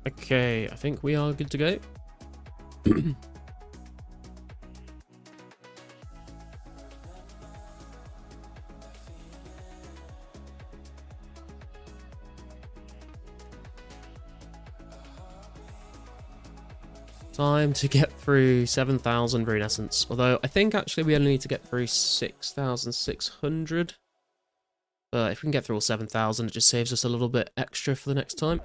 Okay, I think we are good to go. Time to get through 7,000 rune essence. Although I think actually we only need to get through 6,600. But if we can get through all 7,000, it just saves us a little bit extra for the next time.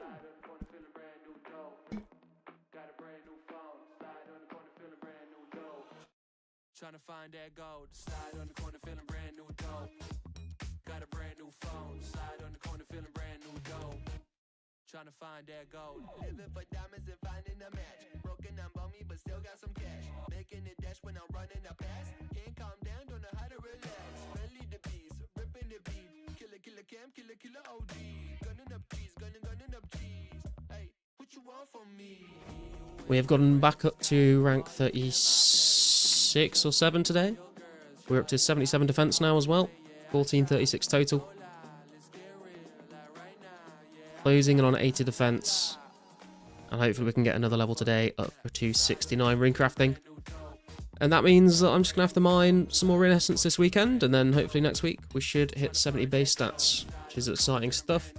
Trying to find that gold, slide on the corner feeling brand new dope. Got a brand new phone, slide on the corner feeling brand new dope. Trying to find that gold, living for diamonds and finding a match. Broken I'm bummy but still got some cash. Making it dash when I'm running up past. Can't calm down, don't know how to relax. Belly the beast, ripping the beat. Killer, killer cam, killer, killer OD. Gunning up cheese, gunning up cheese. Hey, what you want from me? We have gotten back up to rank 36 or 7 today. We're up to 77 defense now as well. 1436 total. Closing in on 80 defense. And hopefully we can get another level today up to 69 rune crafting. And that means that I'm just going to have to mine some more rune essence this weekend. And then hopefully next week we should hit 70 base stats, which is exciting stuff.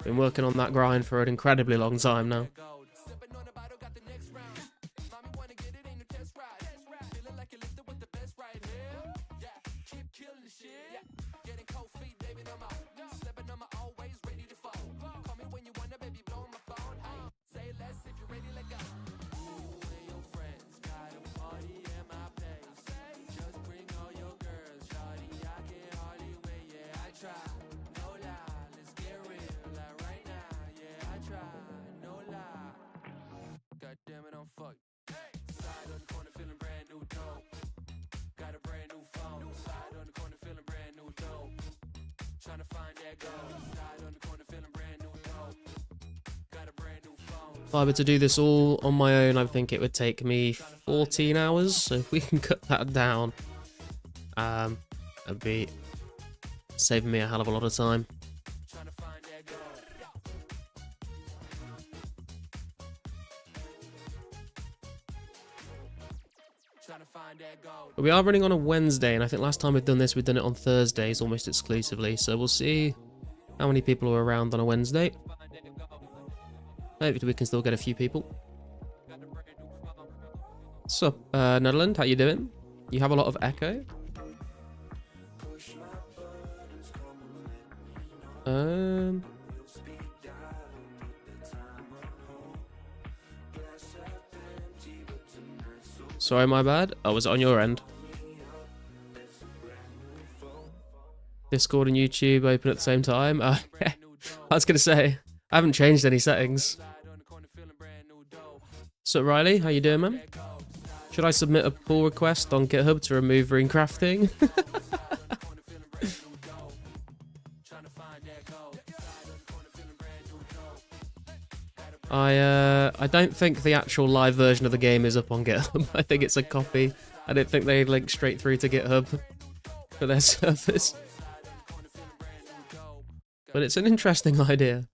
Been working on that grind for an incredibly long time now. Damn it, I'm fucked. Slide on the corner feeling brand new dope. Got a brand new phone. Slide on the corner feeling brand new dope. Trying to find that gold. Slide on the corner feeling brand new dope. Got a brand new phone. If I were to do this all on my own, I think it would take me 14 hours. So if we can cut that down, it'd be saving me a hell of a lot of time. But we are running on a Wednesday, and I think last time we've done this, we've done it on Thursdays almost exclusively. So we'll see how many people are around on a Wednesday. Hopefully we can still get a few people. What's up, Netherland? How you doing? You have a lot of echo? Sorry, my bad. Oh, was it on your end? Discord and YouTube open at the same time? I was going to say, I haven't changed any settings. So, Riley, how you doing, man? Should I submit a pull request on GitHub to remove rune crafting? I don't think the actual live version of the game is up on GitHub. I think it's a copy. I don't think they link straight through to GitHub for their servers. But it's an interesting idea.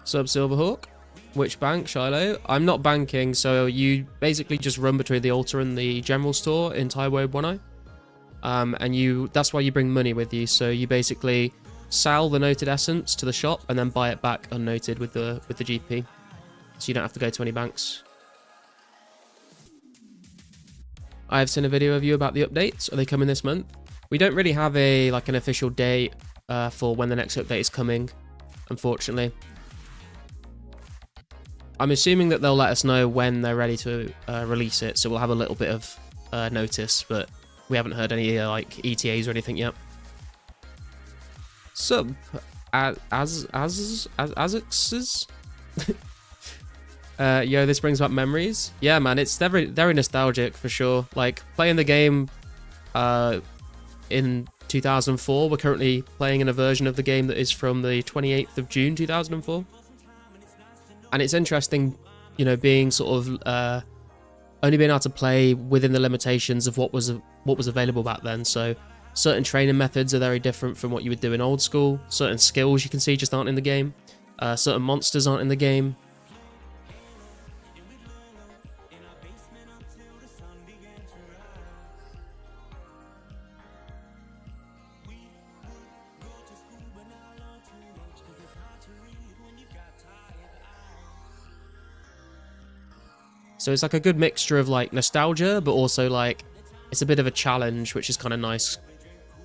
Sub Silverhawk. Which bank, Shiloh? I'm not banking, so you basically just run between the altar and the general store in Taiwo Bono. And that's why you bring money with you. So you basically sell the noted essence to the shop and then buy it back unnoted with the GP. So you don't have to go to any banks. I have seen a video of you about the updates. Are they coming this month? We don't really have an official date for when the next update is coming, unfortunately. I'm assuming that they'll let us know when they're ready to release it, so we'll have a little bit of notice, but we haven't heard any ETAs or anything yet. Sub Azix's yo, this brings back memories. Yeah, man, it's very nostalgic for sure. Like playing the game in 2004. We're currently playing in a version of the game that is from the 28th of June 2004. And it's interesting, you know, being sort of only being able to play within the limitations of what was available back then. So certain training methods are very different from what you would do in old school. Certain skills you can see just aren't in the game. Certain monsters aren't in the game. So it's like a good mixture of like nostalgia, but also like it's a bit of a challenge, which is kind of nice.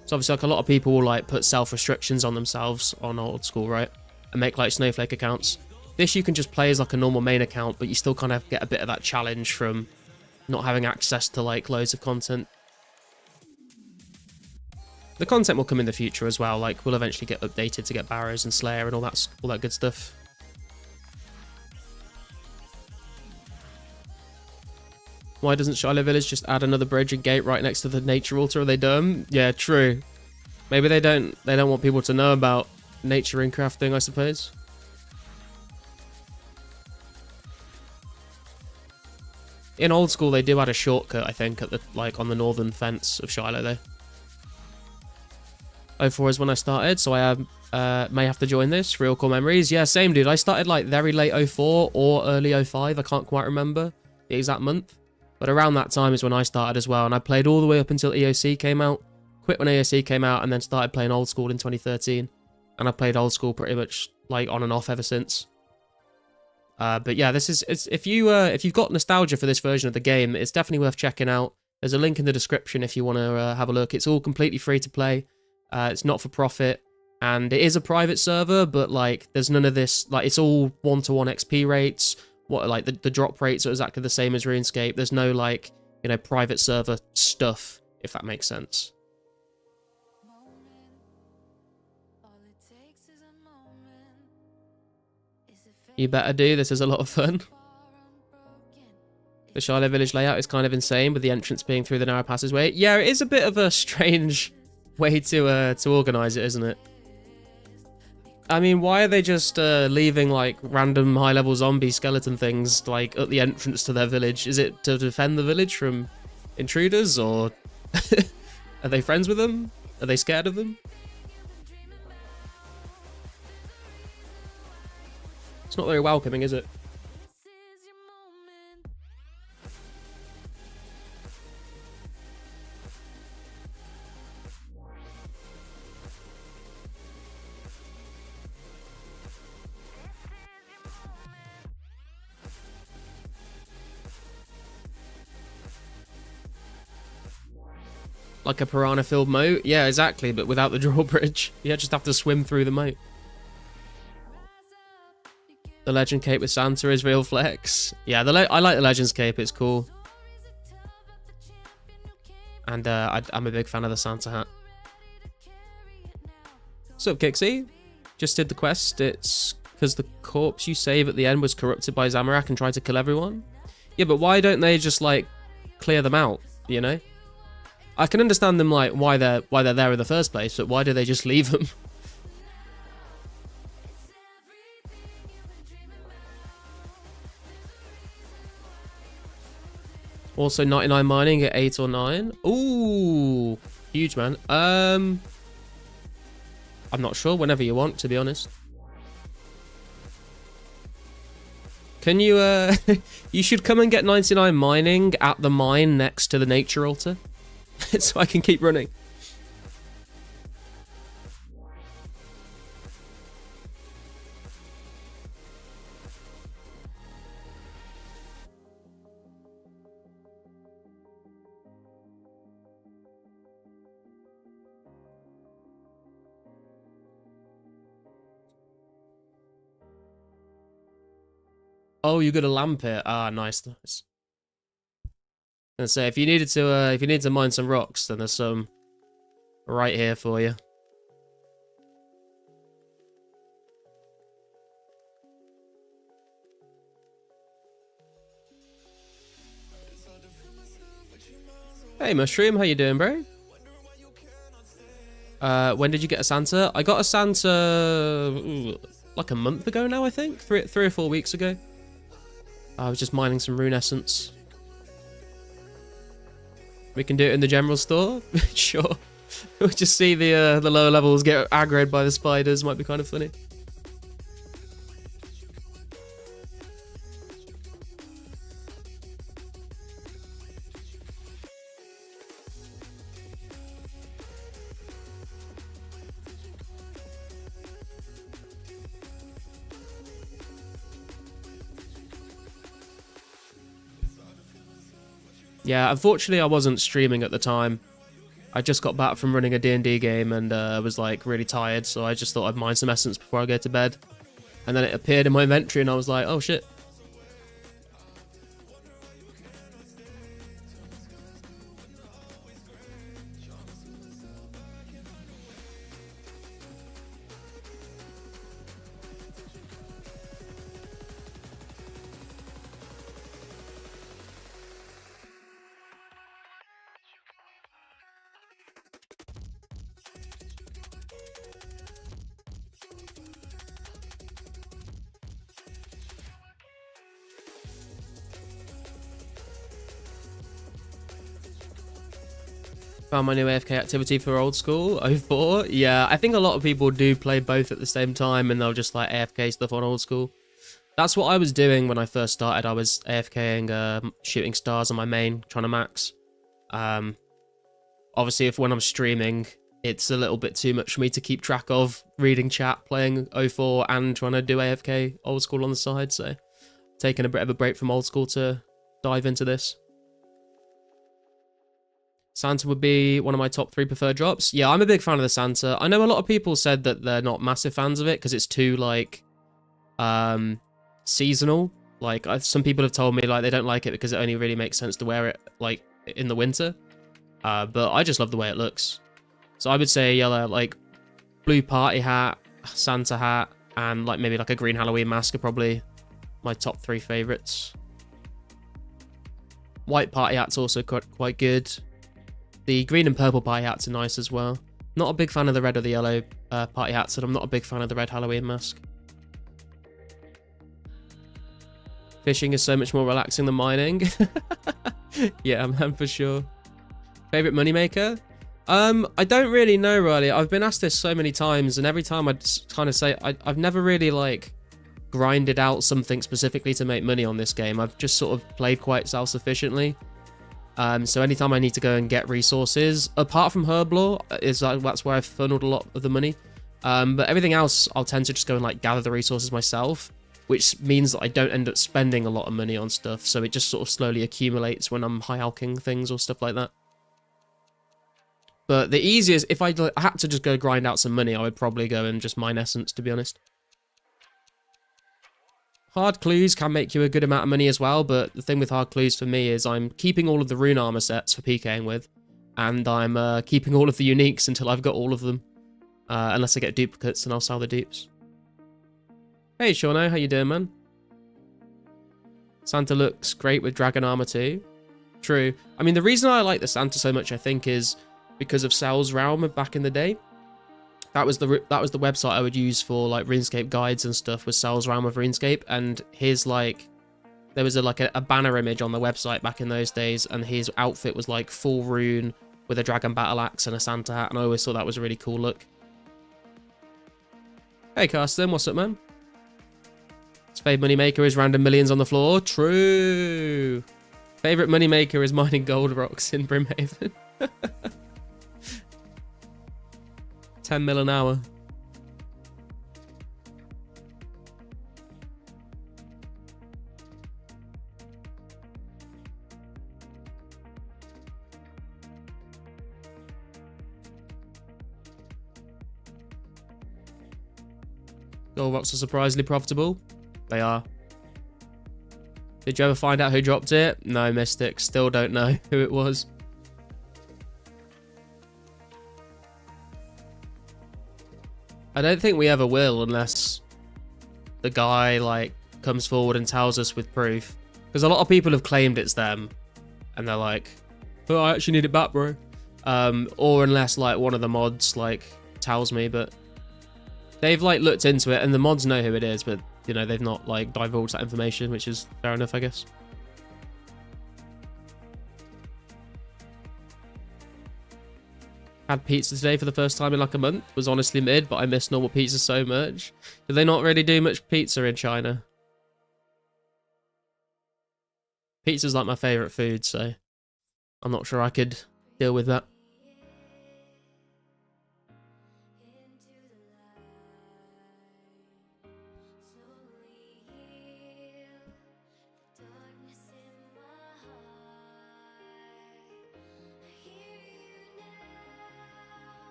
So obviously like a lot of people will like put self-restrictions on themselves on old school, right? And make like Snowflake accounts. This you can just play as like a normal main account, but you still kind of get a bit of that challenge from not having access to like loads of content. The content will come in the future as well, like we'll eventually get updated to get Barrows and Slayer and all that good stuff. Why doesn't Shiloh Village just add another bridge and gate right next to the nature altar? Are they dumb? Yeah, true. Maybe they don't want people to know about nature and crafting, I suppose. In old school, they do add a shortcut, I think, at the like on the northern fence of Shiloh, though. 04 is when I started, so I may have to join this. Real cool memories. Yeah, same, dude. I started like very late 04 or early 05. I can't quite remember the exact month. But around that time is when I started as well, and I played all the way up until EOC came out. Quit when EOC came out, and then started playing old school in 2013. And I played old school pretty much like on and off ever since. But yeah, if you've got nostalgia for this version of the game, it's definitely worth checking out. There's a link in the description if you want to have a look. It's all completely free to play. It's not for profit, and it is a private server, but like there's none of this. Like it's all 1-to-1 XP rates. What like the drop rates are exactly the same as RuneScape. There's no like, you know, private server stuff, if that makes sense. You better do. This is a lot of fun. The Shiloh Village layout is kind of insane, with the entrance being through the narrow passageway. Yeah, it is a bit of a strange way to organize it, isn't it? I mean, why are they just leaving like random high-level zombie skeleton things like at the entrance to their village? Is it to defend the village from intruders, or are they friends with them? Are they scared of them? It's not very welcoming, is it? Like a piranha-filled moat? Yeah, exactly, but without the drawbridge. You just have to swim through the moat. The Legend Cape with Santa is real flex. Yeah, I like the Legends Cape, it's cool. And I'm a big fan of the Santa hat. What's up, Kixie? Just did the quest. It's because the corpse you save at the end was corrupted by Zamorak and tried to kill everyone. Yeah, but why don't they just, like, clear them out, you know? I can understand them like why they're there in the first place, but why do they just leave them? Also 99 mining at 8 or 9. Ooh, huge, man. I'm not sure. Whenever you want, to be honest. Can you you should come and get 99 mining at the mine next to the nature altar. So I can keep running. Oh, you got a lamp here. Ah, nice, nice. And say if you needed to mine some rocks, then there's some right here for you. Hey Mushroom, how you doing, bro? When did you get a Santa? I got a Santa like a month ago now, I think. Three or 4 weeks ago. I was just mining some rune essence. We can do it in the general store? Sure. We'll just see the lower levels get aggroed by the spiders. Might be kind of funny. Yeah, unfortunately I wasn't streaming at the time. I just got back from running a D&D game and was like really tired, so I just thought I'd mine some essence before I go to bed. And then it appeared in my inventory and I was like, oh shit. Found my new AFK activity for old school, 04. Yeah, I think a lot of people do play both at the same time and they'll just like AFK stuff on old school. That's what I was doing when I first started. I was AFKing shooting stars on my main, trying to max. Obviously, when I'm streaming, it's a little bit too much for me to keep track of reading chat, playing 04 and trying to do AFK old school on the side. So taking a bit of a break from old school to dive into this. Santa would be one of my top 3 preferred drops. Yeah, I'm a big fan of the Santa. I know a lot of people said that they're not massive fans of it because it's too, like, seasonal. Like, some people have told me, like, they don't like it because it only really makes sense to wear it, like, in the winter. But I just love the way it looks. So I would say yellow, like, blue party hat, Santa hat, and, like, maybe, like, a green Halloween mask are probably my top 3 favorites. White party hat's also quite good. The green and purple party hats are nice as well. Not a big fan of the red or the yellow party hats, and I'm not a big fan of the red Halloween mask. Fishing is so much more relaxing than mining. Yeah, man, for sure. Favorite moneymaker? I don't really know, really. I've been asked this so many times, and every time I just kind of say I've never really, like, grinded out something specifically to make money on this game. I've just sort of played quite self-sufficiently. So anytime I need to go and get resources, apart from Herblore, that's where I've funneled a lot of the money. But everything else, I'll tend to just go and like gather the resources myself, which means that I don't end up spending a lot of money on stuff. So it just sort of slowly accumulates when I'm high alking things or stuff like that. But the easiest, if I had to just go grind out some money, I would probably go and just mine essence, to be honest. Hard clues can make you a good amount of money as well, but the thing with hard clues for me is I'm keeping all of the rune armor sets for PKing with, and I'm keeping all of the uniques until I've got all of them. Unless I get duplicates, and I'll sell the dupes. Hey, Shauno, how you doing, man? Santa looks great with dragon armor too. True. I mean, the reason I like the Santa so much, I think, is because of Cell's Realm back in the day. That was the website I would use for like RuneScape guides and stuff, was Cell's Realm of RuneScape, and his like there was a banner image on the website back in those days, and his outfit was like full rune with a dragon battle axe and a Santa hat, and I always thought that was a really cool look. Hey Carsten, what's up, man? His favourite moneymaker is random millions on the floor. True. Favourite moneymaker is mining gold rocks in Brimhaven. 10 mil an hour. Gold rocks are surprisingly profitable. They are. Did you ever find out who dropped it? No, Mystic. Still don't know who it was. I don't think we ever will unless the guy like comes forward and tells us with proof. Because a lot of people have claimed it's them. And they're like, oh, I actually need it back, bro. Or unless like one of the mods like tells me, but they've like looked into it and the mods know who it is, but you know, they've not like divulged that information, which is fair enough, I guess. Had pizza today for the first time in like a month. Was honestly mid, but I miss normal pizza so much. Do they not really do much pizza in China? Pizza's like my favourite food, so I'm not sure I could deal with that.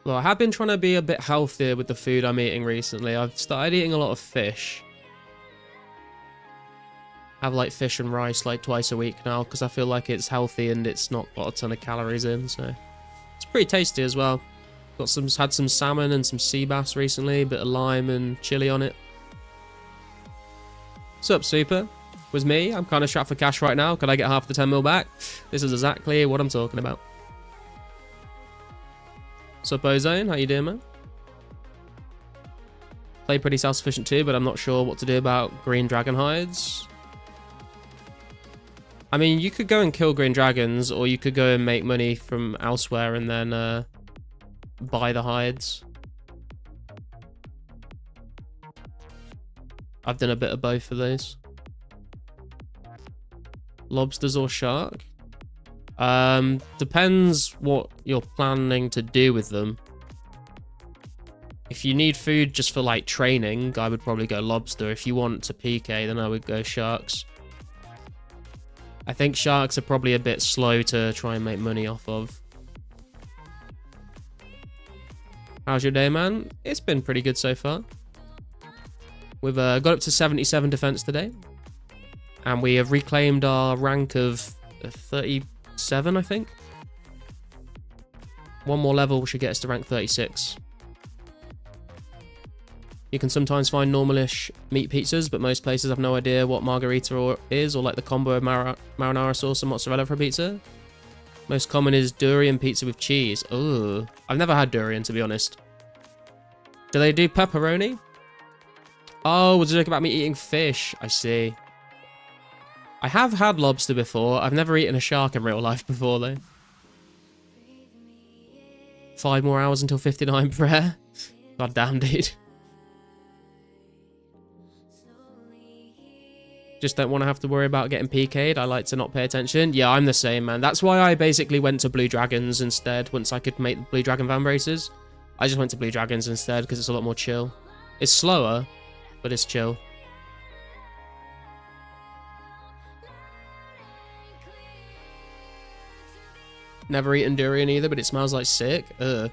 Well, I have been trying to be a bit healthier with the food I'm eating recently. I've started eating a lot of fish. Have like fish and rice like twice a week now because I feel like it's healthy and it's not got a ton of calories in, so it's pretty tasty as well. Had some salmon and some sea bass recently, bit of lime and chili on it. What's up, Super? Was me? I'm kind of strapped for cash right now. Could I get half the 10 mil back? This is exactly what I'm talking about. What's up, Ozone? How you doing, man? Play pretty self-sufficient too, but I'm not sure what to do about green dragon hides. I mean, you could go and kill green dragons, or you could go and make money from elsewhere and then buy the hides. I've done a bit of both of those. Lobsters or shark? Depends what you're planning to do with them. If you need food just for like training, I would probably go lobster. If you want to PK, then I would go sharks. I think sharks are probably a bit slow to try and make money off of. How's your day, man? It's been pretty good so far. We've got up to 77 defense today. And we have reclaimed our rank of 37, I think. One more level should get us to rank 36. You can sometimes find normalish meat pizzas, but most places have no idea what margarita is, or like the combo of marinara sauce and mozzarella for pizza. Most common is durian pizza with cheese. Ooh, I've never had durian, to be honest. Do they do pepperoni? Oh, was it a joke about me eating fish? I see. I have had lobster before. I've never eaten a shark in real life before, though. 5 more hours until 59 prayer. God damn, dude. Just don't want to have to worry about getting PK'd. I like to not pay attention. Yeah, I'm the same, man. That's why I basically went to Blue Dragons instead once I could make the Blue Dragon van races. I just went to Blue Dragons instead because it's a lot more chill. It's slower, but it's chill. Never eaten durian either, but it smells like sick. Ugh.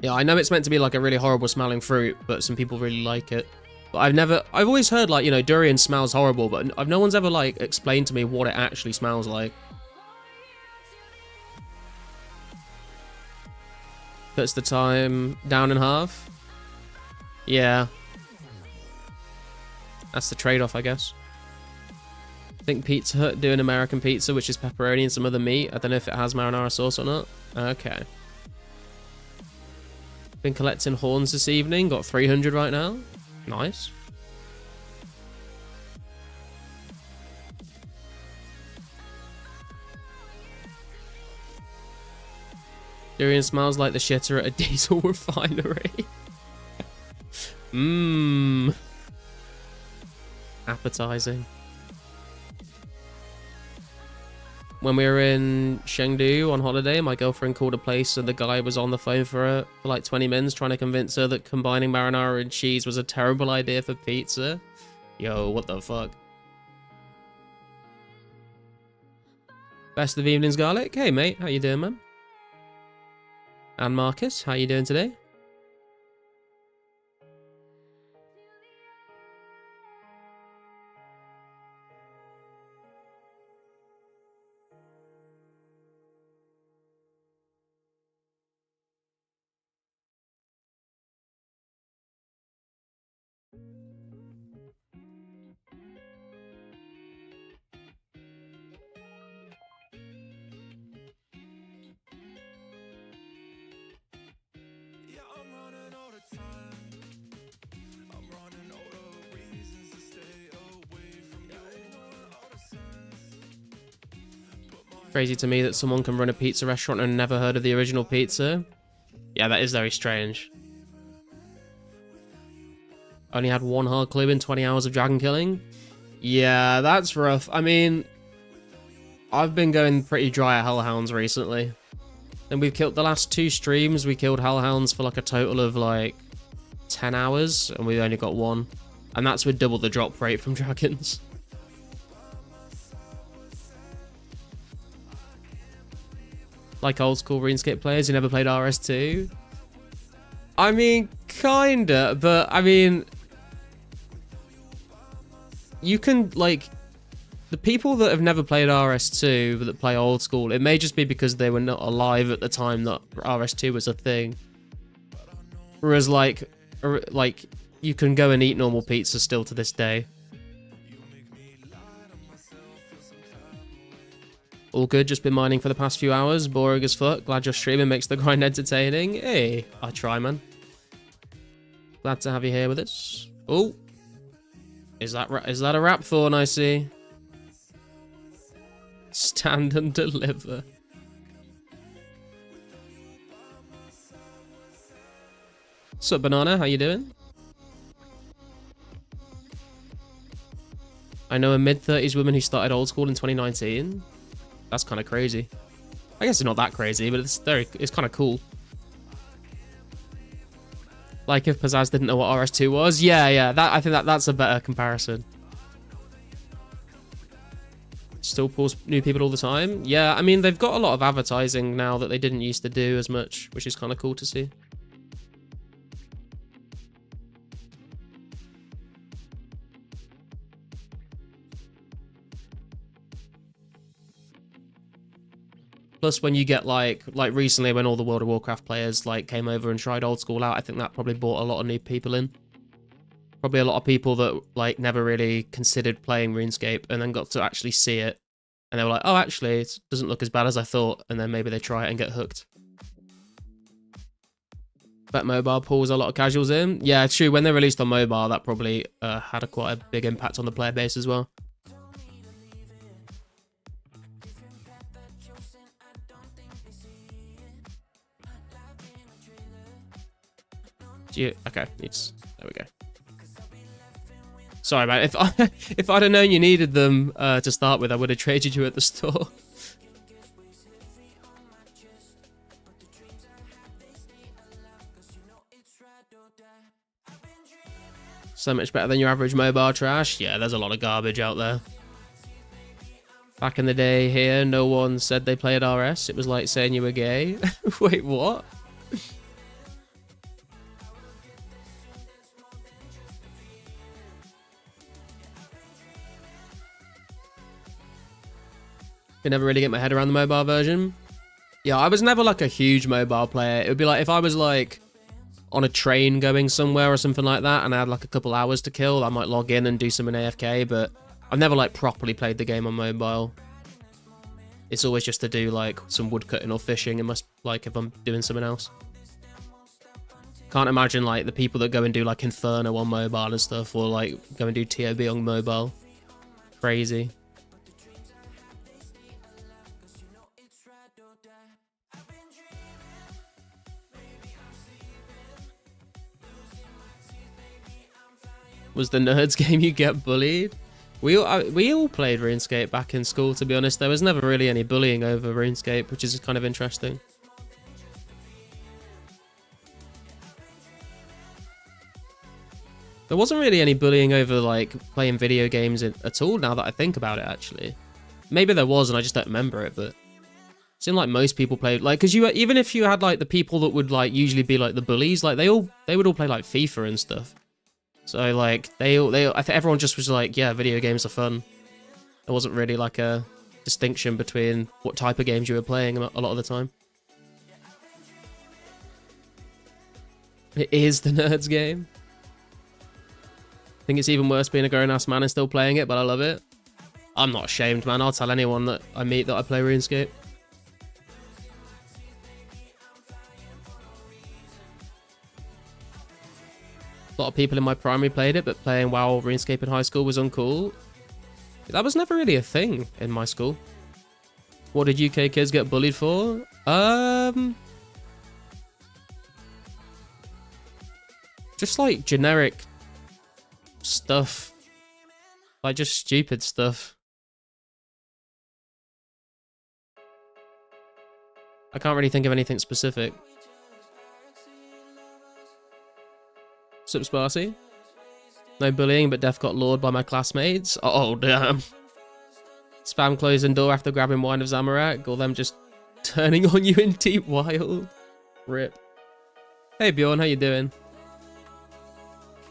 Yeah, I know it's meant to be like a really horrible smelling fruit, but some people really like it. But I've always heard like, you know, durian smells horrible, but no one's ever like explained to me what it actually smells like. Cuts the time down in half. Yeah. That's the trade-off, I guess. I think Pizza Hut do an American pizza, which is pepperoni and some other meat. I don't know if it has marinara sauce or not. Okay. Been collecting horns this evening. Got 300 right now. Nice. Durian smells like the shitter at a diesel refinery. Mmm. Appetizing. When we were in Chengdu on holiday, my girlfriend called a place and the guy was on the phone for her for like 20 minutes trying to convince her that combining marinara and cheese was a terrible idea for pizza. Yo, what the fuck? Best of evenings, Garlic. Hey, mate. How you doing, man? And Marcus, how you doing today? Crazy to me that someone can run a pizza restaurant and never heard of the original pizza. Yeah, that is very strange. Only had one hard clue in 20 hours of dragon killing. Yeah, that's rough. I mean, I've been going pretty dry at hellhounds recently. And we've killed the last 2 streams. We killed hellhounds for like a total of like 10 hours. And we only got 1. And that's with double the drop rate from dragons. Like old school RuneScape players who never played RS2. I mean, kinda, but I mean, you can, like, the people that have never played RS2 that play old school, it may just be because they were not alive at the time that RS2 was a thing. Whereas, like you can go and eat normal pizza still to this day. All good, just been mining for the past few hours. Boring as fuck. Glad your streaming makes the grind entertaining. Hey, I try, man. Glad to have you here with us. Oh, is that a rap thorn I see? Stand and deliver. What's up, Banana? How you doing? I know a mid-30s woman who started old school in 2019. That's kind of crazy. I guess it's not that crazy, but it's kind of cool. Like if Pizzazz didn't know what RS2 was. Yeah, I think that's a better comparison. Still pulls new people all the time. Yeah, I mean, they've got a lot of advertising now that they didn't used to do as much, which is kind of cool to see. Plus, when you get like recently when all the World of Warcraft players like came over and tried old school out, I think that probably brought a lot of new people in. Probably a lot of people that like never really considered playing RuneScape and then got to actually see it. And they were like, oh, actually, it doesn't look as bad as I thought. And then maybe they try it and get hooked. Bet mobile pulls a lot of casuals in. Yeah, it's true. When they released on mobile, that probably had quite a big impact on the player base as well. Okay, there we go. Sorry, man. If I'd have known you needed them to start with, I would have traded you at the store. So much better than your average mobile trash. Yeah, there's a lot of garbage out there. Back in the day here, no one said they played RS. It was like saying you were gay. Wait, what? Could never really get my head around the mobile version. Yeah, I was never like a huge mobile player. It would be like if I was like on a train going somewhere or something like that and I had like a couple hours to kill, I might log in and do some in AFK, but I've never like properly played the game on mobile. It's always just to do like some woodcutting or fishing, unless like if I'm doing something else. Can't imagine like the people that go and do like Inferno on mobile and stuff, or like go and do TOB on mobile. Crazy. Was the nerds game you get bullied? We all played RuneScape back in school, to be honest. There was never really any bullying over RuneScape, which is kind of interesting. There wasn't really any bullying over like playing video games at all, now that I think about it, actually. Maybe there was and I just don't remember it, but it seemed like most people played, like, because even if you had like the people that would like usually be like the bullies, like they would all play like FIFA and stuff. So like I think everyone just was like, yeah, video games are fun. There wasn't really like a distinction between what type of games you were playing a lot of the time. It is the nerds game. I think it's even worse being a grown-ass man and still playing it, but I love it. I'm not ashamed, man. I'll tell anyone that I meet that I play RuneScape. A lot of people in my primary played it, but playing WoW RuneScape in high school was uncool. That was never really a thing in my school. What did UK kids get bullied for? Just like generic stuff. Like just stupid stuff. I can't really think of anything specific. Sup, Sparcy? No bullying, but Def got lured by my classmates. Oh, damn. Spam closing door after grabbing wine of Zamorak, or them just turning on you in deep wild. Rip. Hey Bjorn, how you doing?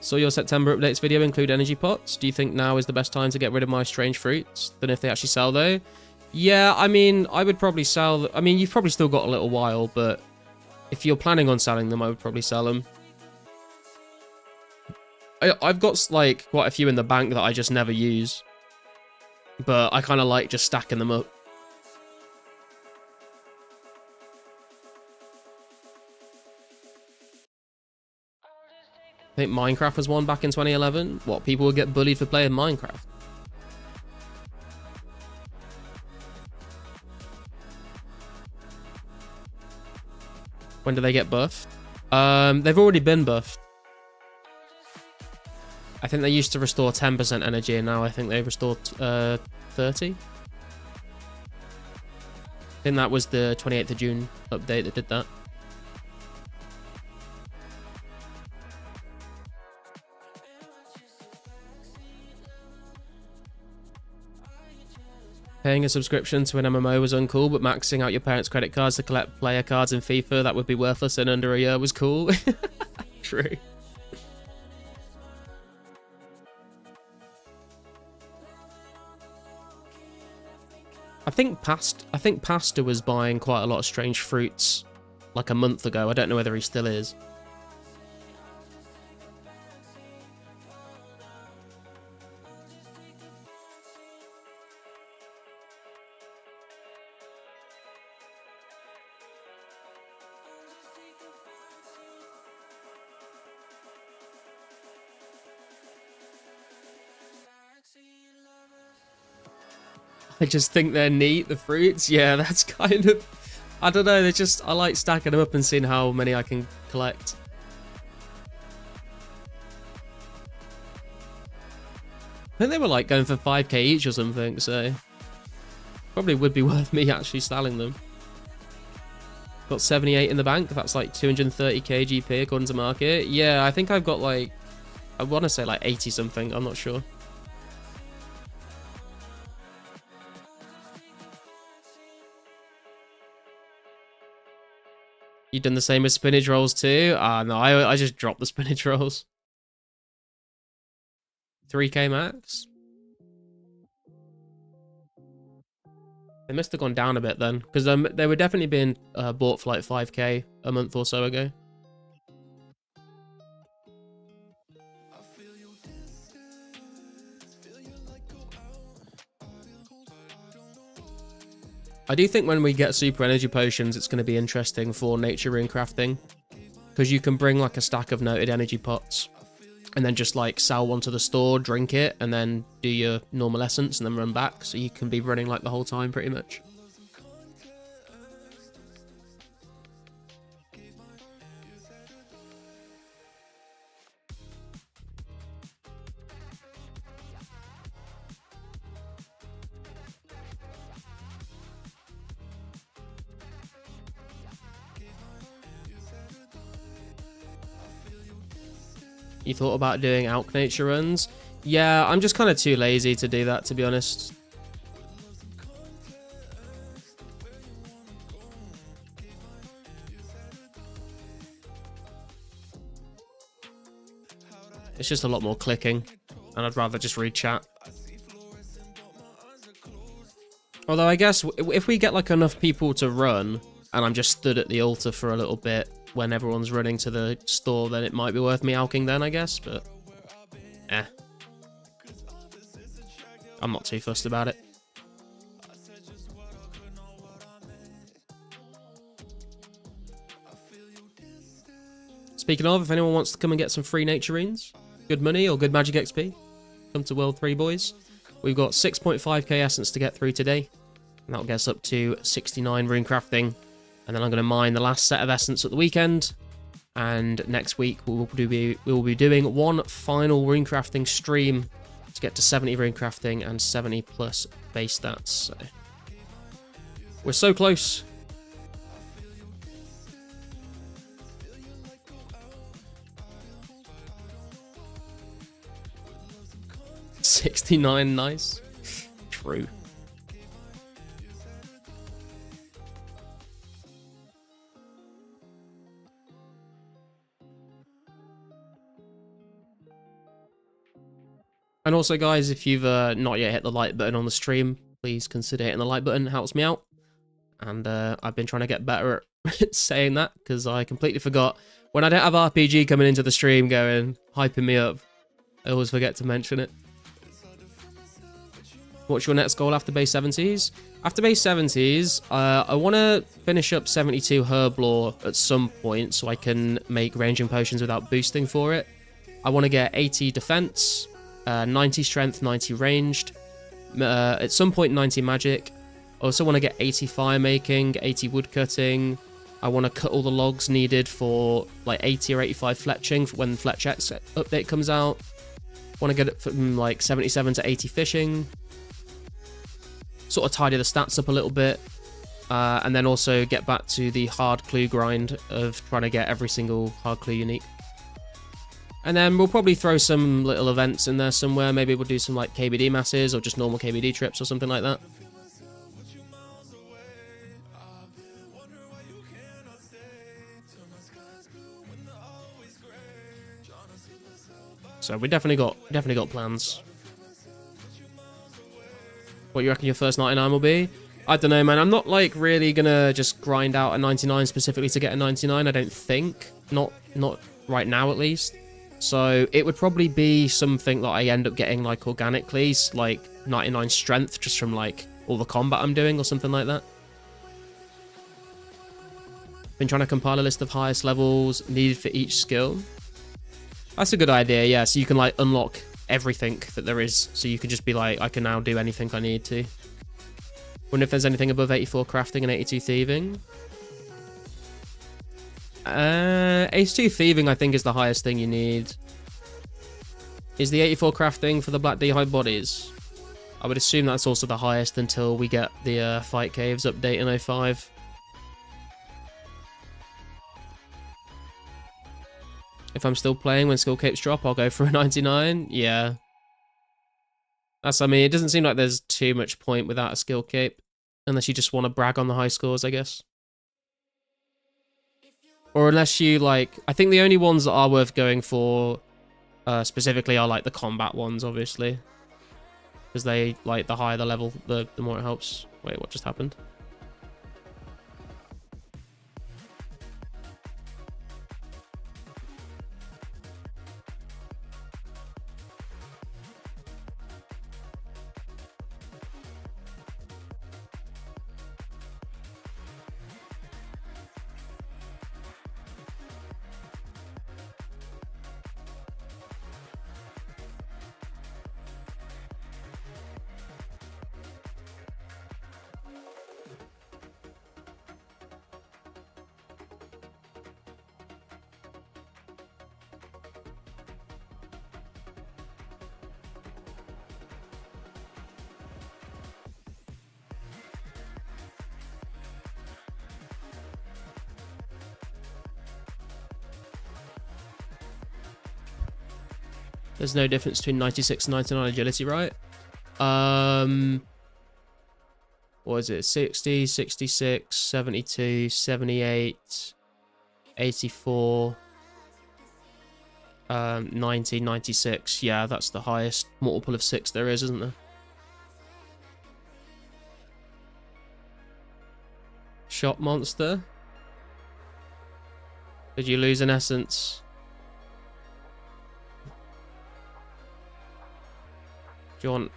Saw your September updates video include energy pots. Do you think now is the best time to get rid of my strange fruits than if they actually sell though? Yeah, I mean, I would probably sell... I mean, you've probably still got a little while, but if you're planning on selling them, I would probably sell them. I've got, like, quite a few in the bank that I just never use. But I kind of like just stacking them up. I think Minecraft was one back in 2011. What, people would get bullied for playing Minecraft? When do they get buffed? They've already been buffed. I think they used to restore 10% energy, and now I think they've restored 30. I think that was the 28th of June update that did that. Paying a subscription to an MMO was uncool, but maxing out your parents' credit cards to collect player cards in FIFA, that would be worthless in under a year, was cool. True. I think Pasta was buying quite a lot of strange fruits like a month ago. I don't know whether he still is. I just think they're neat, the fruits. Yeah, that's kind of... I don't know, they're just... I like stacking them up and seeing how many I can collect. I think they were like going for 5k each or something, so... Probably would be worth me actually selling them. Got 78 in the bank, that's like 230k GP according to market. Yeah, I think I've got like... I want to say like 80 something, I'm not sure. You done the same with spinach rolls too? Ah, no, I just dropped the spinach rolls. 3k max? They must have gone down a bit then, because they were definitely being bought for like 5k a month or so ago. I do think when we get super energy potions, it's going to be interesting for nature rune crafting, because you can bring like a stack of noted energy pots and then just like sell one to the store, drink it, and then do your normal essence and then run back. So you can be running like the whole time pretty much. You thought about doing Alk nature runs? Yeah, I'm just kind of too lazy to do that, to be honest. It's just a lot more clicking, and I'd rather just read chat. Although I guess if we get like enough people to run, and I'm just stood at the altar for a little bit when everyone's running to the store, then it might be worth me alking then, I guess, but I'm not too fussed about it. Speaking of, if anyone wants to come and get some free nature runes, good money or good magic XP, come to World 3, boys. We've got 6.5k essence to get through today. And that'll get us up to 69 rune crafting. And then I'm going to mine the last set of essence at the weekend. And next week we will be doing one final rune crafting stream to get to 70 rune crafting and 70 plus base stats. So we're so close. $69, nice. True. And also, guys, if you've not yet hit the like button on the stream, please consider hitting the like button. It helps me out. And I've been trying to get better at saying that, because I completely forgot. When I don't have RPG coming into the stream going, hyping me up, I always forget to mention it. What's your next goal after base 70s? After base 70s, I want to finish up 72 herb lore at some point so I can make ranging potions without boosting for it. I want to get 80 defense, 90 strength, 90 ranged, at some point 90 magic. I also want to get 80 fire making, 80 wood cutting. I want to cut all the logs needed for like 80 or 85 fletching for when Fletch X update comes out. Want to get it from like 77 to 80 fishing. Sort of tidy the stats up a little bit. And then also get back to the hard clue grind of trying to get every single hard clue unique. And then we'll probably throw some little events in there somewhere. Maybe we'll do some like KBD masses or just normal KBD trips or something like that. So we definitely got plans. What you reckon your first 99 will be? I don't know, man. I'm not like really gonna just grind out a 99 specifically to get a 99. I don't think. Not right now at least. So it would probably be something that I end up getting like organically, like 99 strength just from like all the combat I'm doing or something like that. Been trying to compile a list of highest levels needed for each skill. That's a good idea, yeah. So you can like unlock everything that there is. So you can just be like, I can now do anything I need to. Wonder if there's anything above 84 crafting and 82 thieving. 82 thieving I think is the highest thing you need. Is the 84 crafting for the black d'hide bodies? I would assume that's also the highest until we get the fight caves update in 05. If I'm still playing when skill capes drop, I'll go for a 99. Yeah. I mean, it doesn't seem like there's too much point without a skill cape. Unless you just want to brag on the high scores, I guess. Or unless you, like... I think the only ones that are worth going for specifically are, like, the combat ones, obviously. Because they, like, the higher the level, the more it helps. Wait, what just happened? There's no difference between 96 and 99 agility, right? What is it? 60, 66, 72, 78, 84, 90, 96. Yeah, that's the highest multiple of 6 there is, isn't there? Shop monster. Did you lose an essence? Do you want...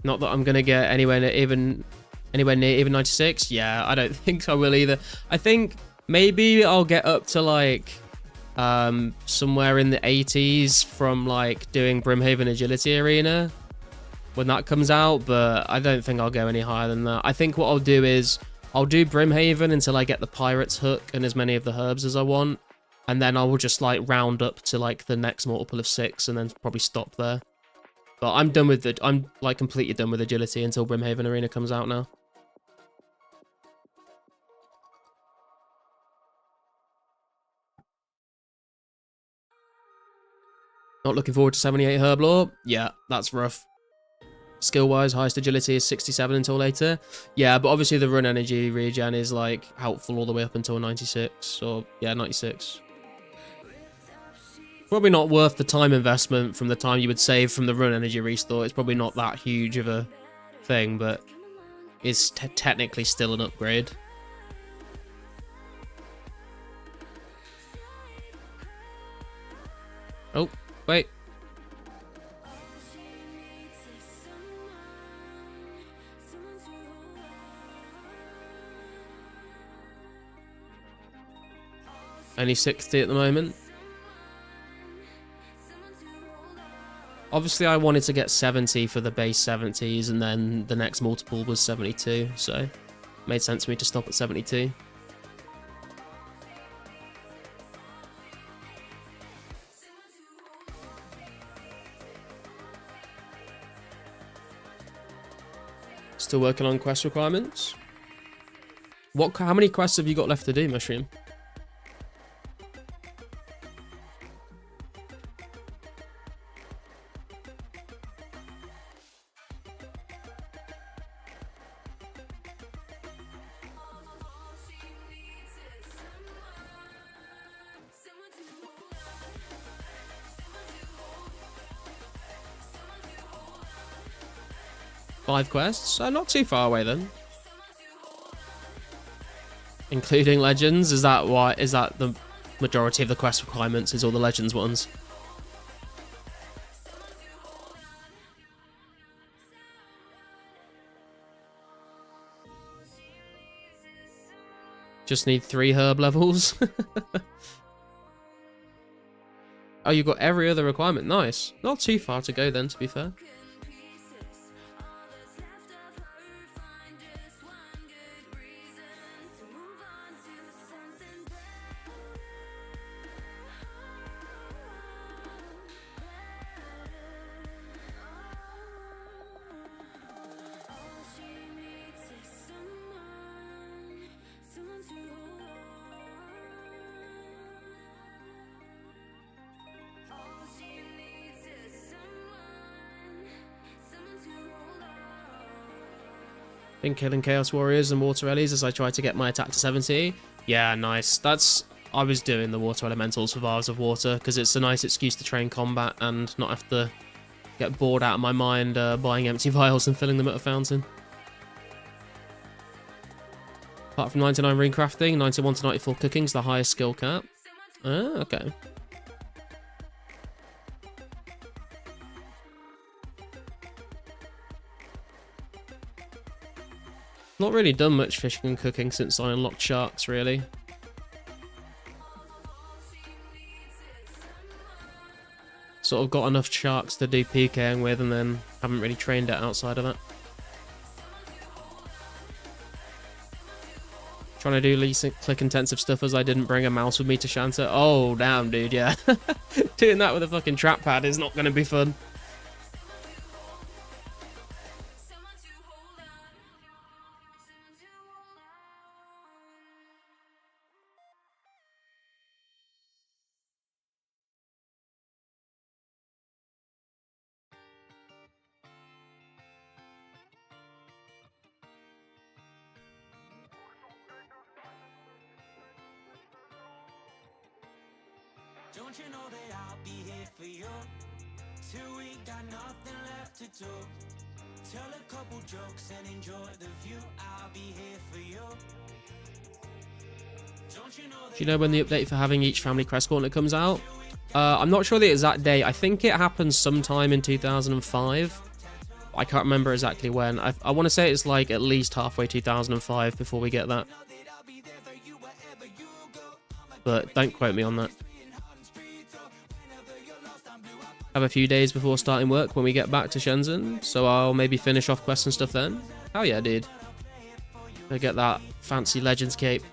Not that I'm gonna get anywhere near even 96. Yeah, I don't think I will either. I think Maybe I'll get up to like somewhere in the 80s from like doing Brimhaven Agility Arena when that comes out, but I don't think I'll go any higher than that. I think what I'll do is I'll do Brimhaven until I get the Pirate's Hook and as many of the herbs as I want, and then I will just like round up to like the next multiple of 6 and then probably stop there. But I'm done with it. I'm like completely done with Agility until Brimhaven Arena comes out now. Not looking forward to 78 herb lore. Yeah, that's rough. Skill-wise, highest agility is 67 until later. Yeah, but obviously the run energy regen is like helpful all the way up until 96, or yeah, 96. Probably not worth the time investment from the time you would save from the run energy restore. It's probably not that huge of a thing, but it's technically still an upgrade. Oh, wait. Only 60 at the moment. Obviously, I wanted to get 70 for the base 70s, and then the next multiple was 72, so it made sense for me to stop at 72. Still working on quest requirements. How many quests have you got left to do, Mushroom? Five quests? Not too far away then. Including legends? Is that why? Is that the majority of the quest requirements? Is all the legends ones? Just need 3 herb levels. Oh, you got every other requirement. Nice. Not too far to go then, to be fair. Been killing Chaos Warriors and Water Ellies as I try to get my attack to 70. Yeah, nice. I was doing the Water Elementals for Vials of Water because it's a nice excuse to train combat and not have to get bored out of my mind buying empty vials and filling them at a fountain. Apart from 99 rune crafting, 91 to 94 cooking is the highest skill cap. Ah, okay. Not really done much fishing and cooking since I unlocked sharks, really. Sort of got enough sharks to do PKing with and then haven't really trained it outside of that. Trying to do least click intensive stuff as I didn't bring a mouse with me to Shanta. Oh, damn, dude, yeah. Doing that with a fucking trap pad is not going to be fun. Don't you know that I'll be here for you till we got nothing left to do? Tell a couple jokes and enjoy the view. I'll be here for you. Don't you know that? Do you know when the update for having each family crest gauntlet comes out? I'm not sure the exact date. I think it happens sometime in 2005. I can't remember exactly when. I want to say it's like at least halfway 2005 before we get that. but don't quote me on that. Have a few days before starting work when we get back to Shenzhen, so I'll maybe finish off quests and stuff then. Hell yeah, dude. I get that fancy Legends cape.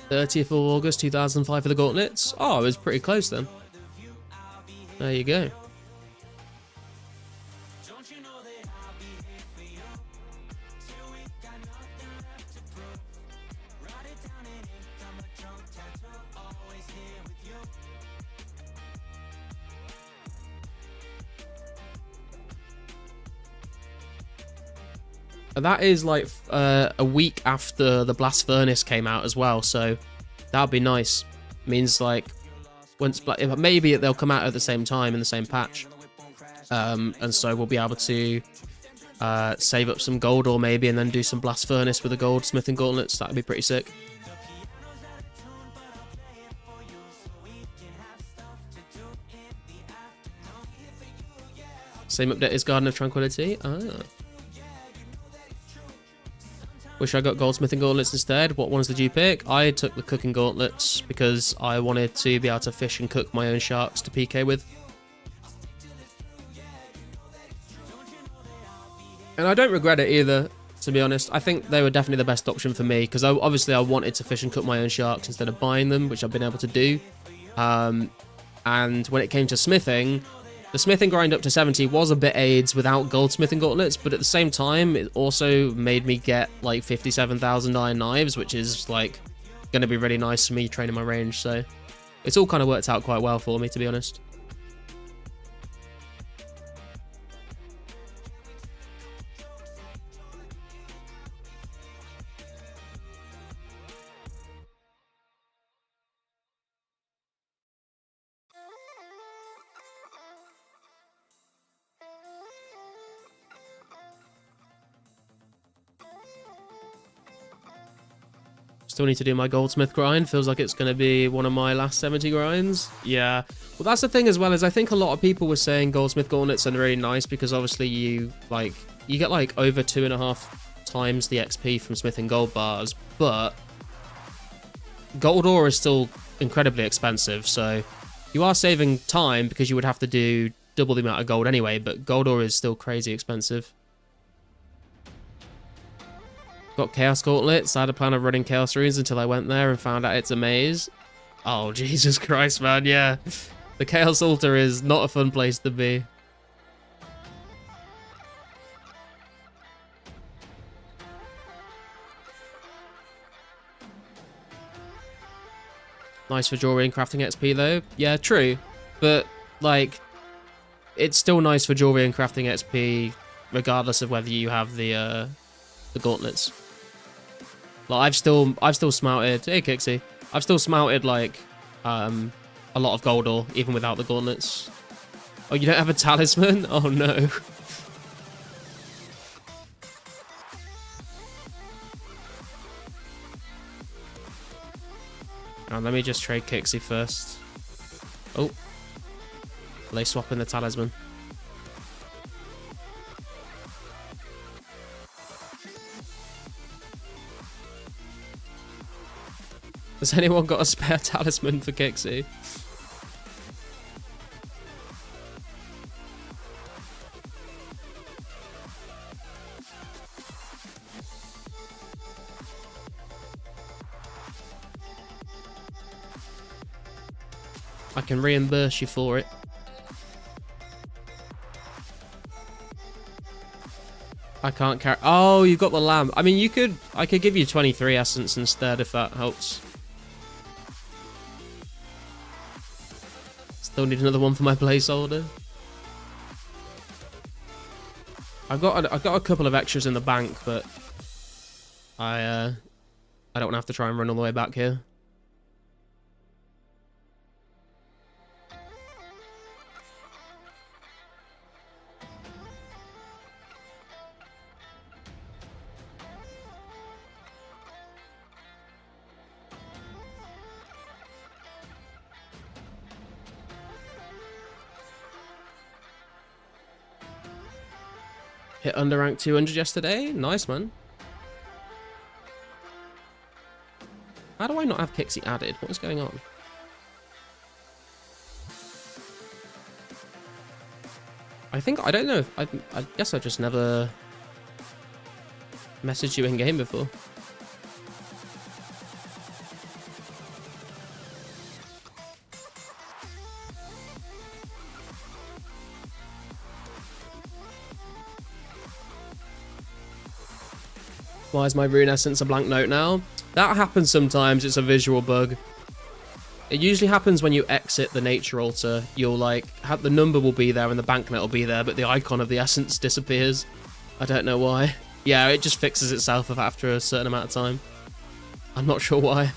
"30th of August 2005 for the gauntlets." Oh, it was pretty close then. There you go. That is like a week after the Blast Furnace came out as well, so that'd be nice. Means like once maybe they'll come out at the same time in the same patch, and so we'll be able to save up some gold or maybe, and then do some Blast Furnace with the gold smithing gauntlets. That'd be pretty sick. Same update as Garden of Tranquility. Ah. Wish I got goldsmithing gauntlets instead. What ones did you pick? I took the cooking gauntlets because I wanted to be able to fish and cook my own sharks to PK with. And I don't regret it either, to be honest. I think they were definitely the best option for me because obviously I wanted to fish and cook my own sharks instead of buying them, which I've been able to do. And when it came to smithing, the smithing grind up to 70 was a bit AIDS without goldsmithing gauntlets, but at the same time, it also made me get like 57,000 iron knives, which is like going to be really nice for me training my range. So it's all kind of worked out quite well for me, to be honest. Still need to do my goldsmith grind. Feels like it's going to be one of my last 70 grinds. Yeah. Well, that's the thing as well, is I think a lot of people were saying goldsmith gauntlets are really nice because obviously you get like over 2.5 times the XP from smithing gold bars, but gold ore is still incredibly expensive. So you are saving time because you would have to do double the amount of gold anyway, but gold ore is still crazy expensive. Got chaos gauntlets. I had a plan of running chaos runes until I went there and found out it's a maze. Oh, Jesus Christ, man, yeah. The chaos altar is not a fun place to be. Nice for jewelry and crafting XP though. Yeah, true. But like, it's still nice for jewelry and crafting XP regardless of whether you have the gauntlets. Like I've still smelted. Hey Kixie, I've still smelted like a lot of gold ore even without the gauntlets. Oh, you don't have a talisman? Oh no. Let me just trade Kixie first. Oh, they swapping the talisman. Has anyone got a spare talisman for Kixie? I can reimburse you for it. I can't carry. Oh, you've got the lamp. I mean, I could give you 23 essence instead if that helps. Still need another one for my placeholder. I've got a couple of extras in the bank, but I don't want to have to try and run all the way back here. Hit under rank 200 yesterday. Nice, man. How do I not have Kixie added? What is going on? I think, I don't know if, I guess I just never messaged you in game before. Why is my rune essence a blank note now? That happens sometimes, it's a visual bug. It usually happens when you exit the nature altar. You'll like, have the number will be there and the banknote will be there, but the icon of the essence disappears. I don't know why. Yeah, it just fixes itself after a certain amount of time. I'm not sure why.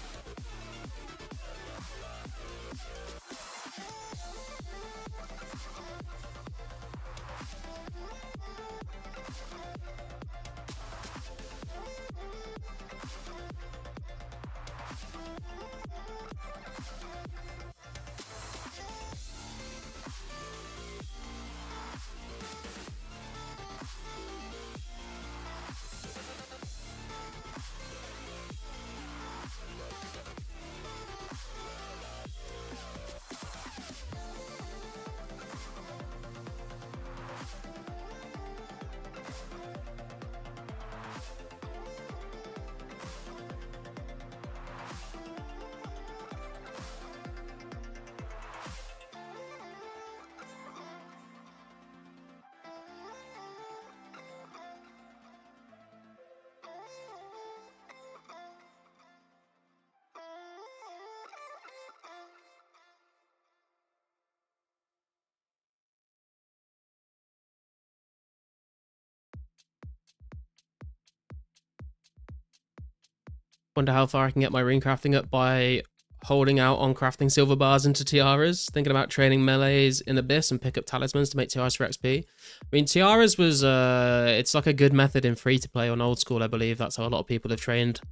Wonder how far I can get my rune crafting up by holding out on crafting silver bars into tiaras. Thinking about training melees in Abyss and pick up talismans to make tiaras for XP. I mean, tiaras was, it's like a good method in free-to-play on old school, I believe. That's how a lot of people have trained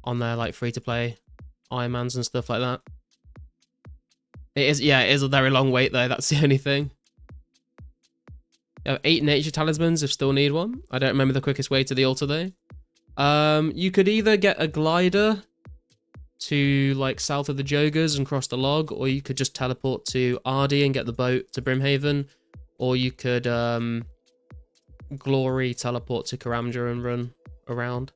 on their, like, free-to-play Ironmans and stuff like that. It is, yeah, it is a very long wait, though. That's the only thing. 8 nature talismans if still need one. I don't remember the quickest way to the altar, though. You could either get a glider to like south of the Jogers and cross the log, or you could just teleport to Ardy and get the boat to Brimhaven, or you could glory teleport to Karamja and run around.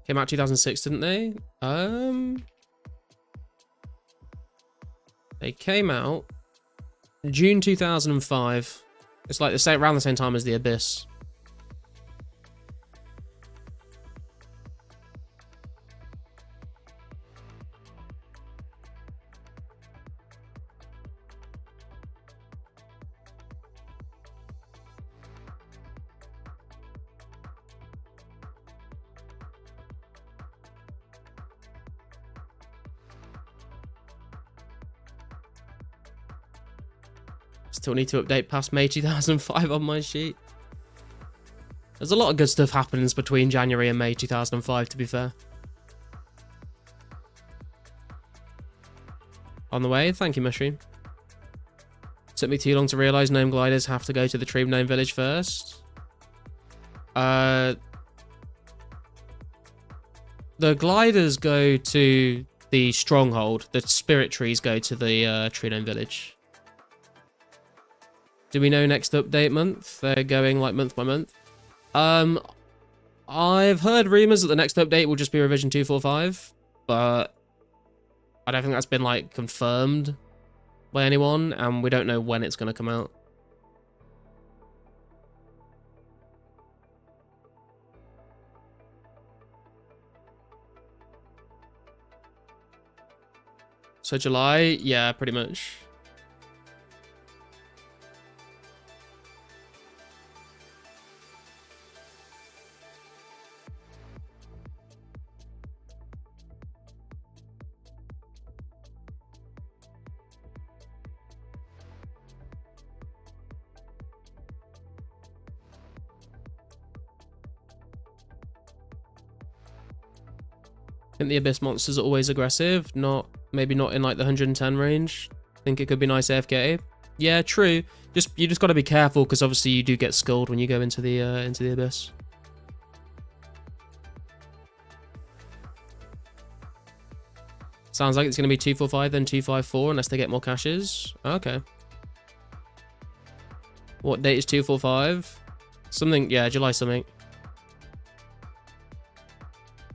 Came out 2006, didn't they? They came out June 2005. It's like the same, around the same time as the Abyss. Still need to update past May 2005 on my sheet. There's a lot of good stuff happens between January and May 2005, to be fair. On the way, thank you, Mushroom. Took me too long to realise gnome gliders have to go to the tree gnome village first. The gliders go to the stronghold. The spirit trees go to the tree gnome village. Do we know next update month? They're going like month by month. I've heard rumours that the next update will just be revision 245, but I don't think that's been like confirmed by anyone, and we don't know when it's going to come out. So July, yeah, pretty much. I think the Abyss monsters are always aggressive, maybe not in like the 110 range. I Think it could be nice AFK. Yeah, true. You just got to be careful because obviously you do get skulled when you go into the abyss. Sounds like it's going to be 245 then 254 unless they get more caches. Okay. What date is 245? Something, yeah, July something.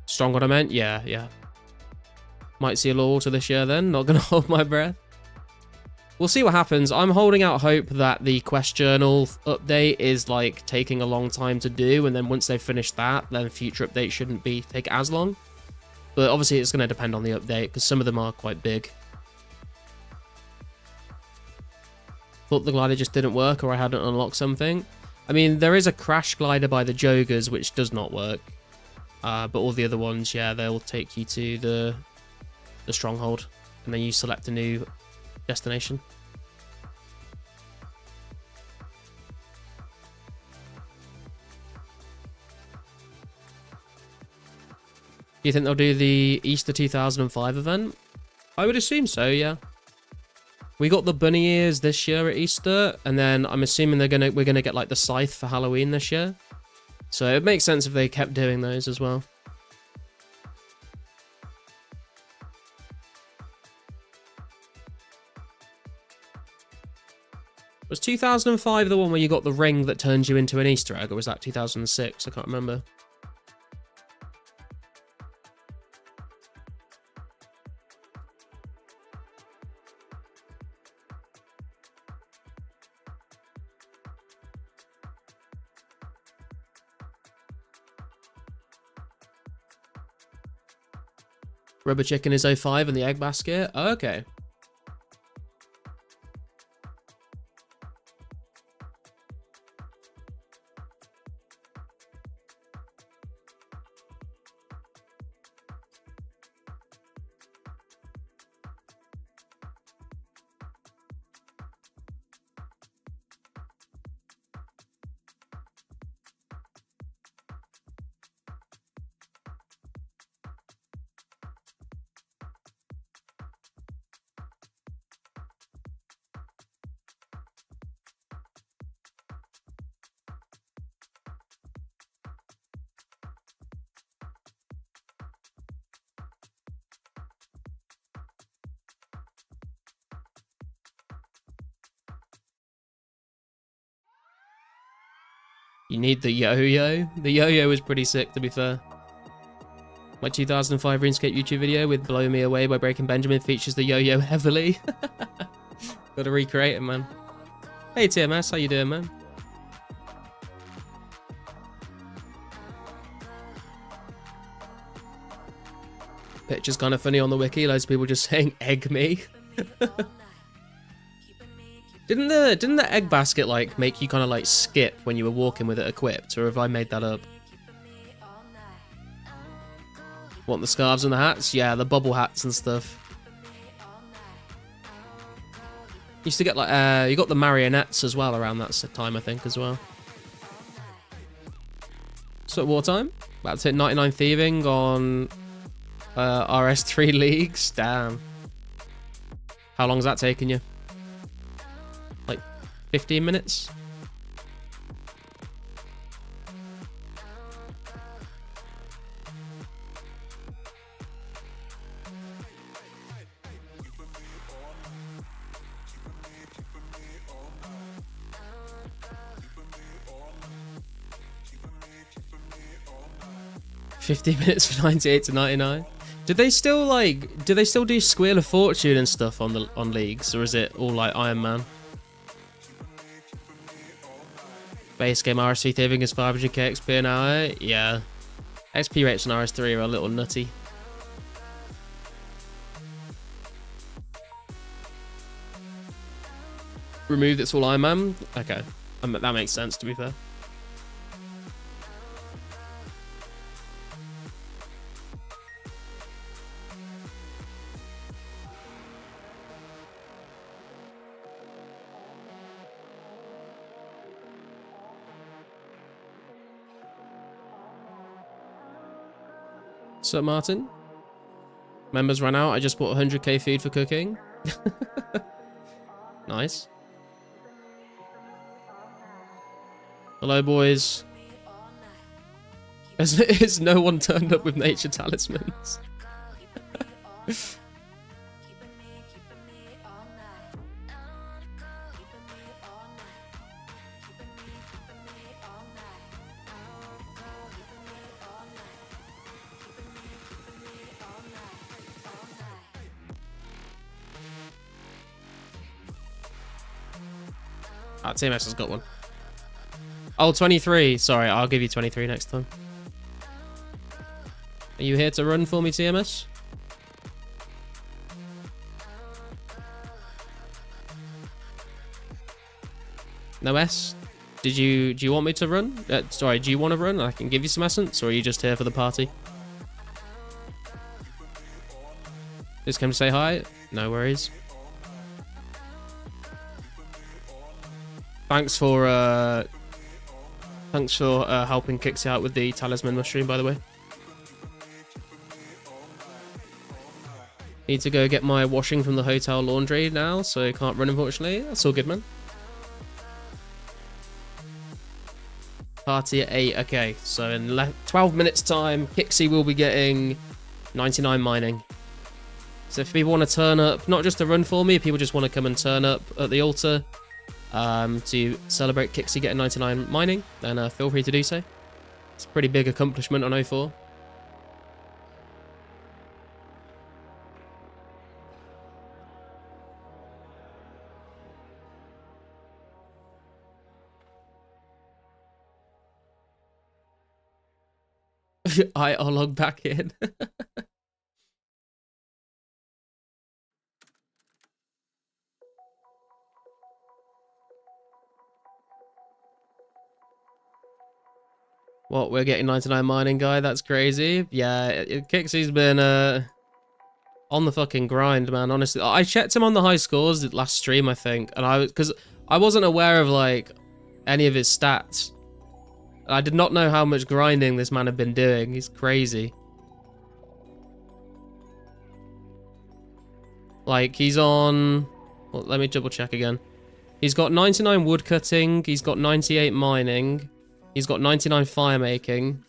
Strong what I meant? Yeah. Might see a law to this year then. Not going to hold my breath. We'll see what happens. I'm holding out hope that the quest journal update is like taking a long time to do, and then once they've finished that, then future updates shouldn't take as long. But obviously it's going to depend on the update because some of them are quite big. Thought the glider just didn't work or I hadn't unlocked something. I mean, there is a crash glider by the Joggers which does not work. But all the other ones, yeah, they'll take you to the stronghold. And then you select a new destination. Do you think they'll do the Easter 2005 event? I would assume so, yeah. We got the bunny ears this year at Easter, and then I'm assuming we're gonna get like the scythe for Halloween this year. So it makes sense if they kept doing those as well. Was 2005 the one where you got the ring that turns you into an Easter egg, or was that 2006? I can't remember. Rubber Chicken is 05 and the Egg Basket? Oh, okay. You need the yo-yo. The yo-yo is pretty sick, to be fair. My 2005 RuneScape YouTube video with Blow Me Away by Breaking Benjamin features the yo-yo heavily. Gotta recreate it, man. Hey TMS, how you doing, man? Picture's kind of funny on the wiki. Loads of people just saying egg me. Didn't the egg basket like make you kind of like skip when you were walking with it equipped, or have I made that up? Want the scarves and the hats? Yeah, the bubble hats and stuff. Used to get like you got the marionettes as well around that time, I think, as well. So at wartime, about to hit 99 thieving on RS3 leagues. Damn. How long's that taking you? 15 minutes? $50 minutes for 98 to 99. Do they still do Squeal of Fortune and stuff on leagues, or is it all like Iron Man? Base game RS3 thieving is 500k XP an hour. Yeah. XP rates on RS3 are a little nutty. Removed it's all Iron Man? Okay. That makes sense, to be fair. So Martin, members ran out. I just bought 100k food for cooking. Nice. Hello, boys. Is no one turned up with nature talismans? TMS has got one. Oh, 23. Sorry, I'll give you 23 next time. Are you here to run for me, TMS? No S? Do you want me to run? Sorry, do you want to run? I can give you some essence, or are you just here for the party? Just came to say hi? No worries. Thanks for helping Kixie out with the talisman mushroom, by the way. Need to go get my washing from the hotel laundry now, so I can't run, unfortunately. That's all good, man. Party at 8. Okay, so in 12 minutes time, Kixie will be getting 99 mining. So if people want to turn up, not just to run for me, if people just want to come and turn up at the altar to celebrate Kixie getting 99 mining, then feel free to do so. It's a pretty big accomplishment on 04. I'll log back in. What, we're getting 99 mining, guy? That's crazy. Yeah, Kixie's been on the fucking grind, man, honestly. I checked him on the high scores last stream, I think, and because I wasn't aware of like any of his stats. I did not know how much grinding this man had been doing. He's crazy. Like, he's on... Well, let me double check again. He's got 99 wood cutting. He's got 98 mining. He's got 99 fire making.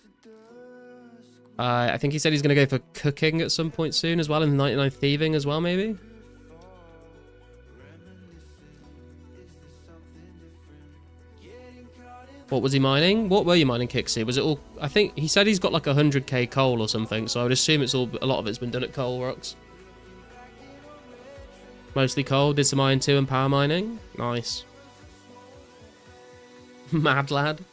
I think he said he's going to go for cooking at some point soon as well, and 99 thieving as well, maybe? What was he mining? What were you mining, Kixie? Was it all... I think he said he's got like 100k coal or something, so I would assume it's all... A lot of it's been done at coal rocks. Mostly coal. Did some iron 2 and power mining. Nice. Mad lad.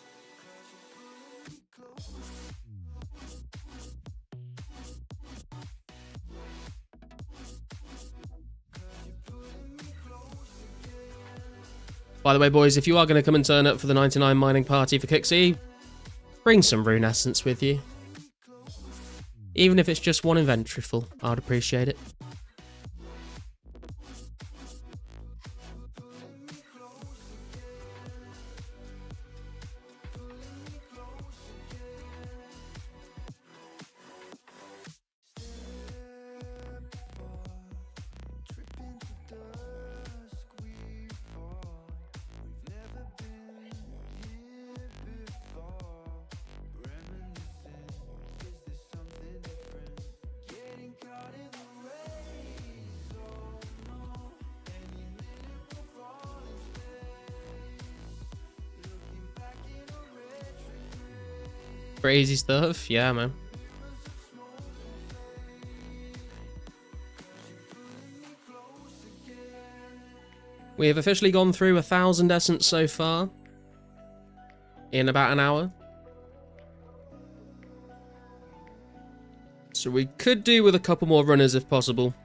By the way, boys, if you are going to come and turn up for the 99 mining party for Kixie, bring some rune essence with you. Even if it's just one inventory full, I'd appreciate it. Crazy stuff, yeah, man. We have officially gone through 1,000 essence so far in about an hour. So we could do with a couple more runners if possible.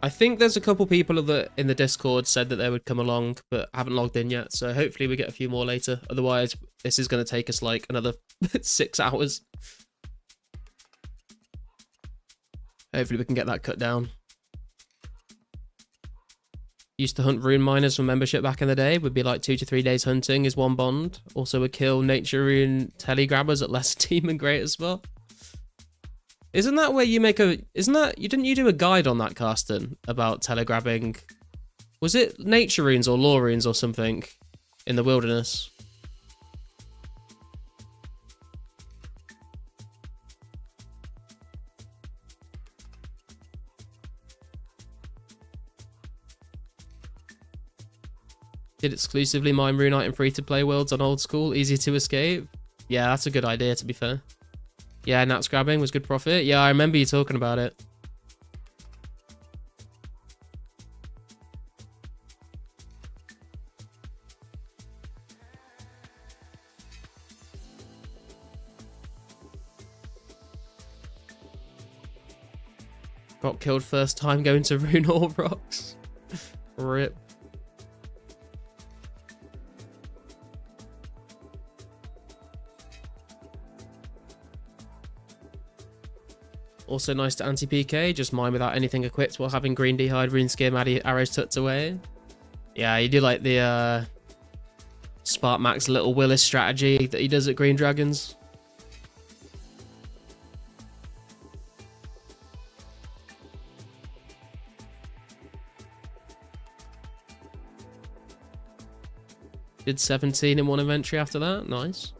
I think there's a couple people that in the Discord said that they would come along, but haven't logged in yet. So hopefully we get a few more later. Otherwise, this is going to take us like another 6 hours. Hopefully we can get that cut down. Used to hunt rune miners for membership back in the day. Would be like 2 to 3 days hunting is one bond. Also would kill nature rune telegrabbers at less team and great as well. Isn't that where you make a... Isn't that... Didn't you do a guide on that, Carsten? About telegrabbing Was it nature runes or law runes or something in the wilderness? Did exclusively mine runite in free-to-play worlds on old school, easy to escape. Yeah, that's a good idea, to be fair. Yeah, nat scrabbing was good profit. Yeah, I remember you talking about it. Got killed first time going to rune all rocks. Rip. Also nice to anti-PK, just mine without anything equipped while having green d'hide, rune skim, arrows tucked away. Yeah, you do like the Spark Max Little Willis strategy that he does at Green Dragons. Did 17 in one inventory after that, nice.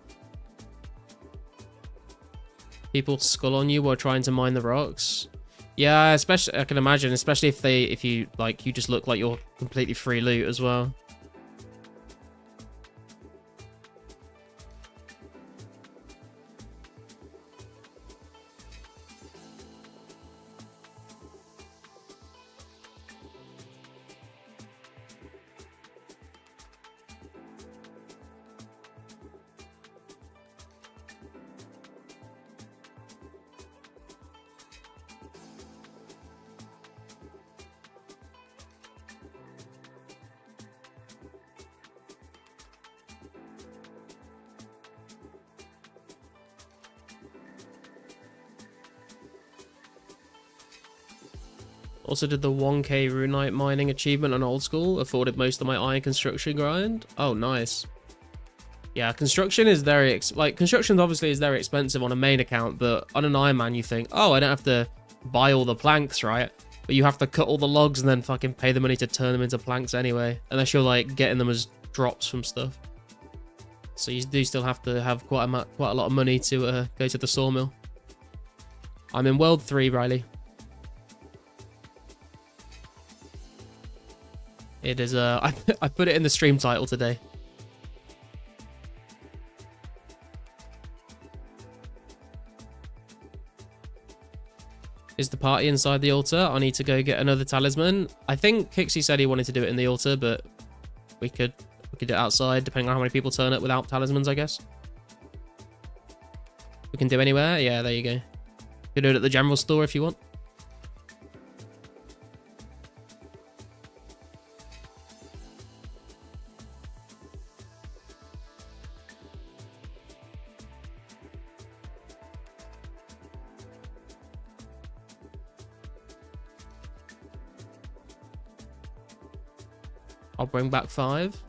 People skull on you while trying to mine the rocks. Yeah, especially I can imagine, especially if you just look like you're completely free loot as well. Also did the 1k runite mining achievement on old school, afforded most of my iron construction grind. Oh, nice. Yeah, construction is construction obviously is very expensive on a main account, but on an Iron Man you think, oh, I don't have to buy all the planks, right? But you have to cut all the logs and then fucking pay the money to turn them into planks anyway, unless you're like getting them as drops from stuff. So you do still have to have quite a lot of money to go to the sawmill. I'm in World 3, Riley. It is, I put it in the stream title today. Is the party inside the altar? I need to go get another talisman. I think Kixie said he wanted to do it in the altar, but we could do it outside, depending on how many people turn up without talismans, I guess. We can do anywhere? Yeah, there you go. You can do it at the general store if you want. I'll bring back 5.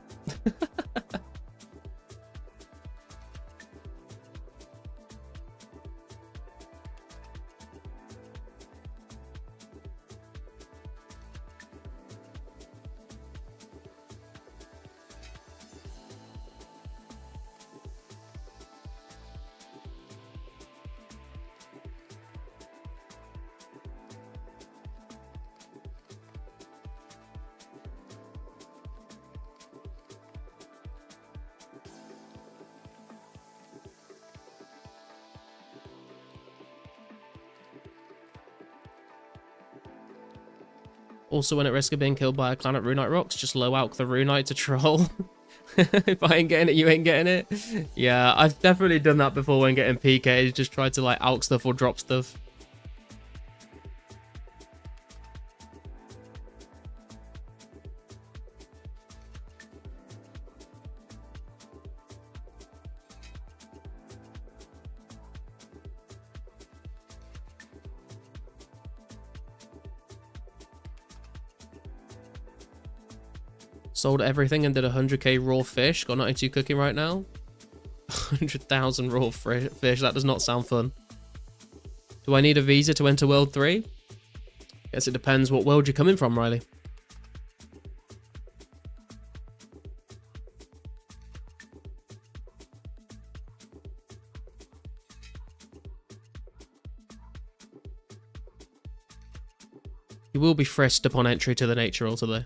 Also, when at risk of being killed by a clan at Runite Rocks, just low alch the Runite to troll. If I ain't getting it, you ain't getting it. Yeah, I've definitely done that before when getting PK'd. Just tried to like alch stuff or drop stuff. Sold everything and did 100k raw fish. Got 92 cooking right now. 100,000 raw fish. That does not sound fun. Do I need a visa to enter World 3? Guess it depends what world you're coming from, Riley. You will be frisked upon entry to the nature altar though.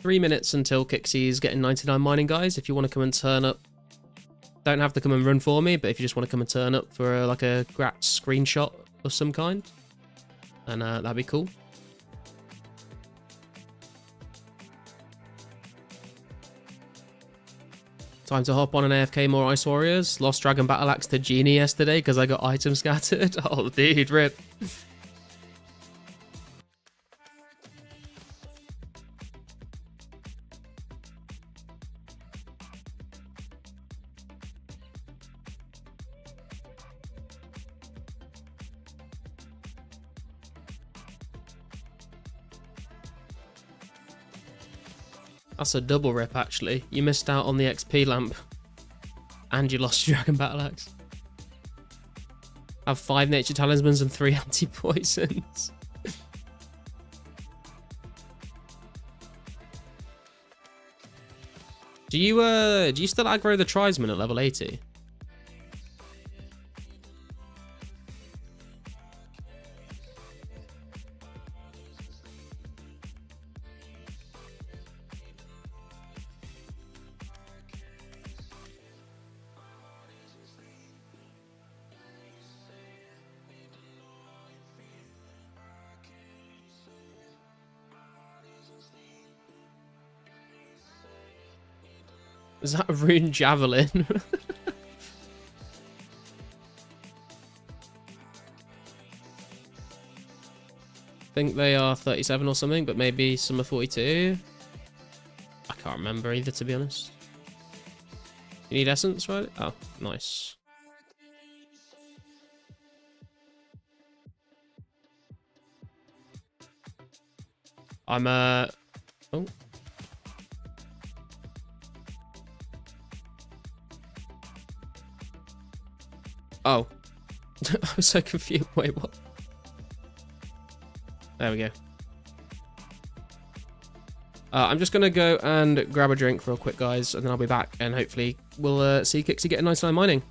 Three minutes until Kixie's getting 99 mining, guys. If you want to come and turn up, don't have to come and run for me, but if you just want to come and turn up for like a grat screenshot of some kind, then that'd be cool. Time to hop on an AFK more Ice Warriors. Lost Dragon Battle Axe to Genie yesterday because I got item scattered. Oh, dude, rip. That's a double rip, actually. You missed out on the XP lamp. And you lost your Dragon Battle Axe. Have 5 Nature Talismans and 3 anti-poisons. Do you still aggro the Tribesman at level 80? Is that a rune javelin? I think they are 37 or something, but maybe some are 42. I can't remember either, to be honest. You need essence, right? Oh, nice. I'm oh. Oh. I was so confused. Wait, what? There we go. I'm just going to go and grab a drink real quick, guys, and then I'll be back, and hopefully we'll see Kixie get a nice 9 mining.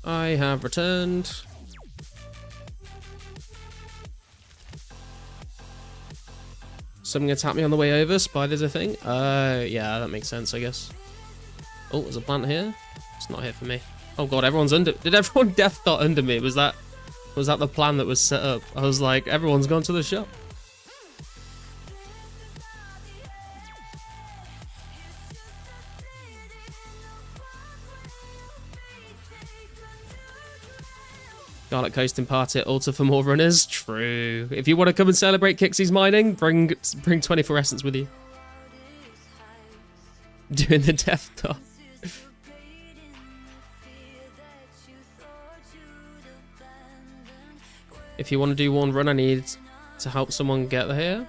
I have returned. Something attacked me on the way over. Spiders, I think. Yeah, that makes sense, I guess. Oh, there's a plant here. It's not here for me. Oh god, everyone's under. Did everyone death dot under me? Was that the plan that was set up? I was like, everyone's gone to the shop. Garlic Coasting Party at Altar for more runners. True. If you want to come and celebrate Kixie's mining, bring 24 Essence with you. Doing the death dot. If you want to do one run, I need to help someone get here.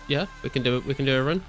Yeah, we can do it. We can do a run.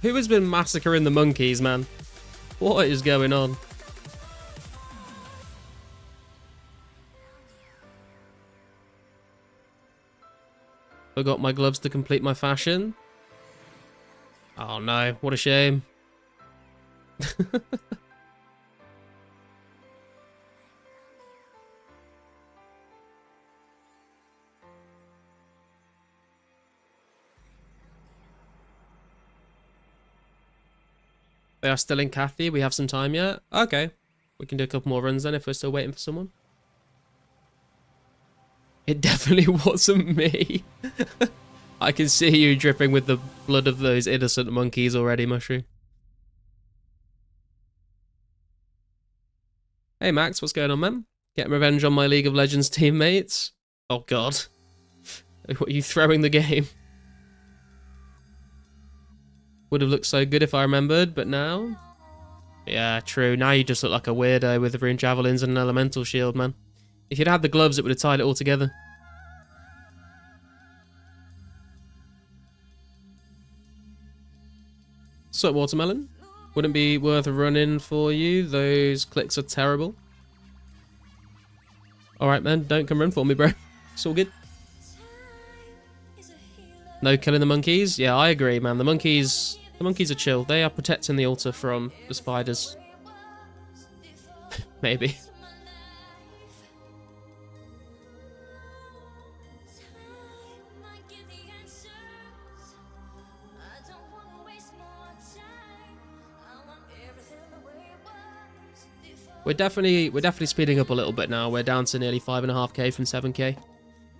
Who has been massacring the monkeys, man? What is going on? Forgot my gloves to complete my fashion. Oh no, what a shame. They are still in Kathy. We have some time yet. Okay. We can do a couple more runs then if we're still waiting for someone. It definitely wasn't me. I can see you dripping with the blood of those innocent monkeys already, Mushroom. Hey Max, what's going on, man? Getting revenge on my League of Legends teammates? Oh god. What, are you throwing the game? Would have looked so good if I remembered, but now... Yeah, true. Now you just look like a weirdo with the rune javelins and an elemental shield, man. If you'd had the gloves, it would have tied it all together. So, Watermelon? Wouldn't be worth running for you. Those clicks are terrible. Alright, man. Don't come run for me, bro. It's all good. No killing the monkeys? Yeah, I agree, man. The monkeys are chill. They are protecting the altar from the spiders. Maybe. We're definitely speeding up a little bit now. We're down to nearly 5.5k from 7k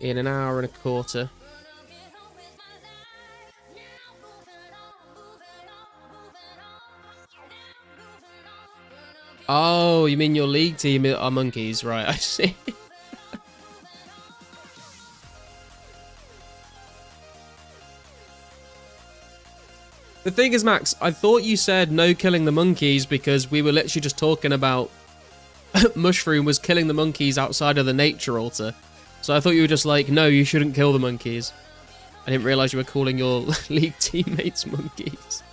in an hour and a quarter. Oh, you mean your league team are monkeys, right? I see. The thing is, Max, I thought you said no killing the monkeys because we were literally just talking about Mushroom was killing the monkeys outside of the nature altar. So I thought you were just like, no, you shouldn't kill the monkeys. I didn't realise you were calling your league teammates monkeys.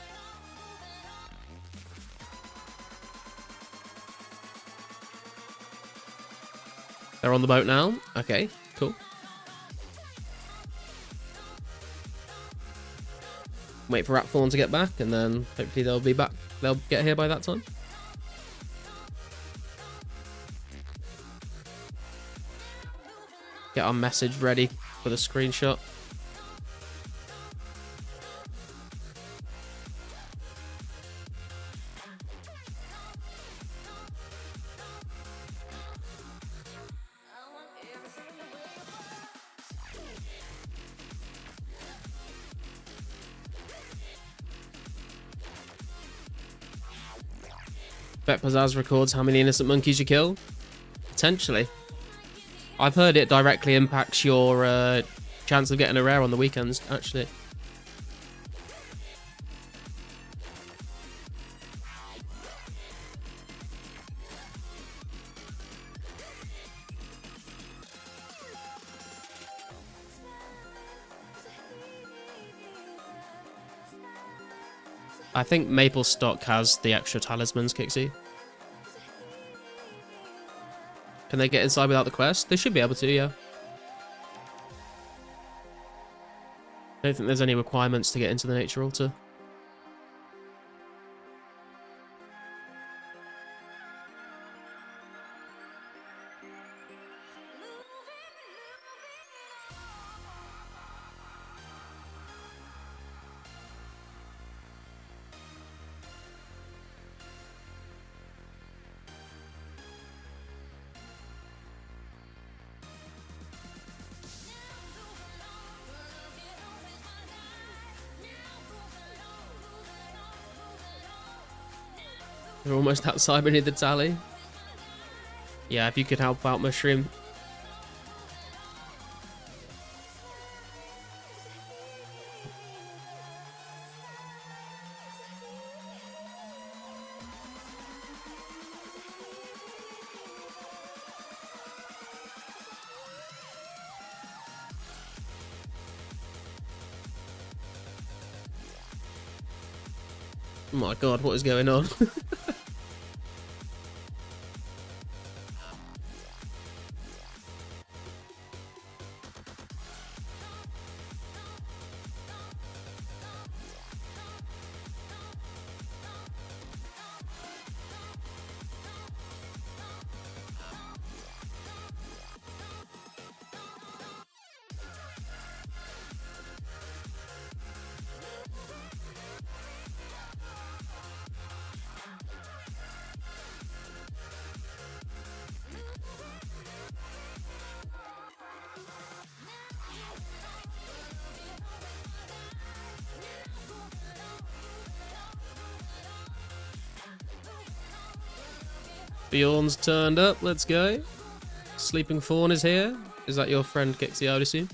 They're on the boat now? Okay, cool. Wait for Ratthorn to get back, and then hopefully they'll be back. They'll get here by that time. Get our message ready for the screenshot. Bet Pizzazz records how many innocent monkeys you kill? Potentially. I've heard it directly impacts your chance of getting a rare on the weekends, actually. I think Maple Stock has the extra talismans, Kixie. Can they get inside without the quest? They should be able to, yeah. I don't think there's any requirements to get into the nature altar. We're almost outside, we need the tally. Yeah, if you could help out Mushroom. Oh my god, what is going on? Bjorn's turned up, let's go. Sleeping Fawn is here. Is that your friend Kixie, I would assume?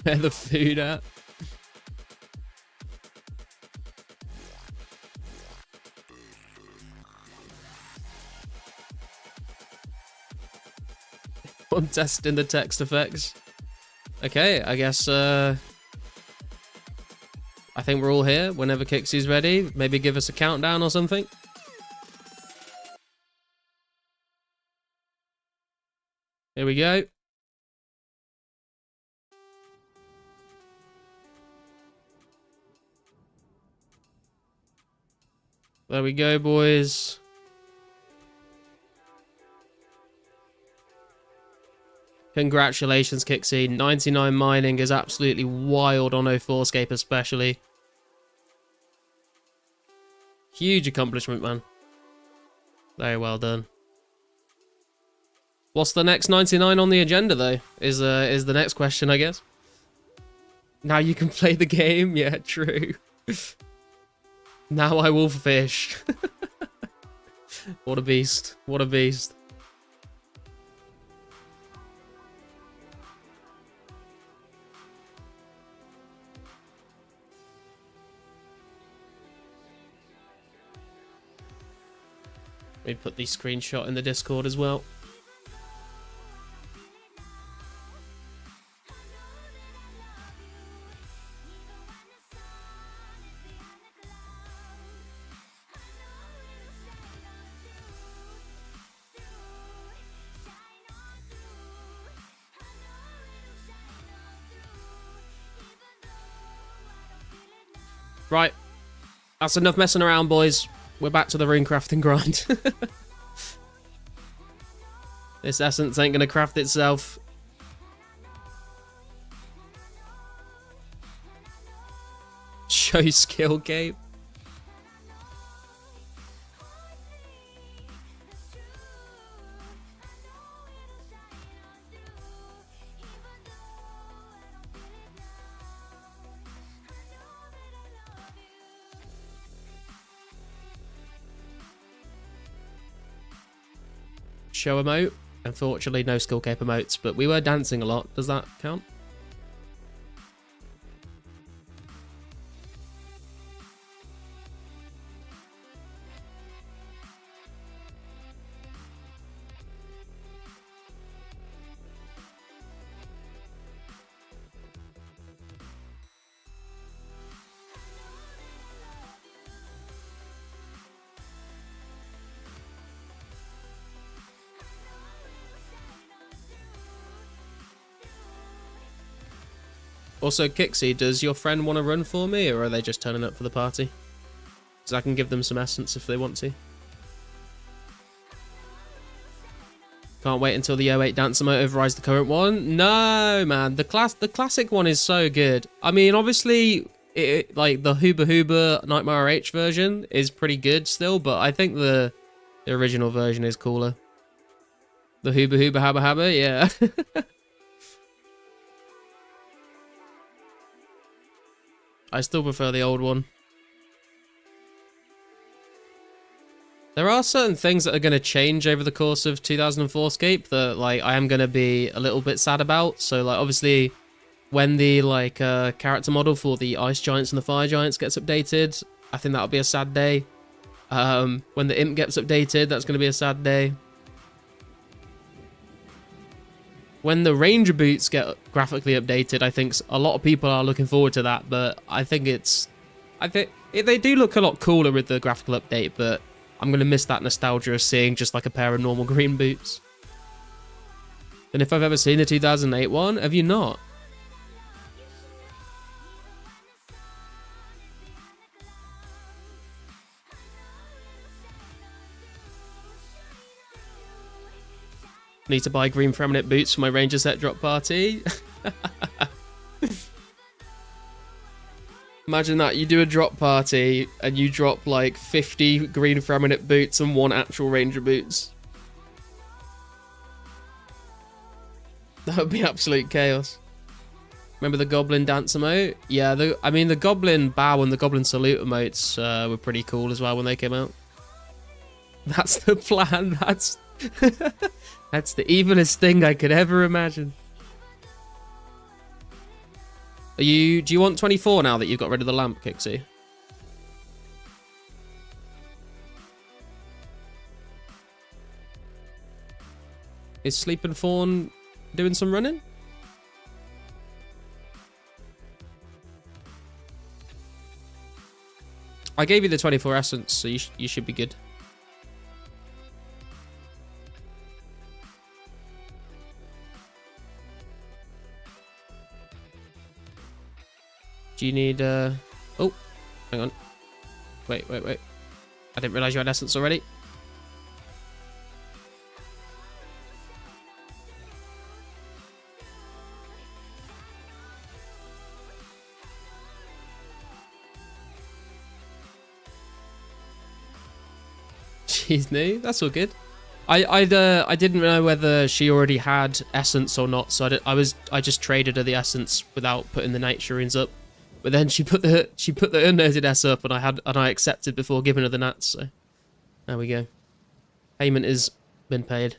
Where the food at? I'm testing the text effects. Okay, I guess I think we're all here. Whenever Kixie's ready, maybe give us a countdown or something. Here we go. There we go, boys. Congratulations, Kixie. 99 mining is absolutely wild on 2004scape especially. Huge accomplishment, man. Very well done. What's the next 99 on the agenda, though? Is the next question, I guess. Now you can play the game. Yeah, true. Now I will fish. What a beast. What a beast. We put the screenshot in the Discord as well. Right. That's enough messing around, boys. We're back to the rune crafting grind. This essence ain't gonna craft itself. Show skill, Gabe. Show emote. Unfortunately, no skill cape emotes, but we were dancing a lot. Does that count? Also, Kixie, does your friend want to run for me, or are they just turning up for the party? Because I can give them some essence if they want to. Can't wait until the 08 dancer mode overrides the current one. No, man, the classic one is so good. I mean, obviously, like the Hooba Hooba Nightmare H version is pretty good still, but I think the original version is cooler. The Hooba Hooba Habba Habba, yeah. I still prefer the old one. There are certain things that are going to change over the course of 2004scape that, like, I am going to be a little bit sad about. So, like, obviously, when the, like, character model for the Ice Giants and the Fire Giants gets updated, I think that'll be a sad day. When the Imp gets updated, that's going to be a sad day. When the Ranger boots get graphically updated, I think a lot of people are looking forward to that, but I think they do look a lot cooler with the graphical update, but I'm going to miss that nostalgia of seeing just like a pair of normal green boots. And if I've ever seen the 2008 one, have you not? Need to buy green Freminate boots for my Ranger set drop party. Imagine that, you do a drop party and you drop like 50 green Freminate boots and 1 actual Ranger boots. That would be absolute chaos. Remember the Goblin dance emote? Yeah, I mean the Goblin bow and the Goblin salute emotes were pretty cool as well when they came out. That's the plan, that's... That's the evilest thing I could ever imagine. Do you want 24 now that you've got rid of the lamp, Kixie? Is Sleeping Fawn doing some running? I gave you the 24 essence, so you should be good. Do you need, oh, hang on. Wait. I didn't realize you had essence already. Jeez, no, that's all good. I didn't know whether she already had essence or not, so I just traded her the essence without putting the nature runes up. But then she put the unnoted S up, and I accepted before giving her the nats. So there we go. Payment has been paid.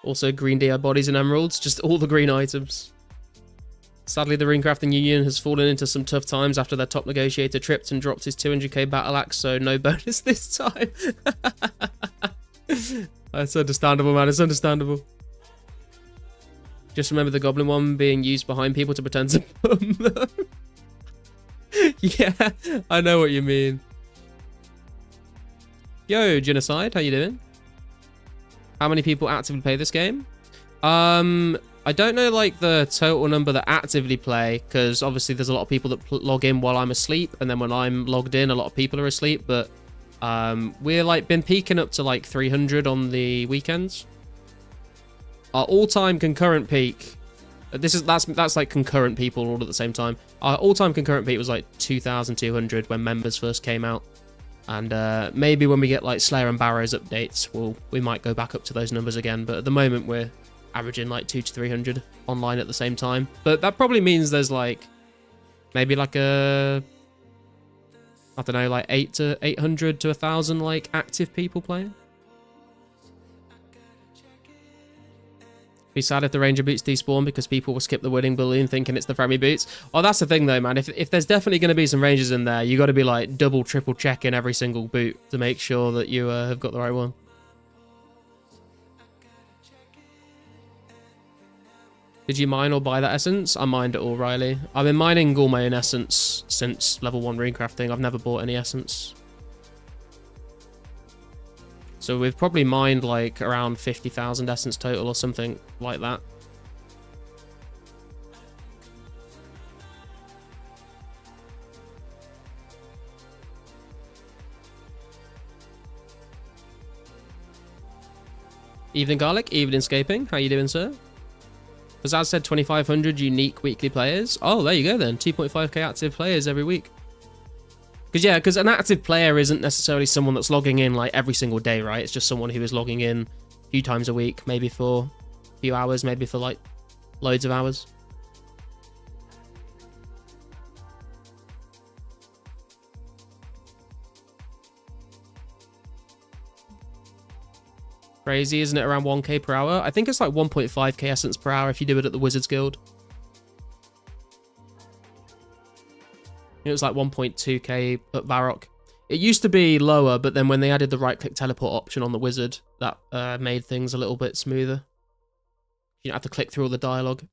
Also, green DI bodies and emeralds, just all the green items. Sadly, the Runecrafting Union has fallen into some tough times after their top negotiator tripped and dropped his 200k battle axe, so no bonus this time. That's understandable, man. It's understandable. Just remember the goblin one being used behind people to pretend to bum them. Yeah, I know what you mean. Yo, Genocide, how you doing? How many people actively play this game? I don't know like the total number that actively play, because obviously there's a lot of people that log in while I'm asleep, and then when I'm logged in, a lot of people are asleep. But we're like been peaking up to like 300 on the weekends. Our all-time concurrent peak. That's like concurrent people all at the same time. Our all-time concurrent peak was like 2,200 when members first came out. And maybe when we get like Slayer and Barrows updates, we might go back up to those numbers again. But at the moment, we're averaging like 200 to 300 online at the same time. But that probably means there's like maybe like I don't know, like 800 to 1,000 like active people playing. Be sad if the Ranger boots despawn because people will skip the winning balloon thinking it's the friendly boots. Oh, that's the thing though, man. If there's definitely going to be some Rangers in there, you got to be like double, triple checking every single boot to make sure that you have got the right one. Did you mine or buy that essence? I mined it all, Riley. I've been mining all my own essence since level 1 runecrafting. I've never bought any essence. So we've probably mined like around 50,000 essence total or something like that. Evening Garlic, evening Scaping. How you doing, sir? As I said, 2,500 unique weekly players. Oh, there you go then. 2.5k active players every week. Because an active player isn't necessarily someone that's logging in like every single day, right? It's just someone who is logging in a few times a week, maybe for a few hours, maybe for like loads of hours. Crazy, isn't it? Around 1k per hour? I think it's like 1.5k essence per hour if you do it at the Wizards Guild. It was like 1.2k at Varrock. It used to be lower, but then when they added the right-click teleport option on the Wizard, that made things a little bit smoother. You don't have to click through all the dialogue.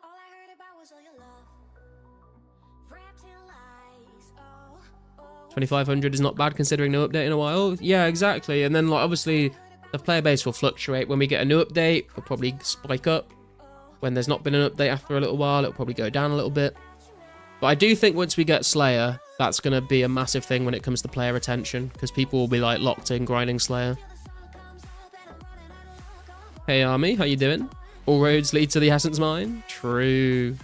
All I heard about was all your love. Wrapped in lies. Oh. 2,500 is not bad considering no update in a while. Yeah, exactly. And then like obviously the player base will fluctuate. When we get a new update, it'll probably spike up. When there's not been an update after a little while, it'll probably go down a little bit. But I do think once we get Slayer, that's going to be a massive thing when it comes to player retention, because people will be like locked in grinding Slayer. Hey Army, how you doing? All roads lead to the Essence Mine? True.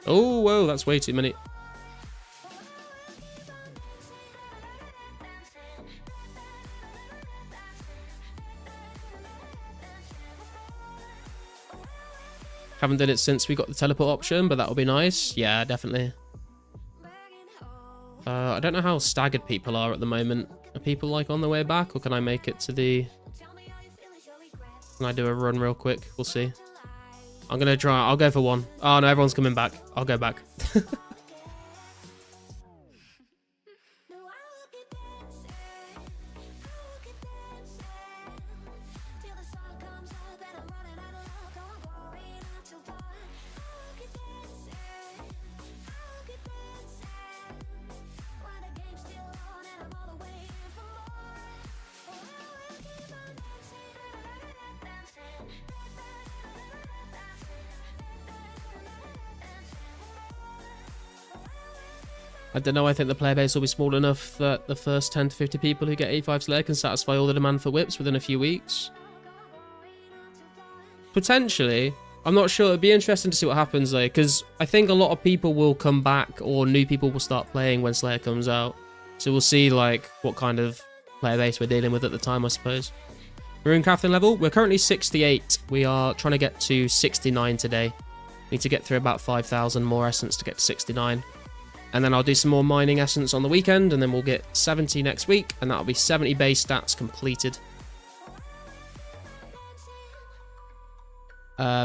Oh, whoa, that's way too many. Haven't done it since we got the teleport option, but that'll be nice. Yeah, definitely. I don't know how staggered people are at the moment. Are people like on the way back, or can I make it to the... Can I do a run real quick? We'll see. I'm gonna try. I'll go for one. Oh no, everyone's coming back. I'll go back. I don't know, I think the player base will be small enough that the first 10 to 50 people who get 85 Slayer can satisfy all the demand for whips within a few weeks. Potentially, I'm not sure. It'd be interesting to see what happens though, because I think a lot of people will come back or new people will start playing when Slayer comes out. So we'll see like what kind of player base we're dealing with at the time, I suppose. Rune crafting level, we're currently 68. We are trying to get to 69 today. Need to get through about 5,000 more essence to get to 69. And then I'll do some more mining essence on the weekend, and then we'll get 70 next week, and that'll be 70 base stats completed.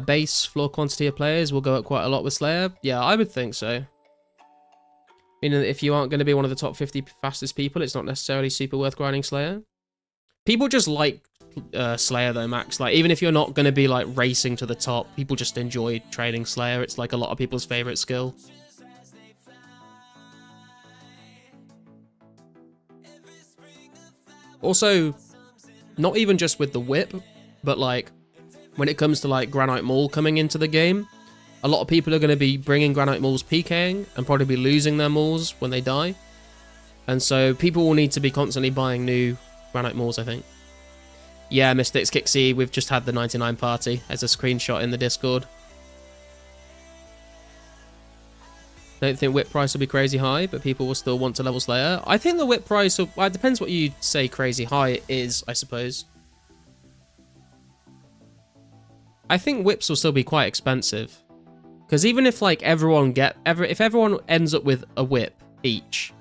Base floor quantity of players will go up quite a lot with Slayer. Yeah, I would think so. Meaning that if you aren't going to be one of the top 50 fastest people, it's not necessarily super worth grinding Slayer. People just like Slayer though, Max. Like, even if you're not going to be like racing to the top, people just enjoy trading Slayer. It's like a lot of people's favorite skill. Also, not even just with the whip, but like when it comes to like Granite Maul coming into the game, a lot of people are going to be bringing Granite Mauls PKing and probably be losing their Mauls when they die. And so people will need to be constantly buying new Granite Mauls, I think. Yeah, Mystics, Kixie, we've just had the 99 party as a screenshot in the Discord. Don't think whip price will be crazy high, but people will still want to level Slayer. I think the whip price, will, well, it depends what you say crazy high is, I suppose. I think whips will still be quite expensive. Because even if like if everyone ends up with a whip each,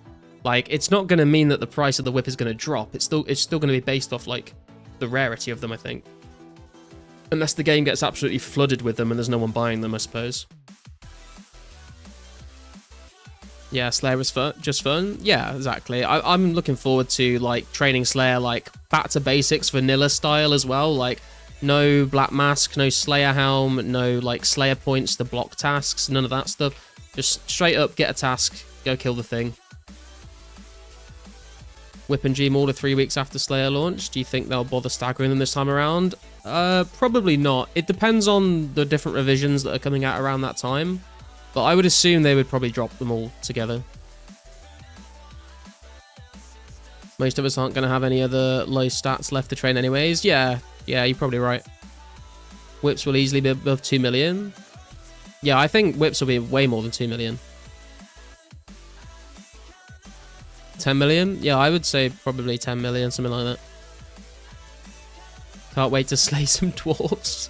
like it's not going to mean that the price of the whip is going to drop. It's still going to be based off like the rarity of them, I think. Unless the game gets absolutely flooded with them and there's no one buying them, I suppose. Yeah, Slayer is fun, just fun. Yeah, exactly. I'm looking forward to like training Slayer like back to basics vanilla style as well. Like no Black Mask, no Slayer Helm, no like Slayer points to block tasks, none of that stuff. Just straight up get a task, go kill the thing. Whip and G Maul are 3 weeks after Slayer launch. Do you think they'll bother staggering them this time around? Probably not. It depends on the different revisions that are coming out around that time. But I would assume they would probably drop them all together. Most of us aren't going to have any other low stats left to train anyways. Yeah, you're probably right. Whips will easily be above 2 million. Yeah, I think whips will be way more than 2 million. 10 million? Yeah, I would say probably 10 million, something like that. Can't wait to slay some dwarves.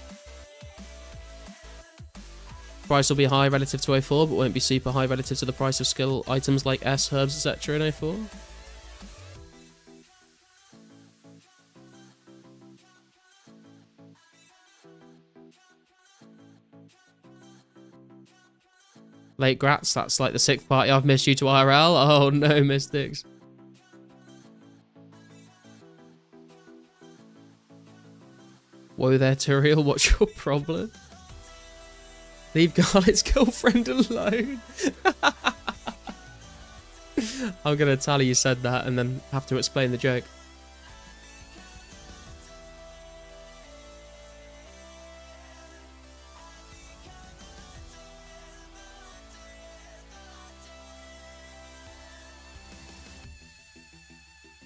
Price will be high relative to 04, but won't be super high relative to the price of skill items like S, herbs, etc. in 04. Late Grats, that's like the 6th party I've missed you to IRL. Oh no, Mystics. Whoa there, Turiel, what's your problem? Leave Garlet's girlfriend alone. I'm gonna tell her you said that and then have to explain the joke.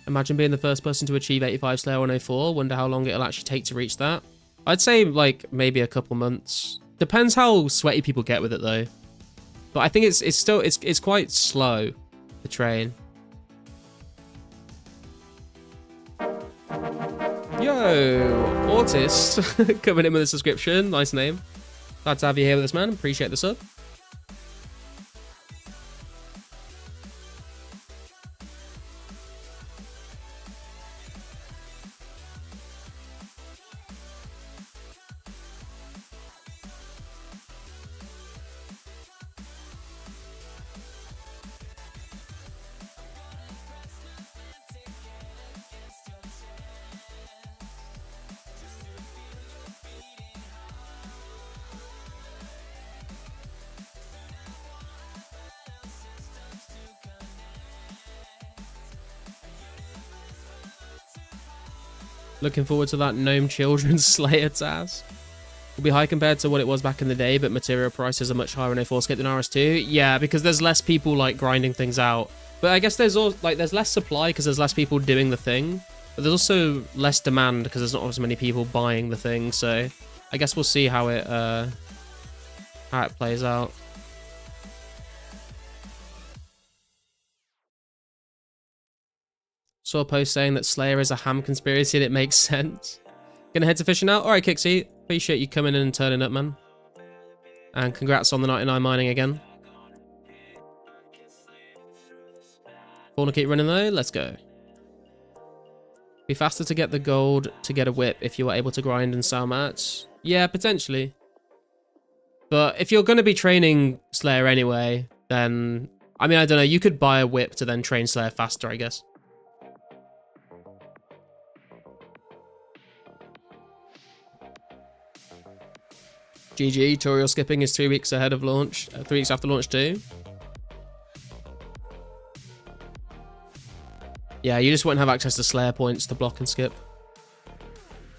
Imagine being the first person to achieve 85 Slayer on 04. Wonder how long it'll actually take to reach that. I'd say like maybe a couple months. Depends how sweaty people get with it though. But I think it's quite slow, the train. Yo, Autist coming in with a subscription. Nice name. Glad to have you here with us, man. Appreciate the sub. Looking forward to that Gnome Children's Slayer task. Will be high compared to what it was back in the day, but material prices are much higher in 2004scape than RS2. Yeah, because there's less people like grinding things out. But I guess there's also like there's less supply because there's less people doing the thing. But there's also less demand because there's not as many people buying the thing. So I guess we'll see how it how it plays out. Saw a post saying that Slayer is a ham conspiracy and it makes sense. Gonna head to fishing now? Alright, Kixie. Appreciate you coming in and turning up, man. And congrats on the 99 mining again. Wanna keep running though? Let's go. Be faster to get the gold to get a whip if you were able to grind and sell mats. Yeah, potentially. But if you're going to be training Slayer anyway, then... I mean, I don't know. You could buy a whip to then train Slayer faster, I guess. GG, tutorial skipping is 3 weeks ahead of launch. 3 weeks after launch too. Yeah, you just won't have access to Slayer points to block and skip.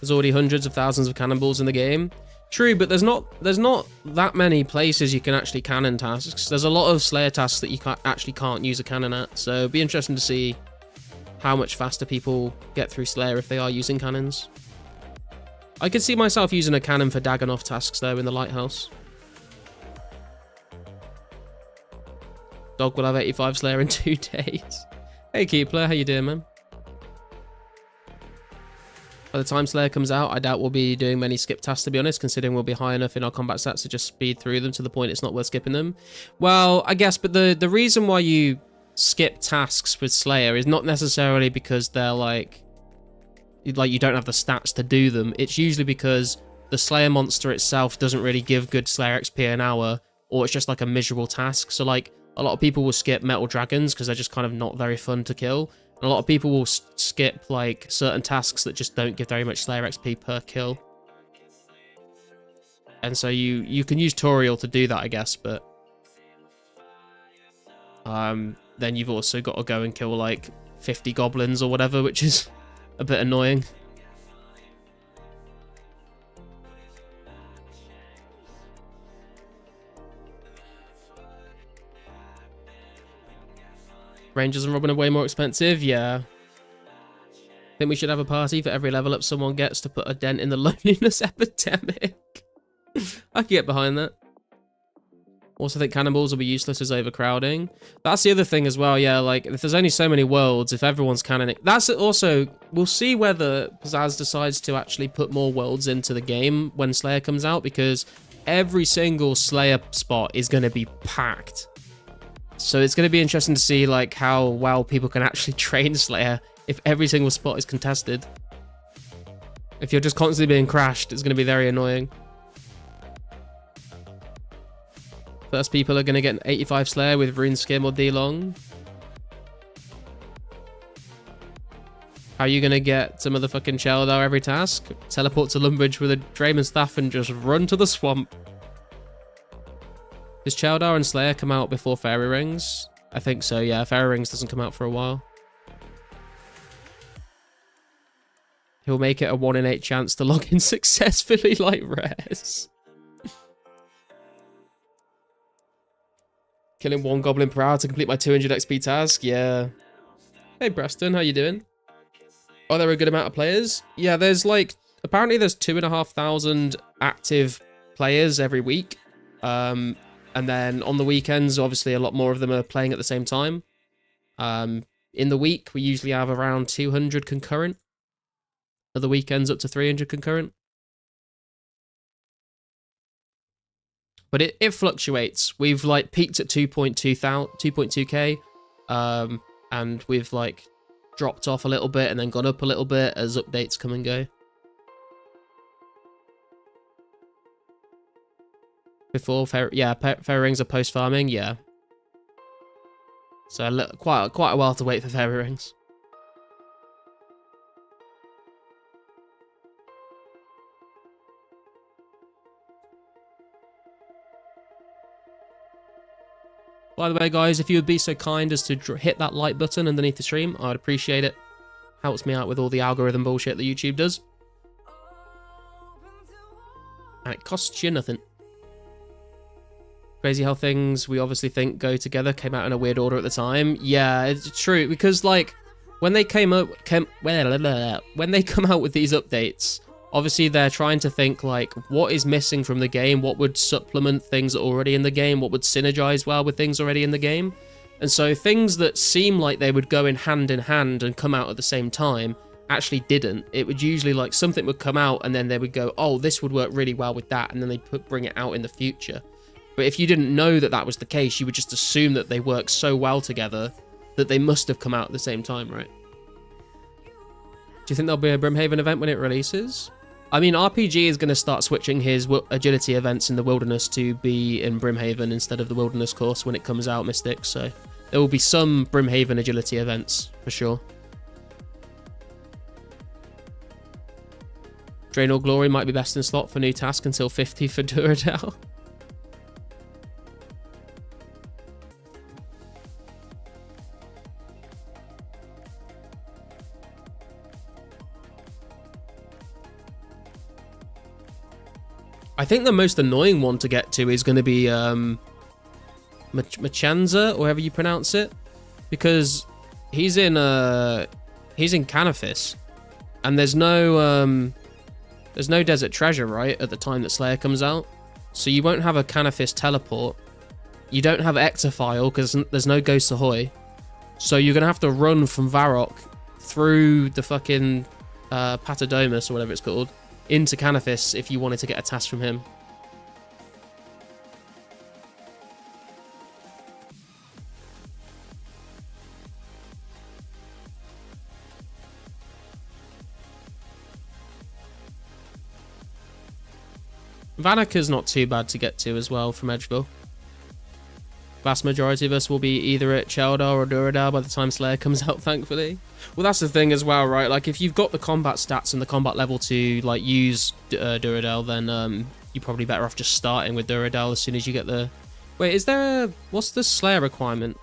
There's already hundreds of thousands of cannonballs in the game. True, but there's not that many places you can actually cannon tasks. There's a lot of Slayer tasks that you can't use a cannon at, so it'd be interesting to see how much faster people get through Slayer if they are using cannons. I could see myself using a cannon for Dagonoff tasks though in the lighthouse. Dog will have 85 Slayer in 2 days. Hey Keepler, how you doing, man? By the time Slayer comes out, I doubt we'll be doing many skip tasks, to be honest, considering we'll be high enough in our combat stats to just speed through them to the point it's not worth skipping them. Well, I guess, but the reason why you skip tasks with Slayer is not necessarily because they're like you don't have the stats to do them. It's usually because the Slayer monster itself doesn't really give good Slayer XP an hour, or it's just like a miserable task. So like, a lot of people will skip metal dragons because they're just kind of not very fun to kill. And a lot of people will skip like certain tasks that just don't give very much Slayer XP per kill. And so you can use Toriel to do that, I guess, but then you've also got to go and kill like 50 goblins or whatever, which is a bit annoying. Rangers and Robin are way more expensive, yeah. Think we should have a party for every level up someone gets to put a dent in the loneliness epidemic. I can get behind that. Also think cannonballs will be useless as overcrowding. That's the other thing as well, yeah, like, if there's only so many worlds, if everyone's cannoning... That's also... We'll see whether Pizzazz decides to actually put more worlds into the game when Slayer comes out, because every single Slayer spot is going to be packed. So it's going to be interesting to see like how well people can actually train Slayer if every single spot is contested. If you're just constantly being crashed, it's going to be very annoying. First people are going to get an 85 Slayer with Rune Skim or D-Long. How are you going to get some motherfucking Sheldar every task? Teleport to Lumbridge with a Draymond staff and just run to the swamp. Does Sheldar and Slayer come out before Fairy Rings? I think so, yeah. Fairy Rings doesn't come out for a while. He'll make it a 1 in 8 chance to log in successfully like Res. Killing 1 goblin per hour to complete my 200 XP task? Yeah. Hey Preston, how you doing? Are there a good amount of players? Yeah, there's like... Apparently there's 2,500 active players every week. And then on the weekends, obviously, a lot more of them are playing at the same time. In the week, we usually have around 200 concurrent. At the weekends, up to 300 concurrent. But it fluctuates. We've like peaked at 2.2k, and we've like dropped off a little bit and then gone up a little bit as updates come and go. Before Fairy Rings are post farming, yeah. So quite a while to wait for Fairy Rings. By the way, guys, if you would be so kind as to hit that like button underneath the stream, I'd appreciate it. Helps me out with all the algorithm bullshit that YouTube does. And it costs you nothing. Crazy how things we obviously think go together came out in a weird order at the time. Yeah, it's true, because like when they come out with these updates, Obviously, they're trying to think, like, what is missing from the game? What would supplement things already in the game? What would synergize well with things already in the game? And so things that seem like they would go in hand and come out at the same time actually didn't. It would usually, like, something would come out and then they would go, oh, this would work really well with that, and then they'd bring it out in the future. But if you didn't know that that was the case, you would just assume that they work so well together that they must have come out at the same time, right? Do you think there'll be a Brimhaven event when it releases? I mean, RPG is going to start switching his agility events in the Wilderness to be in Brimhaven instead of the Wilderness course when it comes out, Mystics. So there will be some Brimhaven agility events for sure. Draenor Glory might be best in slot for new task until 50 for Duradel. I think the most annoying one to get to is going to be Machanza, or however you pronounce it, because he's in Canifis, and there's no desert treasure, right, at the time that Slayer comes out, so you won't have a Canifis teleport. You don't have Ectophile because there's no Ghost Ahoy, so you're gonna have to run from Varrock through the fucking Patadomus or whatever it's called into Canifis if you wanted to get a task from him. Vanica's not too bad to get to as well from Edgeville. Vast majority of us will be either at Cheldar or Duradel by the time Slayer comes out, thankfully. Well, that's the thing as well, right? Like, if you've got the combat stats and the combat level to, like, use Duradel, then you're probably better off just starting with Duradel as soon as you get the... Wait, is there a... What's the Slayer requirement?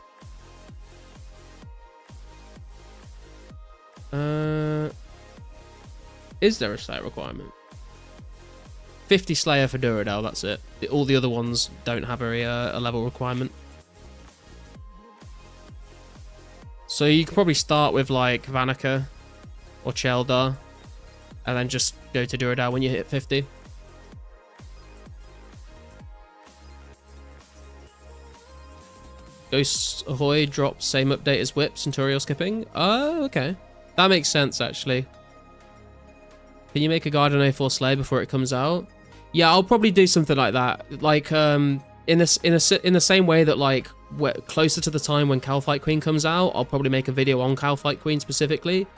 Is there a Slayer requirement? 50 Slayer for Duradel, that's it. All the other ones don't have a level requirement. So you could probably start with, like, Vanica or Cheldar, and then just go to Duradel when you hit 50. Ghost Ahoy drops same update as Whips and Turiel skipping. Oh, okay. That makes sense, actually. Can you make a guide on A4 Slay before it comes out? Yeah, I'll probably do something like that. Like, in the same way that, like, closer to the time when Calfight Queen comes out, I'll probably make a video on Calfight Queen specifically.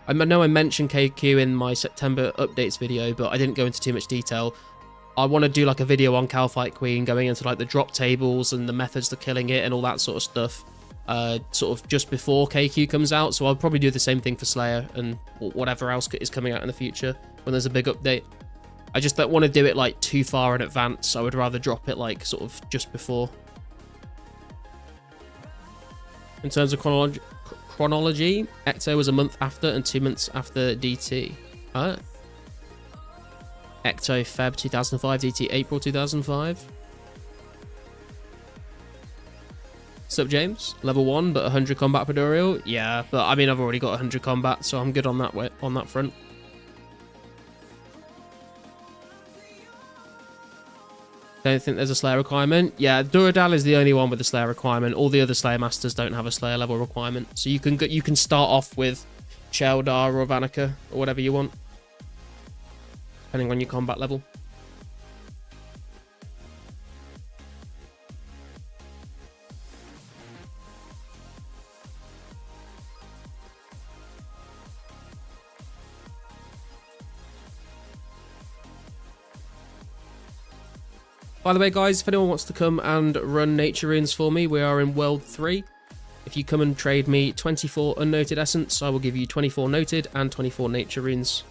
I know I mentioned KQ in my September updates video, but I didn't go into too much detail. I want to do, like, a video on Calfight Queen, going into, like, the drop tables and the methods to killing it and all that sort of stuff, sort of just before KQ comes out. So I'll probably do the same thing for Slayer and whatever else is coming out in the future when there's a big update. I just don't want to do it, like, too far in advance. I would rather drop it, like, sort of just before. In terms of chronology, Ecto was a month after and 2 months after DT. Ecto Feb 2005, DT April 2005. What's up, James? Level 1, but 100 combat per Duriel? Yeah, but I mean, I've already got 100 combat, so I'm good on that front. Don't think there's a Slayer requirement. Yeah, Duradel is the only one with a Slayer requirement. All the other Slayer Masters don't have a Slayer level requirement. So you can start off with Cheldar or Vanica or whatever you want, depending on your combat level. By the way, guys, if anyone wants to come and run nature runes for me, we are in World 3. If you come and trade me 24 unnoted essence, I will give you 24 noted and 24 nature runes.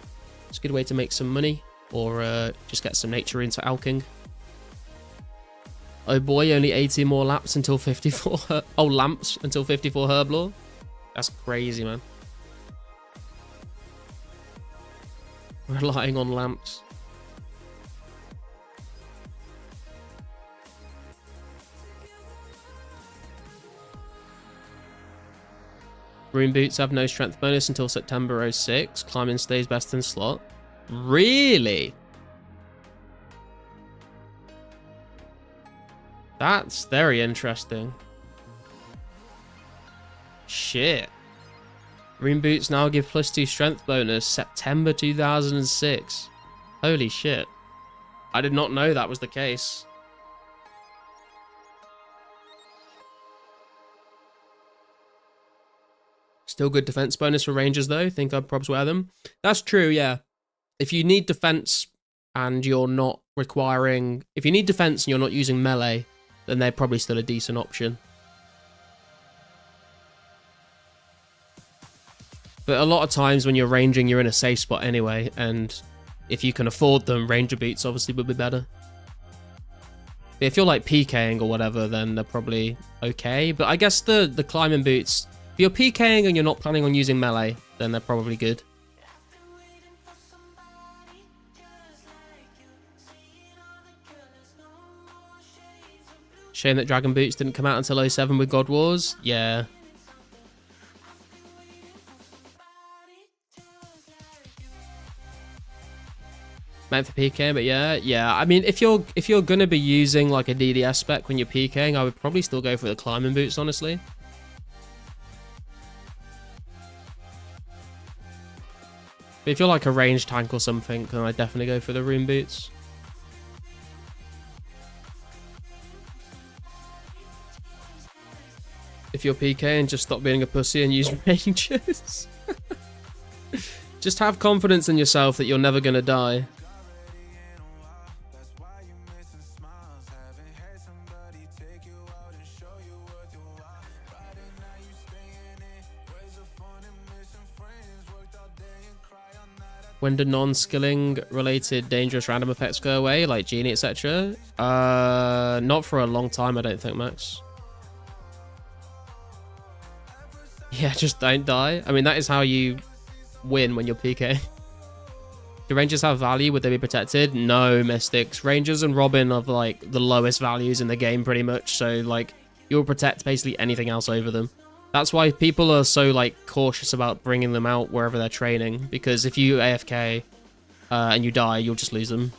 It's a good way to make some money, or just get some nature runes for alking. Oh boy, only 80 more laps until 54... oh, lamps until 54 Herblore? That's crazy, man. Relying on lamps. Rune boots have no strength bonus until September 06. Climbing stays best in slot. Really? That's very interesting. Shit. Rune boots now give +2 strength bonus, September 2006. Holy shit. I did not know that was the case. Still good defense bonus for rangers though. Think I'd probably wear them. That's true, yeah. If you need defense and you're not requiring... If you need defense and you're not using melee, then they're probably still a decent option. But a lot of times when you're ranging, you're in a safe spot anyway, and if you can afford them, ranger boots obviously would be better. But if you're like PKing or whatever, then they're probably okay. But I guess the climbing boots, if you're PKing and you're not planning on using melee, then they're probably good. Shame that Dragon Boots didn't come out until 07 with God Wars. Yeah. Meant for PK, but yeah. I mean, if you're gonna be using like a DDS spec when you're PKing, I would probably still go for the climbing boots, honestly. But if you're like a ranged tank or something, then I'd definitely go for the rune boots. If you're PKing, just stop being a pussy and use rangers. Just have confidence in yourself that you're never gonna die. When do non-skilling related dangerous random effects go away, like Genie, etc.? Not for a long time, I don't think, Max. Yeah, just don't die. I mean, that is how you win when you're PK. Do Rangers have value? Would they be protected? No, Mystics. Rangers and Robin are like the lowest values in the game pretty much, so like you'll protect basically anything else over them. That's why people are so like cautious about bringing them out wherever they're training, because if you AFK and you die, you'll just lose them.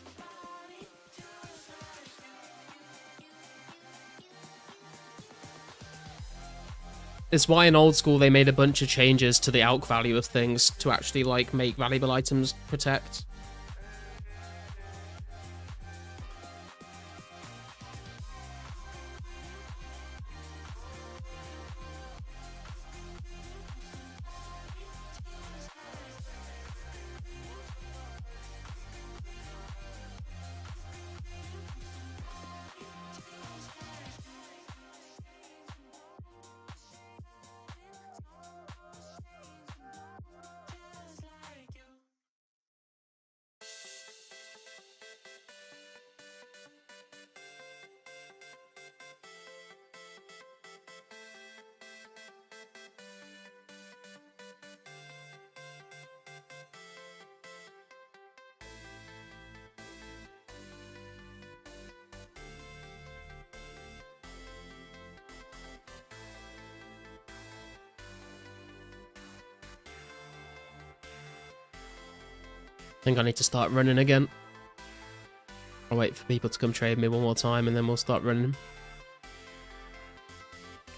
It's why in old school they made a bunch of changes to the alch value of things to actually like make valuable items protect. I think I need to start running again. I'll wait for people to come trade me one more time and then we'll start running.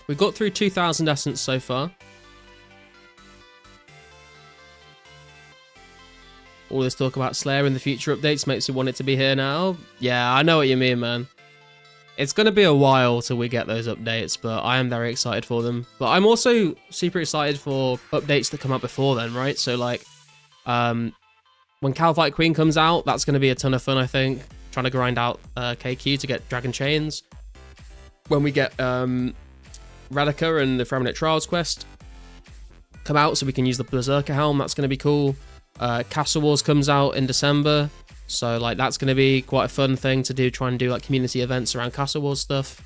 We've got through 2,000 essence so far. All this talk about Slayer in the future updates makes me want it to be here now. Yeah, I know what you mean, man. It's going to be a while till we get those updates, but I am very excited for them. But I'm also super excited for updates that come out before then, right? So like, when Calvite Queen comes out, that's going to be a ton of fun, I think. Trying to grind out KQ to get Dragon Chains. When we get Radica and the Fremenite Trials quest come out, so we can use the Berserker Helm, that's going to be cool. Castle Wars comes out in December, so like that's going to be quite a fun thing to do. Try and do like community events around Castle Wars stuff.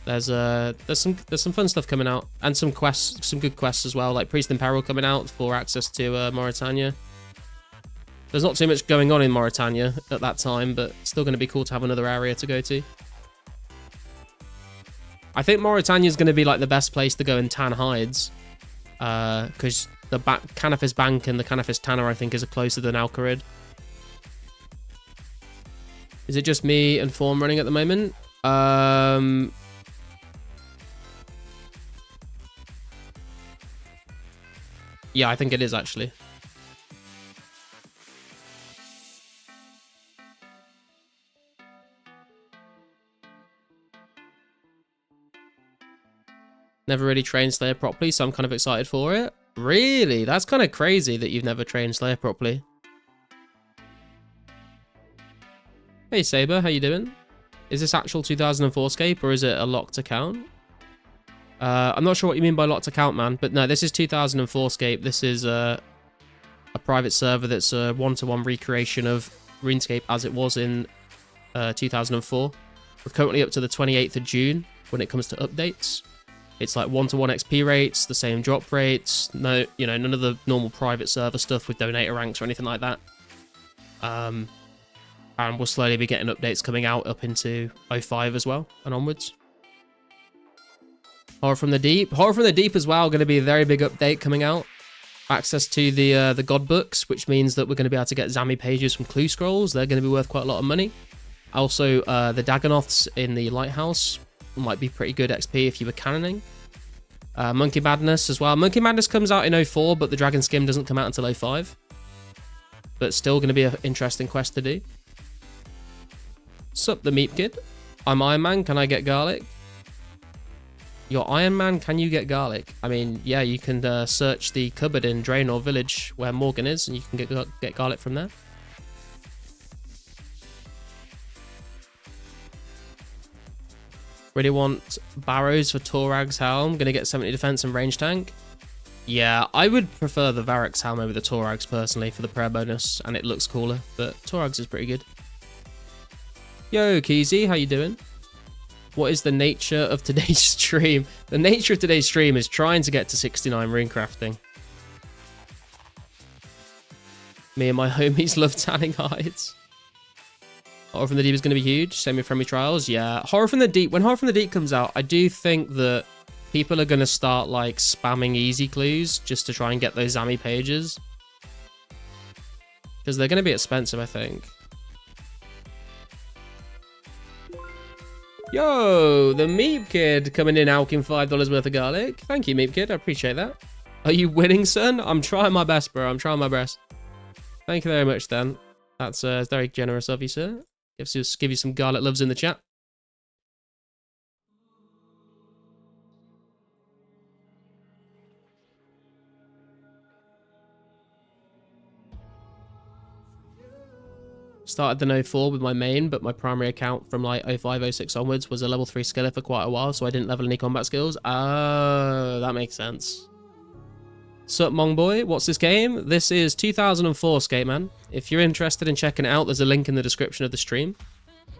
There's some fun stuff coming out, and some quests, some good quests as well, like Priest in Peril coming out for access to Mauritania. There's not too much going on in Mauritania at that time, but it's still going to be cool to have another area to go to. I think Mauritania is going to be like the best place to go and tan hides. Because the Canifis Bank and the Canifis Tanner, I think, is closer than Alcarid. Is it just me and Form running at the moment? Yeah, I think it is, actually. Never really trained Slayer properly, so I'm kind of excited for it. Really? That's kind of crazy that you've never trained Slayer properly. Hey Saber, how you doing? Is this actual 2004scape or is it a locked account? I'm not sure what you mean by locked account, man, but no, this is 2004scape. This is a private server that's a one-to-one recreation of RuneScape as it was in 2004. We're currently up to the 28th of June when it comes to updates. It's like one-to-one XP rates, the same drop rates, no, none of the normal private server stuff with donator ranks or anything like that. And we'll slowly be getting updates coming out up into 05 as well and onwards. Horror from the Deep. Horror from the Deep as well, going to be a very big update coming out. Access to the God Books, which means that we're going to be able to get Zami pages from Clue Scrolls. They're going to be worth quite a lot of money. Also, the Dagonoths in the Lighthouse might be pretty good XP if you were cannoning. Monkey Madness as well. Monkey Madness comes out in 04, but the Dragon Skim doesn't come out until 05. But still going to be an interesting quest to do. Sup, the Meep Kid. I'm Iron Man, can I get garlic? You're Iron Man, can you get garlic? I mean, yeah, you can search the cupboard in Draenor Village where Morgan is, and you can get garlic from there. Really want Barrows for Torag's Helm. Gonna get 70 defense and range tank. Yeah, I would prefer the Varroc's Helm over the Torag's personally for the prayer bonus, and it looks cooler, but Torag's is pretty good. Yo, Keezy, how you doing? What is the nature of today's stream? The nature of today's stream is trying to get to 69 rune crafting. Me and my homies love tanning hides. Horror from the Deep is going to be huge. Same with Friendly Trials. Yeah. Horror from the Deep. When Horror from the Deep comes out, I do think that people are going to start like spamming easy clues just to try and get those Zami pages. Because they're going to be expensive, I think. Yo, the Meep Kid coming in alking $5 worth of garlic. Thank you, Meep Kid. I appreciate that. Are you winning, son? I'm trying my best, bro. I'm trying my best. Thank you very much, Dan. That's very generous of you, sir. Give you some garlic loves in the chat. Started the 04 with my main, but my primary account from like 05, 06 onwards was a level 3 skiller for quite a while, so I didn't level any combat skills. Oh, that makes sense. Sup, Mong Boy? What's this game? This is 2004scape, man. If you're interested in checking it out, there's a link in the description of the stream.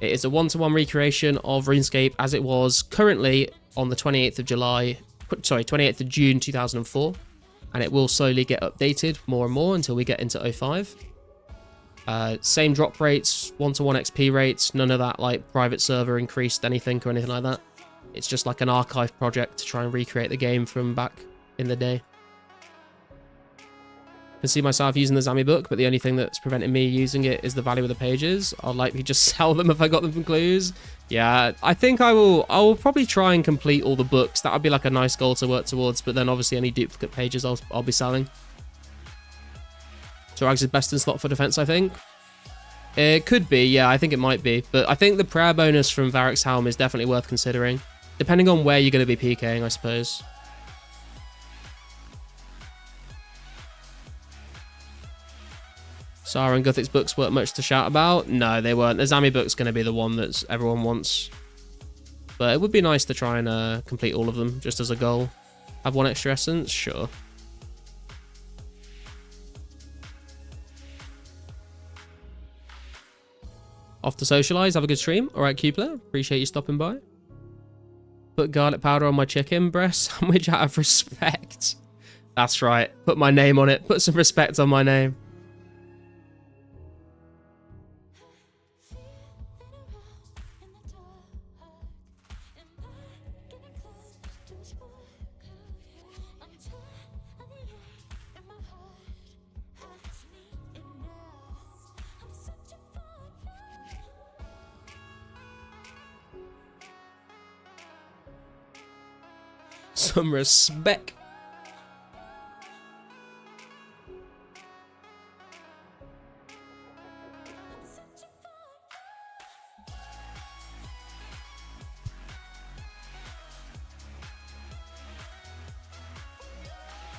It is a one-to-one recreation of RuneScape as it was currently on the 28th of June 2004, and it will slowly get updated more and more until we get into 05. Same drop rates, one-to-one XP rates, none of that like private server increased anything or anything like that. It's just like an archive project to try and recreate the game from back in the day. I can see myself using the Zami book, but the only thing that's preventing me using it is the value of the pages. I'll likely just sell them if I got them from clues. Yeah, I think I will probably try and complete all the books. That would be like a nice goal to work towards, but then obviously any duplicate pages I'll be selling. Torags is best in slot for defense, I think. It could be, yeah, I think it might be. But I think the prayer bonus from Varroc's Helm is definitely worth considering. Depending on where you're going to be PKing, I suppose. Sarah and Guthic's books weren't much to shout about. No, they weren't. The Zami book's going to be the one that everyone wants. But it would be nice to try and complete all of them, just as a goal. Have one extra essence? Sure. Off to socialise, have a good stream. Alright, Cupler, appreciate you stopping by. Put garlic powder on my chicken breast sandwich out of respect. That's right, put my name on it. Put some respect on my name. some respect.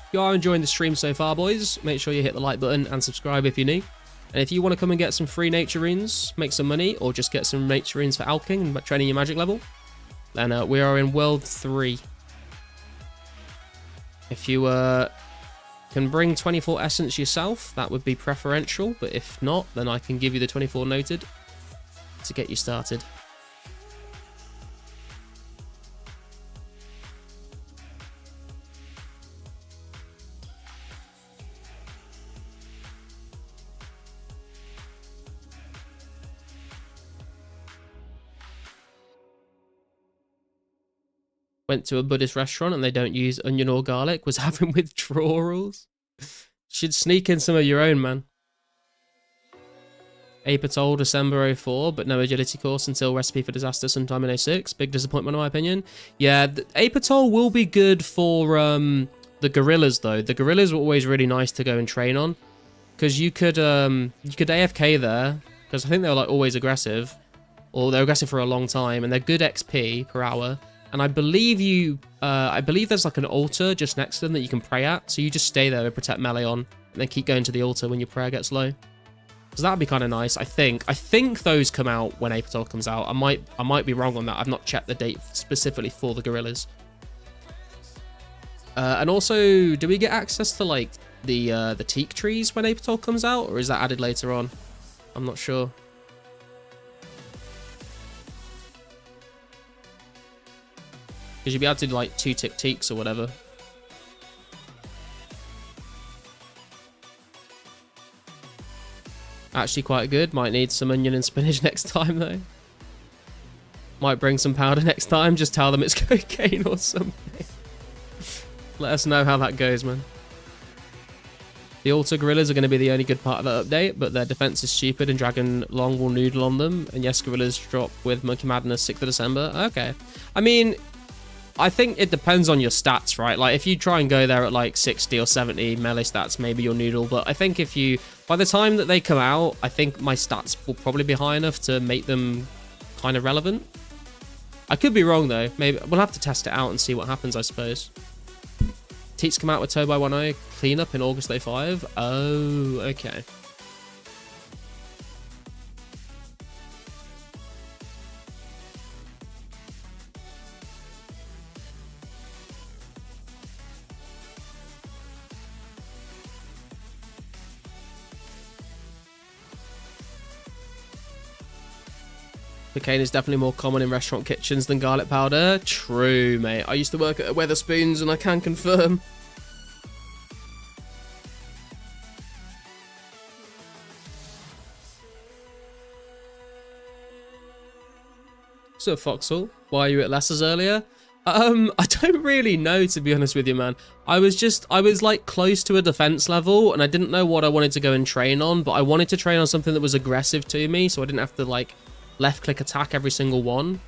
If you are enjoying the stream so far, boys, make sure you hit the like button and subscribe if you're new. And if you want to come and get some free nature runes, make some money, or just get some nature runes for alching and training your magic level, then we are in World 3. If you can bring 24 essence yourself, that would be preferential, but if not, then I can give you the 24 noted to get you started. Went to a Buddhist restaurant and they don't use onion or garlic, was having withdrawals. Should sneak in some of your own, man. Apatol, December 04, but no agility course until Recipe for Disaster sometime in 06. Big disappointment in my opinion. Yeah, Apatol will be good for the gorillas though. The gorillas were always really nice to go and train on. Because you could AFK there, because I think they were like always aggressive. Or they're aggressive for a long time, and they're good XP per hour. And I believe there's like an altar just next to them that you can pray at. So you just stay there with Protect Melee on, and then keep going to the altar when your prayer gets low. So that'd be kind of nice, I think. I think those come out when Apatol comes out. I might be wrong on that. I've not checked the date specifically for the gorillas. And also, do we get access to like the teak trees when Apatol comes out, or is that added later on? I'm not sure. Because you'd be able to do like 2-tick teaks or whatever. Actually quite good. Might need some onion and spinach next time though. Might bring some powder next time. Just tell them it's cocaine or something. Let us know how that goes, man. The altar gorillas are going to be the only good part of that update, but their defense is stupid and Dragon Long will noodle on them. And yes, gorillas drop with Monkey Madness 6th of December. Okay. I mean, I think it depends on your stats, right? Like, if you try and go there at, like, 60 or 70 melee stats, maybe you'll noodle. But I think if you... By the time that they come out, I think my stats will probably be high enough to make them kind of relevant. I could be wrong, though. Maybe we'll have to test it out and see what happens, I suppose. Teats come out with Toe by 1.0 cleanup in August 05. Oh, okay. Cocaine is definitely more common in restaurant kitchens than garlic powder. True, mate. I used to work at Weatherspoons and I can confirm. So, Foxhole, why are you at Lessers earlier? I don't really know, to be honest with you, man. I was like close to a defense level and I didn't know what I wanted to go and train on, but I wanted to train on something that was aggressive to me so I didn't have to like left click attack every single one.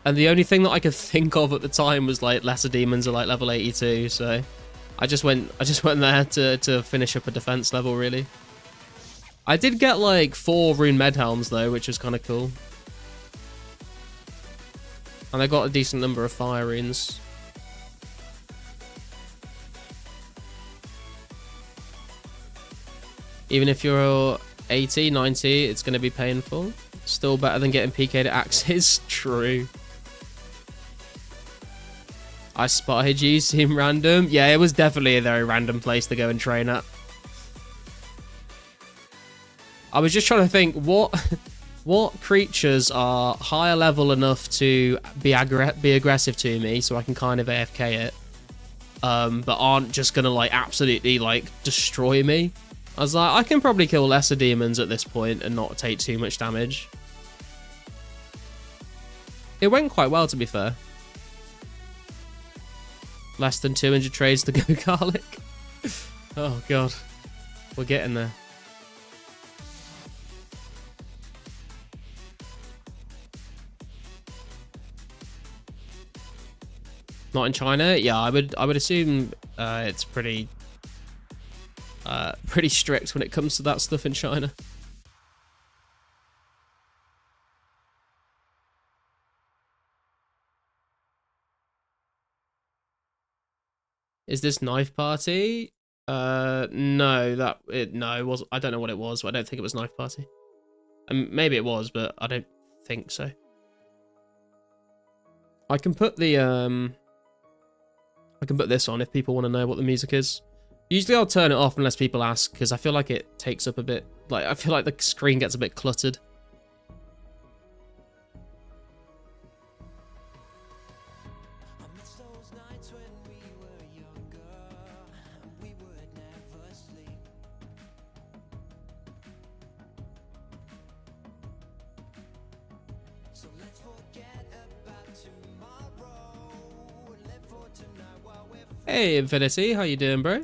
And the only thing that I could think of at the time was like lesser demons are like level 82, so I just went there to finish up a defense level, really. I did get like 4 rune med helms though, which was kind of cool. And I got a decent number of fire runes. Even if you're 80, 90, it's going to be painful. Still better than getting PK'd at axes. True. I spotted you, seem random. Yeah, it was definitely a very random place to go and train at. I was just trying to think, what creatures are higher level enough to be aggressive to me so I can kind of AFK it, but aren't just going to like absolutely like destroy me. I was like, I can probably kill lesser demons at this point and not take too much damage. It went quite well, to be fair. Less than 200 trades to go garlic. Oh, God. We're getting there. Not in China? Yeah, I would assume it's pretty strict when it comes to that stuff in China. Is this knife party? No, no, it was. I don't know what it was, but I don't think it was knife party. Maybe it was, but I don't think so. I can put the I can put this on if people want to know what the music is. Usually I'll turn it off unless people ask, because I feel like it takes up a bit. Like, I feel like the screen gets a bit cluttered. Hey Infinity, how you doing, bro?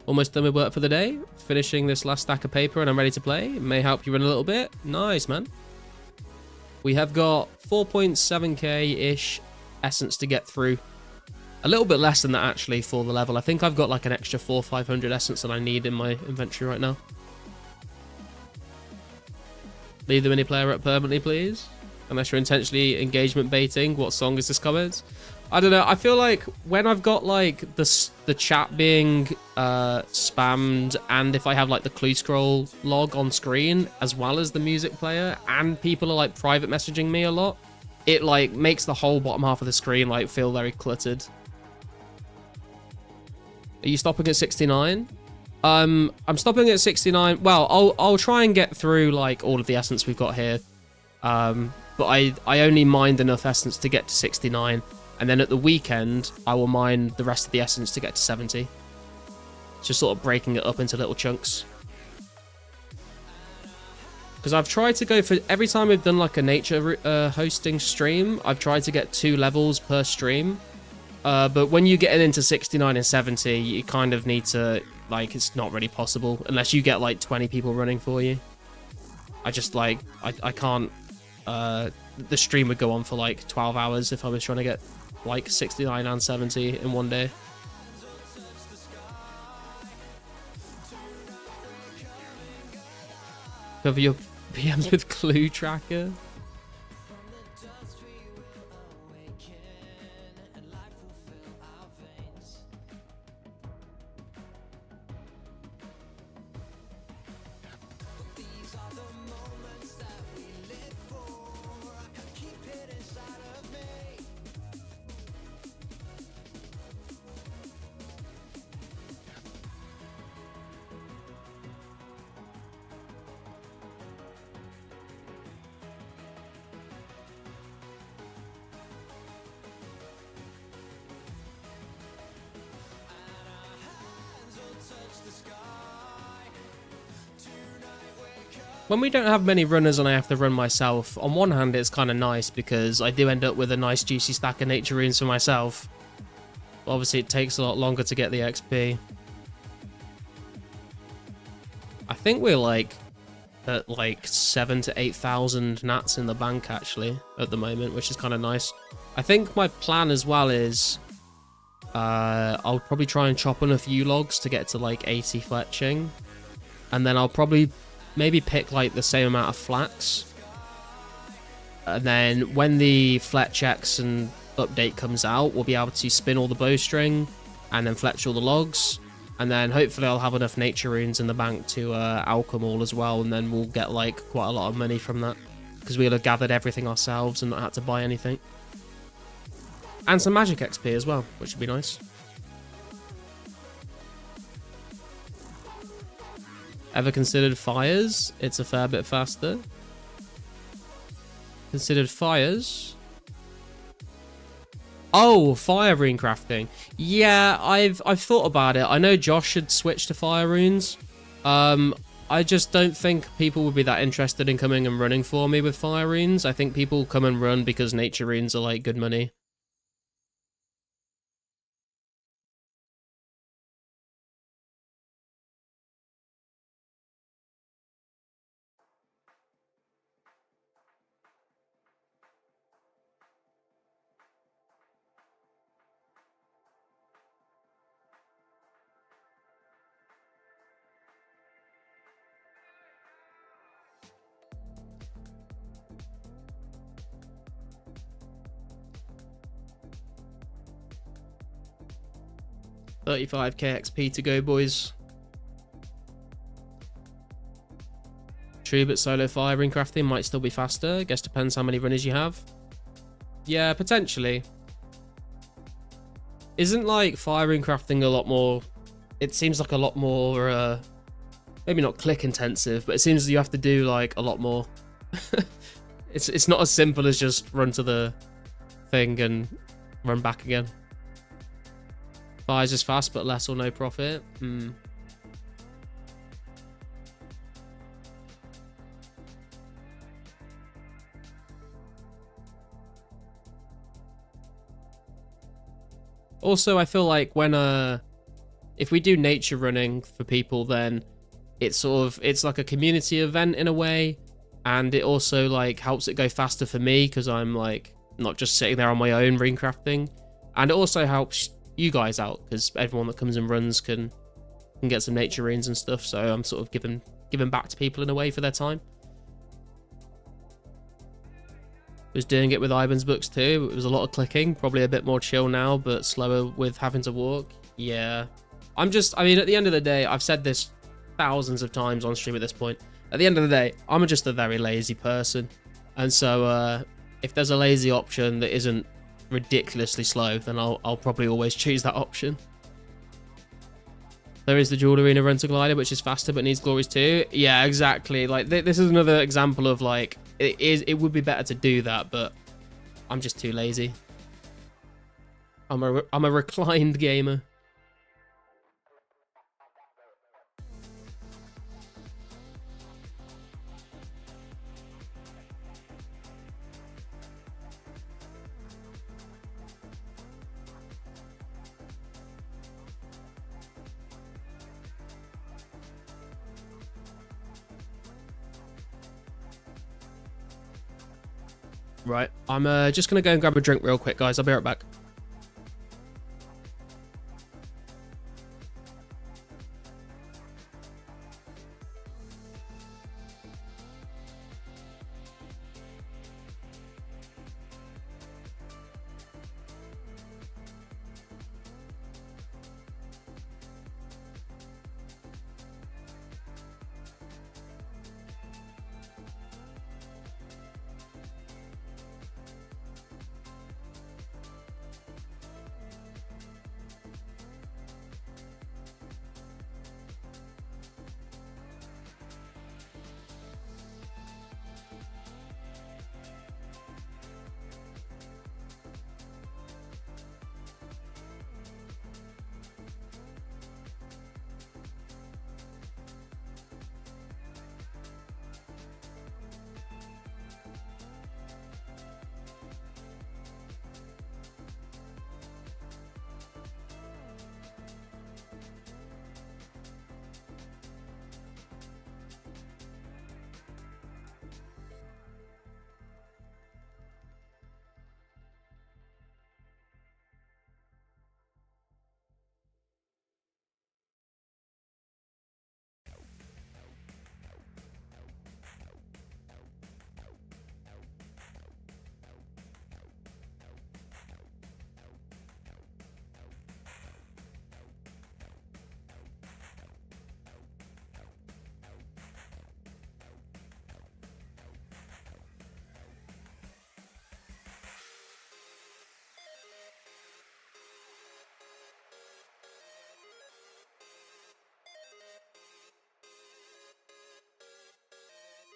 Almost done with work for the day. Finishing this last stack of paper and I'm ready to play. May help you run a little bit. Nice, man. We have got 4.7k-ish essence to get through. A little bit less than that, actually, for the level. I think I've got like an extra 400-500 essence that I need in my inventory right now. Leave the mini player up permanently, please. Unless you're intentionally engagement baiting. What song is this comment? I don't know. I feel like when I've got like the chat being spammed, and if I have like the clue scroll log on screen as well as the music player, and people are like private messaging me a lot, it like makes the whole bottom half of the screen like feel very cluttered. Are you stopping at 69? I'm stopping at 69. Well, I'll try and get through like all of the essence we've got here. But I only mined enough essence to get to 69. And then at the weekend, I will mine the rest of the essence to get to 70. Just sort of breaking it up into little chunks. Because I've tried to go for... Every time we've done like a nature hosting stream, I've tried to get 2 levels per stream. But when you get into 69 and 70, you kind of need to... Like, it's not really possible. Unless you get like 20 people running for you. I just like... I can't... the stream would go on for like 12 hours if I was trying to get... like 69 and 70 in one day. Cover your PMs with Clue Tracker. When we don't have many runners and I have to run myself, on one hand it's kind of nice because I do end up with a nice juicy stack of nature runes for myself. But obviously it takes a lot longer to get the XP. I think we're like at like 7,000 to 8,000 nats in the bank actually at the moment, which is kind of nice. I think my plan as well is I'll probably try and chop on a few logs to get to like 80 fletching. And then I'll probably maybe pick like the same amount of flax. And then when the Fletch X and update comes out, we'll be able to spin all the bowstring and then fletch all the logs. And then hopefully I'll have enough nature runes in the bank to alchem all as well. And then we'll get like quite a lot of money from that. Because we'll have gathered everything ourselves and not had to buy anything. And some magic XP as well, which would be nice. Ever considered fires? It's a fair bit faster. Considered fires? Oh, fire rune crafting. Yeah, I've thought about it. I know Josh should switch to fire runes. I just don't think people would be that interested in coming and running for me with fire runes. I think people come and run because nature runes are like good money. 35k XP to go, boys. True, but solo fire ring crafting might still be faster. Guess depends how many runners you have. Yeah, potentially. Isn't like fire ring crafting a lot more... It seems like a lot more... maybe not click intensive, but it seems you have to do like a lot more. It's not as simple as just run to the thing and run back again. Fire's just fast, but less or no profit. Also, I feel like when if we do nature running for people, then it's like a community event in a way, and it also like helps it go faster for me because I'm like not just sitting there on my own ring crafting, and it also helps you guys out because everyone that comes and runs can get some nature runes and stuff. So I'm sort of giving back to people in a way for their time. Was doing it with Ivan's books too. It was a lot of clicking, probably a bit more chill now, but slower with having to walk. Yeah. I mean, at the end of the day, I've said this thousands of times on stream at this point. At the end of the day, I'm just a very lazy person. And so if there's a lazy option that isn't ridiculously slow, then I'll probably always choose that option. There is the Jewel Arena Rental Glider, which is faster but needs glories too. Yeah, exactly. Like this is another example of like it would be better to do that, but I'm just too lazy. I'm a reclined gamer. Right, I'm just gonna go and grab a drink real quick, guys. I'll be right back.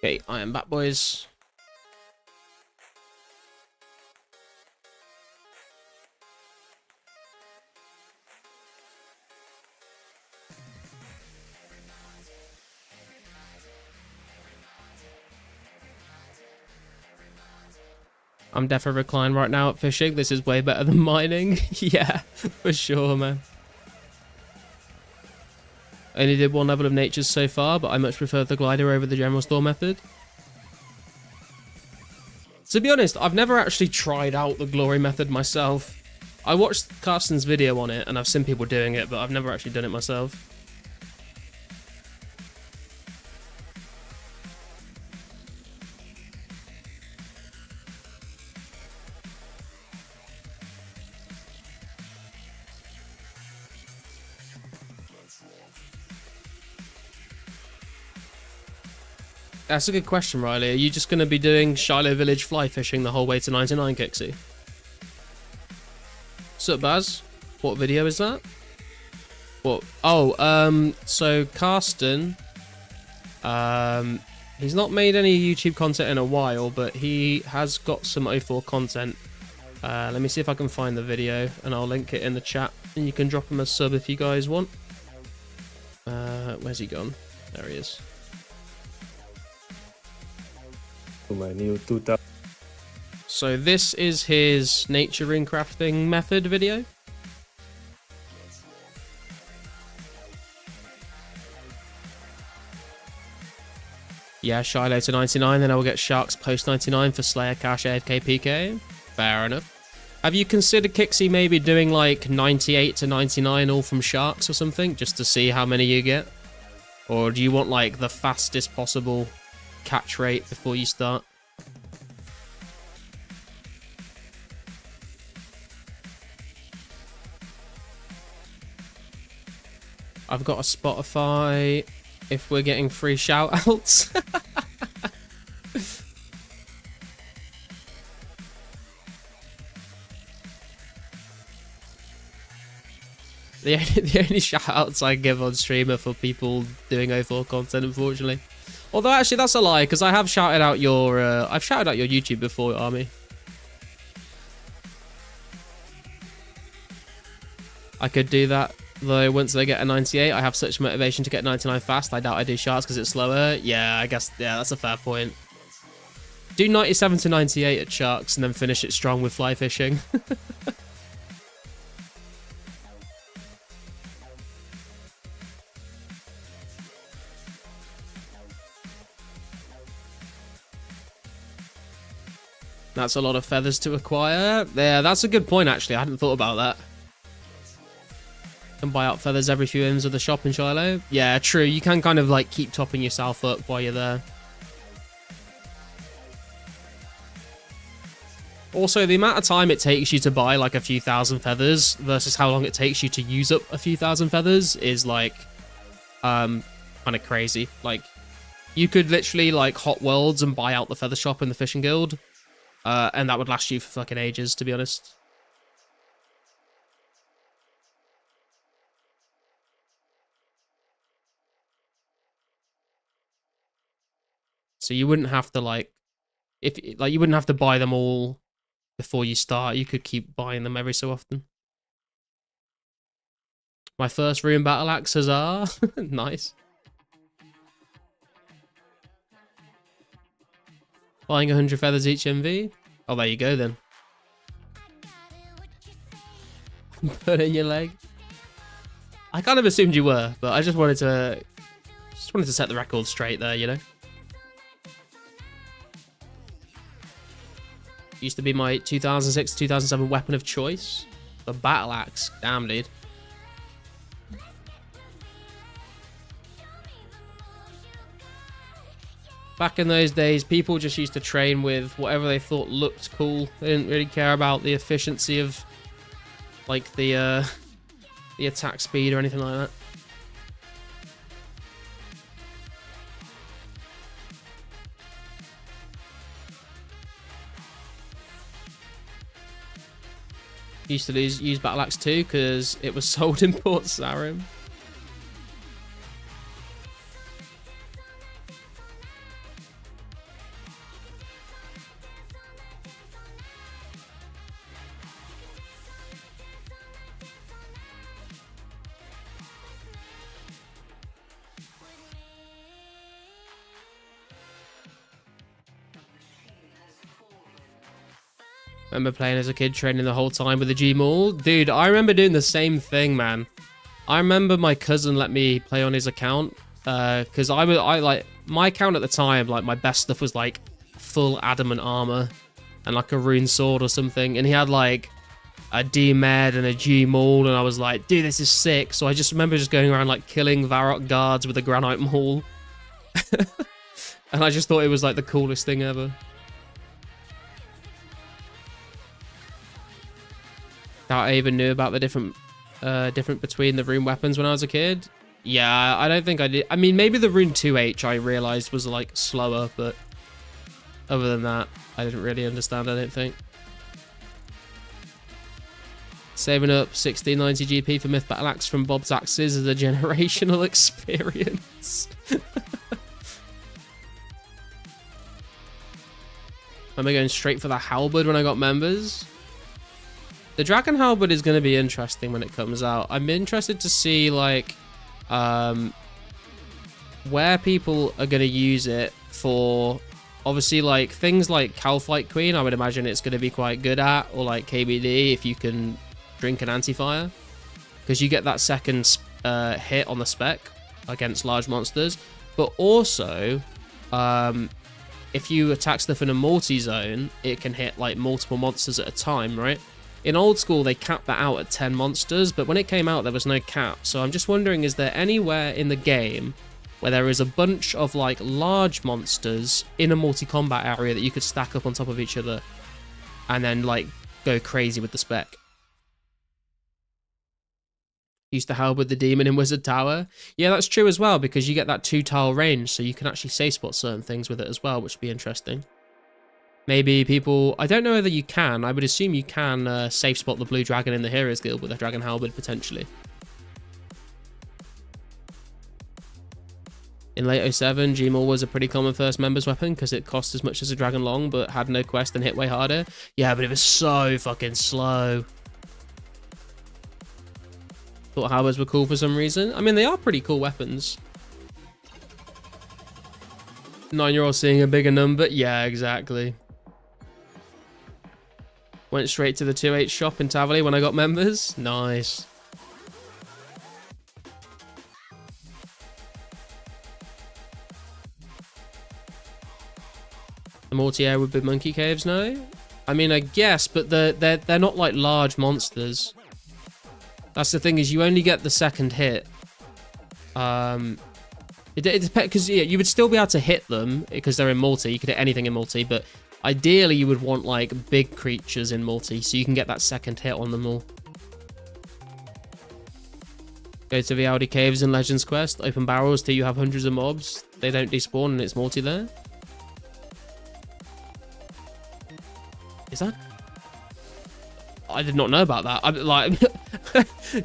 Okay, I am back, boys. I'm definitely reclined right now at fishing. This is way better than mining. Yeah, for sure, man. I only did one level of natures so far, but I much prefer the glider over the general store method. To be honest, I've never actually tried out the glory method myself. I watched Carsten's video on it, and I've seen people doing it, but I've never actually done it myself. That's a good question, Riley. Are you just going to be doing Shiloh Village fly fishing the whole way to 99, Kixie? Sup, Baz? What video is that? What? Oh, so Karsten, he's not made any YouTube content in a while, but he has got some 04 content. Let me see if I can find the video, and I'll link it in the chat, and you can drop him a sub if you guys want. Where's he gone? There he is. My new 2000. So this is his nature rune crafting method video. Yeah, Shiloh to 99, then I will get Sharks post 99 for Slayer, Cash, AFK, PK. Fair enough. Have you considered, Kixie, maybe doing like 98 to 99 all from Sharks or something, just to see how many you get? Or do you want like the fastest possible catch rate before you start? I've got a Spotify if we're getting free shout outs. The only shout outs I give on stream are for people doing 04 content, unfortunately. Although actually that's a lie, because I have shouted out your I've shouted out your YouTube before, Army. I could do that though. Once they get a 98, I have such motivation to get 99 fast. I doubt I do Sharks because it's slower. Yeah, I guess, yeah, that's a fair point. Do 97 to 98 at Sharks and then finish it strong with fly fishing. That's a lot of feathers to acquire. Yeah, that's a good point, actually. I hadn't thought about that. Can buy out feathers every few ins of the shop in Shiloh. Yeah, true. You can kind of like keep topping yourself up while you're there. Also, the amount of time it takes you to buy like a few thousand feathers versus how long it takes you to use up a few thousand feathers is like kind of crazy. Like, you could literally like hot worlds and buy out the feather shop in the fishing guild. And that would last you for fucking ages, to be honest. So you wouldn't have to like, you wouldn't have to buy them all before you start. You could keep buying them every so often. My first rune battle axes are nice. Buying 100 feathers each MV. Oh, there you go then. Put in your leg. I kind of assumed you were, but I just wanted to set the record straight there, you know. Used to be my 2006 2007 weapon of choice. The battle axe. Damn, dude. Back in those days, people just used to train with whatever they thought looked cool. They didn't really care about the efficiency of, like, the attack speed or anything like that. Used to use Battle Axe 2 because it was sold in Port Sarim. Remember playing as a kid, training the whole time with the G-Maul? Dude, I remember doing the same thing, man. I remember my cousin let me play on his account. Because I like, my account at the time, like, my best stuff was, like, full adamant armor. And, like, a rune sword or something. And he had, like, a D-Med and a G-Maul. And I was like, dude, this is sick. So I just remember just going around, like, killing Varrock guards with a granite maul. And I just thought it was, like, the coolest thing ever. I even knew about the different between the rune weapons when I was a kid. Yeah, I don't think I did. I mean, maybe the rune 2H I realized was like slower, but other than that, I didn't really understand, I don't think. Saving up 1690 GP for Myth Battle Axe from Bob's Axes is a generational experience. Am I going straight for the halberd when I got members? The Dragon Halberd is going to be interesting when it comes out. I'm interested to see, like, where people are going to use it for. Obviously, like, things like Calflight Queen, I would imagine it's going to be quite good at, or like KBD if you can drink an anti-fire, because you get that second hit on the spec against large monsters. But also, if you attack stuff in a multi-zone, it can hit like multiple monsters at a time, right? In old school, they capped that out at 10 monsters, but when it came out, there was no cap. So I'm just wondering, is there anywhere in the game where there is a bunch of like large monsters in a multi-combat area that you could stack up on top of each other and then like go crazy with the spec? Used to halberd the demon in Wizard Tower. Yeah, that's true as well, because you get that 2-tile range, so you can actually safe spot certain things with it as well, which would be interesting. Maybe people... I don't know whether you can. I would assume you can safe spot the blue dragon in the Heroes Guild with a Dragon Halberd, potentially. In late 07, Gmaul was a pretty common first members weapon because it cost as much as a Dragon Long, but had no quest and hit way harder. Yeah, but it was so fucking slow. Thought halberds were cool for some reason. I mean, they are pretty cool weapons. 9-year-old seeing a bigger number? Yeah, exactly. Went straight to the 2H shop in Tavali when I got members. Nice. The multi-air would be monkey caves, no? I mean, I guess, but they're not like large monsters. That's the thing, is you only get the second hit. It depends, because yeah, you would still be able to hit them because they're in multi. You could hit anything in multi, but ideally you would want like big creatures in multi so you can get that second hit on them all. Go to the Audi Caves in Legends Quest. Open barrels till you have hundreds of mobs. They don't despawn and it's multi there. Is that? I did not know about that. I'm like,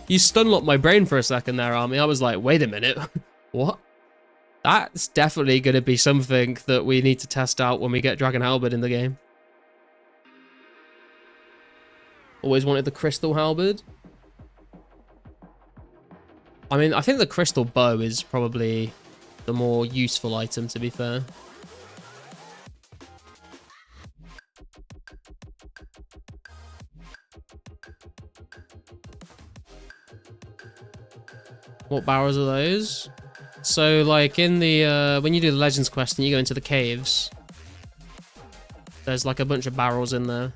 you stunlocked my brain for a second there, Army. I was like, wait a minute, what? That's definitely going to be something that we need to test out when we get Dragon Halberd in the game. Always wanted the Crystal Halberd. I mean, I think the Crystal Bow is probably the more useful item, to be fair. What barrels are those? So, like, in the, when you do the Legends quest and you go into the caves, there's, like, a bunch of barrels in there.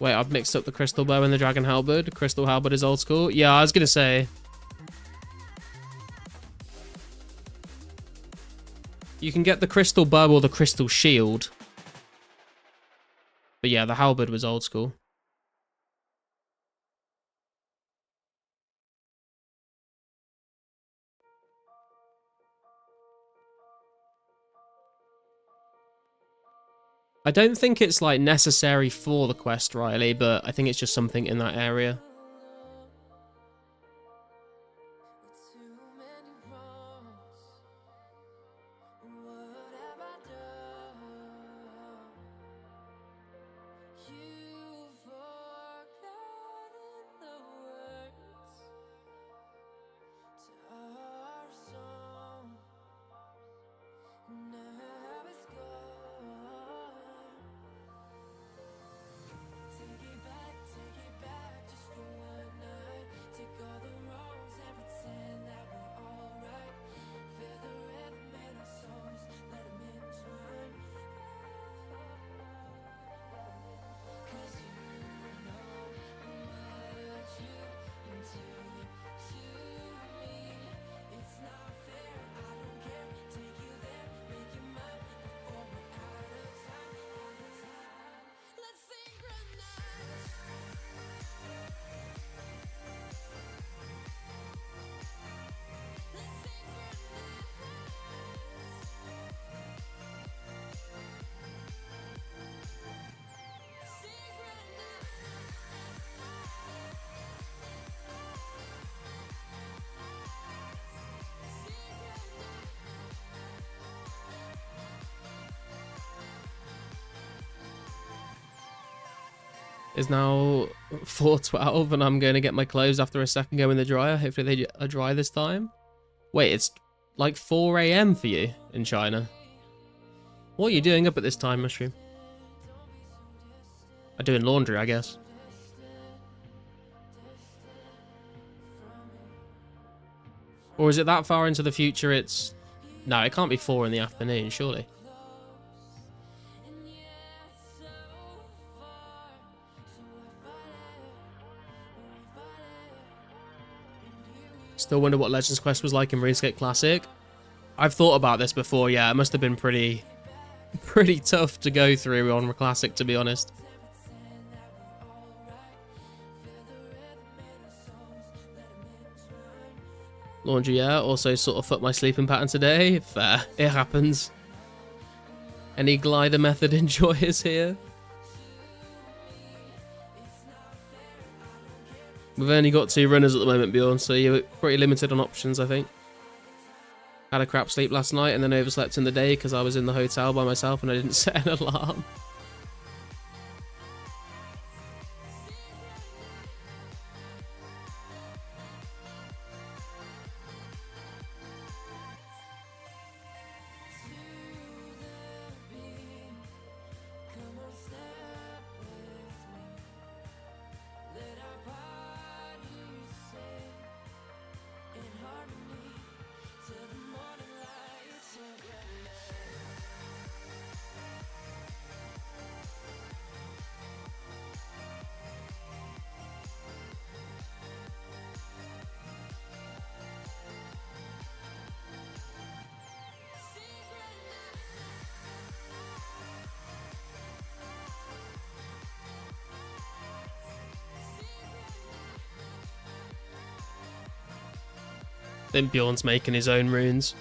Wait, I've mixed up the Crystal Bow and the Dragon Halberd. Crystal Halberd is old school. Yeah, I was gonna say... You can get the Crystal Bow or the Crystal Shield. But yeah, the Halberd was old school. I don't think it's like necessary for the quest, Riley, but I think it's just something in that area. It's now 4:12 and I'm going to get my clothes after a second go in the dryer. Hopefully they are dry this time. Wait, it's like 4 a.m. for you in China. What are you doing up at this time, Mushroom? I'm doing laundry, I guess. Or is it that far into the future it's... No, it can't be 4 in the afternoon, surely. Still wonder what Legends Quest was like in RuneScape Classic. I've thought about this before, yeah, it must have been pretty tough to go through on Classic, to be honest. Laundry, yeah, also sort of fucked my sleeping pattern today. Fair, it happens. Any glider method enjoyers here? We've only got 2 runners at the moment, Bjorn, so you're pretty limited on options, I think. Had a crap sleep last night and then overslept in the day because I was in the hotel by myself and I didn't set an alarm. Then Bjorn's making his own runes.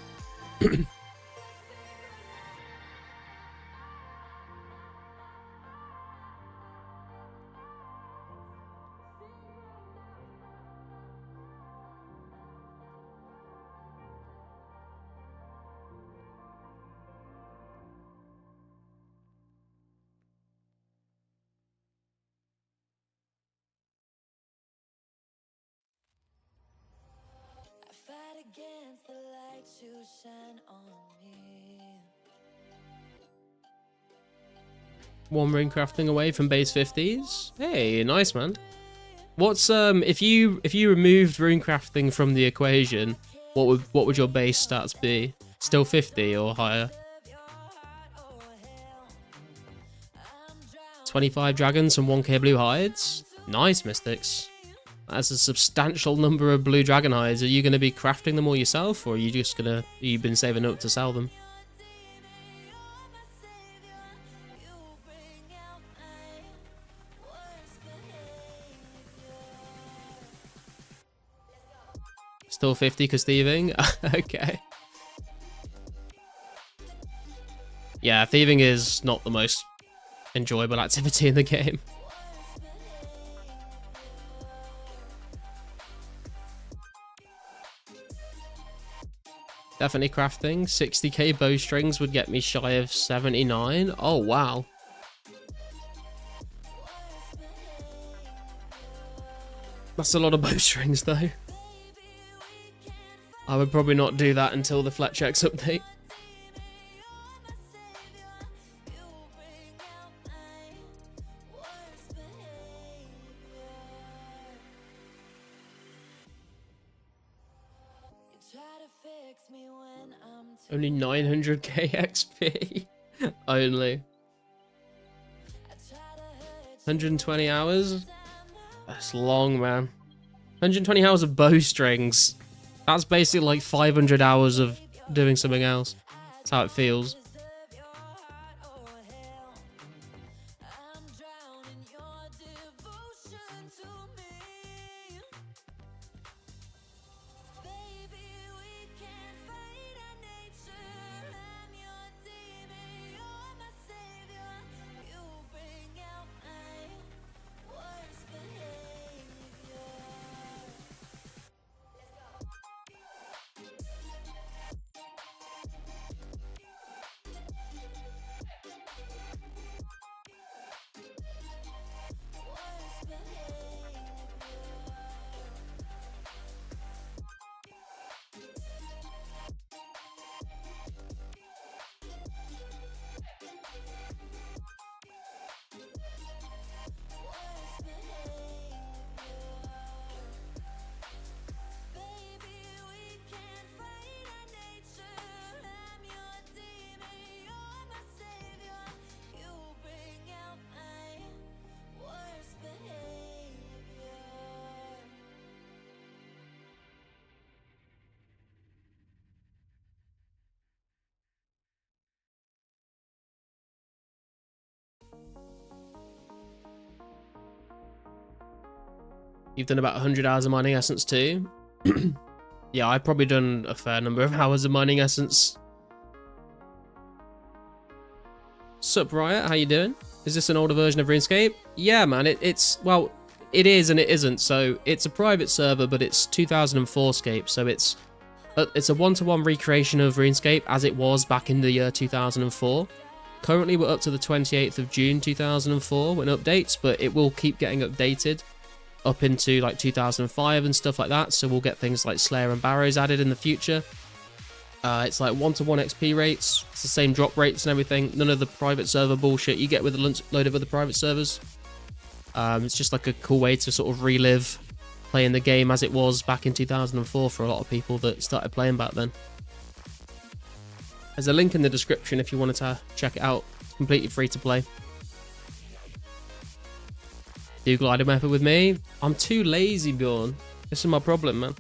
Fight against the light you shine on me. One rune crafting away from base 50s. Hey, nice, man. What's if you removed rune crafting from the equation, what would your base stats be? Still 50 or higher? 25 dragons and 1k blue hides. Nice, Mystics. That's a substantial number of blue dragon hides. Are you going to be crafting them all yourself, or are you just gonna... You've been saving up to sell them? Still 50 because thieving? Okay. Yeah, thieving is not the most enjoyable activity in the game. Definitely crafting. 60k bowstrings would get me shy of 79. Oh, wow. That's a lot of bowstrings, though. I would probably not do that until the Fletchex update. Only 900k XP. Only. 120 hours? That's long, man. 120 hours of bowstrings. That's basically like 500 hours of doing something else. That's how it feels. You've done about 100 hours of mining essence too. Yeah, I've probably done a fair number of hours of mining essence. Sup, Riot? How you doing? Is this an older version of RuneScape? Yeah, man. It's well, it is and it isn't. So it's a private server, but it's 2004scape. So it's a one-to-one recreation of RuneScape as it was back in the year 2004. Currently, we're up to the 28th of June 2004 when updates, but it will keep getting updated up into like 2005 and stuff like that. So we'll get things like Slayer and Barrows added in the future. It's like 1-to-1 XP rates. It's the same drop rates and everything. None of the private server bullshit you get with a load of other private servers. It's just like a cool way to sort of relive playing the game as it was back in 2004 for a lot of people that started playing back then. There's a link in the description if you wanted to check it out. It's completely free to play. Do glider method with me? I'm too lazy, Bjorn. This is my problem, man.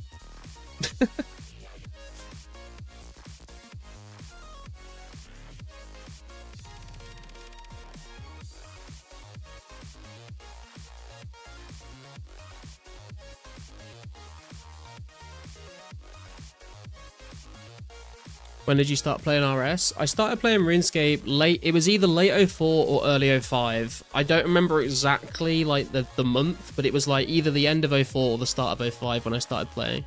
When did you start playing RS? I started playing RuneScape late. It was either late 04 or early 05. I don't remember exactly like the month, but it was like either the end of 04 or the start of 05 when I started playing.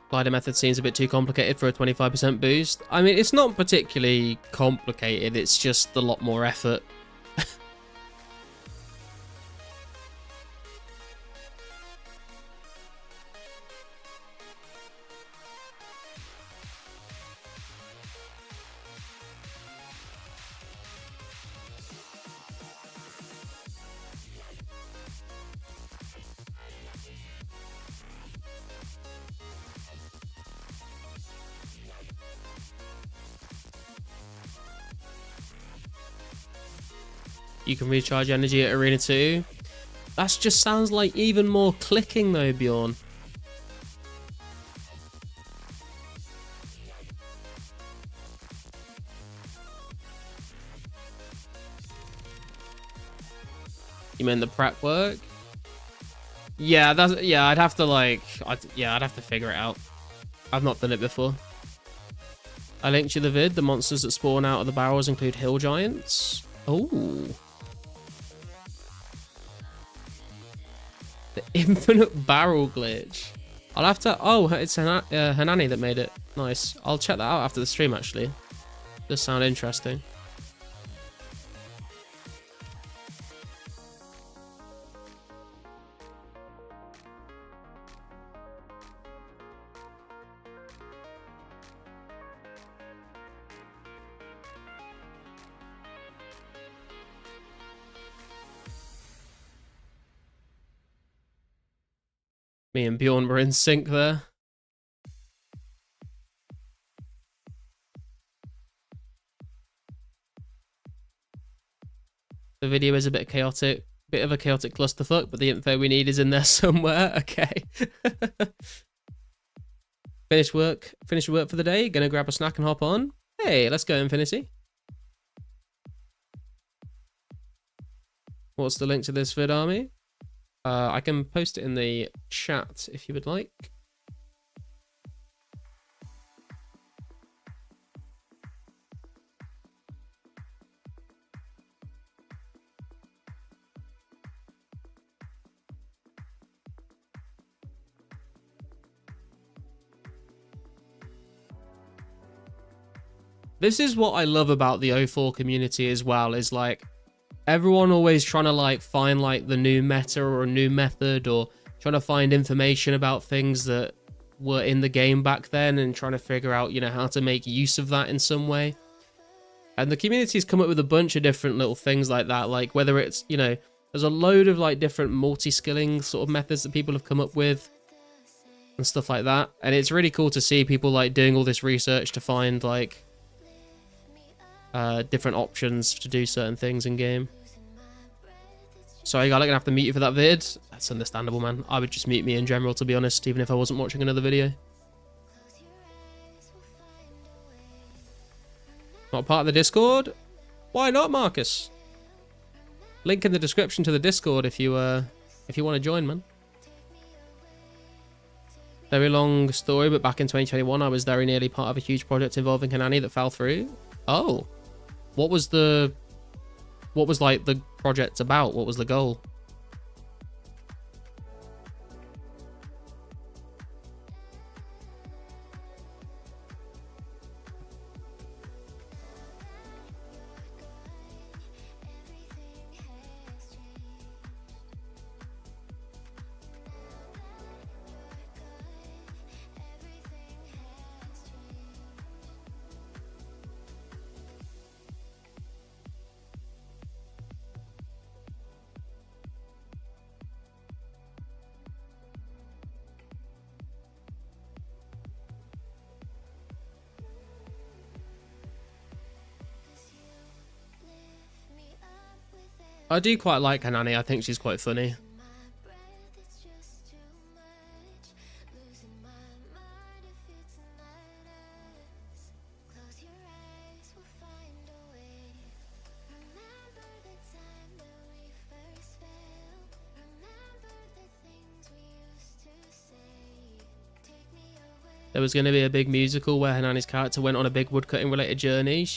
Glider method seems a bit too complicated for a 25% boost. I mean, it's not particularly complicated, it's just a lot more effort. You can recharge energy at Arena 2. That just sounds like even more clicking though, Bjorn. You mean the prep work? Yeah, I'd have to I'd have to figure it out. I've not done it before. I linked you the vid. The monsters that spawn out of the barrels include hill giants. Oh. The infinite barrel glitch. I'll have to... Oh, it's Hanani that made it. Nice. I'll check that out after the stream, actually. Does sound interesting. Me and Bjorn were in sync there. The video is a bit chaotic, bit of a chaotic clusterfuck, but the info we need is in there somewhere. Okay. Finished work for the day. Gonna grab a snack and hop on. Hey, let's go, Infinity. What's the link to this vid, Army? I can post it in the chat if you would like. This is what I love about the 04 community as well, is like everyone always trying to like find like the new meta or a new method, or trying to find information about things that were in the game back then and trying to figure out, you know, how to make use of that in some way. And the community's come up with a bunch of different little things like that, like whether it's, you know, there's a load of like different multi-skilling sort of methods that people have come up with and stuff like that. And it's really cool to see people like doing all this research to find like different options to do certain things in game. Sorry, guy, I'm gonna have to mute you for that vid. That's understandable, man. I would just mute me in general, to be honest, even if I wasn't watching another video. Not part of the Discord? Why not, Marcus? Link in the description to the Discord if you want to join, man. Very long story, but back in 2021, I was very nearly part of a huge project involving Hanani that fell through. Oh, what was like the project about? What was the goal? I do quite like Hanani. I think she's quite funny. There was going to be a big musical where Hanani's character went on a big woodcutting related journey.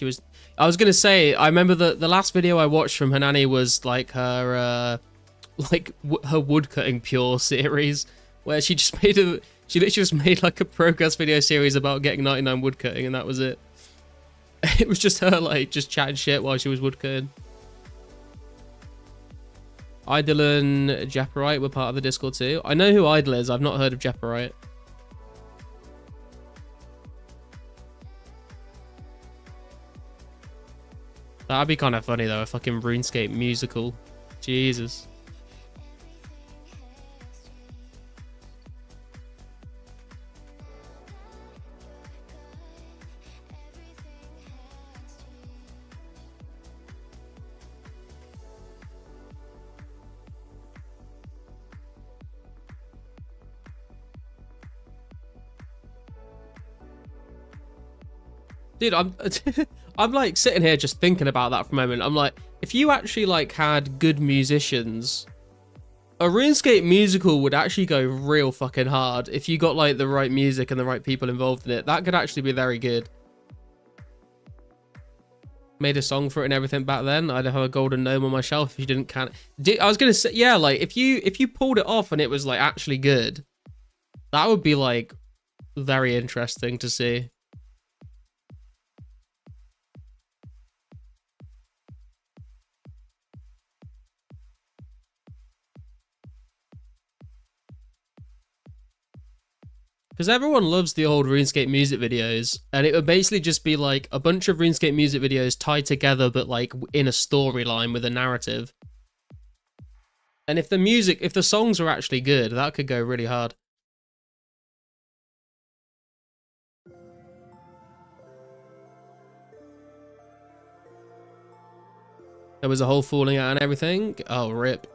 I was going to say, I remember the last video I watched from Hanani was like her woodcutting pure series, where she literally just made like a progress video series about getting 99 woodcutting, and that was it. It was just her like just chatting shit while she was woodcutting. Idol and Jeparite were part of the Discord too. I know who Idol is. I've not heard of Jeparite. That'd be kind of funny though, a fucking RuneScape musical. Jesus. Dude, I'm like sitting here just thinking about that for a moment. I'm like, if you actually like had good musicians, a RuneScape musical would actually go real fucking hard if you got like the right music and the right people involved in it. That could actually be very good. Made a song for it and everything back then. I'd have a golden gnome on my shelf if you didn't count it. I was gonna say, yeah, like if you pulled it off and it was like actually good, that would be like very interesting to see. Because everyone loves the old RuneScape music videos, and it would basically just be like a bunch of RuneScape music videos tied together, but like in a storyline with a narrative. And if the songs were actually good, that could go really hard. There was a whole falling out and everything. Oh, rip.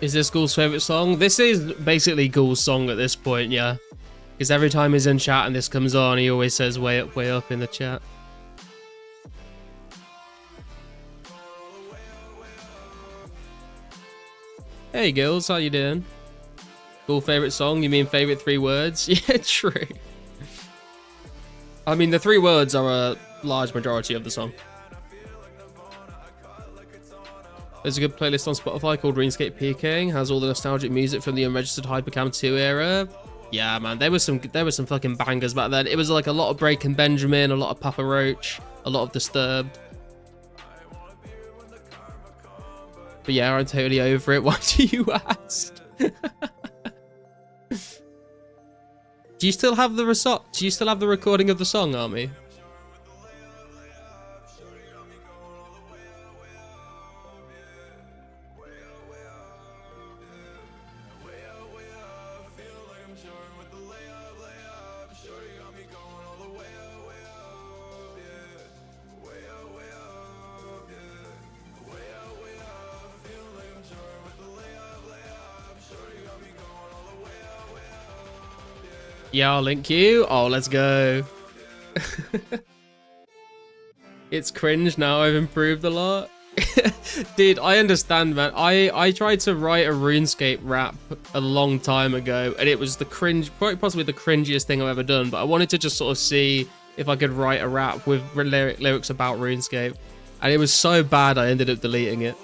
Is this Ghoul's favourite song? This is basically Ghoul's song at this point, yeah. Because every time he's in chat and this comes on, he always says way up in the chat. Hey girls, how you doing? Ghoul favourite song? You mean favourite 3 words? Yeah, true. I mean, the 3 words are a large majority of the song. There's a good playlist on Spotify called RuneScape Peaking. Has all the nostalgic music from the unregistered Hypercam 2 era. Yeah, man, there was some fucking bangers back then. It was like a lot of Breaking Benjamin, a lot of Papa Roach, a lot of Disturbed. But yeah, I'm totally over it. Why do you ask? Do you still have the recording of the song, Army? Yeah, I'll link you. Oh, let's go. It's cringe now. I've improved a lot. Dude, I understand, man. I tried to write a RuneScape rap a long time ago, and it was the cringe, probably possibly the cringiest thing I've ever done. But I wanted to just sort of see if I could write a rap with lyrics about RuneScape, and it was so bad I ended up deleting it.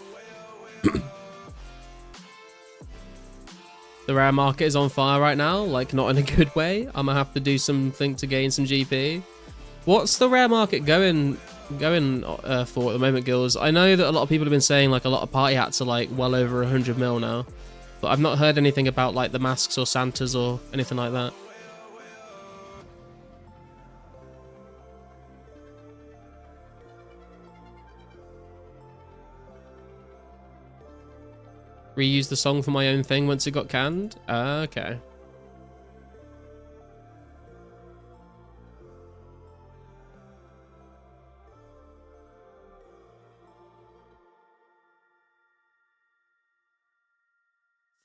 The rare market is on fire right now, like not in a good way. I'm gonna have to do something to gain some GP. What's the rare market going for at the moment, girls? I know that a lot of people have been saying like a lot of party hats are like well over 100 mil now, but I've not heard anything about like the masks or Santas or anything like that. Reuse the song for my own thing once it got canned? Okay.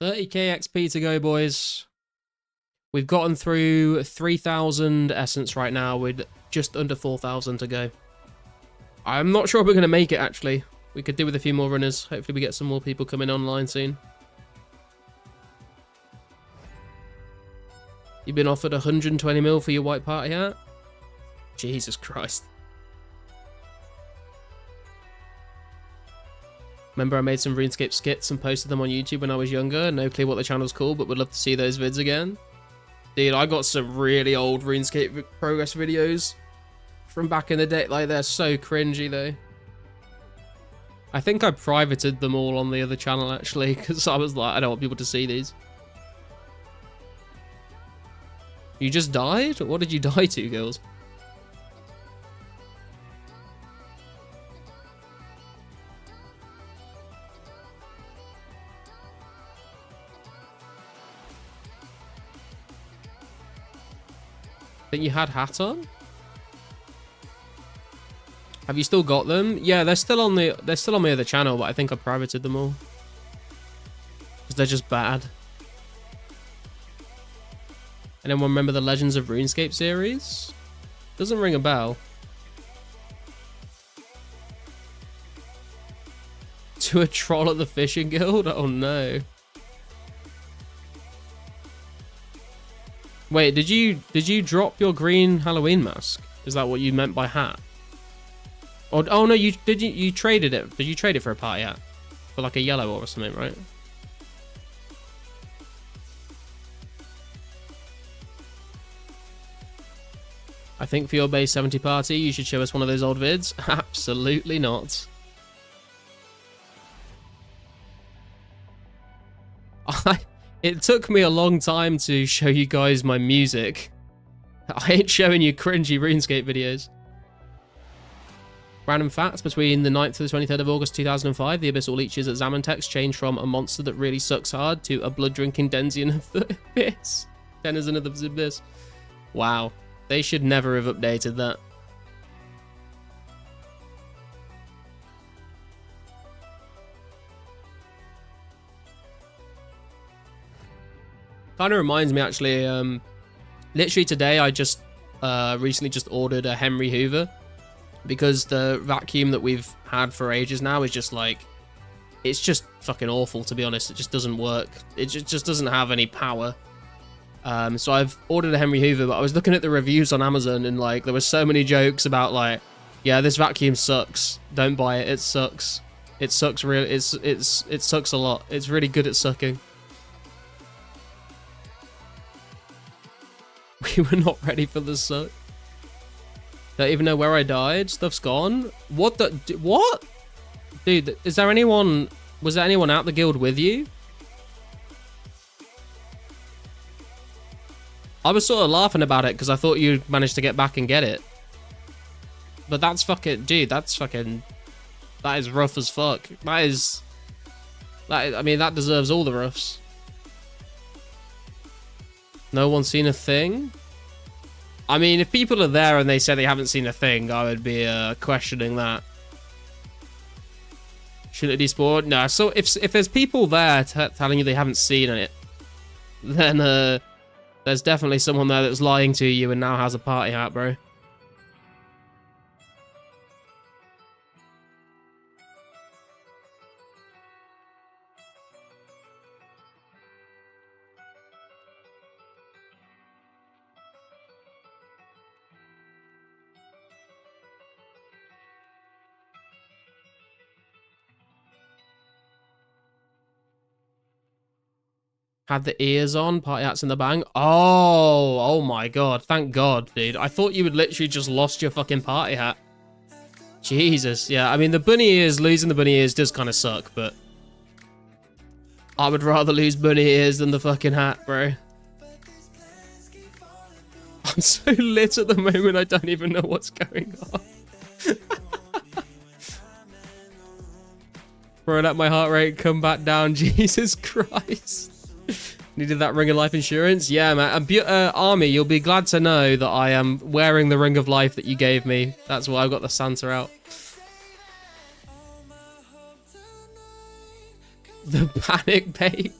$30k XP to go, boys. We've gotten through 3,000 essence right now with just under 4,000 to go. I'm not sure if we're going to make it, actually. We could do with a few more runners. Hopefully we get some more people coming online soon. You've been offered 120 mil for your white party hat? Jesus Christ. Remember I made some RuneScape skits and posted them on YouTube when I was younger. No clue what the channel's called, but would love to see those vids again. Dude, I got some really old RuneScape progress videos from back in the day. Like, they're so cringy, though. I think I privated them all on the other channel, actually, because I was like, I don't want people to see these. You just died? What did you die to, girls? Think you had hat on? Have you still got them? Yeah, they're still on my other channel, but I think I privated them all. Because they're just bad. Anyone remember the Legends of RuneScape series? Doesn't ring a bell. To a troll at the fishing guild? Oh no. Wait, did you drop your green Halloween mask? Is that what you meant by hat? Or, oh no, you traded it. Did you trade it for a party hat? For like a yellow or something, right? I think for your base 70 party, you should show us one of those old vids. Absolutely not. It took me a long time to show you guys my music. I ain't showing you cringy RuneScape videos. Random facts: between the 9th to the 23rd of August 2005, the Abyssal Leeches at Zamantex changed from a monster that really sucks hard to a blood-drinking denizen of the abyss. Denizen of the abyss. Wow. They should never have updated that. Kind of reminds me, actually, literally today I just recently just ordered a Henry Hoover, because the vacuum that we've had for ages now is just like, it's just fucking awful, to be honest. It just doesn't work. It just doesn't have any power. So I've ordered a Henry Hoover, but I was looking at the reviews on Amazon, and like there were so many jokes about like, yeah, this vacuum sucks. Don't buy it. It sucks. It sucks really. It sucks a lot. It's really good at sucking. We were not ready for the suck. Don't even know where I died. Stuff's gone. What the? What? Dude, is there anyone? Was there anyone out the guild with you? I was sort of laughing about it because I thought you'd managed to get back and get it. But that's fucking, dude. That's fucking. That is rough as fuck. That is. I mean, that deserves all the roughs. No one's seen a thing? I mean, if people are there and they say they haven't seen a thing, I would be questioning that. Should it despawn? No, so if there's people there telling you they haven't seen it, then there's definitely someone there that's lying to you and now has a party hat, bro. Had the ears on, party hats in the bang. Oh my god. Thank God, dude. I thought you had literally just lost your fucking party hat. Jesus. Yeah, I mean, the bunny ears, losing the bunny ears does kind of suck, but I would rather lose bunny ears than the fucking hat, bro. I'm so lit at the moment, I don't even know what's going on. Bro, let my heart rate come back down. Jesus Christ. Needed that ring of life insurance? Yeah, man. Army, you'll be glad to know that I am wearing the ring of life that you gave me. That's why I've got the Santa out. The panic bait.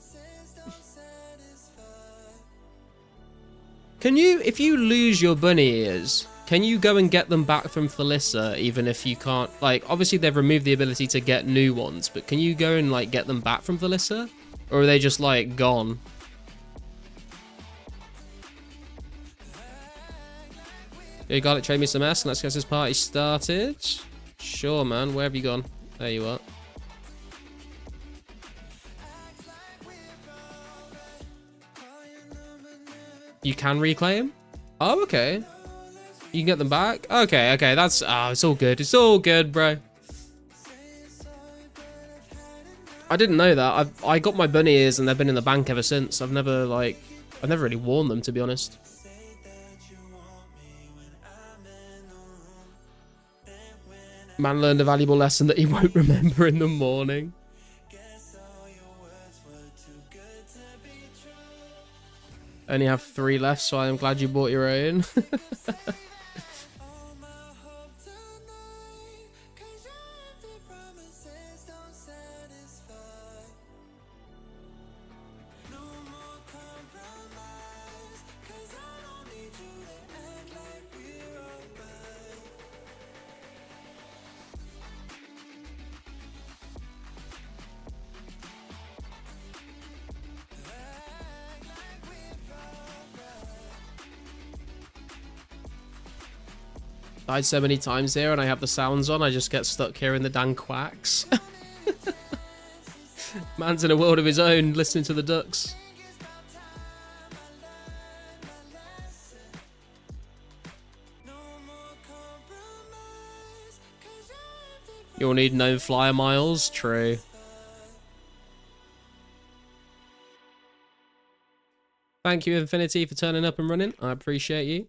Can you, if you lose your bunny ears, can you go and get them back from Felissa, even if you can't, like, obviously they've removed the ability to get new ones, but can you go and, like, get them back from Felissa? Or are they just, like, gone? You got it, trade me some S, and let's get this party started. Sure, man. Where have you gone? There you are. You can reclaim? Oh, okay. You can get them back? Okay, okay. That's... Oh, it's all good. It's all good, bro. I didn't know that. I got my bunny ears and they've been in the bank ever since. I've never really worn them, to be honest. Man learned a valuable lesson that he won't remember in the morning. Only have 3 left, so I am glad you bought your own. Died so many times here and I have the sounds on, I just get stuck hearing the dang quacks. Man's in a world of his own, listening to the ducks. You'll need no flyer miles, true. Thank you, Infinity, for turning up and running. I appreciate you.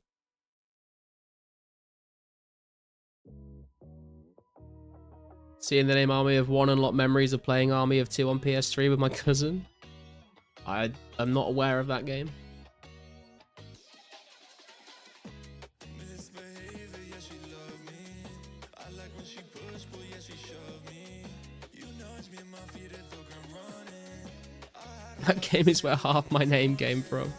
Seeing the name Army of 1 unlocked memories of playing Army of 2 on PS3 with my cousin. I am not aware of that game. That game is where half my name came from.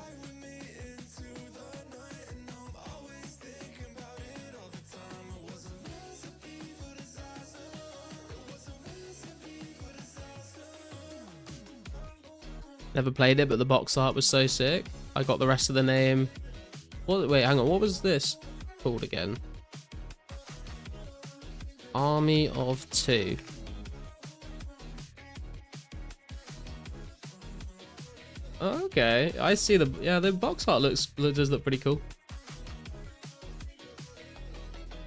Never played it, but the box art was so sick. I got the rest of the name. What? Wait, hang on. What was this called again? Army of 2. Okay, I see the box art does look pretty cool.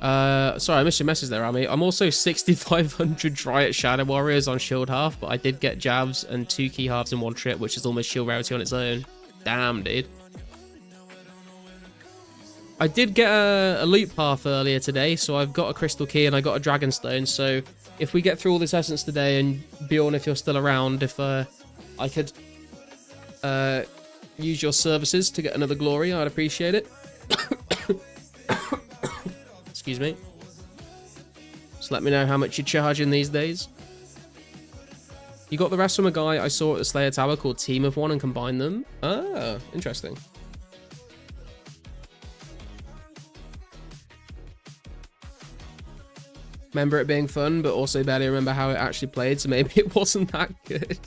Sorry, I missed your message there, Ami. I'm also 6,500 dry at Shadow Warriors on shield half, but I did get jabs and 2 key halves in one trip, which is almost shield rarity on its own. Damn, dude. I did get a loot path earlier today, so I've got a crystal key and I got a dragon stone. So if we get through all this essence today, and Bjorn, if you're still around, if I could use your services to get another glory, I'd appreciate it. Excuse me. Just let me know how much you're charging these days. You got the rest from a guy I saw at the Slayer Tower called Team of One and combined them. Ah, interesting. Remember it being fun, but also barely remember how it actually played, so maybe it wasn't that good. It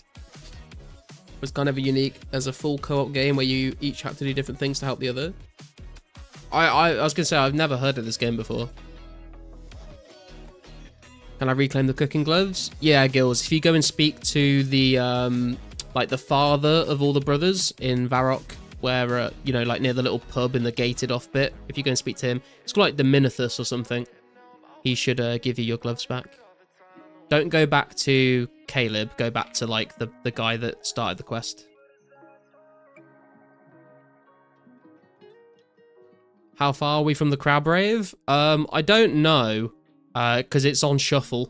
was kind of unique as a full co-op game where you each had to do different things to help the other. I was going to say, I've never heard of this game before. Can I reclaim the cooking gloves? Yeah, Gills. If you go and speak to the, like the father of all the brothers in Varrock, where, you know, like near the little pub in the gated off bit, if you go and speak to him, it's called like the Minithus or something. He should give you your gloves back. Don't go back to Caleb. Go back to like the guy that started the quest. How far are we from the crab rave? I don't know, because it's on shuffle.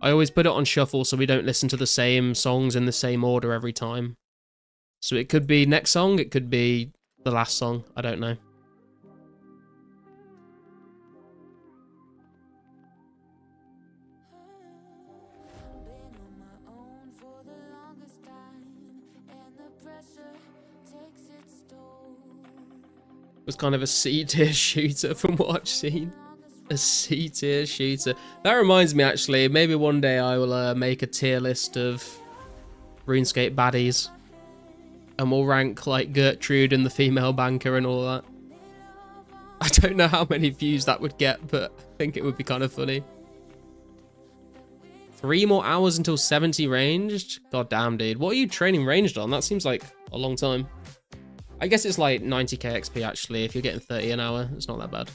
I always put it on shuffle so we don't listen to the same songs in the same order every time. So it could be next song, it could be the last song. I don't know. Was kind of a C-tier shooter from what I've seen. A C-tier shooter. That reminds me, actually, maybe one day I will make a tier list of RuneScape baddies. And we'll rank, like, Gertrude and the female banker and all that. I don't know how many views that would get, but I think it would be kind of funny. 3 more hours until 70 ranged? God damn, dude. What are you training ranged on? That seems like a long time. I guess it's like 90k XP actually. If you're getting 30 an hour, it's not that bad.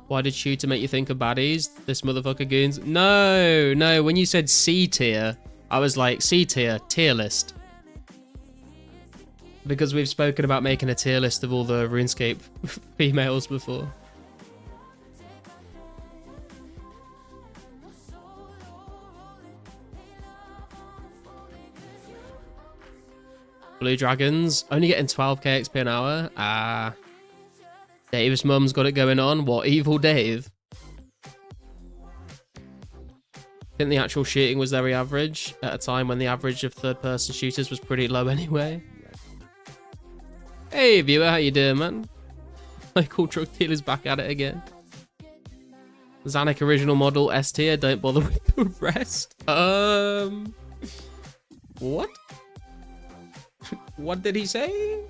Why did shooter make you think of baddies? This motherfucker goons? No, when you said C tier, I was like, C tier, tier list. Because we've spoken about making a tier list of all the RuneScape females before. Blue Dragons, only getting 12k XP an hour. Ah. Dave's mum's got it going on. What, Evil Dave? I think the actual shooting was very average at a time when the average of third-person shooters was pretty low anyway. Hey viewer, how you doing, man? Michael Truck Dealer's back at it again. Zanuck original model S tier, don't bother with the rest. What? What did he say?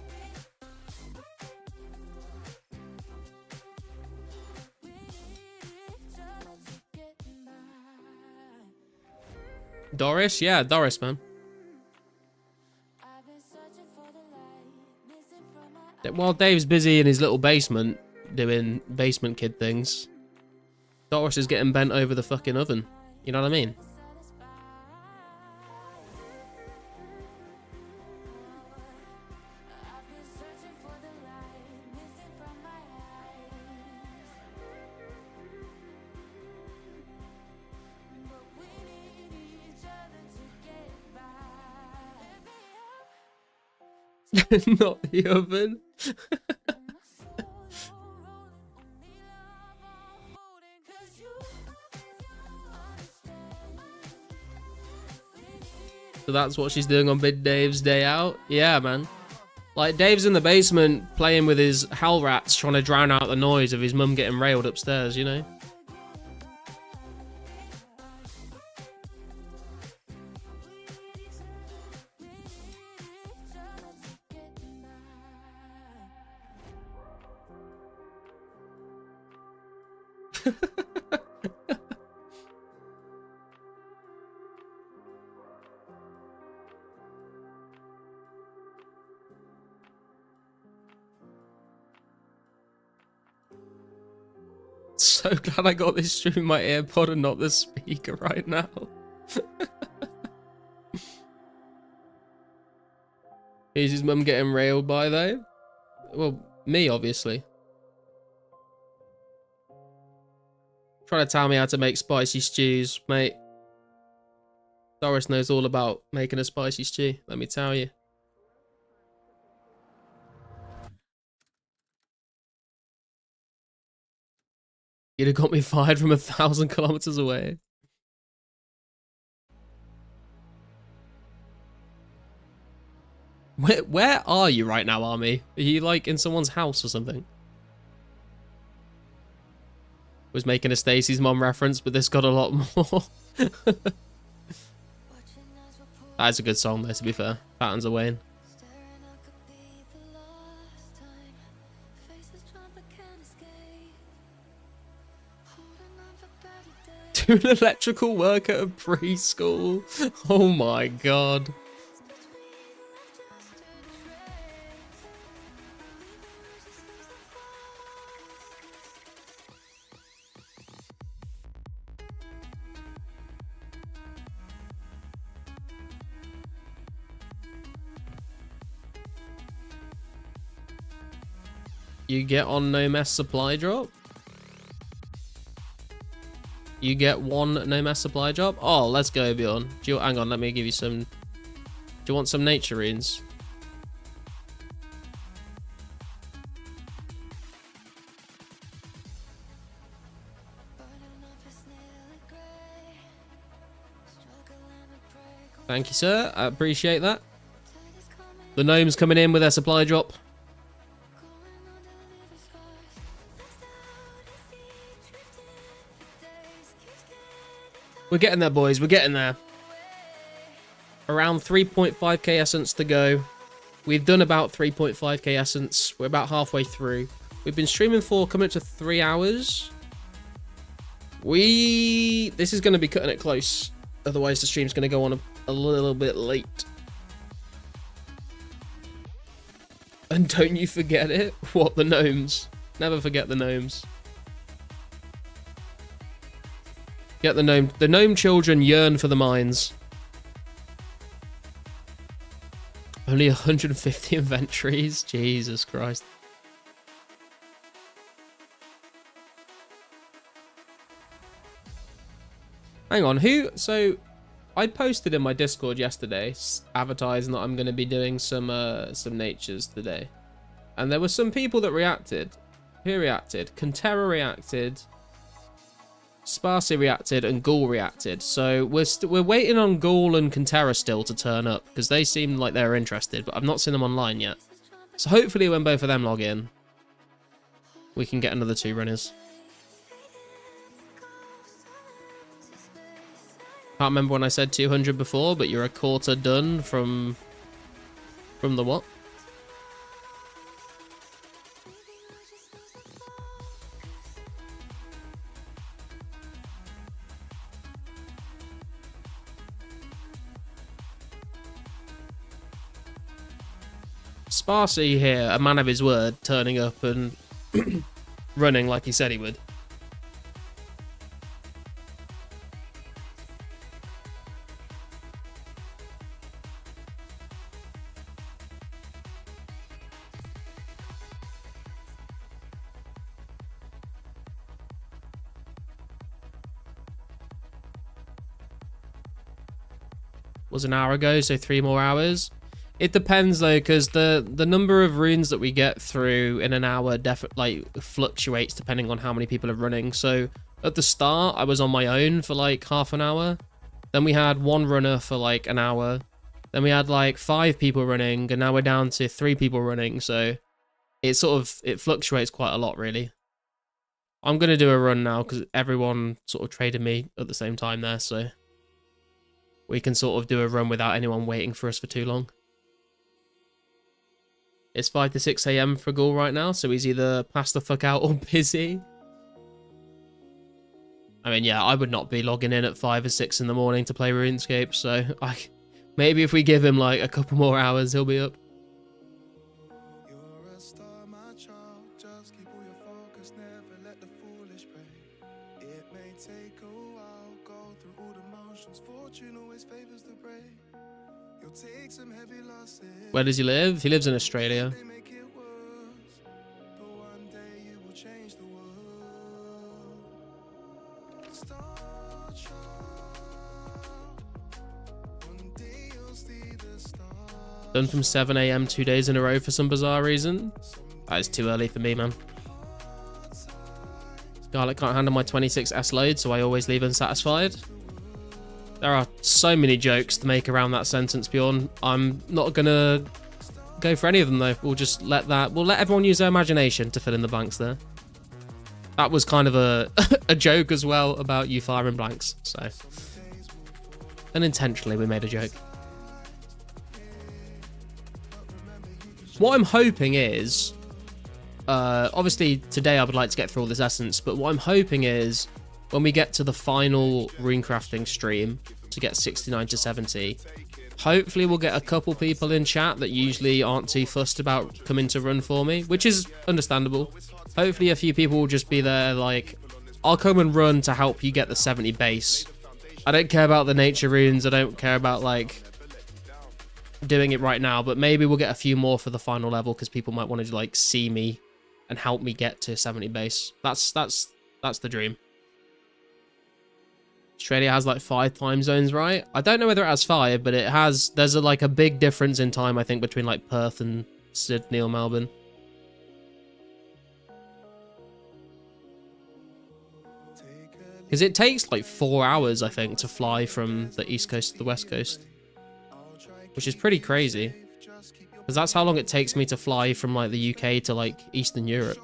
Doris? Yeah, Doris, man. While Dave's busy in his little basement doing basement kid things, Doris is getting bent over the fucking oven. You know what I mean? Not the oven. So that's what she's doing on Big Dave's day out? Yeah, man. Like, Dave's in the basement playing with his hell rats, trying to drown out the noise of his mum getting railed upstairs, you know? So glad I got this stream in my AirPod and not the speaker right now. Is his mum getting railed by though? Well, me obviously. Trying to tell me how to make spicy stews, mate. Doris knows all about making a spicy stew, let me tell you. You'd have got me fired from 1,000 kilometers away. Where are you right now, Army? Are you like in someone's house or something? Was making a Stacy's mom reference, but this got a lot more. That's a good song though, to be fair. Patterns are Wayne. Do an electrical work at a preschool? Oh my god. You get on no mess supply drop? You get one no mess supply drop? Oh, let's go, Bjorn. Hang on, let me give you some... Do you want some nature runes? Thank you, sir. I appreciate that. The gnome's coming in with their supply drop. We're getting there, boys. We're getting there. Around 3.5k essence to go. We've done about 3.5k essence. We're about halfway through. We've been streaming for coming up to 3 hours. This is going to be cutting it close. Otherwise, the stream's going to go on a little bit late. And don't you forget it? What, the gnomes? Never forget the gnomes. Get the gnome. The gnome children yearn for the mines. Only 150 inventories. Jesus Christ. Hang on, so I posted in my Discord yesterday advertising that I'm going to be doing some natures today. And there were some people that reacted. Who reacted? Contera reacted. Sparsi reacted and Ghoul reacted, so we're waiting on Ghoul and Contera still to turn up because they seem like they're interested, but I've not seen them online yet. So hopefully when both of them log in, we can get another 2 runners. Can't remember when I said 200 before, but you're a quarter done from the what? Sparsi here, a man of his word, turning up and running like he said he would. Was an hour ago, so 3 more hours. It depends though, because the number of runes that we get through in an hour definitely fluctuates depending on how many people are running. So at the start, I was on my own for like half an hour. Then we had 1 runner for like an hour. Then we had like 5 people running, and now we're down to 3 people running. So it fluctuates quite a lot, really. I'm gonna do a run now because everyone sort of traded me at the same time there, so we can sort of do a run without anyone waiting for us for too long. It's 5 to 6 AM for Ghoul right now, so he's either passed the fuck out or busy. I mean, yeah, I would not be logging in at 5 or 6 in the morning to play RuneScape, so maybe if we give him like a couple more hours, he'll be up. You're a star, my child. Just keep all your focus, never let the foolish prey. It may take a while, go through all the motions. Fortune always favors the brave. You'll take some heavy losses. Where does he live? He lives in Australia. They make it worse, but one day you will change the world. Star child. One day you'll see the stars. Done from 7 AM 2 days in a row for some bizarre reason. That is too early for me, man. Scarlet can't handle my 26S load, so I always leave unsatisfied. There are so many jokes to make around that sentence, Bjorn. I'm not gonna go for any of them though. We'll just let everyone use their imagination to fill in the blanks there. That was kind of a a joke as well about you firing blanks, so unintentionally we made a joke. What I'm hoping is, obviously today I would like to get through all this essence, but what I'm hoping is when we get to the final rune crafting stream to get 69 to 70, hopefully we'll get a couple people in chat that usually aren't too fussed about coming to run for me, which is understandable. Hopefully a few people will just be there like, I'll come and run to help you get the 70 base. I don't care about the nature runes, I don't care about like doing it right now, but maybe we'll get a few more for the final level because people might want to like see me and help me get to 70 base. That's the dream. Australia has like 5 time zones, right? I don't know whether it has 5, but it has. There's like a big difference in time, I think, between like Perth and Sydney or Melbourne. Because it takes like 4 hours, I think, to fly from the east coast to the west coast, which is pretty crazy. Because that's how long it takes me to fly from like the UK to like Eastern Europe.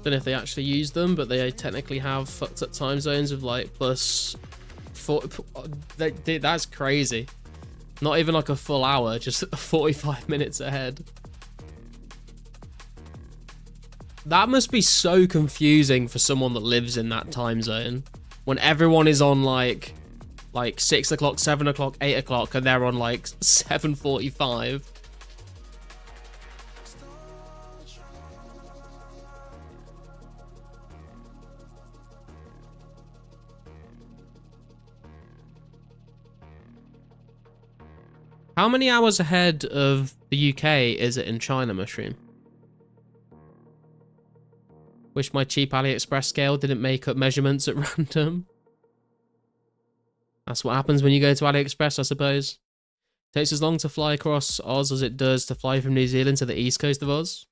Don't know if they actually use them, but they technically have fucked up time zones of like plus 4. That's crazy. Not even like a full hour, just 45 minutes ahead. That must be so confusing for someone that lives in that time zone when everyone is on like 6 o'clock, 7 o'clock, 8 o'clock, and they're on like 7:45. How many hours ahead of the UK is it in China, Mushroom? Wish my cheap AliExpress scale didn't make up measurements at random. That's what happens when you go to AliExpress, I suppose. Takes as long to fly across Oz as it does to fly from New Zealand to the east coast of Oz.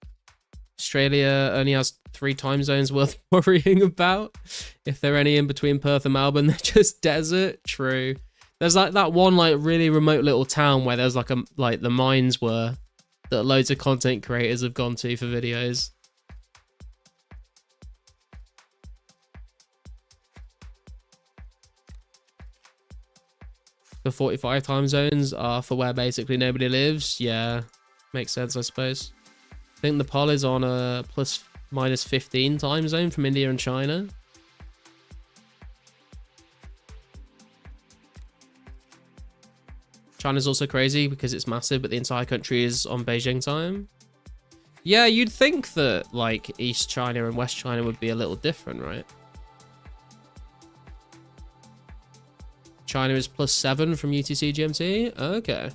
Australia only has 3 time zones worth worrying about. If there are any in between Perth and Melbourne, they're just desert. True. There's like that one like really remote little town where there's like the mines were that loads of content creators have gone to for videos. The 45 time zones are for where basically nobody lives. Yeah, makes sense, I suppose. I think Nepal is on a plus minus 15 time zone from India and China. China's also crazy because it's massive, but the entire country is on Beijing time. Yeah, you'd think that like East China and West China would be a little different, right? China is plus 7 from UTC GMT. Okay.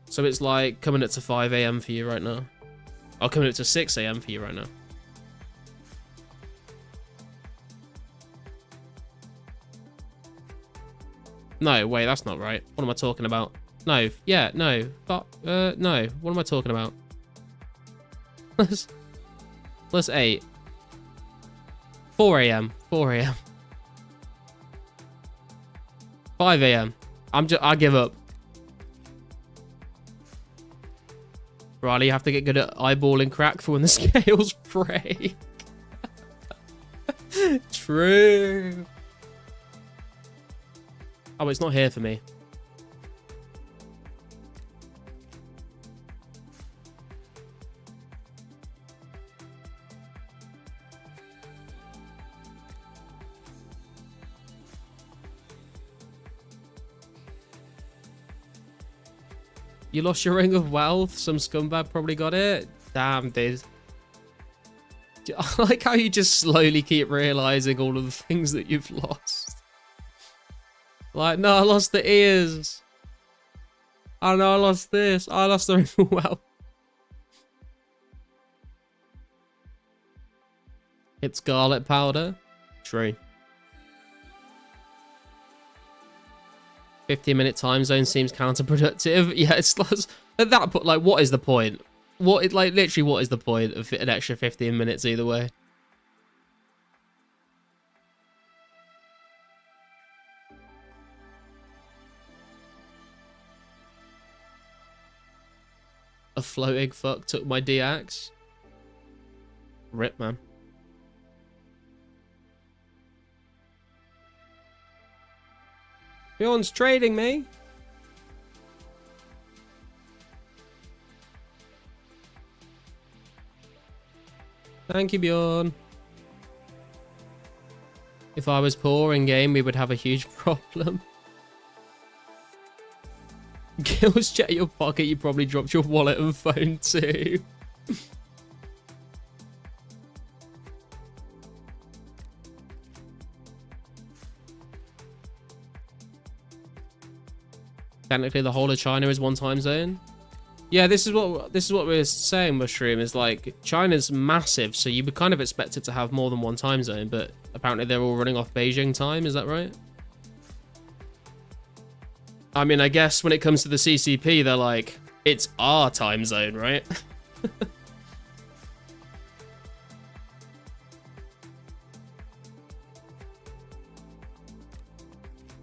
So it's like coming up to 5 AM for you right now. Oh, coming up to 6 AM for you right now. No, wait, that's not right. What am I talking about? No, yeah, no. But, no. What am I talking about? Plus 8. 4 AM. 4 AM. 5 a.m. I give up. Riley, you have to get good at eyeballing crack for when the scales break. True. Oh, it's not here for me. You lost your ring of wealth. Some scumbag probably got it. Damn, dude. I like how you just slowly keep realizing all of the things that you've lost. Like, no, I lost the ears. Oh no, I lost this. I lost the ring of wealth. It's garlic powder. True. 15-minute time zone seems counterproductive. Yeah, it's at that point, like, what is the point? Literally, what is the point of an extra 15 minutes either way? A floating fuck took my D-axe. Rip, man. Bjorn's trading me. Thank you, Bjorn. If I was poor in game, we would have a huge problem. Gills, check your pocket. You probably dropped your wallet and phone too. Technically, the whole of China is one time zone. Yeah, this is what we're saying, Mushroom, is like China's massive, so you would kind of expect it to have more than one time zone, but apparently they're all running off Beijing time. Is that right? I mean, I guess when it comes to the CCP, they're like, it's our time zone, right?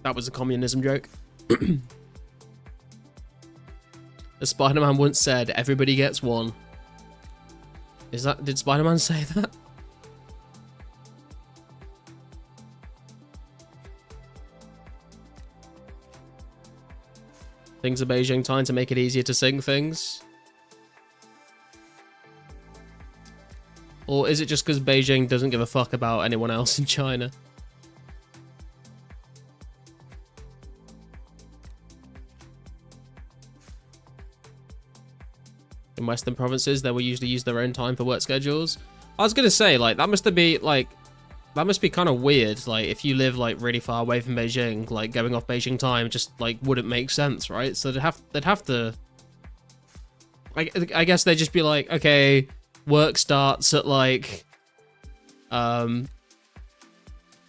That was a communism joke. As Spider-Man once said, everybody gets one. Did Spider-Man say that? Things are Beijing time to make it easier to sing things. Or is it just because Beijing doesn't give a fuck about anyone else in China? In Western provinces, they will usually use their own time for work schedules. I was gonna say, like, that must be kind of weird. Like, if you live like really far away from Beijing, like going off Beijing time just like wouldn't make sense, right? So they'd have to. I guess they'd just be like, okay, work starts at like 3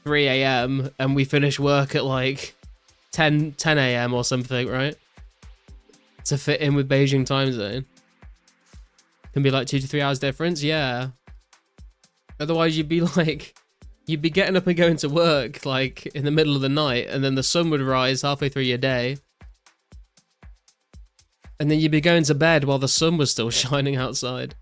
a.m. and we finish work at like 10 a.m. or something, right? To fit in with Beijing time zone. Can be like 2 to 3 hours difference, yeah. Otherwise, you'd be getting up and going to work like in the middle of the night, and then the sun would rise halfway through your day, and then you'd be going to bed while the sun was still shining outside.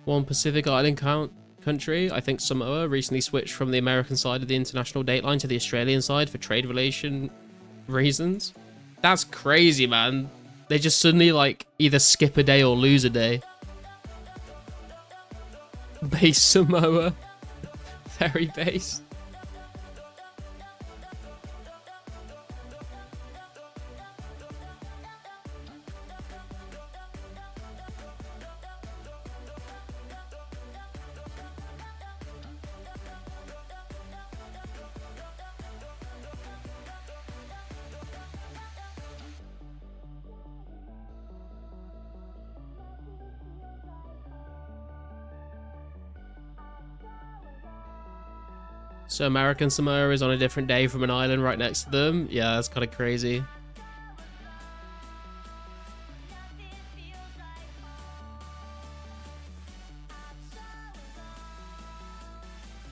One Pacific Island country, I think Samoa, recently switched from the American side of the international date line to the Australian side for trade relation reasons. That's crazy, man. They just suddenly like either skip a day or lose a day. Base Samoa. Very base. So American Samoa is on a different day from an island right next to them. Yeah, that's kind of crazy.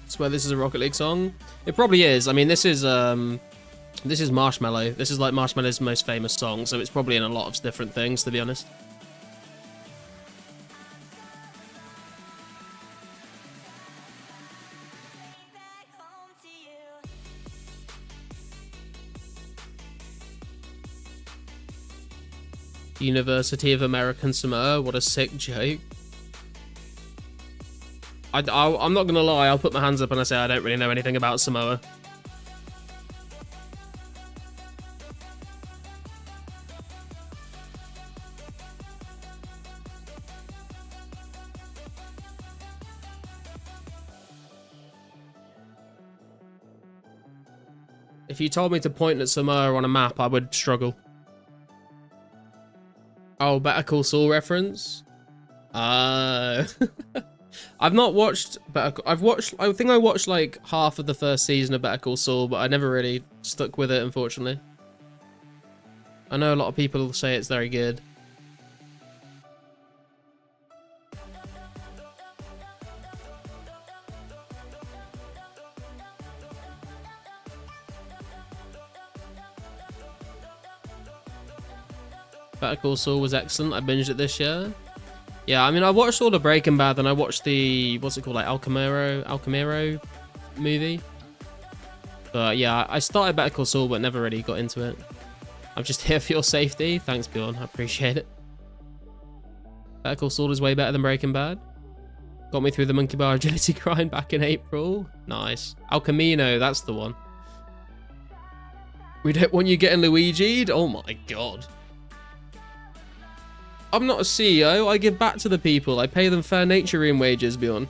Swear this is a Rocket League song. It probably is. I mean, this is Marshmallow. This is like Marshmallow's most famous song, so it's probably in a lot of different things, to be honest. University of American Samoa. What a sick joke. I'm not gonna lie, I'll put my hands up and I say I don't really know anything about Samoa. If you told me to point at Samoa on a map, I would struggle. Oh, Better Call Saul reference? I've not watched I think I watched like half of the first season of Better Call Saul, but I never really stuck with it, unfortunately. I know a lot of people say it's very good. Better Call Saul was excellent. I binged it this year. Yeah, I mean, I watched all the Breaking Bad, and I watched the, what's it called, like Al Camaro movie. But yeah, I started Better Call Saul, but never really got into it. I'm just here for your safety. Thanks, Bjorn. I appreciate it. Better Call Saul is way better than Breaking Bad. Got me through the monkey bar agility grind back in April. Nice. El Camino, that's the one. We don't want you getting Luigi'd? Oh my god. I'm not a CEO, I give back to the people. I pay them fair nature wages, Bjorn.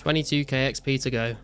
$22k XP to go.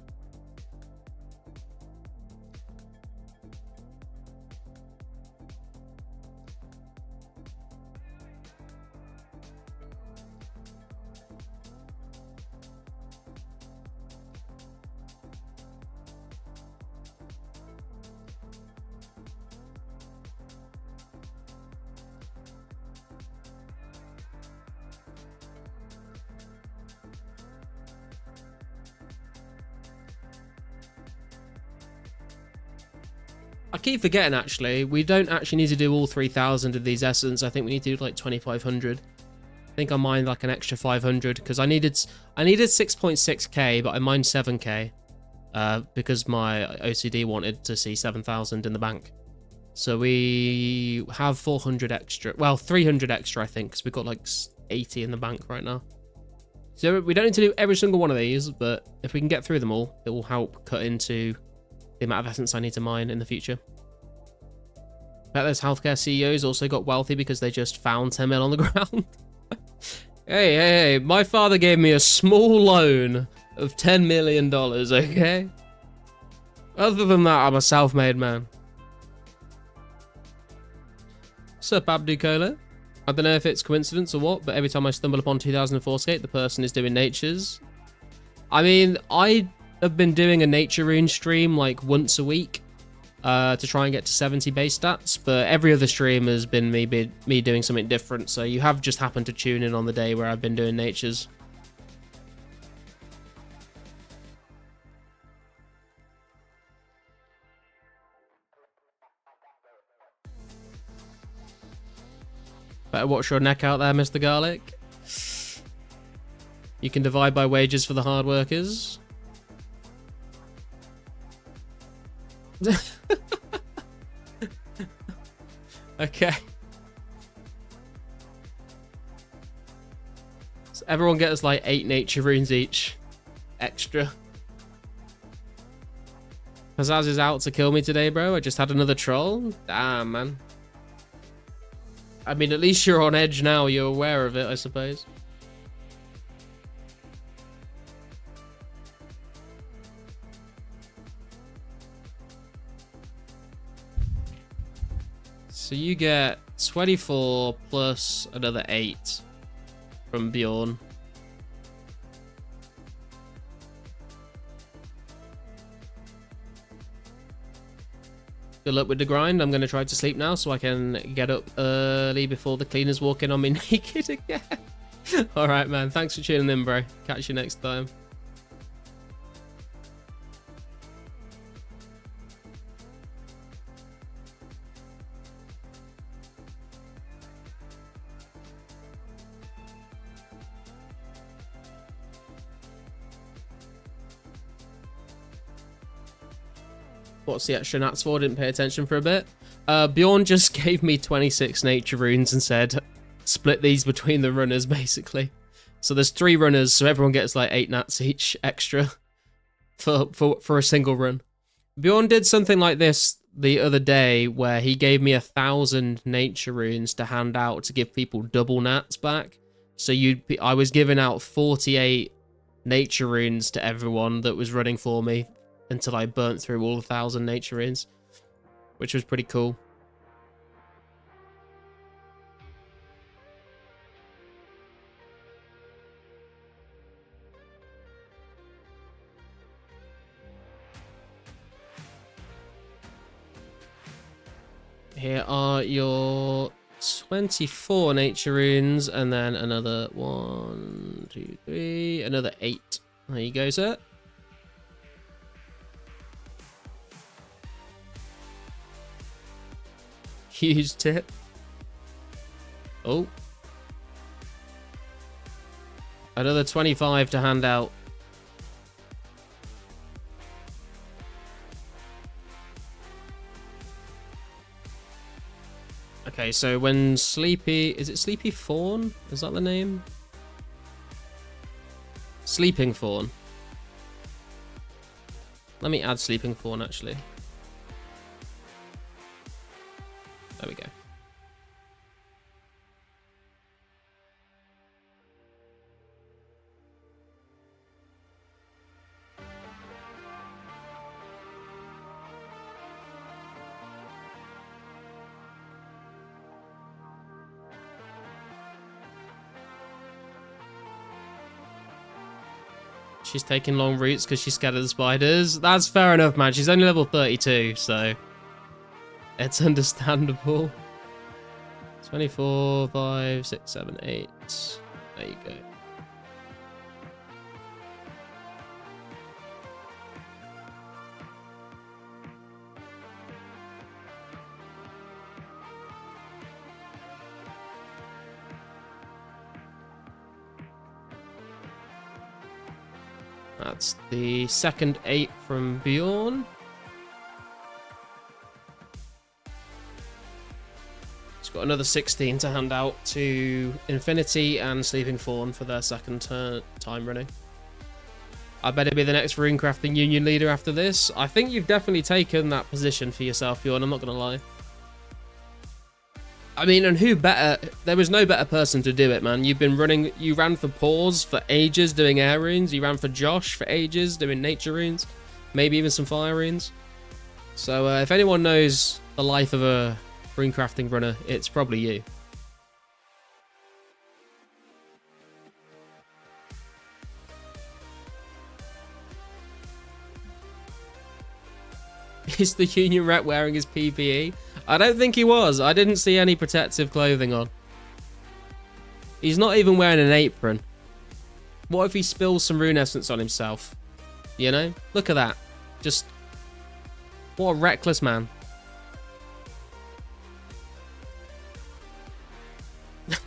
I keep forgetting, actually, we don't actually need to do all 3,000 of these essence. I think we need to do like 2,500. I think I mined like an extra 500 because I needed 6.6k, but I mined 7k because my OCD wanted to see 7,000 in the bank. So we have 400 extra, well, 300 extra, I think, because we've got like 80 in the bank right now. So we don't need to do every single one of these, but if we can get through them all, it will help cut into the amount of essence I need to mine in the future. Bet those healthcare CEOs also got wealthy because they just found 10 mil on the ground. Hey, my father gave me a small loan of $10 million, okay? Other than that, I'm a self-made man. Sup, Abducola? I don't know if it's coincidence or what, but every time I stumble upon 2004scape, the person is doing natures. I mean, I have been doing a nature rune stream like once a week to try and get to 70 base stats, but every other stream has been me doing something different, so you have just happened to tune in on the day where I've been doing natures. Better watch your neck out there, Mr. Garlic. You can divide by wages for the hard workers. Okay. So everyone gets like 8 nature runes each. Extra. Pizzazz is out to kill me today, bro. I just had another troll. Damn, man. I mean, at least you're on edge now. You're aware of it, I suppose. So you get 24 plus another 8 from Bjorn. Good luck with the grind. I'm going to try to sleep now so I can get up early before the cleaners walk in on me naked again. Alright, man. Thanks for tuning in, bro. Catch you next time. What's the extra nats for? Didn't pay attention for a bit. Bjorn just gave me 26 nature runes and said, split these between the runners, basically. So there's 3 runners, so everyone gets like 8 nats each extra for a single run. Bjorn did something like this the other day where he gave me 1,000 nature runes to hand out to give people double nats back. So I was giving out 48 nature runes to everyone that was running for me until I burnt through all 1,000 nature runes, which was pretty cool. Here are your 24 nature runes, and then another 1, 2, 3, another 8. There you go, sir. Huge tip. Oh. Another 25 to hand out. Okay, so when Sleepy... Is it Sleepy Fawn? Is that the name? Sleeping Fawn. Let me add Sleeping Fawn, actually. There we go. She's taking long routes because she's scared of the spiders. That's fair enough, man. She's only level 32, so it's understandable. 24, 5, 6, 7, 8. There you go. That's the second 8 from Bjorn. It's got another 16 to hand out to Infinity and Sleeping Fawn for their second time running. I better be the next rune crafting union leader after this. I think you've definitely taken that position for yourself, Bjorn, I'm not going to lie. I mean, and who better? There was no better person to do it, man. You've been running. You ran for Paws for ages doing air runes. You ran for Josh for ages doing nature runes. Maybe even some fire runes. So if anyone knows the life of a rune crafting runner, it's probably you. Is the Union rep wearing his PPE? I don't think he was. I didn't see any protective clothing on. He's not even wearing an apron. What if he spills some rune essence on himself? You know? Look at that. Just... what a reckless man.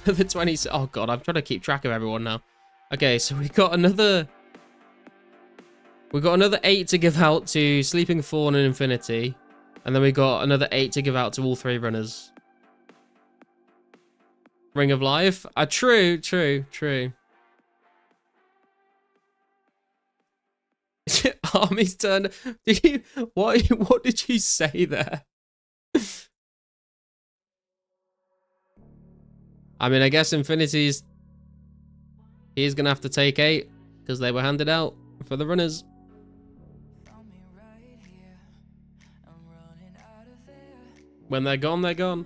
The 20... oh god, I'm trying to keep track of everyone now. Okay, so we got another... we've got another 8 to give out to Sleeping Fawn and Infinity. And then we got another 8 to give out to all 3 runners. Ring of Life? True. Army's turn. Did you... what did you say there? I mean, I guess Infinity's... he's gonna have to take 8. Because they were handed out for the runners. When they're gone, they're gone.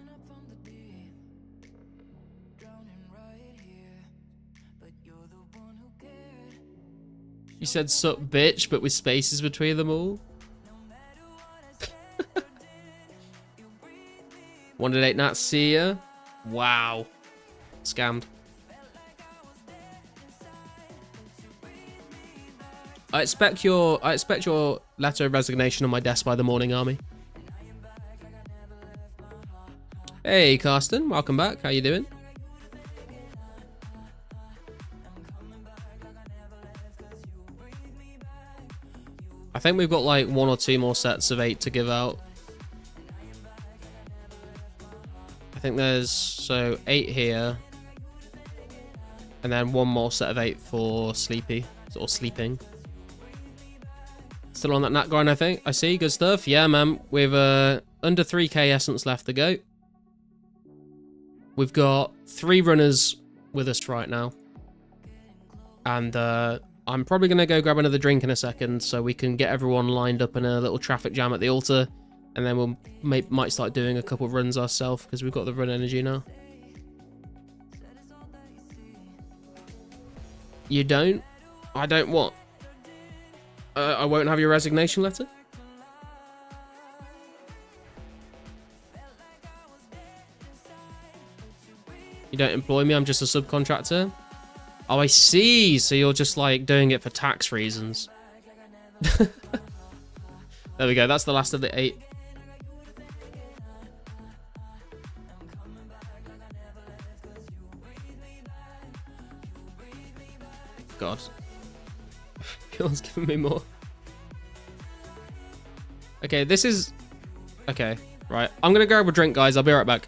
You said sup bitch, but with spaces between them all. 108 Nat, see ya. Wow. Scammed. I expect your letter of resignation on my desk by the morning, Army. Hey, Karsten, welcome back. How you doing? I think we've got like 1 or 2 more sets of 8 to give out. I think there's, so 8 here. And then 1 more set of 8 for Sleepy, or Sleeping. Still on that nat grind, I think. I see, good stuff. Yeah, man, we've under 3k essence left to go. We've got 3 runners with us right now. And I'm probably going to go grab another drink in a second so we can get everyone lined up in a little traffic jam at the altar. And then we'll might start doing a couple of runs ourselves because we've got the run energy now. You don't? I don't what? I won't have your resignation letter? You don't employ me, I'm just a subcontractor? Oh, I see. So you're just like doing it for tax reasons. There we go. That's the last of the 8. God. Kill's giving me more. Okay, this is... okay, right. I'm going to grab a drink, guys. I'll be right back.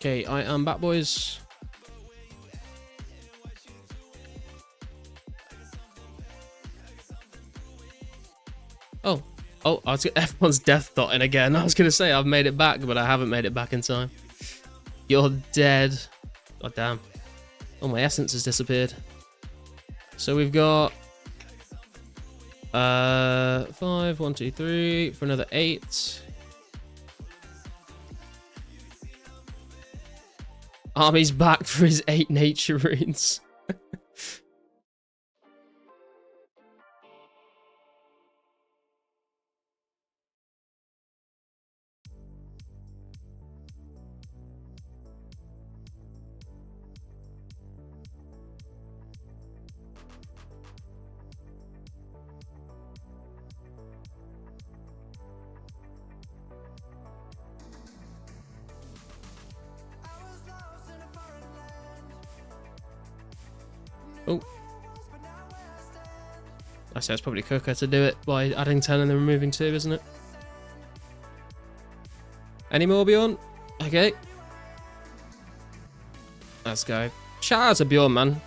Okay, I am back, boys. Oh, everyone's death dotting again. I was gonna say I've made it back, but I haven't made it back in time. You're dead. God damn. Oh, my essence has disappeared. So we've got 5, 1, 2, 3 for another 8. Army's back for his 8 nature runes. Oh. I say it's probably quicker to do it by adding 10 and then removing 2, isn't it? Any more, Bjorn? Okay. Let's go. Shout out to Bjorn, man.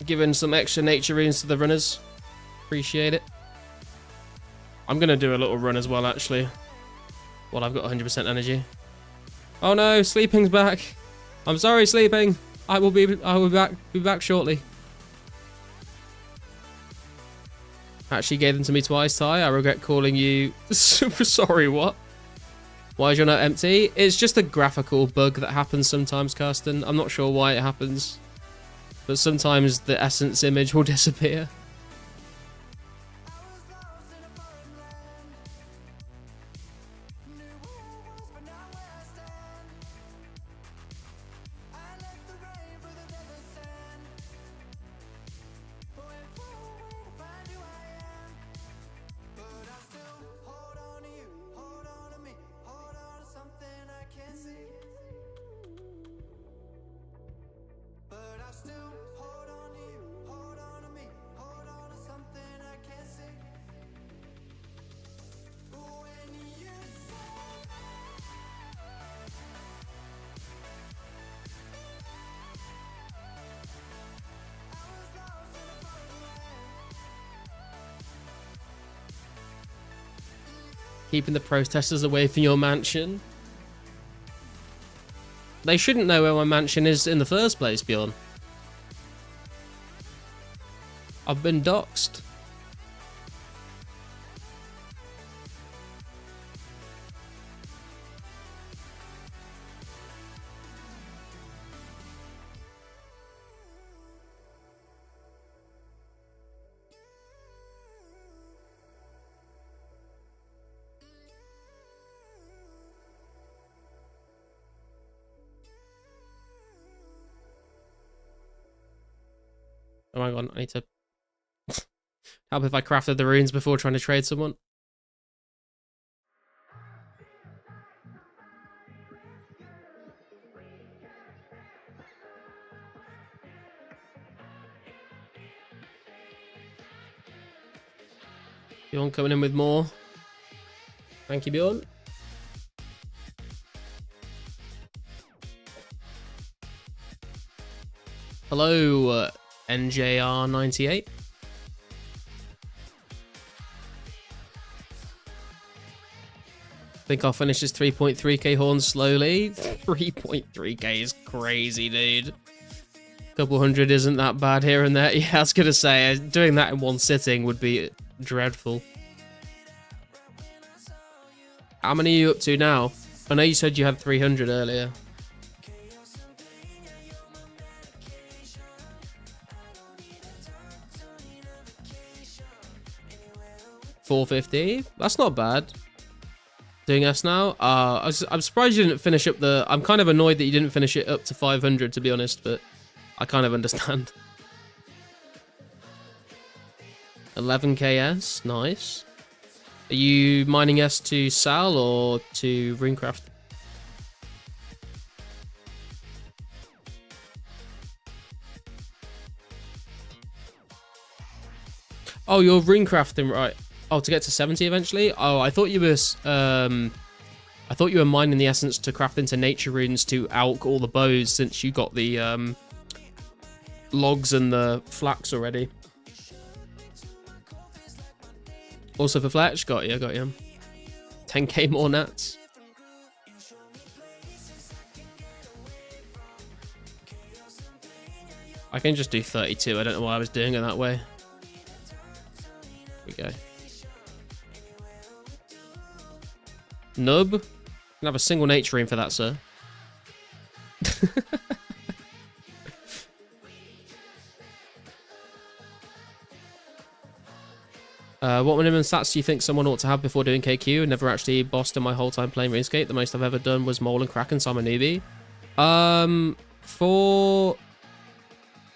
Giving some extra nature runes to the runners. Appreciate it. I'm going to do a little run as well, actually. While I've got 100% energy. Oh no, sleeping's back. I'm sorry, sleeping. I will be back shortly. Actually gave them to me twice, Ty. I regret calling you. Sorry, what? Why is your note empty? It's just a graphical bug that happens sometimes, Kirsten. I'm not sure why it happens. But sometimes the essence image will disappear. Keeping the protesters away from your mansion. They shouldn't know where my mansion is in the first place, Bjorn. I've been doxxed. Oh my god, I need to help if I crafted the runes before trying to trade someone. Bjorn coming in with more. Thank you, Bjorn. Hello, NJR98. Think I'll finish this 3.3k horn slowly. 3.3k is crazy, dude. Couple hundred isn't that bad here and there. Yeah, I was gonna say, doing that in one sitting would be dreadful. How many are you up to now? I know you said you had 300 earlier. $450. That's not bad. Doing S now. I'm surprised you didn't finish up the. I'm kind of annoyed that you didn't finish it up to 500, to be honest, but I kind of understand. 11k S. Nice. Are you mining S to Sal or to Runecraft? Oh, you're Runecrafting, right? Oh, to get to 70 eventually? Oh, I thought you were I thought you were mining the essence to craft into nature runes to alch all the bows since you got the logs and the flax already. Also for Fletch, got you. 10k more nats. I can just do 32. I don't know why I was doing it that way. Here we go. Nub. Can have a single nature rune for that, sir. What minimum stats do you think someone ought to have before doing KQ? Never actually bossed in my whole time playing RuneScape. The most I've ever done was Mole and Kraken, so I'm a newbie. For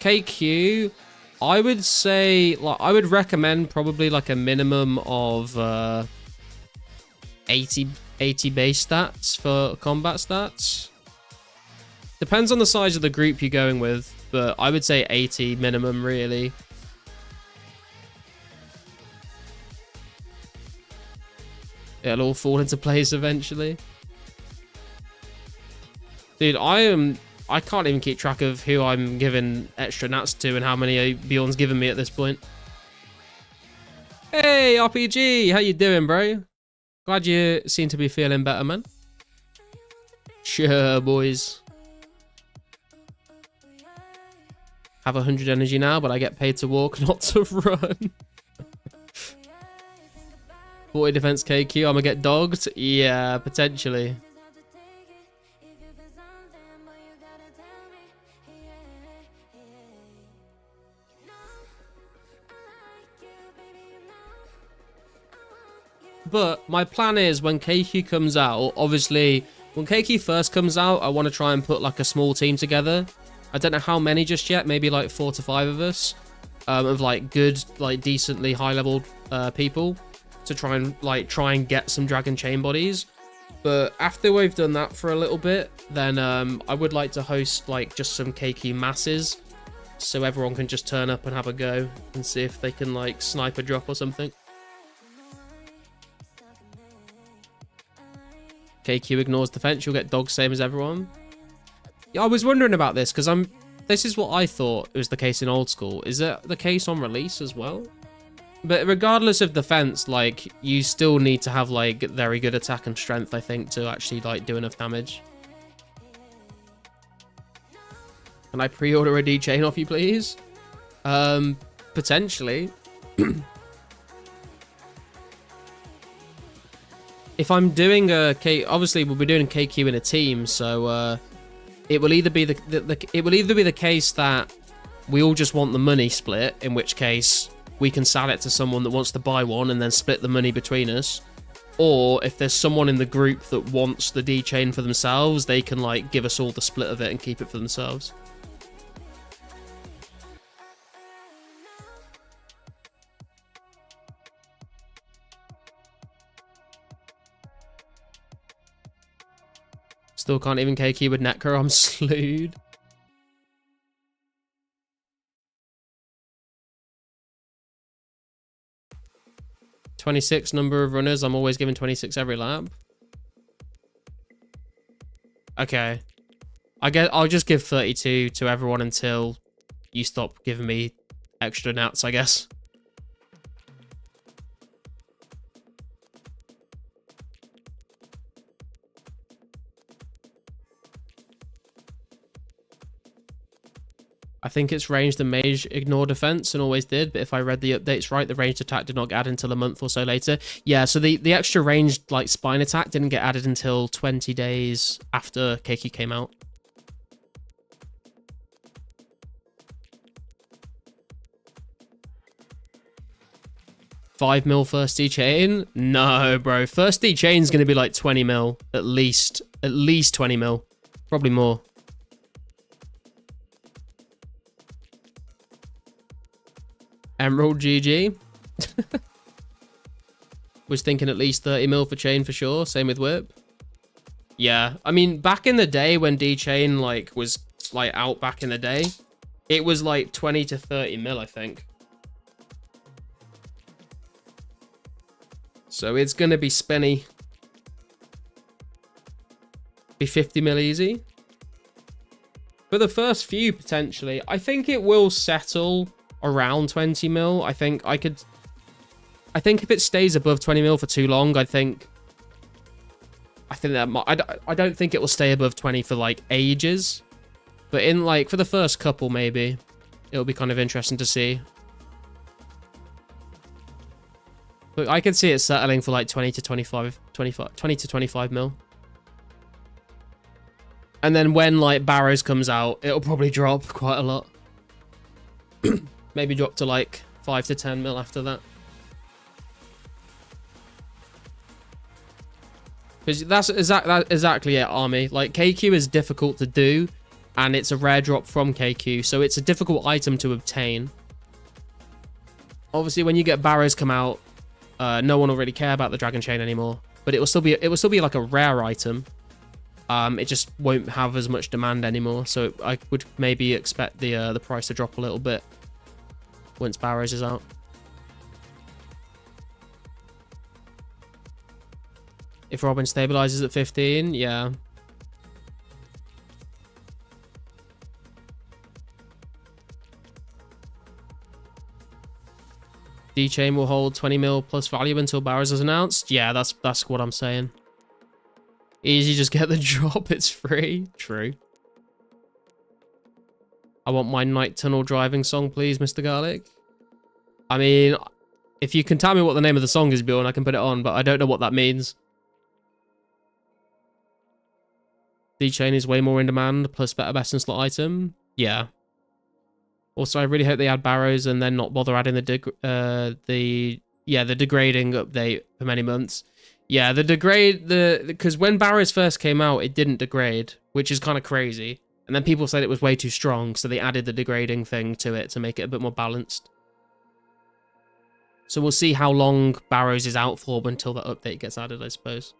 KQ, I would say, like, I would recommend probably like a minimum of 80 base stats for combat stats. Depends on the size of the group you're going with, but I would say 80 minimum, really. It'll all fall into place eventually. Dude, I can't even keep track of who I'm giving extra nats to and how many Bjorn's given me at this point. Hey, RPG, how you doing, bro? Glad you seem to be feeling better, man. Sure, boys. Have 100 energy now, but I get paid to walk, not to run. 40 defense KQ, I'm gonna get dogged? Yeah, potentially. But my plan is when KQ comes out, obviously, when KQ first comes out, I want to try and put like a small team together. I don't know how many just yet, maybe like 4 to 5 of us, of like good, like decently high-leveled people to try and get some Dragon Chain bodies. But after we've done that for a little bit, then I would like to host like just some KQ masses, so everyone can just turn up and have a go and see if they can like snipe a drop or something. KQ ignores defense, you'll get dogs same as everyone. Yeah, I was wondering about this because this is what I thought was the case in old school. Is it the case on release as well? But regardless of defense, like, you still need to have like very good attack and strength, I think, to actually like do enough damage. Can I pre-order a D chain off you, please? Potentially. If I'm doing a K, obviously we'll be doing KQ in a team, so it will either be the case that we all just want the money split, in which case we can sell it to someone that wants to buy one and then split the money between us. Or if there's someone in the group that wants the D chain for themselves, they can like give us all the split of it and keep it for themselves. Still can't even KQ with Netker, I'm slewed. "26 number of runners, I'm always giving 26 every lap." Okay. I'll just give 32 to everyone until you stop giving me extra nats, I guess. I think it's ranged and mage ignore defense and always did, but if I read the updates right, the ranged attack did not get added until a month or so later. Yeah, so the extra ranged like spine attack didn't get added until 20 days after KQ came out. $5 mil first D chain? No, bro. First D chain's gonna be like 20 mil at least. At least 20 mil. Probably more. Emerald GG. Was thinking at least 30 mil for chain for sure. Same with whip. Yeah, I mean, back in the day when D chain like was like out back in the day, it was like 20 to 30 mil, I think. So it's gonna be spinny. Be 50 mil easy. For the first few, potentially. I think it will settle around 20 mil. I think if it stays above 20 mil for too long, I think that might, I don't think it will stay above 20 for like ages. But in like, for the first couple, maybe it'll be kind of interesting to see. But I could see it settling for like 20 to 25 mil. And then when like Barrows comes out, it'll probably drop quite a lot. Maybe drop to like 5 to 10 mil after that. Because that's exactly it, Army. Like, KQ is difficult to do, and it's a rare drop from KQ, so it's a difficult item to obtain. Obviously, when you get Barrows come out, no one will really care about the Dragon Chain anymore. But it will still be like a rare item. It just won't have as much demand anymore, so I would maybe expect the price to drop a little bit once Barrows is out. If Robin stabilizes at 15, yeah. D-Chain will hold 20 mil plus value until Barrows is announced. Yeah, that's what I'm saying. Easy, just get the drop, it's free. True. I want my night tunnel driving song, please, Mr. Garlic. I mean, if you can tell me what the name of the song is, Bjorn, I can put it on, but I don't know what that means. D-Chain is way more in demand, plus better best in slot item. Yeah. Also, I really hope they add Barrows and then not bother adding the degrading update for many months. Yeah, because when Barrows first came out, it didn't degrade, which is kind of crazy. And then people said it was way too strong, so they added the degrading thing to it to make it a bit more balanced. So we'll see how long Barrows is out for until that update gets added, I suppose.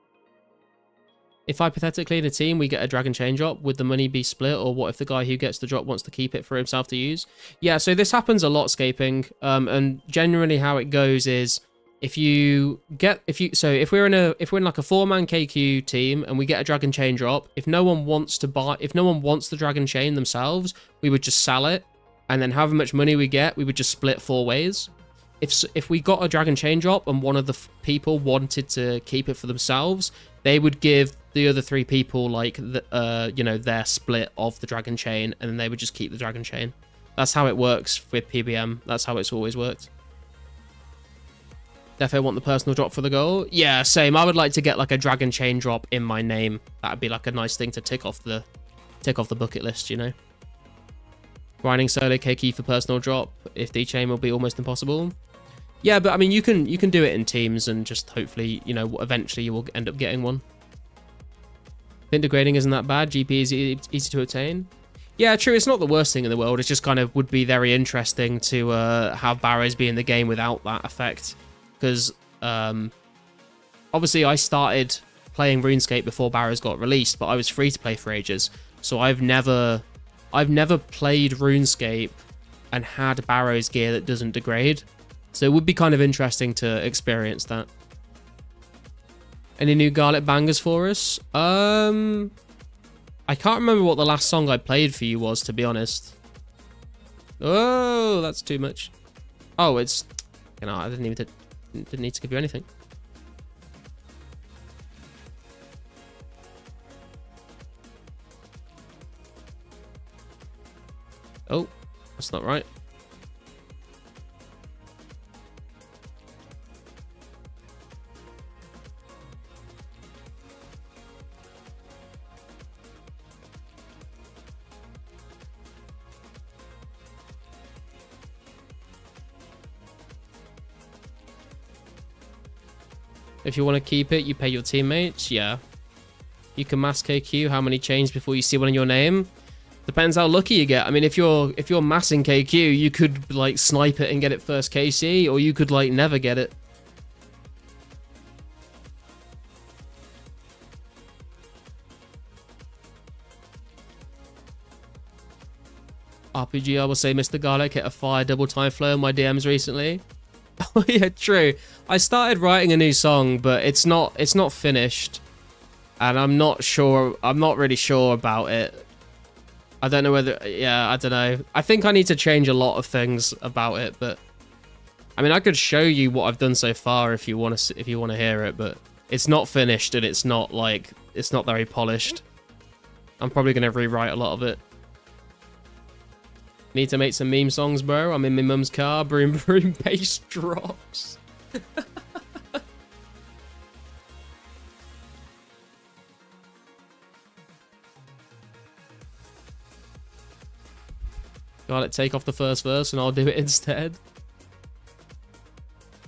If hypothetically in a team we get a Dragon Chain drop, would the money be split, or what if the guy who gets the drop wants to keep it for himself to use? Yeah, so this happens a lot, scaping, and generally how it goes is if we're in like a 4-man KQ team and we get a Dragon Chain drop, if no one wants the Dragon Chain themselves, we would just sell it, and then however much money we get, we would just split 4 ways. If we got a Dragon Chain drop and one of the people wanted to keep it for themselves, they would give the other 3 people like their split of the Dragon Chain, and then they would just keep the Dragon Chain. That's how it works with PBM. That's how it's always worked. Defo want the personal drop for the goal. Yeah, same. I would like to get like a Dragon Chain drop in my name. That'd be like a nice thing to tick off the bucket list, you know. Grinding solo KQ for personal drop. If D-Chain will be almost impossible. Yeah, but I mean, you can do it in teams and just hopefully, you know, eventually you will end up getting one. Think degrading isn't that bad. GP is easy to obtain. Yeah, true. It's not the worst thing in the world. It just kind of would be very interesting to have Barrows be in the game without that effect. Because obviously I started playing RuneScape before Barrows got released, but I was free to play for ages. So I've never played RuneScape and had Barrows gear that doesn't degrade. So it would be kind of interesting to experience that. Any new Garlic bangers for us? I can't remember what the last song I played for you was, to be honest. Oh, that's too much. Oh, it's... You know, I didn't need to give you anything. Oh, that's not right. If you want to keep it, you pay your teammates. Yeah. You can mass KQ how many chains before you see one in your name. Depends how lucky you get. I mean, if you're massing KQ, you could like snipe it and get it first KC, or you could like never get it. RPG, I will say Mr. Garlic hit a fire double time flow in my DMs recently. Oh yeah, true. I started writing a new song, but it's not finished. and I'm not sure. I'm not really sure about it. I don't know whether. Yeah, I don't know. I think I need to change a lot of things about it, but I mean, I could show you what I've done so far if you want to. If you want to hear it, but it's not finished and it's not like it's not very polished. I'm probably gonna rewrite a lot of it. Need to make some meme songs, bro. I'm in my mum's car. Broom, broom, bass drops. Got it. Take off the first verse and I'll do it instead.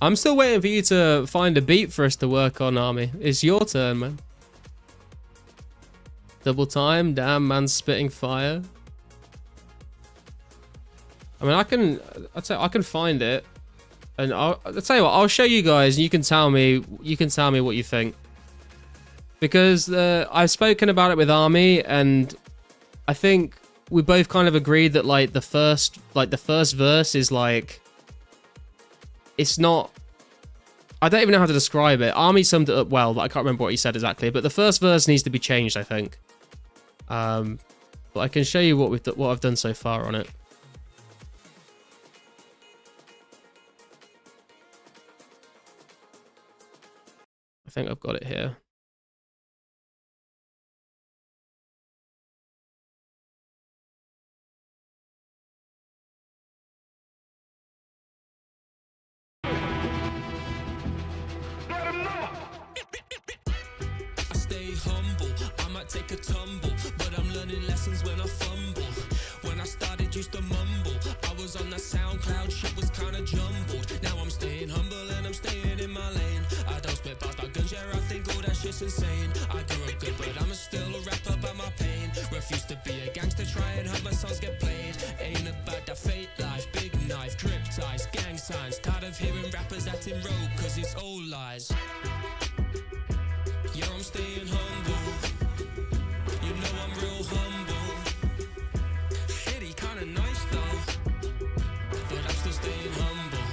I'm still waiting for you to find a beat for us to work on, Army. It's your turn, man. Double time. Damn, man's spitting fire. I mean, I can find it, and I'll tell you what. I'll show you guys, and you can tell me. You can tell me what you think, because I've spoken about it with Army, and I think we both kind of agreed that like the first verse is like, it's not. I don't even know how to describe it. Army summed it up well, but I can't remember what he said exactly. But the first verse needs to be changed, I think. But I can show you what I've done so far on it. I think I've got it here. I stay humble, I might take a tumble, but I'm learning lessons when I fumble. When I started, used to mumble. I was on that SoundCloud, shit was kinda jumbled. Now I'm staying humble and I'm staying in my lane. I don't spit bars by guns, yeah, I think all that shit's insane. I grew up good, but I'm still a rapper about my pain. Refuse to be a gangster, try and have my songs get played. Ain't about that fake life, big knife, grip ties, gang signs. Tired of hearing rappers acting rogue, cause it's all lies. Yeah, I'm staying humble. You know I'm real humble. Shitty, kinda nice though, but I'm still staying humble.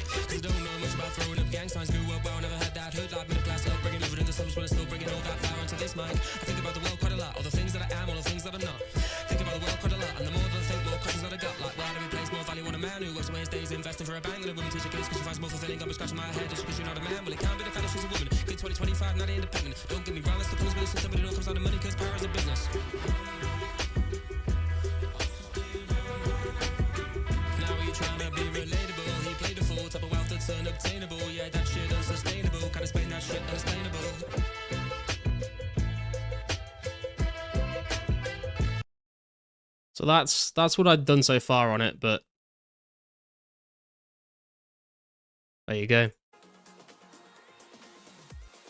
Cause I don't know much about throwing up gang signs. Grew up well, never had that hood life, middle class upbringing, living in the suburbs, but I'm still bringing all that power into this mic. I think about the world quite a lot, all the things that I am, all the things that I'm not. Think about the world quite a lot, and the more that I think, more questions that I got. Like, why do we place more value on a man who works away his days investing for a bank than a woman teacher kids? Cause she finds more fulfilling, got me scratching my head just cause you're not a man. Well, it can't be the fact that she's a woman. Kid 2025, not independent. Don't get me wrong, that's the punishment system, but it all comes down to money cause power is a business. Now are you trying to be relatable? He played the fool, type of wealth that's unobtainable. Yeah, that shit unsustainable. Can't explain that shit unexplainable. So that's what I've done so far on it, but there you go.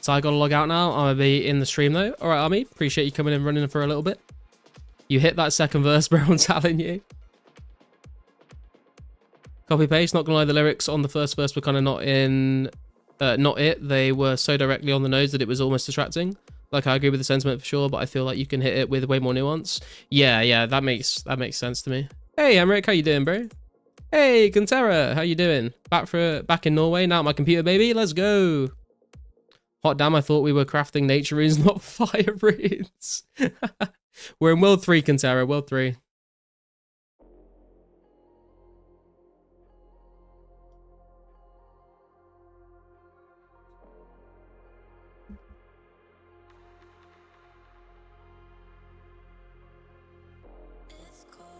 So I gotta log out now. I'm gonna be in the stream though. Alright, Army, appreciate you coming and running for a little bit. You hit that second verse, bro, I'm telling you. Copy paste, not gonna lie, the lyrics on the first verse were kind of not it. They were so directly on the nose that it was almost distracting. Like, I agree with the sentiment for sure, but I feel like you can hit it with way more nuance. Yeah, that makes sense to me. Hey, Emmerich, how you doing, bro? Hey, Kuntera, how you doing? Back in Norway, now at my computer, baby. Let's go. Hot damn, I thought we were crafting nature runes, not fire runes. We're in World 3, Kuntera, World 3.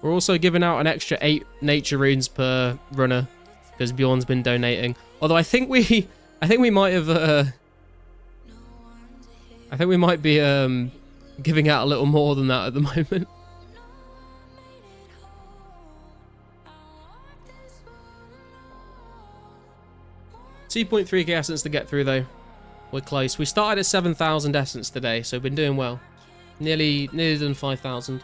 We're also giving out an extra 8 nature runes per runner because Bjorn's been donating. Although I think we might have I think we might be giving out a little more than that at the moment. 2.3k essence to get through though. We're close. We started at 7,000 essence today, so we've been doing well. Nearly done 5,000.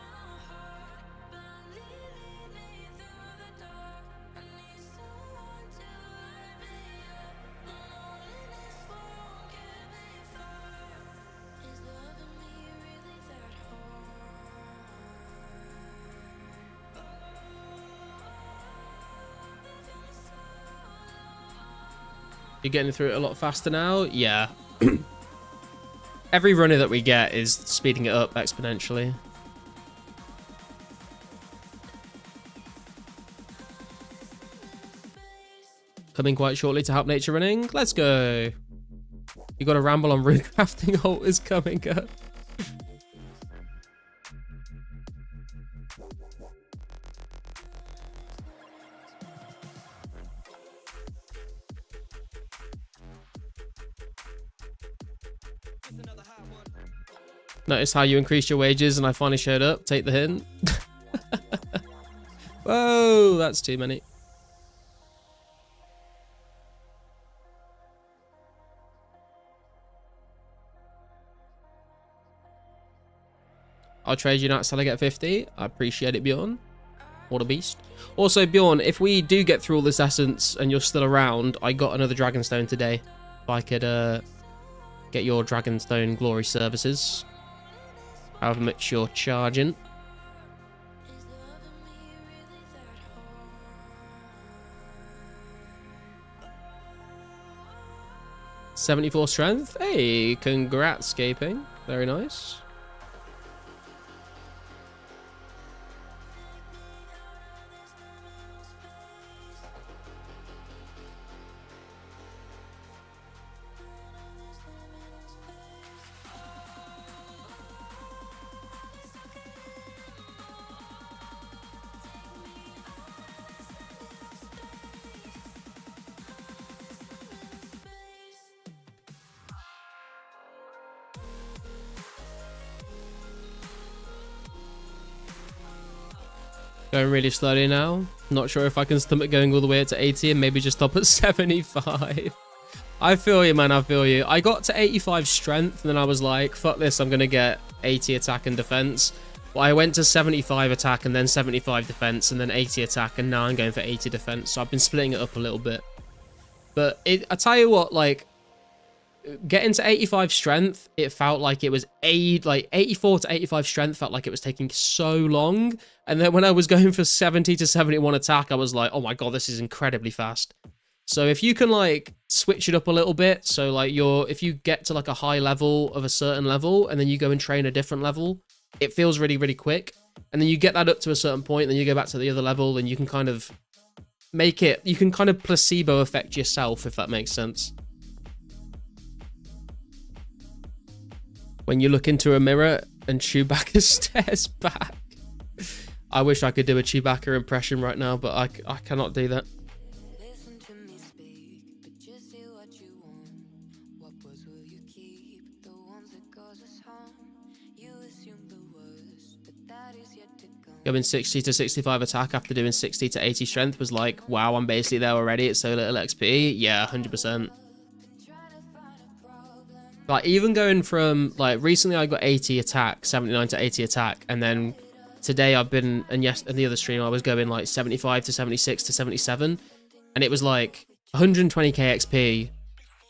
You're getting through it a lot faster now? Yeah. Every runner that we get is speeding it up exponentially. Coming quite shortly to Help Nature Running. Let's go. You got a ramble on rune crafting altars coming up. Notice how you increased your wages and I finally showed up. Take the hint. Whoa, that's too many. I'll trade you now until I get 50. I appreciate it, Bjorn. What a beast. Also, Bjorn, if we do get through all this essence and you're still around, I got another Dragonstone today. If I could get your Dragonstone glory services. However much you're charging. '74 strength. Hey, congrats, scaping. Very nice. Going really slowly now. Not sure if I can stomach going all the way up to 80 and maybe just stop at 75. I feel you, man. I feel you. I got to 85 strength and then I was like, fuck this. I'm going to get 80 attack and defense. But I went to 75 attack and then 75 defense and then 80 attack. And now I'm going for 80 defense. So I've been splitting it up a little bit. But I tell you what, like, getting to 85 strength, it felt like it was 84 to 85 strength felt like it was taking so long. And then when I was going for 70 to 71 attack, I was like, oh my god, this is incredibly fast. So if you can like switch it up a little bit, so like if you get to like a high level of a certain level and then you go and train a different level, it feels really, really quick. And then you get that up to a certain point, then you go back to the other level and you can kind of make it, you can kind of placebo effect yourself, if that makes sense. When you look into a mirror and Chewbacca stares back. I wish I could do a Chewbacca impression right now, but I cannot do that. Listen to me speak, but just say what you want. What words will you keep? The ones that cause us harm. You assume the worst, but that is yet to come. Going 60 to 65 attack after doing 60 to 80 strength was like, wow, I'm basically there already. It's so little XP. Yeah, 100%. Like, even going from, like, recently I got 80 attack, 79 to 80 attack, and then today I've been, and in the other stream I was going like 75 to 76 to 77, and it was like 120k XP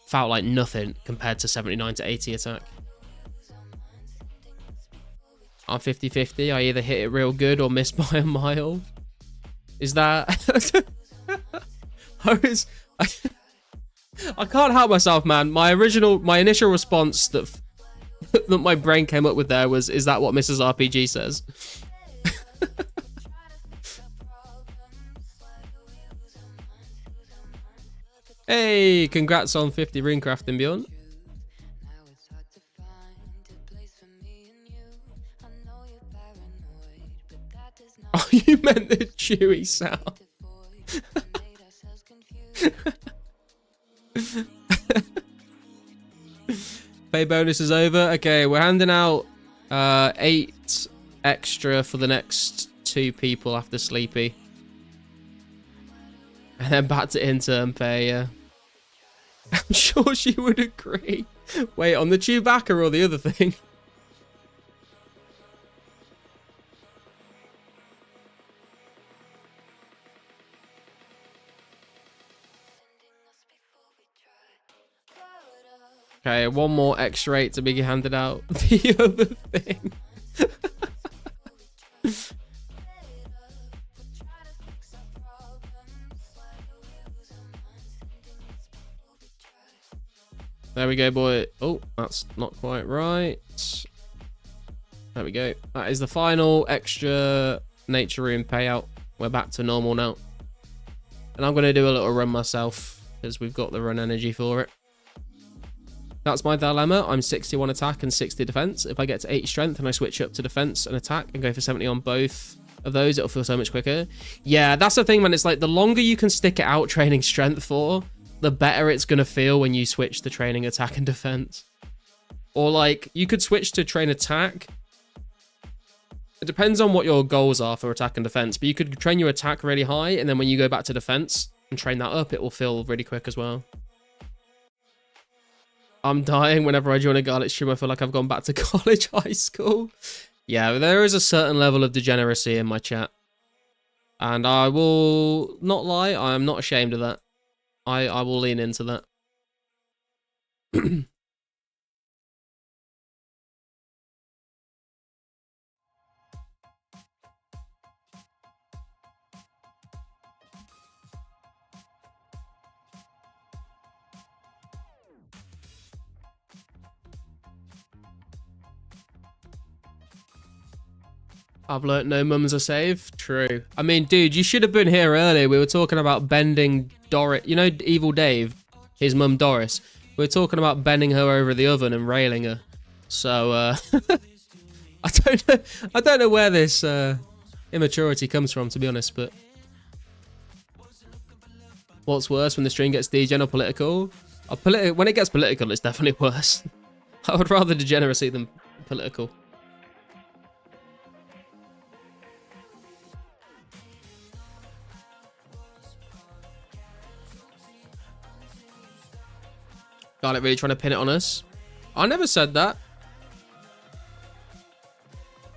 felt like nothing compared to 79 to 80 attack. I'm 50-50, I either hit it real good or miss by a mile. Is that... I can't help myself, man. My initial response that that my brain came up with there was, is that what Mrs. RPG says? Hey, congrats on 50 rune crafting, Bjorn. Oh, you meant the chewy sound. Pay bonus is over. Okay, we're handing out 8 extra for the next 2 people after Sleepy. And then back to intern pay, yeah. I'm sure she would agree. Wait, on the Chewbacca or the other thing? Okay, 1 more extra 8 to be handed out. The other thing. There we go, boy. Oh, that's not quite right. There we go. That is the final extra nature rune payout. We're back to normal now. And I'm going to do a little run myself because we've got the run energy for it. That's my dilemma. I'm 61 attack and 60 defense. If I get to 80 strength and I switch up to defense and attack and go for 70 on both of those, it'll feel so much quicker. Yeah, that's the thing, man. It's like the longer you can stick it out training strength for, the better it's going to feel when you switch to training attack and defense. Or like you could switch to train attack. It depends on what your goals are for attack and defense, but you could train your attack really high, and then when you go back to defense and train that up, it will feel really quick as well. I'm dying whenever I join a Garlic stream. I feel like I've gone back to college, high school. Yeah, there is a certain level of degeneracy in my chat. And I will not lie, I am not ashamed of that. I will lean into that. I've learnt no mums are safe. True. I mean, dude, you should have been here earlier. We were talking about bending Doris. You know Evil Dave? His mum Doris. We were talking about bending her over the oven and railing her. So, I don't know where this immaturity comes from, to be honest, but... What's worse, when the stream gets degen or political? When it gets political, it's definitely worse. I would rather degeneracy than political. Garlic really trying to pin it on us. I never said that.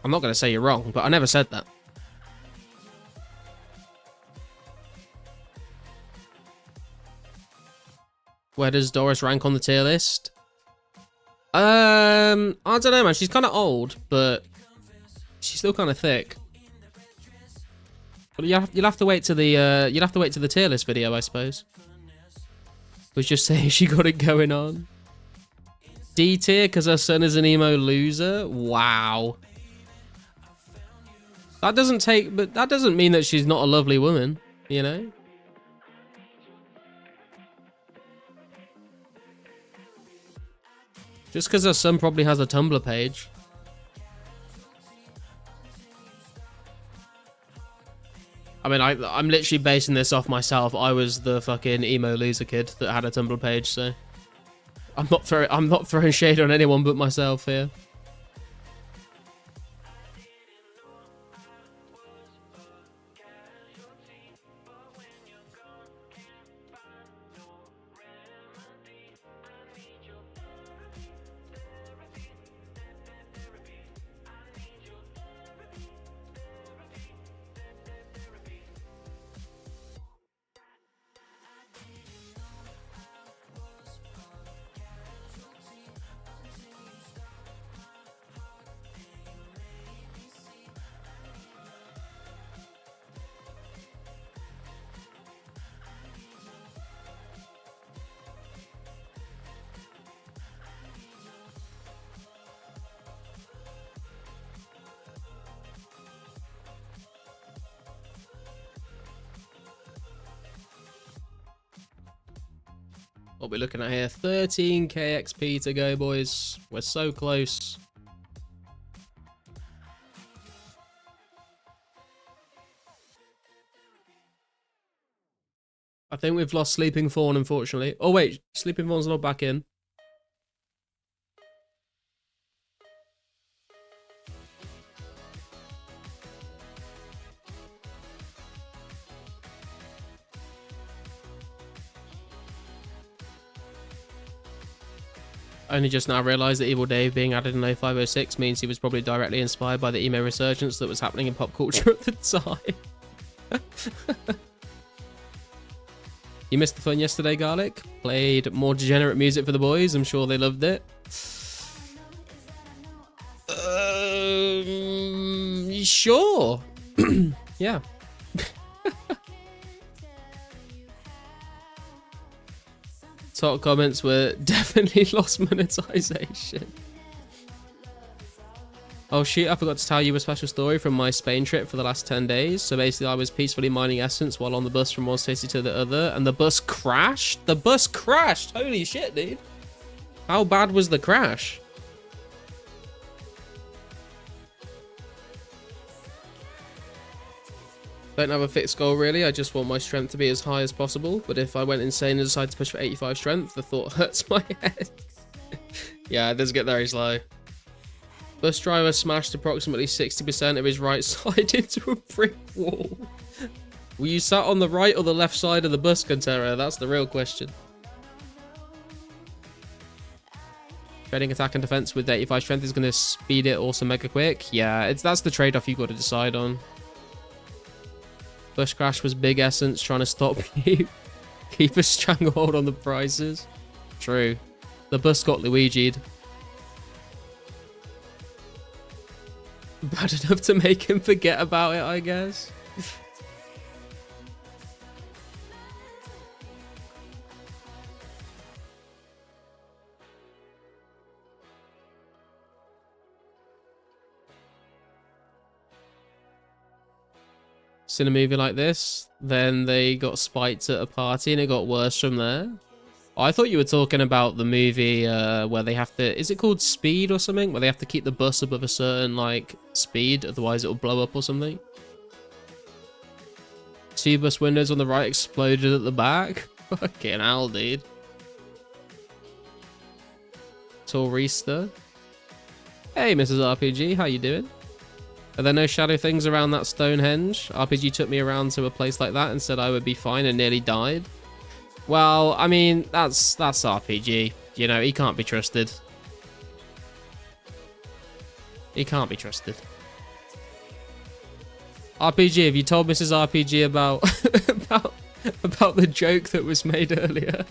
I'm not going to say you're wrong, but I never said that. Where does Doris rank on the tier list? I don't know, man. She's kind of old, but she's still kind of thick. But you'll have to wait to the tier list video, I suppose. Was just saying she got it going on. D tier because her son is an emo loser. Wow. That doesn't mean that she's not a lovely woman, you know? Just because her son probably has a Tumblr page. I mean, I'm literally basing this off myself. I was the fucking emo loser kid that had a Tumblr page, so I'm not throwing shade on anyone but myself here. What we're looking at here, 13k XP to go, boys. We're so close. I think we've lost Sleeping Fawn, unfortunately. Oh wait, Sleeping Fawn's not back in. Only just now realised that Evil Dave being added in 0506 means he was probably directly inspired by the emo resurgence that was happening in pop culture at the time. You missed the fun yesterday, Garlic? Played more degenerate music for the boys. I'm sure they loved it. Sure. Yeah. Top comments were definitely lost monetization. Oh shit, I forgot to tell you a special story from my Spain trip for the last 10 days. So basically I was peacefully mining essence while on the bus from one city to the other, and the bus crashed? The bus crashed! Holy shit, dude. How bad was the crash? Don't have a fixed goal really, I just want my strength to be as high as possible, but if I went insane and decided to push for 85 strength, the thought hurts my head. Yeah, it does get very slow. Bus driver smashed approximately 60% of his right side into a brick wall. Were you sat on the right or the left side of the bus, Cantera? That's the real question. Trading attack and defense with 85 strength is going to speed it also mega quick. Yeah, that's the trade-off you've got to decide on. Bus crash was big essence trying to stop you. Keep a stranglehold on the prices. True. The bus got Luigi'd. Bad enough to make him forget about it, I guess. In a movie like this, then they got spiked at a party and it got worse from there. Oh, I thought you were talking about the movie where they have to, is it called Speed or something, where they have to keep the bus above a certain like speed, otherwise it'll blow up or something. 2 bus windows on the right exploded at the back. Fucking hell, dude. Tourista. Hey, Mrs. RPG, how you doing? Are there no shadow things around that Stonehenge? RPG took me around to a place like that and said I would be fine and nearly died. Well, I mean, that's RPG. You know, he can't be trusted. He can't be trusted. RPG, have you told Mrs. RPG about about the joke that was made earlier?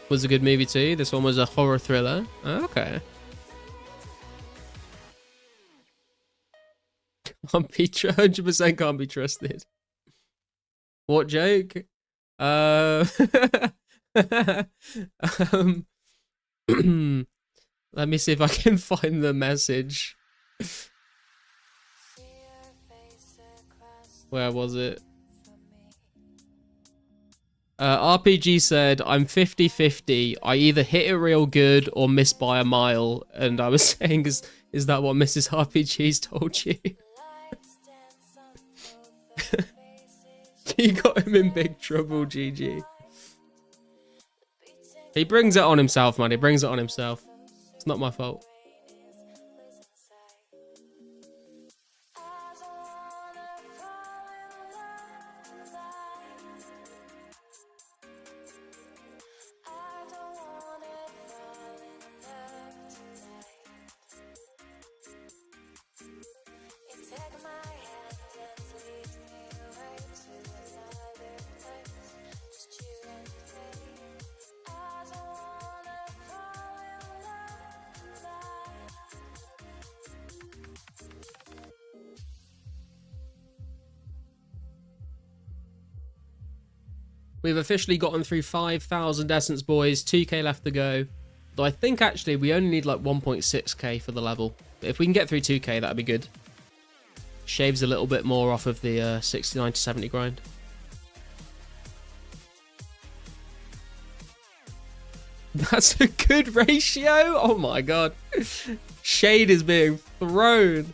Was a good movie too. This one was a horror thriller. Okay. Can't be 100% can't be trusted. What joke? Let me see if I can find the message. Where was it? RPG said, I'm 50-50. I either hit it real good or miss by a mile. And I was saying, is that what Mrs. RPG's told you? You got him in big trouble, GG. He brings it on himself, man. He brings it on himself. It's not my fault. We've officially gotten through 5,000 essence, boys. 2k left to go. Though I think actually we only need like 1.6k for the level. But if we can get through 2k, that'd be good. Shaves a little bit more off of the 69 to 70 grind. That's a good ratio. Oh my god. Shade is being thrown.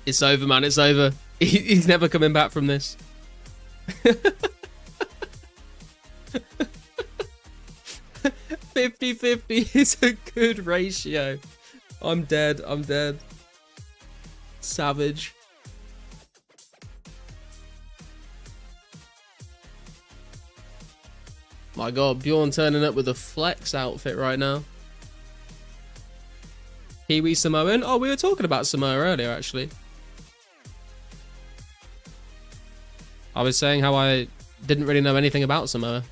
It's over, man. It's over. He's never coming back from this. 50-50 is a good ratio. I'm dead. I'm dead. Savage. My god, Bjorn turning up with a flex outfit right now. Kiwi Samoan. Oh, we were talking about Samoa earlier, actually. I was saying how I didn't really know anything about Samoa.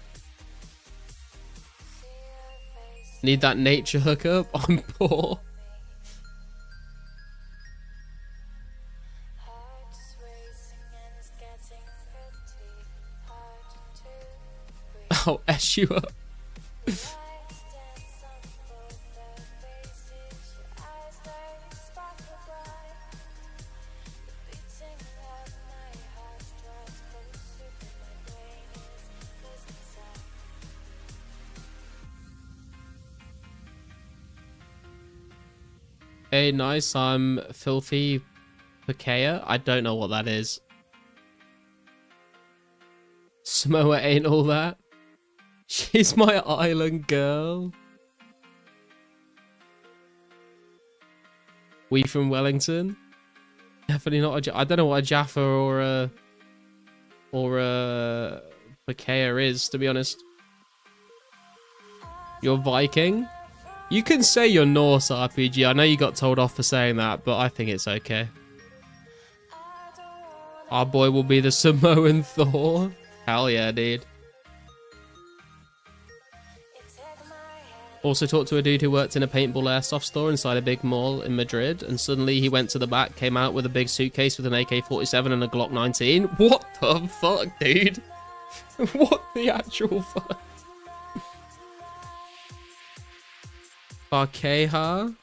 Need that nature hookup? I'm poor. I'll S you up. Hey, nice. I'm Filthy Pakea. I don't know what that is. Samoa ain't all that. She's my island girl. We from Wellington. Definitely not a. I don't know what a Jaffa or a Pakea is, to be honest. You're Viking. You can say you're Norse RPG. I know you got told off for saying that, but I think it's okay. Our boy will be the Samoan Thor. Hell yeah, dude. Also talked to a dude who worked in a paintball airsoft store inside a big mall in Madrid, and suddenly he went to the back, came out with a big suitcase with an AK-47 and a Glock 19. What the fuck, dude? What the actual fuck? Barkeha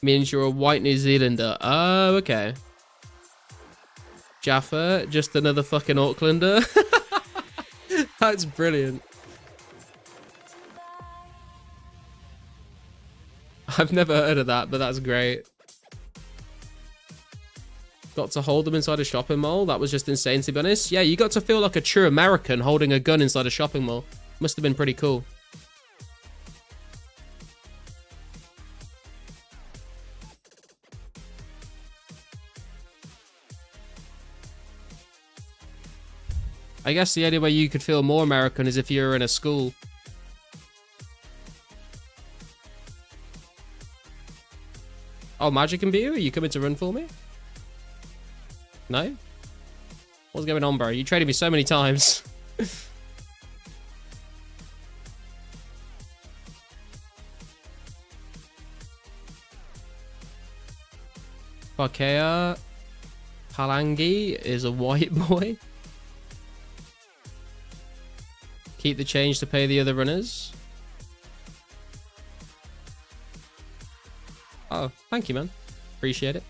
means you're a white New Zealander. Oh, okay. Jaffa, just another fucking Aucklander. That's brilliant. I've never heard of that, but that's great. Got to hold them inside a shopping mall. That was just insane, to be honest. Yeah, you got to feel like a true American holding a gun inside a shopping mall. Must have been pretty cool. I guess the only way you could feel more American is if you were in a school. Oh, Magic and Beer? Are you coming to run for me? No? What's going on, bro? You traded me so many times. Bakea Palangi is a white boy. Keep the change to pay the other runners. Oh, thank you, man. Appreciate it.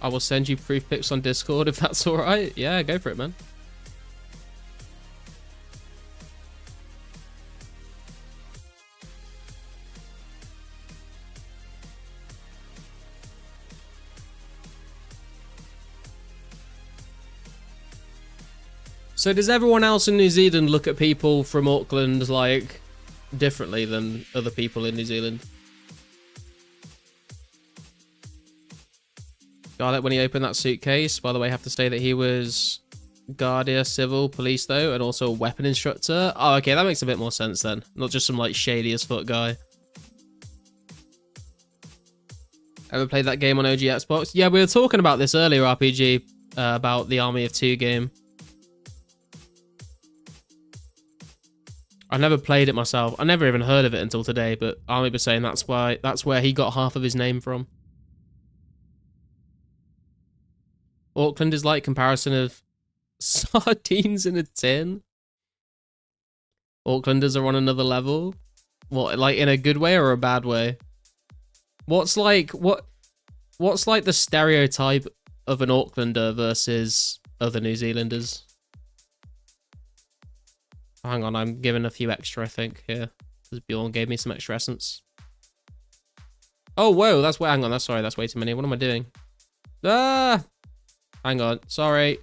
I will send you proof pics on Discord if that's alright. Yeah, go for it, man. So does everyone else in New Zealand look at people from Auckland like differently than other people in New Zealand? Garlic, when he opened that suitcase, by the way, I have to say that he was Guardia Civil Police though, and also a weapon instructor. Oh, okay, that makes a bit more sense then. Not just some like shady as fuck guy. Ever played that game on OG Xbox? Yeah, we were talking about this earlier, RPG, about the Army of Two game. I never played it myself. I never even heard of it until today, but Army was saying that's where he got half of his name from. Auckland is like comparison of sardines in a tin. Aucklanders are on another level. What, like in a good way or a bad way? What's like the stereotype of an Aucklander versus other New Zealanders? Hang on, I'm giving a few extra, I think, here. Because Bjorn gave me some extra essence. Oh, whoa, that's way. Hang on, that's way too many. What am I doing? Ah! Hang on, sorry.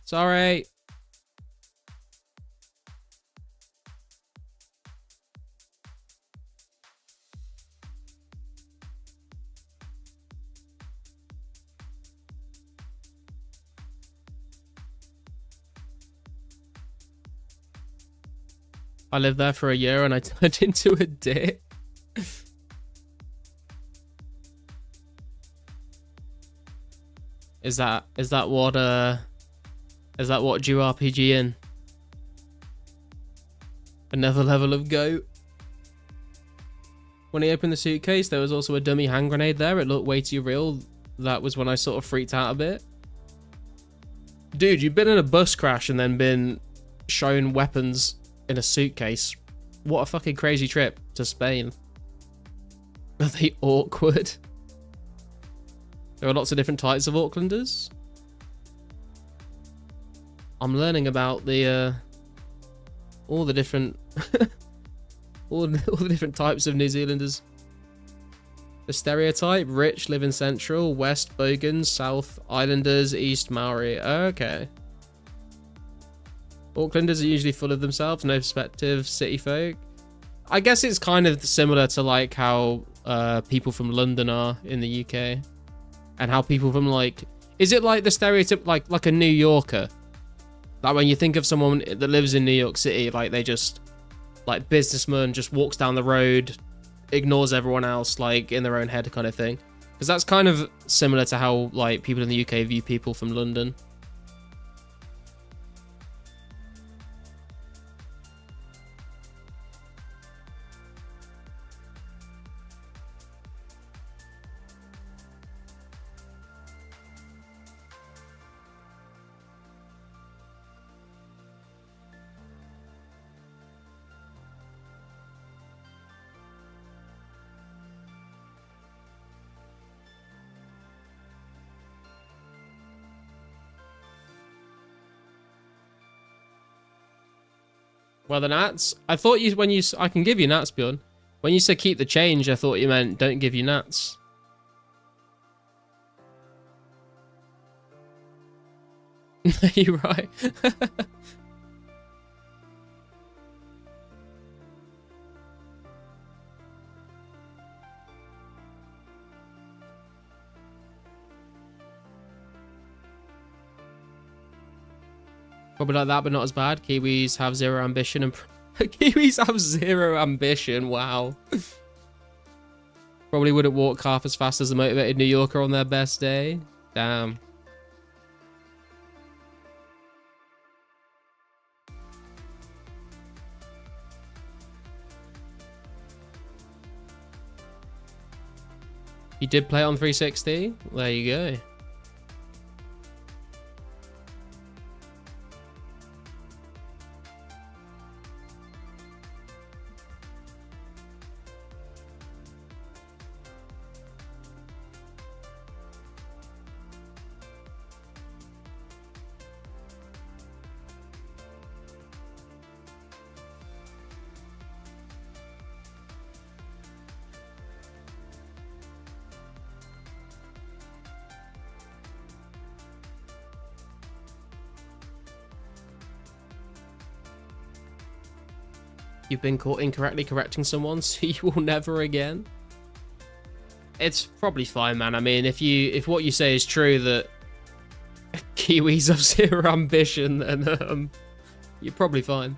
I lived there for a year and I turned into a dick. Is that what drew RPG in? Another level of goat. When he opened the suitcase, there was also a dummy hand grenade there. It looked way too real. That was when I sort of freaked out a bit. Dude, you've been in a bus crash and then been shown weapons in a suitcase. What a fucking crazy trip to Spain. Are they awkward? There are lots of different types of Aucklanders. I'm learning about the all the different all the different types of New Zealanders. The stereotype: rich, live in Central, West Bogans, South Islanders, East Maori. Okay. Aucklanders are usually full of themselves, no perspective, city folk. I guess it's kind of similar to like how people from London are in the UK, and how people from like, is it like the stereotype like a New Yorker? Like when you think of someone that lives in New York City, like they just like businessman, just walks down the road, ignores everyone else, like in their own head kind of thing. Because that's kind of similar to how like people in the UK view people from London. Well, the Nats. I thought you I can give you Nats, Bjorn. When you said keep the change, I thought you meant don't give you Nats. You're right. Probably like that, but not as bad. Kiwis have zero ambition and Kiwis have zero ambition. Wow. Probably wouldn't walk half as fast as a motivated New Yorker on their best day. Damn. You did play it on 360? There you go. You've been caught incorrectly correcting someone, so you will never again. It's probably fine, man. I mean, if what you say is true, that Kiwis have zero ambition, then you're probably fine.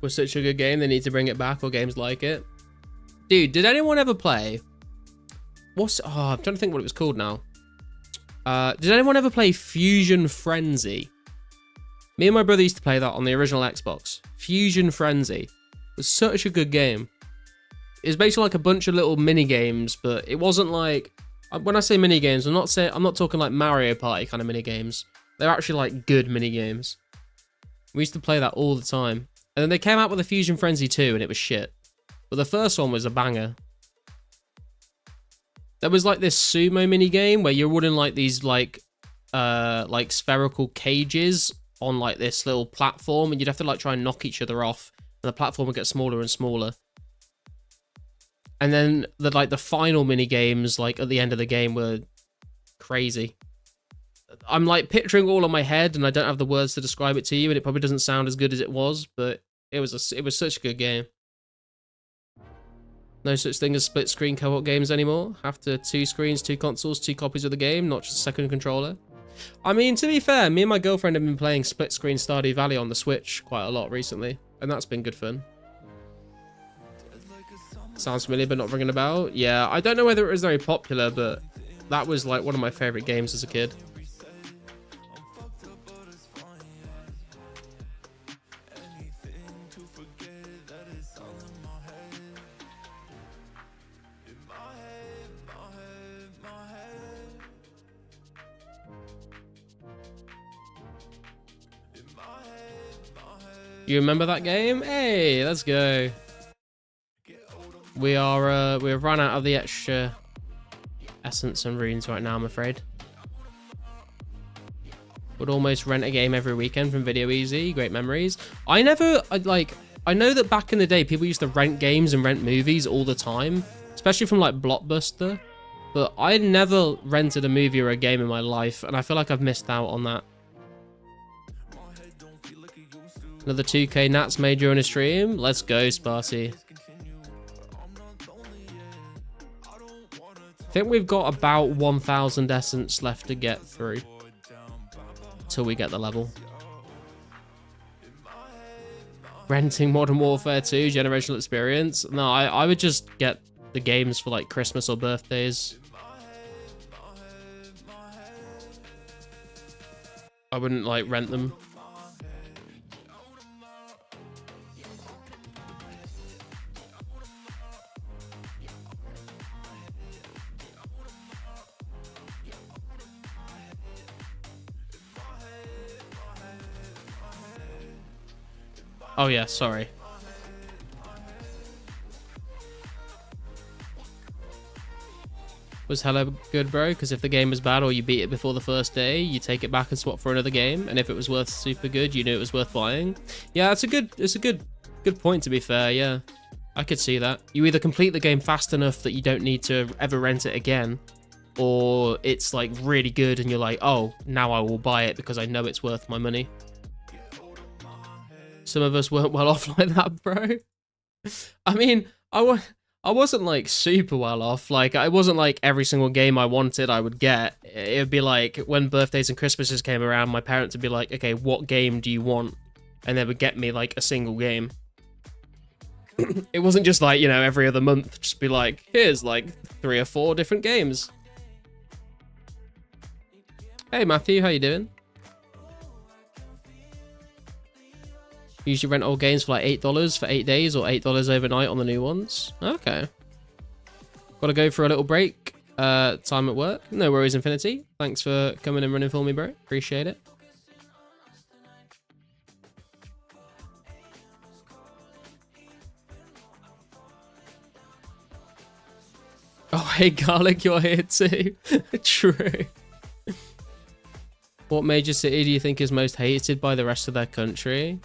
Was such a good game, they need to bring it back, or games like it. Dude, did anyone ever play? I'm trying to think what it was called now. Did anyone ever play Fusion Frenzy? Me and my brother used to play that on the original Xbox. Fusion Frenzy was such a good game. It was basically like a bunch of little mini games, but it wasn't like, when I say mini games, I'm not talking like Mario Party kind of mini games. They're actually like good mini games. We used to play that all the time. And then they came out with a Fusion Frenzy 2 and it was shit. But the first one was a banger. There was like this sumo mini game where you're running like these like spherical cages on like this little platform, and you'd have to like try and knock each other off, and the platform would get smaller and smaller. And then the final mini games like at the end of the game were crazy. I'm like picturing all on my head, and I don't have the words to describe it to you, and it probably doesn't sound as good as it was, but it was such a good game. No such thing as split screen co-op games anymore. After 2 screens, 2 consoles, 2 copies of the game, not just a second controller. I mean, to be fair, me and my girlfriend have been playing split screen Stardew Valley on the Switch quite a lot recently, and that's been good fun. Sounds familiar, but not ringing a bell. Yeah, I don't know whether it was very popular, but that was like one of my favorite games as a kid. You remember that game? Hey, let's go. We've run out of the extra essence and runes right now, I'm afraid. Would almost rent a game every weekend from Video Easy. Great memories. I know that back in the day, people used to rent games and rent movies all the time, especially from like Blockbuster. But I never rented a movie or a game in my life, and I feel like I've missed out on that. Another 2K Nats made during a stream. Let's go, Sparty. I think we've got about 1,000 essence left to get through till we get the level. Renting Modern Warfare 2 generational experience. No, I would just get the games for like Christmas or birthdays. I wouldn't like rent them. Oh yeah, sorry. Was hella good, bro, because if the game was bad or you beat it before the first day, you take it back and swap for another game, and if it was worth super good, you knew it was worth buying. Yeah, it's a good point, to be fair. Yeah, I could see that. You either complete the game fast enough that you don't need to ever rent it again, or it's like really good and you're like, oh, now I will buy it because I know it's worth my money. Some of us weren't well off like that, bro. I mean, I wasn't like super well off. Like, I wasn't like every single game I wanted I would get. It would be like when birthdays and Christmases came around, my parents would be like, okay, what game do you want? And they would get me like a single game. It wasn't just like, you know, every other month, just be like, here's like 3 or 4 different games. Hey, Matthew, how you doing? Usually rent old games for like $8 for 8 days or $8 overnight on the new ones. Okay. Gotta go for a little break. Time at work. No worries, Infinity. Thanks for coming and running for me, bro. Appreciate it. Oh, hey, Garlic, you're here too. True. What major city do you think is most hated by the rest of their country?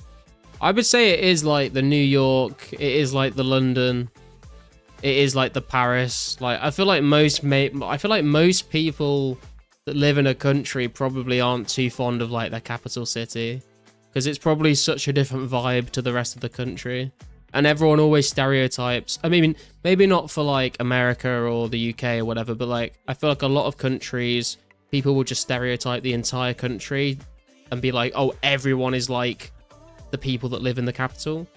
I would say it is like the New York, it is like the London, it is like the Paris. Like, I feel like most people that live in a country probably aren't too fond of like their capital city, because it's probably such a different vibe to the rest of the country. And everyone always stereotypes. I mean, maybe not for like America or the UK or whatever, but like I feel like a lot of countries, people will just stereotype the entire country and be like, oh, everyone is like the people that live in the capital.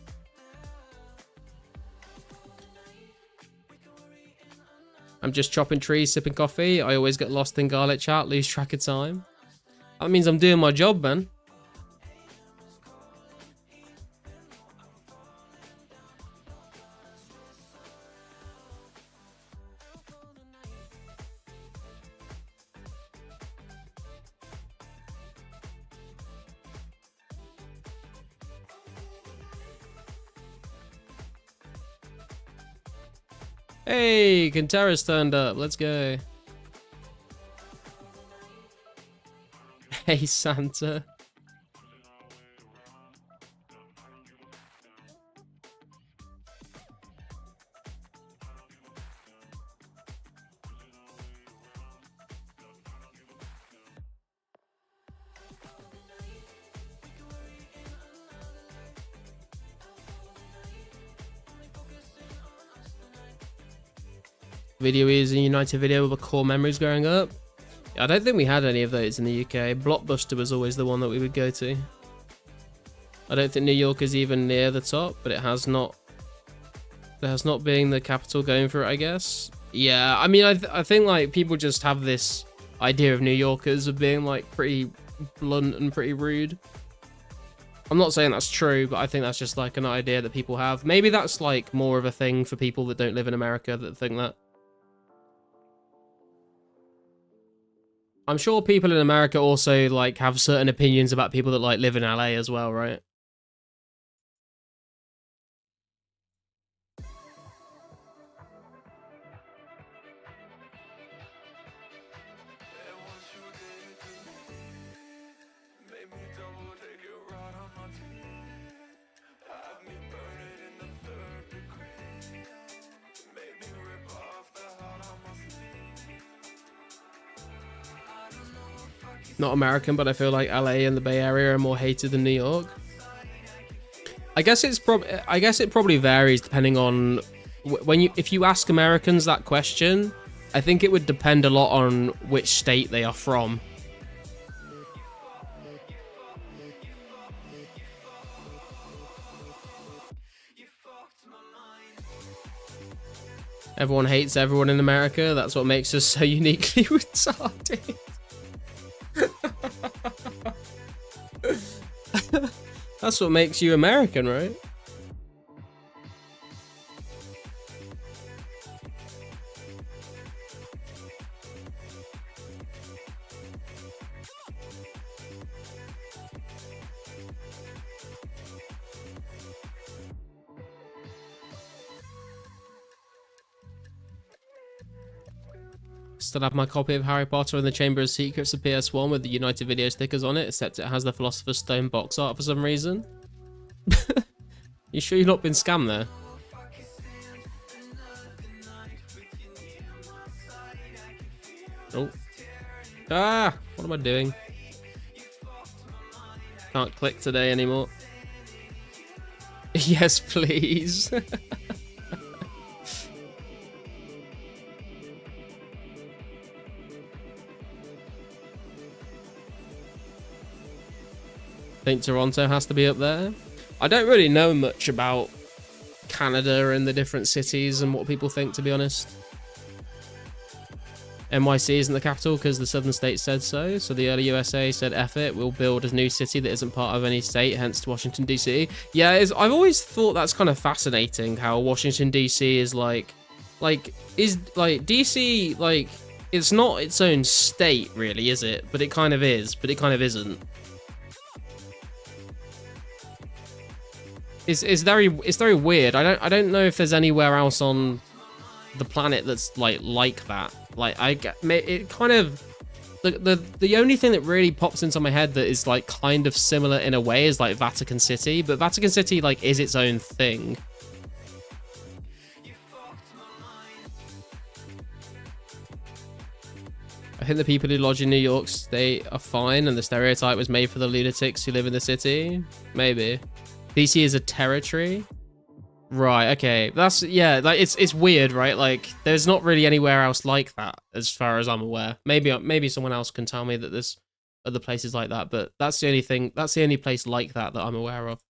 I'm just chopping trees, sipping coffee. I always get lost in Garlic chat, lose track of time. That means I'm doing my job, man. Hey, Kintara's turned up. Let's go. Hey, Santa. Video is a United Video with a core memories growing up. I don't think we had any of those in the UK. Blockbuster was always the one that we would go to. I don't think New York is even near the top, but it has not been the capital going for it, I guess. Yeah, I mean, I think like people just have this idea of New Yorkers of being like pretty blunt and pretty rude. I'm not saying that's true, but I think that's just like an idea that people have. Maybe that's like more of a thing for people that don't live in America that think that. I'm sure people in America also like have certain opinions about people that like live in LA as well, right? Not American, but I feel like LA and the Bay Area are more hated than New York. I guess it probably varies depending on if you ask Americans that question. I think it would depend a lot on which state they are from. Everyone hates everyone in America. That's what makes us so uniquely retarded. That's what makes you American, right? Still have my copy of Harry Potter and the Chamber of Secrets of PS1 with the United Video stickers on it, except it has the Philosopher's Stone box art for some reason. You sure you've not been scammed there? Oh. Ah! What am I doing? Can't click today anymore. Yes, please. Think Toronto has to be up there. I don't really know much about Canada and the different cities and what people think, to be honest. NYC isn't the capital because the southern states said so. So the early USA said, F it, we'll build a new city that isn't part of any state, hence Washington, D.C. Yeah, I've always thought that's kind of fascinating how Washington, D.C. is D.C., it's not its own state, really, is it? But it kind of is, but it kind of isn't. It's very weird. I don't know if there's anywhere else on the planet that's like that. It kind of the only thing that really pops into my head that is kind of similar in a way is Vatican City, but Vatican City is its own thing. I think the people who lodge in New York State are fine, and the stereotype was made for the lunatics who live in the city. Maybe. DC is a territory, right? Okay, it's weird, right? There's not really anywhere else like that, as far as I'm aware. Maybe someone else can tell me that there's other places like that, but that's the only thing. That's the only place like that I'm aware of.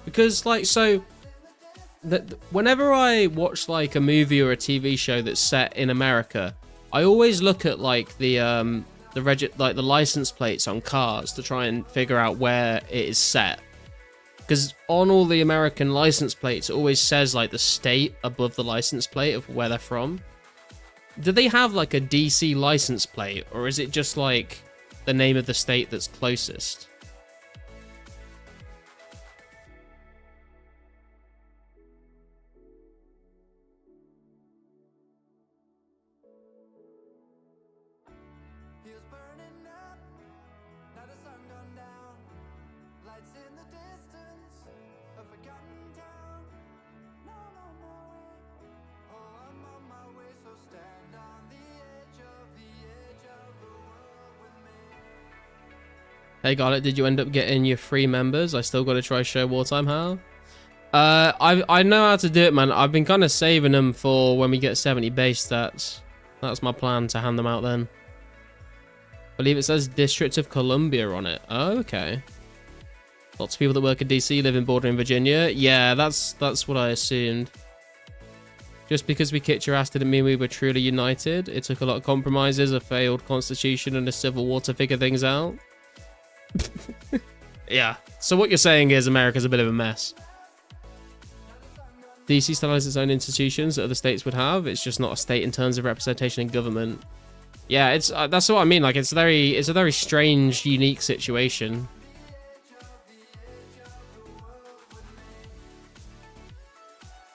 Because whenever I watch a movie or a TV show that's set in America, I always look at the license plates on cars to try and figure out where it is set. Because on all the American license plates, it always says the state above the license plate of where they're from. Do they have a DC license plate, or is it just the name of the state that's closest? Hey Garlic, did you end up getting your free members? I still got to try show Wartime how. I know how to do it, man. I've been kind of saving them for when we get 70 base stats. That's my plan, to hand them out then. I believe it says District of Columbia on it. Oh, okay. Lots of people that work in DC live in bordering Virginia. Yeah, that's what I assumed. Just because we kicked your ass didn't mean we were truly united. It took a lot of compromises, a failed constitution, and a civil war to figure things out. Yeah, so what you're saying is America's a bit of a mess. DC still has its own institutions that other states would have. It's just not a state in terms of representation in government. Yeah, it's that's what I mean. It's a very strange, unique situation.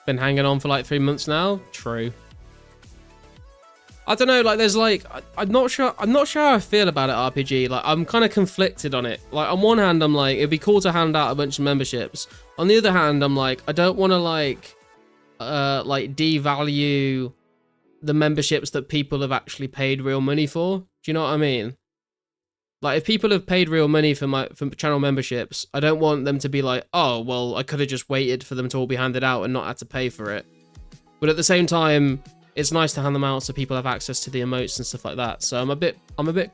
Been hanging on for 3 months now. True. I don't know, like there's like I'm not sure how I feel about it, RPG. Like I'm kind of conflicted on it. Like on one hand I'm like it'd be cool to hand out a bunch of memberships. On the other hand I'm like I don't want to like devalue the memberships that people have actually paid real money for. Do you know what I mean? Like if people have paid real money for channel memberships, I don't want them to be like, "Oh, well, I could have just waited for them to all be handed out and not had to pay for it." But at the same time, it's nice to hand them out so people have access to the emotes and stuff like that. So I'm a bit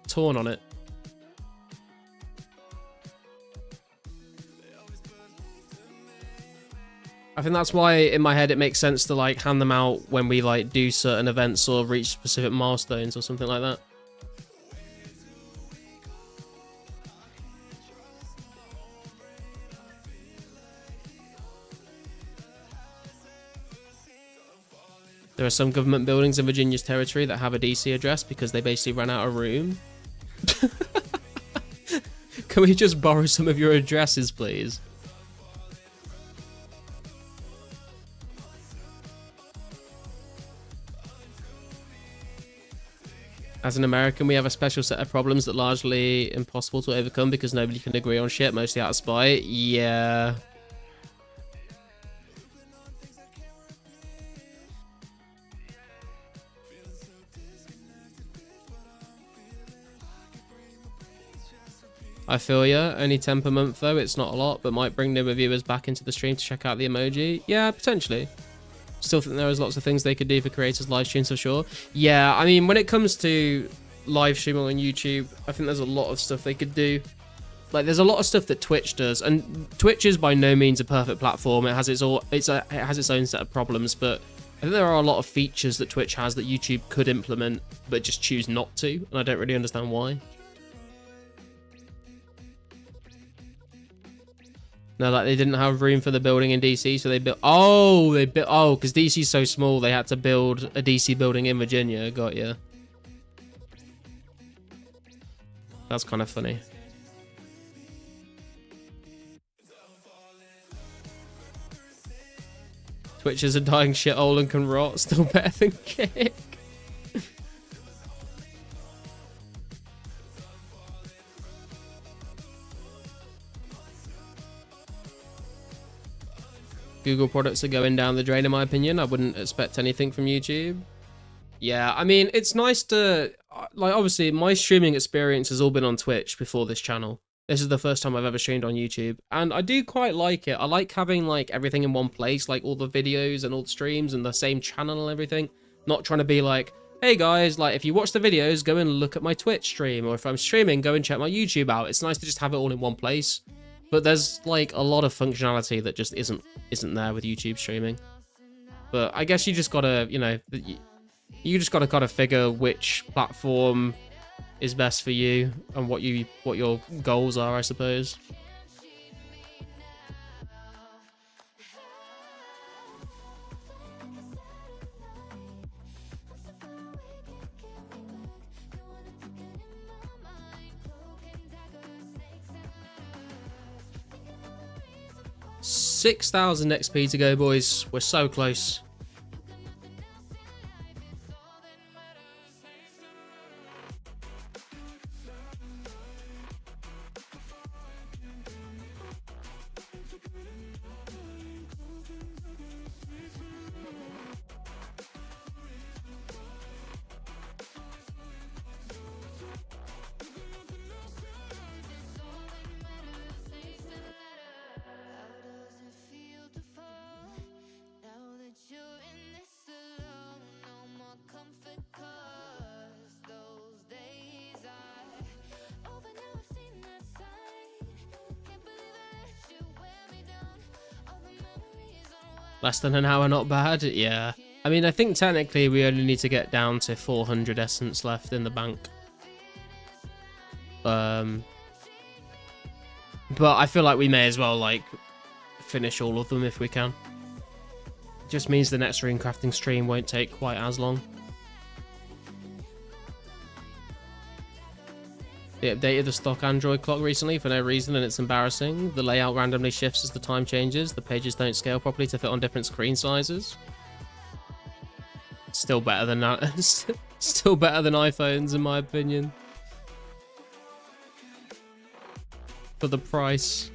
torn on it. I think that's why in my head it makes sense to like hand them out when we like do certain events or reach specific milestones or something like that. There are some government buildings in Virginia's territory that have a DC address because they basically ran out of room. Can we just borrow some of your addresses, please? As an American, we have a special set of problems that are largely impossible to overcome because nobody can agree on shit, mostly out of spite. Yeah. I feel ya. Only 10 per month though, it's not a lot, but might bring newer viewers back into the stream to check out the emoji. Yeah, potentially. Still think there is lots of things they could do for creators live streams for sure. Yeah, I mean, when it comes to live streaming on YouTube, I think there's a lot of stuff they could do. Like, there's a lot of stuff that Twitch does, and Twitch is by no means a perfect platform. It has its own set of problems, but I think there are a lot of features that Twitch has that YouTube could implement, but just choose not to, and I don't really understand why. No, like they didn't have room for the building in DC, so they built. Oh, because DC's so small, they had to build a DC building in Virginia. Got ya. That's kind of funny. Twitch is a dying shithole and can rot. Still better than Kick. Google products are going down the drain in my opinion. I wouldn't expect anything from YouTube. Yeah, I mean, it's nice to... Like, obviously, my streaming experience has all been on Twitch before this channel. This is the first time I've ever streamed on YouTube. And I do quite like it. I like having, like, everything in one place. Like, all the videos and all the streams and the same channel and everything. Not trying to be like, hey guys, like, if you watch the videos, go and look at my Twitch stream. Or if I'm streaming, go and check my YouTube out. It's nice to just have it all in one place. But there's, like, a lot of functionality that just isn't there with YouTube streaming. But I guess you just gotta, you know, you just gotta kind of figure which platform is best for you and what your goals are, I suppose. $6,000 XP to go, boys. We're so close. Less than an hour, not bad. Yeah. I mean, I think technically we only need to get down to 400 essence left in the bank. But I feel like we may as well, like, finish all of them if we can. It just means the next rune crafting stream won't take quite as long. They updated the stock Android clock recently for no reason and it's embarrassing. The layout randomly shifts as the time changes. The pages don't scale properly to fit on different screen sizes. Still better than that. Still better than iPhones, in my opinion. For the price.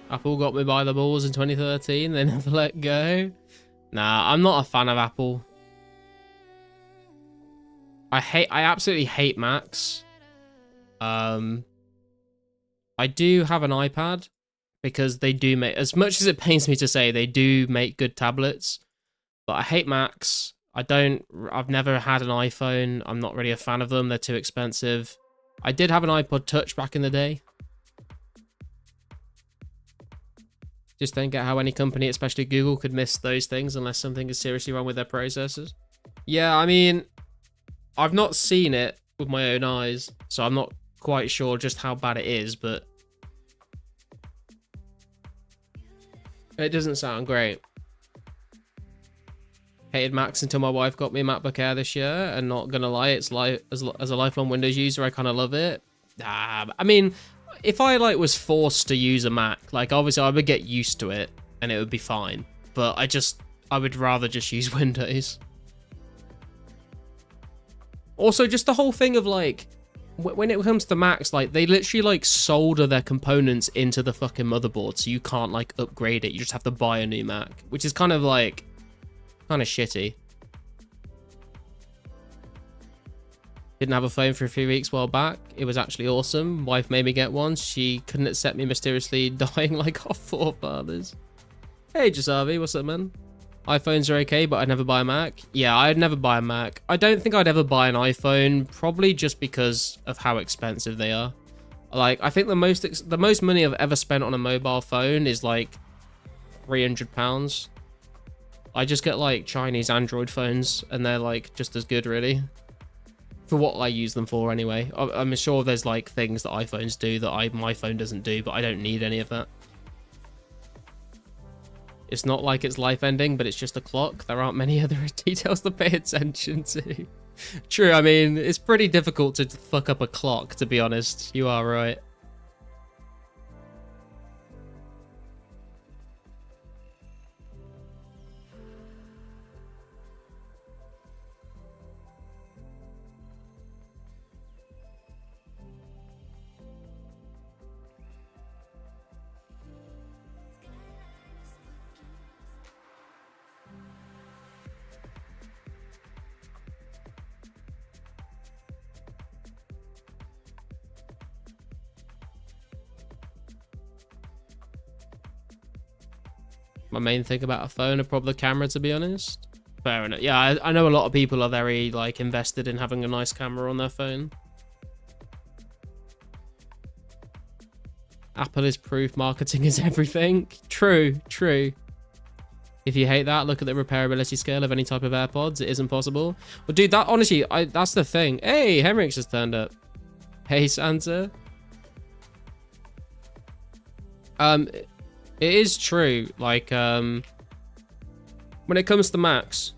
Apple got me by the balls in 2013, they never let go. Nah, I'm not a fan of Apple. I absolutely hate Macs. I do have an iPad because they do make, as much as it pains me to say, they do make good tablets, but I hate Macs. I've never had an iPhone. I'm not really a fan of them. They're too expensive. I did have an iPod Touch back in the day. Just don't get how any company, especially Google, could miss those things unless something is seriously wrong with their processors. Yeah, I mean, I've not seen it with my own eyes, so I'm not quite sure just how bad it is, but it doesn't sound great. Hated Macs until my wife got me a MacBook Air this year, and not gonna lie, it's like as a lifelong Windows user, I kind of love it. I mean, if I like was forced to use a Mac, like obviously I would get used to it and it would be fine, but I would rather just use Windows. Also, just the whole thing of like, when it comes to Macs, like they literally like solder their components into the fucking motherboard, so you can't like upgrade it. You just have to buy a new Mac, which is kind of shitty. Didn't have a phone for a few weeks while back. It was actually awesome. Wife made me get one. She couldn't accept me mysteriously dying like our forefathers. Hey, Jasavi, what's up, man? iPhones are okay, but I'd never buy a Mac. Yeah, I'd never buy a Mac. I don't think I'd ever buy an iPhone, probably just because of how expensive they are. Like, I think the most money I've ever spent on a mobile phone is like £300. I just get like Chinese Android phones, and they're like just as good, really. For what I use them for anyway. I'm sure there's like things that iPhones do that my phone doesn't do, but I don't need any of that. It's not like it's life ending, but it's just a clock. There aren't many other details to pay attention to. True, I mean, it's pretty difficult to fuck up a clock, to be honest. You are right. My main thing about a phone are probably the camera, to be honest. Fair enough. Yeah, I know a lot of people are very like invested in having a nice camera on their phone. Apple is proof marketing is everything. True, true. If you hate that, look at the repairability scale of any type of AirPods. It isn't possible. Well, dude, that honestly, that's the thing. Hey, Henrik's just turned up. Hey, Santa. It is true, like, when it comes to Macs,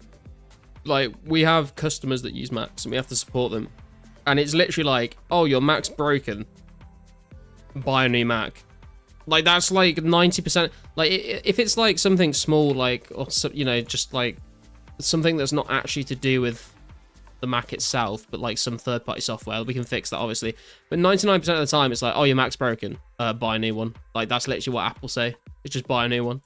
like, we have customers that use Macs and we have to support them. And it's literally like, oh, your Mac's broken. Buy a new Mac. Like, that's like 90%. Like, if it's like something small, like, or, you know, just like something that's not actually to do with the Mac itself, but like some third-party software, we can fix that, obviously. But 99% of the time, it's like, oh, your Mac's broken. Buy a new one. Like, that's literally what Apple say. It's just buy a new one.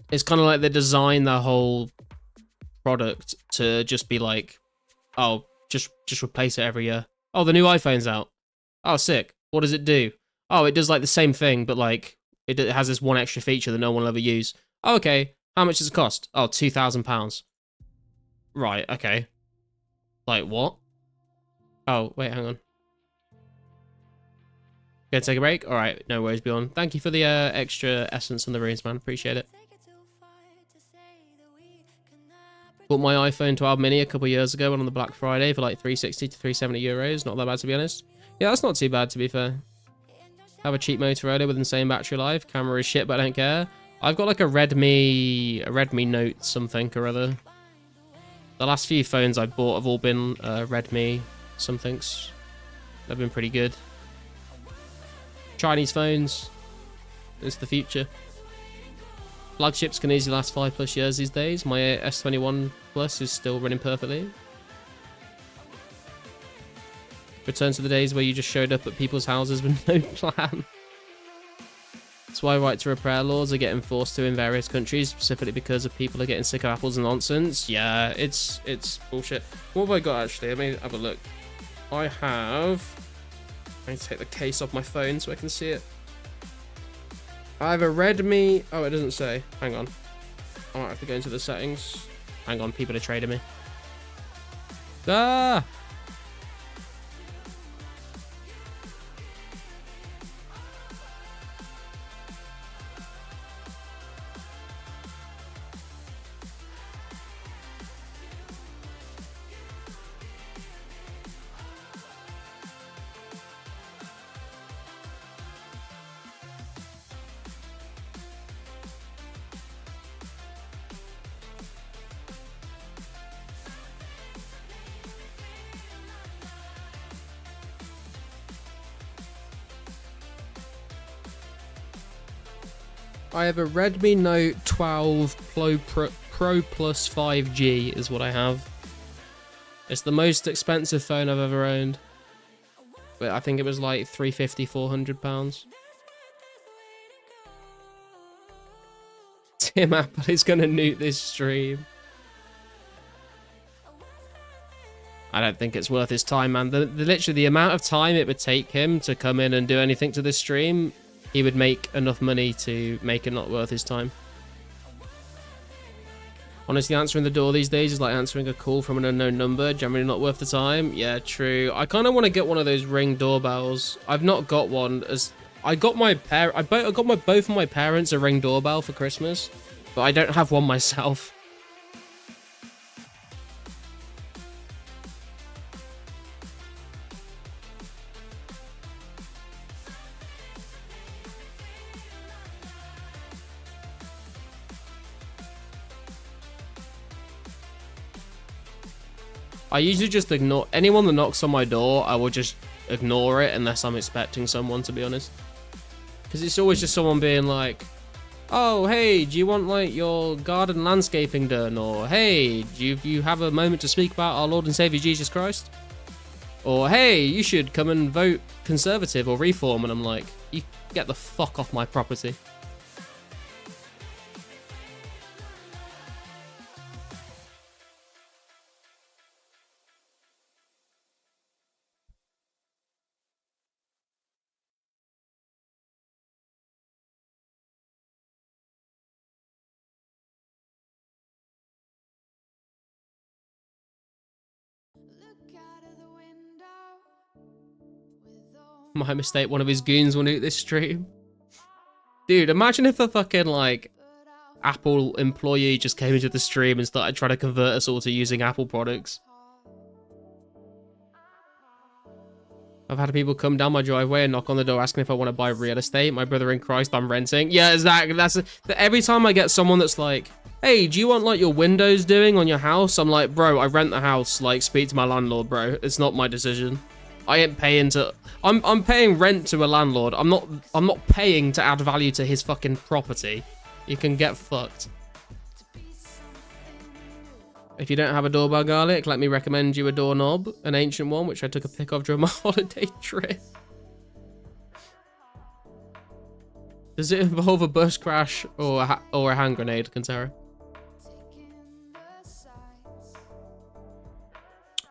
It's kind of like they design their whole product to just be like, oh, just replace it every year. Oh, the new iPhone's out. Oh, sick. What does it do? Oh, it does like the same thing, but like it has this one extra feature that no one will ever use. Oh, okay. How much does it cost? Oh, £2,000. Right, okay. Like what? Oh, wait, hang on. Go take a break? Alright, no worries, Bjorn. Thank you for the extra essence on the runes, man. Appreciate it. Bought my iPhone 12 mini a couple years ago on the Black Friday for like 360 to 370 euros. Not that bad, to be honest. Yeah, that's not too bad, to be fair. Have a cheap Motorola with insane battery life. Camera is shit, but I don't care. I've got like a Redmi Note something or other. The last few phones I bought have all been Redmi somethings. They've been pretty good. Chinese phones. It's the future. Flagships can easily last 5+ years these days. My S21 Plus is still running perfectly. Return to the days where you just showed up at people's houses with no plan. That's why right to repair laws are getting forced to in various countries, specifically because of people are getting sick of Apple's nonsense. Yeah, it's bullshit. What have I got actually? Let me have a look. I need to take the case off my phone so I can see it. I have a Redmi. Oh, it doesn't say. Hang on. I might have to go into the settings. Hang on, people are trading me. Ah! I have a Redmi Note 12 Pro Plus 5G is what I have. It's the most expensive phone I've ever owned. But I think it was like £350–400. Tim Apple is going to nuke this stream. I don't think it's worth his time, man. Literally, the amount of time it would take him to come in and do anything to this stream, he would make enough money to make it not worth his time. Honestly, answering the door these days is like answering a call from an unknown number. Generally not worth the time. Yeah, true. I kind of want to get one of those Ring doorbells. I've not got one. I got both of my parents a Ring doorbell for Christmas, but I don't have one myself. I usually just ignore anyone that knocks on my door. I will just ignore it unless I'm expecting someone, to be honest. Because it's always just someone being like, oh, hey, do you want like your garden landscaping done? Or hey, do you have a moment to speak about our Lord and Savior Jesus Christ? Or hey, you should come and vote Conservative or Reform. And I'm like, you get the fuck off my property. My mistake, one of his goons will nuke this stream. Dude, imagine if a fucking, like, Apple employee just came into the stream and started trying to convert us all to using Apple products. I've had people come down my driveway and knock on the door asking if I want to buy real estate. My brother in Christ, I'm renting. Yeah, exactly. Every time I get someone that's like, hey, do you want, like, your windows doing on your house? I'm like, bro, I rent the house. Like, speak to my landlord, bro. It's not my decision. I ain't paying to... I'm paying rent to a landlord. I'm not paying to add value to his fucking property. You can get fucked. If you don't have a doorbell, Garlic, let me recommend you a doorknob, an ancient one, which I took a pic of during my holiday trip. Does it involve a bus crash or a hand grenade, Kantara?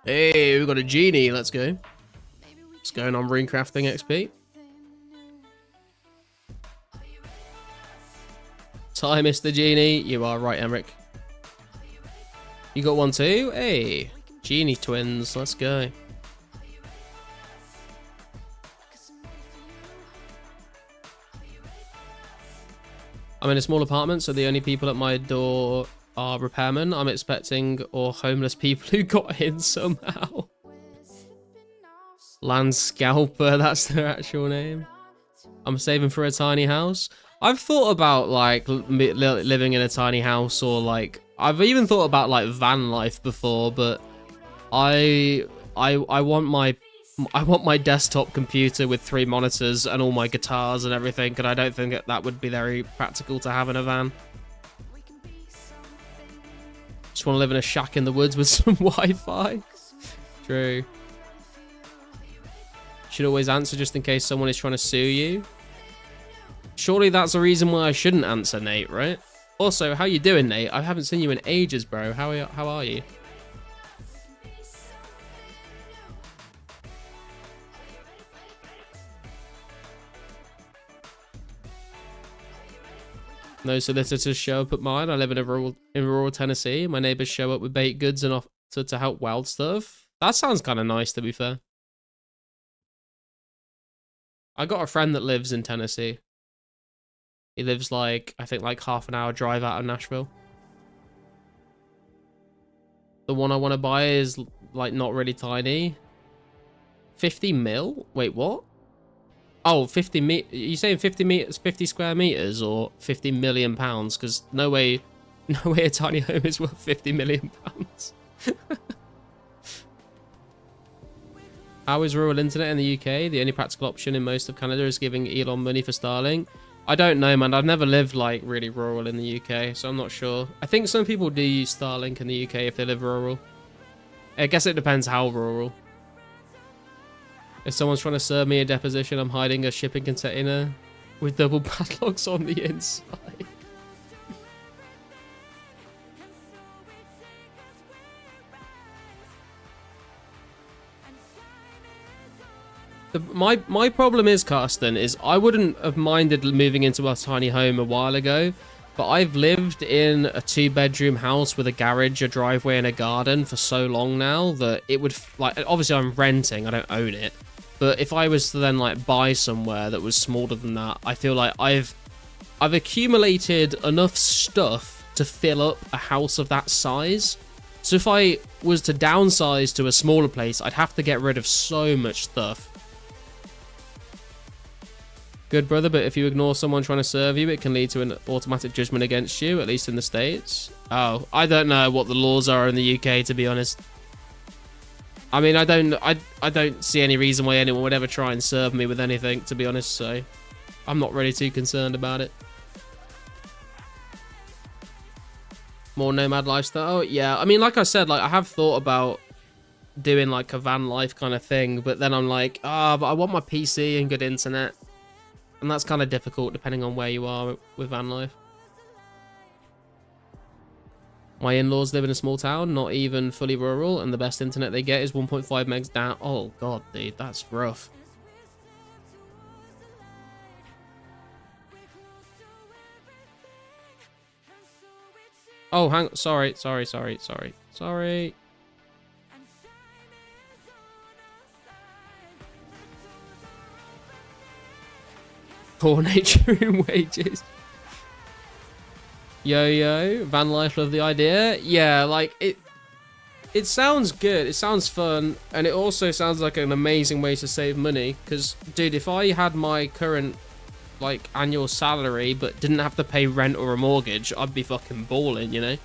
Hey, we got a genie. Let's go. What's going on, rune crafting XP? Ty, Mr. Genie. You are right, Emmerich. You got one too? Hey, Genie twins. Let's go. I'm in a small apartment, so the only people at my door are repairmen. I'm expecting, or homeless people who got in somehow. Land Scalper, that's their actual name. I'm saving for a tiny house. I've thought about like living in a tiny house, or like I've even thought about like van life before, but I want my desktop computer with 3 monitors and all my guitars and everything, and I don't think that would be very practical to have in a van. Just want to live in a shack in the woods with some Wi-Fi. True. Should always answer just in case someone is trying to sue you. Surely that's a reason why I shouldn't answer, Nate, right? Also, how you doing, Nate? I haven't seen you in ages, bro. How are you? No solicitors show up at mine. I live in rural Tennessee. My neighbors show up with baked goods and offer to help wild stuff. That sounds kind of nice, to be fair. I got a friend that lives in Tennessee. He lives like, I think like half an hour drive out of Nashville. The one I want to buy is like not really tiny. 50 mil? Wait, what? Oh, 50 you saying 50 meters, 50 square meters, or 50 million pounds? Because no way a tiny home is worth 50 million pounds. How is rural internet in the UK? The only practical option in most of Canada is giving Elon money for Starlink. I don't know, man. I've never lived like really rural in the UK, so I'm not sure. I think some people do use Starlink in the UK if they live rural. I guess it depends how rural. If someone's trying to serve me a deposition, I'm hiding a shipping container with double padlocks on the inside. My problem is, Carsten, is I wouldn't have minded moving into a tiny home a while ago, but I've lived in a 2-bedroom house with a garage, a driveway, and a garden for so long now that it would, like, obviously I'm renting, I don't own it. But if I was to then like buy somewhere that was smaller than that, I feel like I've accumulated enough stuff to fill up a house of that size. So if I was to downsize to a smaller place, I'd have to get rid of so much stuff. Good brother, but if you ignore someone trying to serve you, it can lead to an automatic judgment against you, at least in the States. Oh, I don't know what the laws are in the UK, to be honest. I mean, I don't see any reason why anyone would ever try and serve me with anything, to be honest, so I'm not really too concerned about it. More nomad lifestyle? Yeah, I mean, like I said, like I have thought about doing like a van life kind of thing, but then I'm like, but I want my PC and good internet. And that's kind of difficult depending on where you are with van life. My in-laws live in a small town, not even fully rural, and the best internet they get is 1.5 megs down. Oh god, dude, that's rough. Oh, sorry. Poor nature and wages. Yo, van life, love the idea. Yeah, like it sounds good, it sounds fun, and it also sounds like an amazing way to save money. Because, dude, if I had my current like annual salary but didn't have to pay rent or a mortgage, I'd be fucking balling, you know.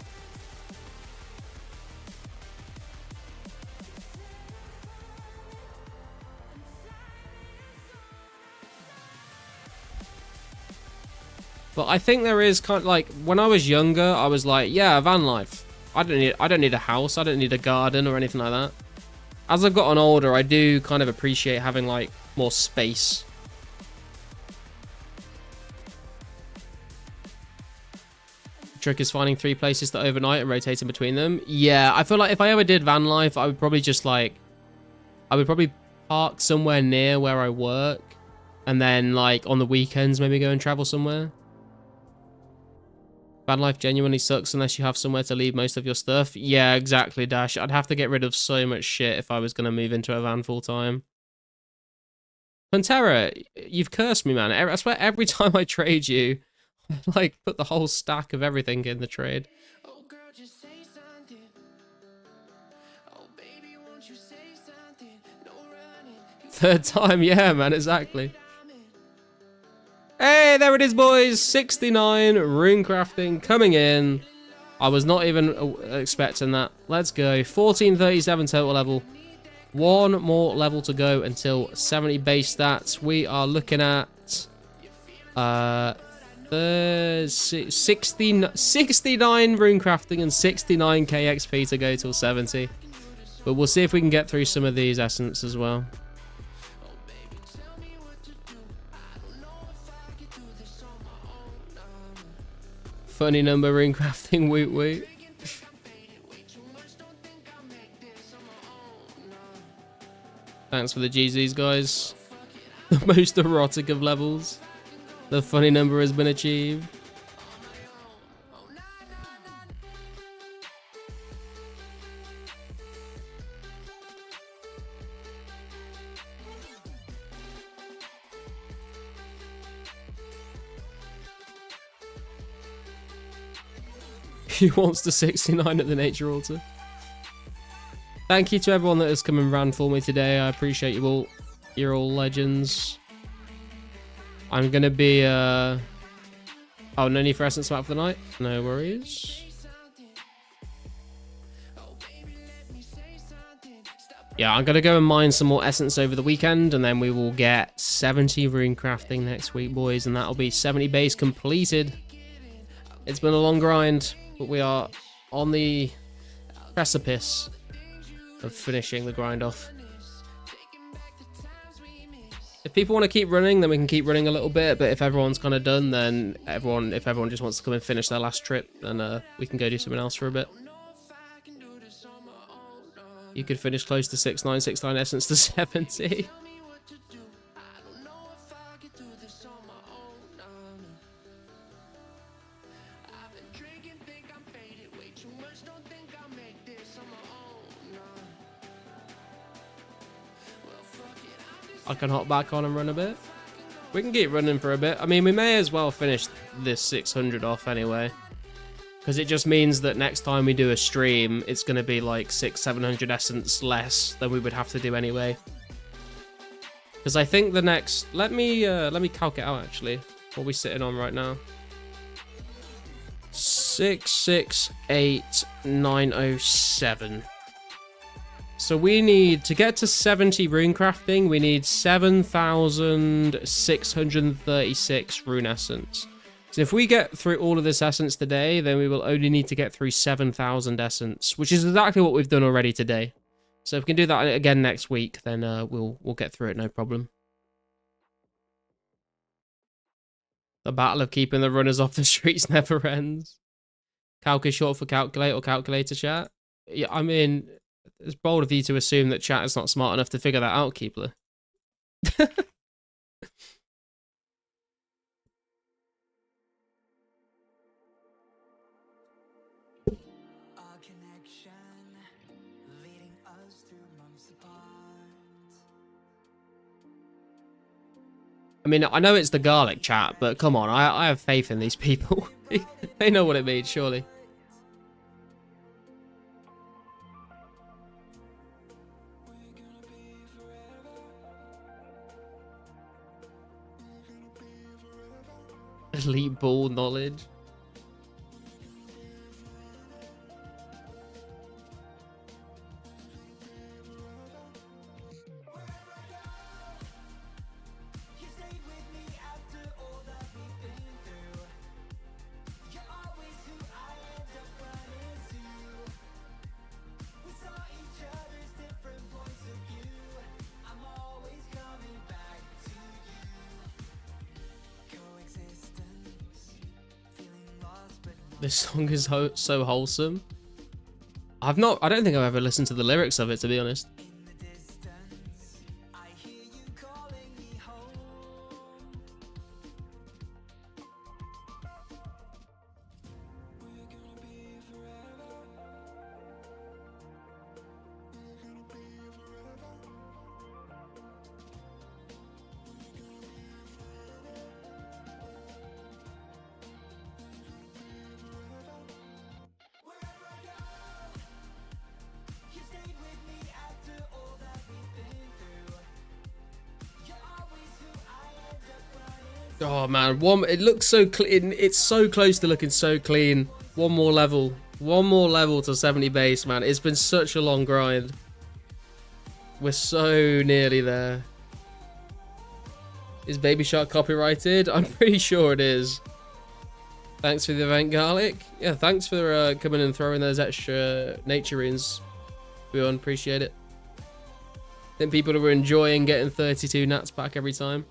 But I think there is kind of like, when I was younger, I was like, yeah, van life. I don't need a house. I don't need a garden or anything like that. As I've gotten older, I do kind of appreciate having like more space. The trick is finding 3 places to overnight and rotating between them. Yeah, I feel like if I ever did van life, I would probably just like, I would probably park somewhere near where I work, and then like on the weekends maybe go and travel somewhere. Van life genuinely sucks unless you have somewhere to leave most of your stuff. Yeah, exactly, Dash. I'd have to get rid of so much shit if I was going to move into a van full time. Pantera, you've cursed me, man. I swear every time I trade you Like, put the whole stack of everything in the trade. Oh girl, just say something. Oh baby, won't you say something? No running. Third time, yeah, man, exactly. Hey, there it is, boys. 69 rune crafting coming in. I was not even expecting that. Let's go. 1437 total level. One more level to go until 70 base stats. We are looking at 69 rune crafting and 69k XP to go till 70. But we'll see if we can get through some of these essence as well. Funny number rune crafting, woot woot. Thanks for the GZs, guys. The most erotic of levels. The funny number has been achieved. He wants the 69 at the nature altar. Thank you to everyone that has come and ran for me today. I appreciate you all. You're all legends. I'm gonna be oh, no need for essence map for the night. No worries. Yeah, I'm gonna go and mine some more essence over the weekend, and then we will get 70 rune crafting next week, boys, and that'll be 70 base completed. It's been a long grind, but we are on the precipice of finishing the grind off. If people want to keep running, then we can keep running a little bit, but if everyone's kind of done, then if everyone just wants to come and finish their last trip, then we can go do something else for a bit. You could finish close to 6969 essence to 70. I can hop back on and run a bit. We can keep running for a bit. I mean, we may as well finish this 600 off anyway. Because it just means that next time we do a stream, it's going to be like 600-700 essence less than we would have to do anyway. Because I think the next... Let me calc it out, actually. What are we sitting on right now? 668,907. So we need, to get to 70 rune crafting, we need 7,636 rune essence. So if we get through all of this essence today, then we will only need to get through 7,000 essence, which is exactly what we've done already today. So if we can do that again next week, then we'll get through it, no problem. The battle of keeping the runners off the streets never ends. Calc is short for calculate or calculator, chat. Yeah, I mean... It's bold of you to assume that chat is not smart enough to figure that out, Keebler. I mean, I know it's the garlic chat, but come on, I have faith in these people. They know what it means, surely. Elite ball knowledge. This song is so wholesome. I don't think I've ever listened to the lyrics of it, to be honest. Oh man, it looks so clean. It's so close to looking so clean. One more level to 70 base, man. It's been such a long grind. We're so nearly there. Is Baby Shark copyrighted? I'm pretty sure it is. Thanks for the event, Garlic. Yeah, thanks for coming and throwing those extra nature runes. We all appreciate it. I think people are enjoying getting 32 nats back every time.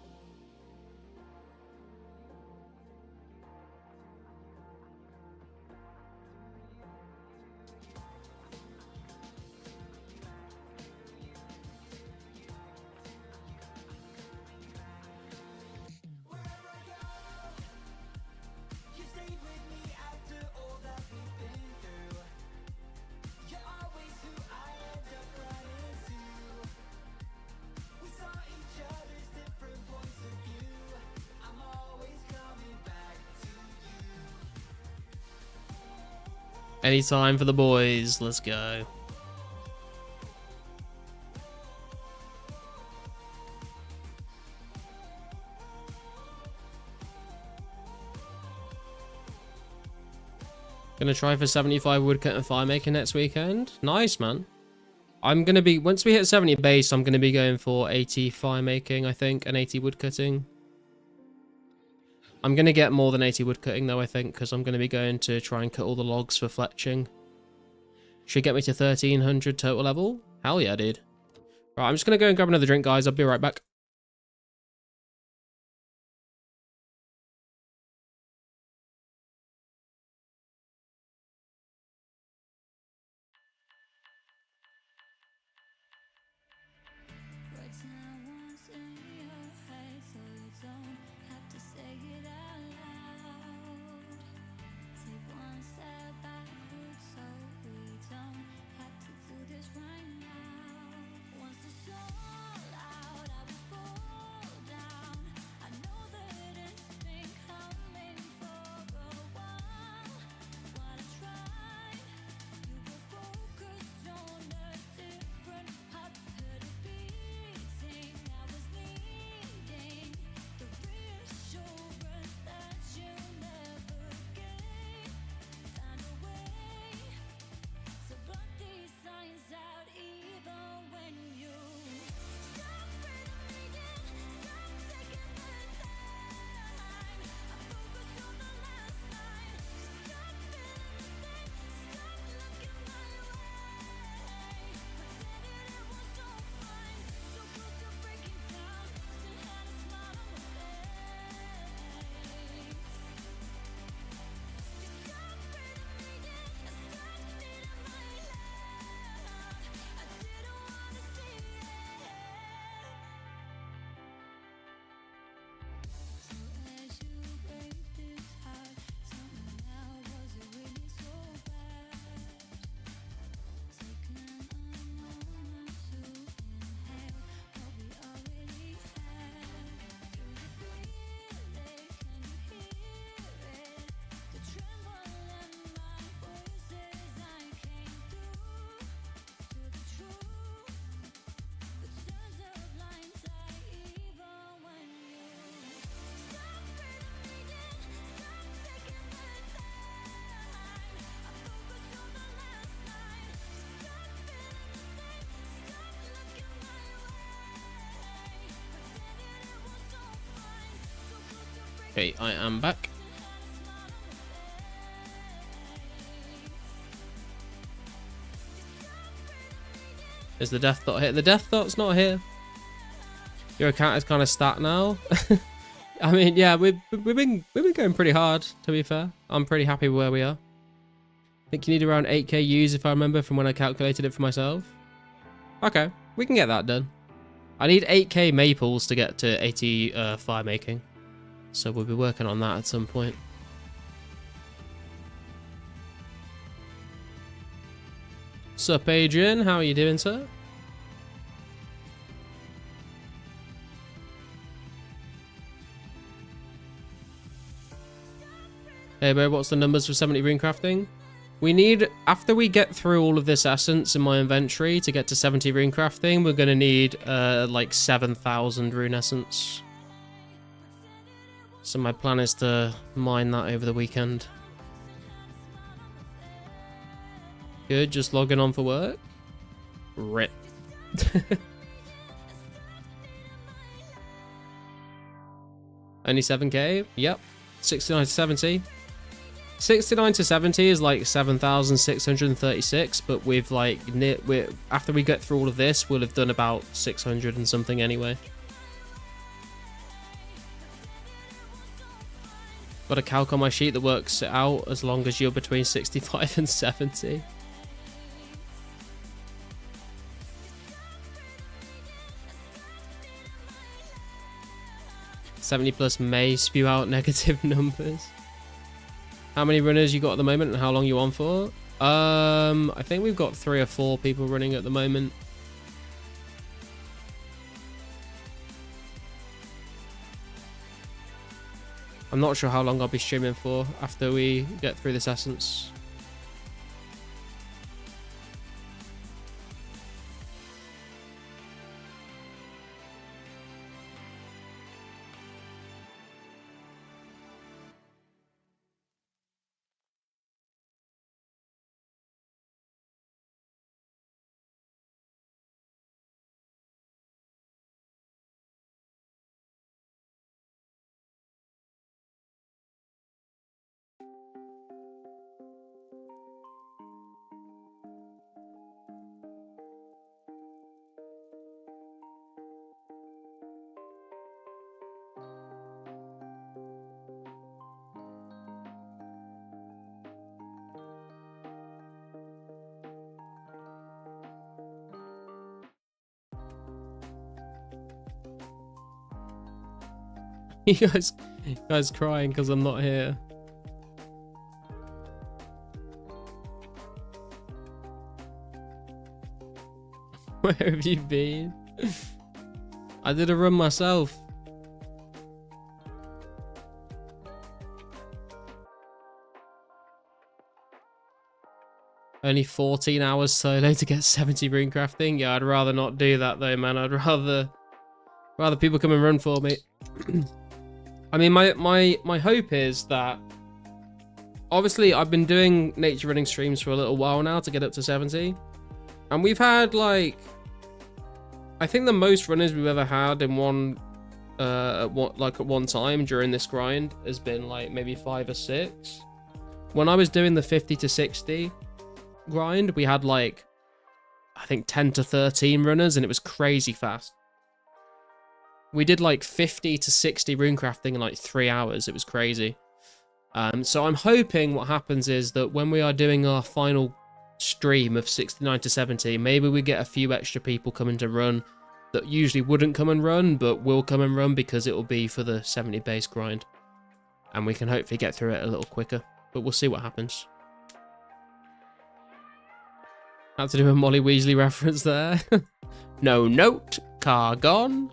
Anytime for the boys. Let's go. Gonna try for 75 woodcut and fire making next weekend. Nice, man. I'm gonna be, once we hit 70 base, I'm gonna be going for 80 fire making, I think, and 80 woodcutting. I'm going to get more than 80 wood cutting though, I think, because I'm going to be going to try and cut all the logs for fletching. Should get me to 1300 total level. Hell yeah, dude. Right, I'm just going to go and grab another drink, guys. I'll be right back. Okay, I am back. Is the death dot here? The death dot's not here. Your account is kind of stat now. I mean, yeah, we've been going pretty hard, to be fair. I'm pretty happy with where we are. I think you need around 8k U's if I remember from when I calculated it for myself. Okay, we can get that done. I need 8k maples to get to 80 fire making. So we'll be working on that at some point. Sup, Adrian? How are you doing, sir? Hey, bro, what's the numbers for 70 rune crafting? We need, after we get through all of this essence in my inventory to get to 70 rune crafting, we're going to need like 7,000 rune essence. So my plan is to mine that over the weekend. Good, just logging on for work. Rip. Only 7k? Yep. 69 to 70. 69 to 70 is like 7,636, but we've like, after we get through all of this, we'll have done about 600 and something anyway. Got a calc on my sheet that works it out as long as you're between 65 and 70. +70 may spew out negative numbers. How many runners you got at the moment and how long you on for? I think we've got 3 or 4 people running at the moment. I'm not sure how long I'll be streaming for after we get through this essence. You guys crying because I'm not here. Where have you been? I did a run myself. Only 14 hours solo to get 70 rune crafting. Yeah, I'd rather not do that though, man. I'd rather people come and run for me. I mean, my hope is that obviously I've been doing nature running streams for a little while now to get up to 70, and we've had like, I think the most runners we've ever had in at one time during this grind has been like maybe 5 or 6. When I was doing the 50 to 60 grind, we had like, I think 10 to 13 runners, and it was crazy fast. We did like 50 to 60 rune crafting in like 3 hours. It was crazy. So I'm hoping what happens is that when we are doing our final stream of 69 to 70, maybe we get a few extra people coming to run that usually wouldn't come and run, but will come and run because it will be for the 70 base grind. And we can hopefully get through it a little quicker, but we'll see what happens. Had to do a Molly Weasley reference there. No note, car gone.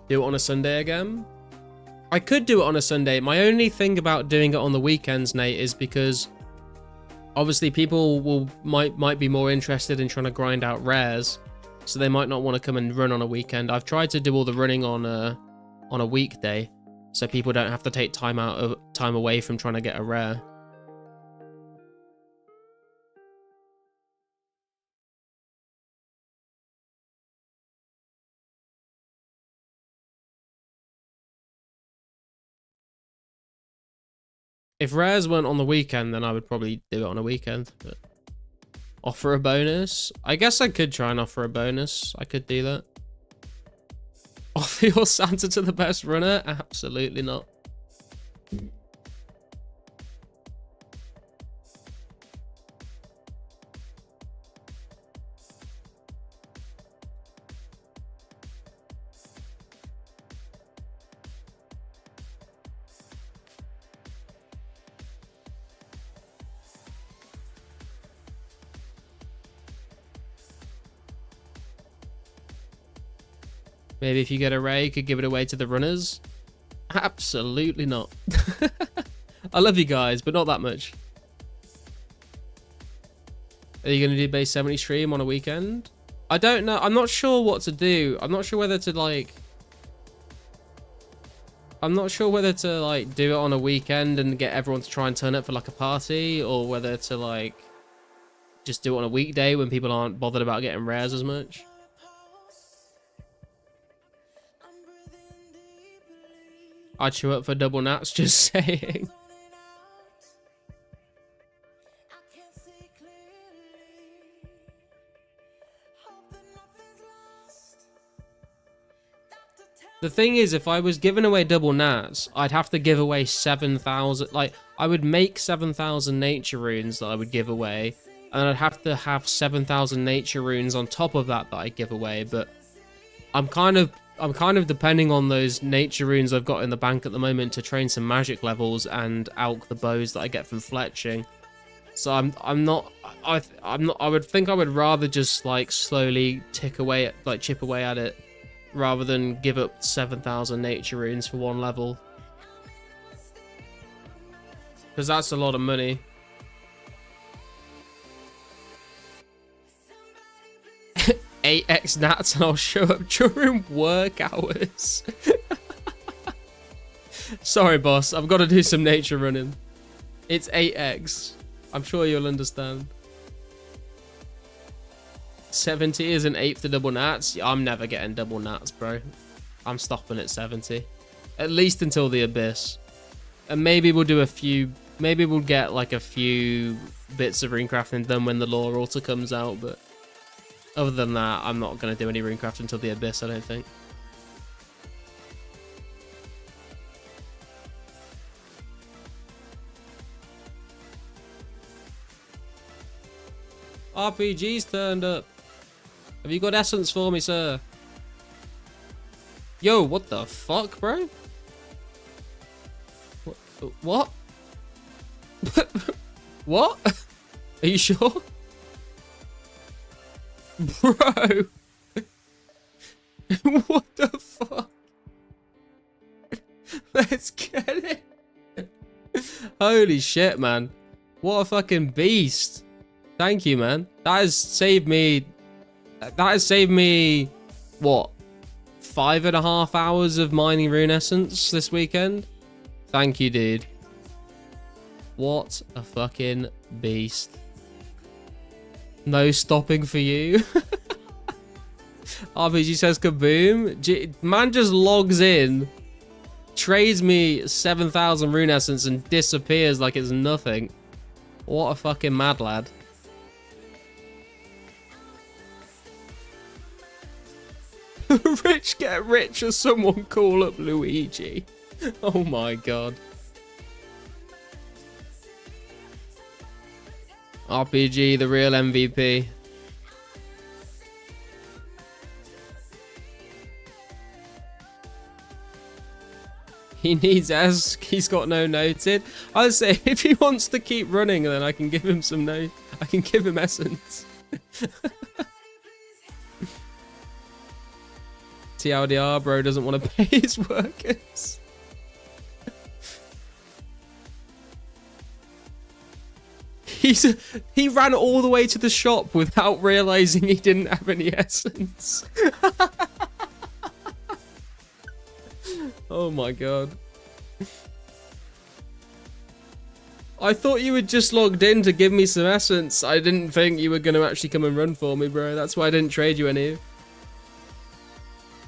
Do it on a Sunday again? I could do it on a Sunday. My only thing about doing it on the weekends, Nate, is because obviously people might be more interested in trying to grind out rares, so they might not want to come and run on a weekend. I've tried to do all the running on a weekday, so people don't have to take time away from trying to get a rare. If rares weren't on the weekend, then I would probably do it on a weekend. But offer a bonus? I guess I could try and offer a bonus. I could do that. Offer your Santa to the best runner? Absolutely not. Maybe if you get a ray, you could give it away to the runners. Absolutely not. I love you guys, but not that much. Are you going to do base 70 stream on a weekend? I don't know. I'm not sure what to do. I'm not sure whether to like... I'm not sure whether to like do it on a weekend and get everyone to try and turn up for like a party, or whether to like just do it on a weekday when people aren't bothered about getting rares as much. I'd chew up for double nats, just saying. The thing is, if I was giving away double nats, I'd have to give away 7,000. Like, I would make 7,000 nature runes that I would give away, and I'd have to have 7,000 nature runes on top of that I give away. But I'm kind of depending on those nature runes I've got in the bank at the moment to train some magic levels and alch the bows that I get from fletching. So I would think I would rather just like slowly chip away at it, rather than give up 7,000 nature runes for one level. Because that's a lot of money. Eight X nats and I'll show up during work hours. Sorry, boss. I've got to do some nature running. It's 8x. I'm sure you'll understand. 70 is an 8 to double nats. I'm never getting double nats, bro. I'm stopping at 70. At least until the abyss. And maybe we'll do a few... Maybe we'll get like a few bits of runecrafting done when the lore altar comes out, but... Other than that, I'm not going to do any runecraft until the abyss, I don't think. RPG's turned up. Have you got essence for me, sir? Yo, what the fuck, bro? What? What? Are you sure? Bro. What the fuck? Let's get it. Holy shit, man. What a fucking beast. Thank you, man. That has saved me, what? 5.5 hours of mining rune essence this weekend? Thank you, dude. What a fucking beast. No stopping for you. RPG says kaboom. Man just logs in, trades me 7,000 rune essence and disappears like it's nothing. What a fucking mad lad. Rich get rich as someone call up Luigi. Oh my god. RPG, the real MVP. He needs S. He's got no noted. I would say if he wants to keep running, then I can give him some I can give him essence. TLDR, bro doesn't want to pay his workers. He ran all the way to the shop without realizing he didn't have any essence. Oh my god. I thought you had just logged in to give me some essence. I didn't think you were going to actually come and run for me, bro. That's why I didn't trade you any.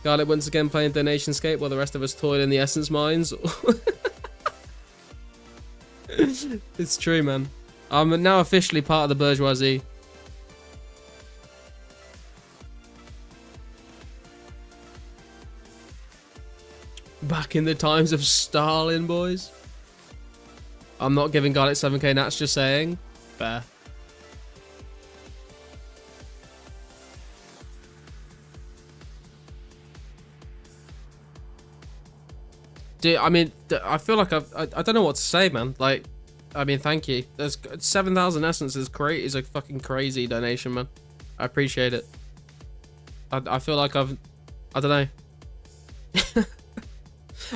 Garlic once again playing DonationScape while the rest of us toil in the essence mines. It's true, man. I'm now officially part of the bourgeoisie. Back in the times of Stalin, boys. I'm not giving Garlic 7k nats, just saying. Fair. Dude, I mean, I feel like I don't know what to say, man. Like, I mean, thank you. There's 7,000 essence is great. Is a fucking crazy donation, man. I appreciate it. I feel like I don't know.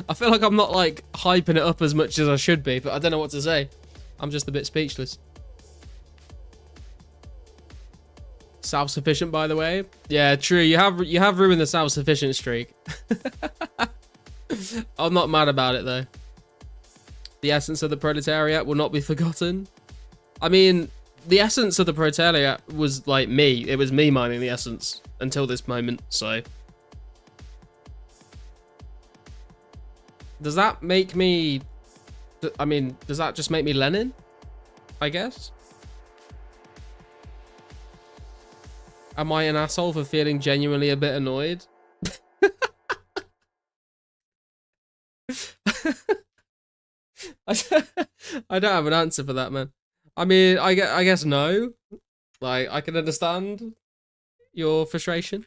I feel like I'm not like hyping it up as much as I should be, but I don't know what to say. I'm just a bit speechless. Self-sufficient, by the way. Yeah, true. You have ruined the self-sufficient streak. I'm not mad about it though. The essence of the proletariat will not be forgotten. I mean, the essence of the proletariat was like me. It was me mining the essence until this moment. So, does that make me? I mean, does that just make me Lenin? I guess. Am I an asshole for feeling genuinely a bit annoyed? I don't have an answer for that, man. I mean, I guess no. Like, I can understand your frustration.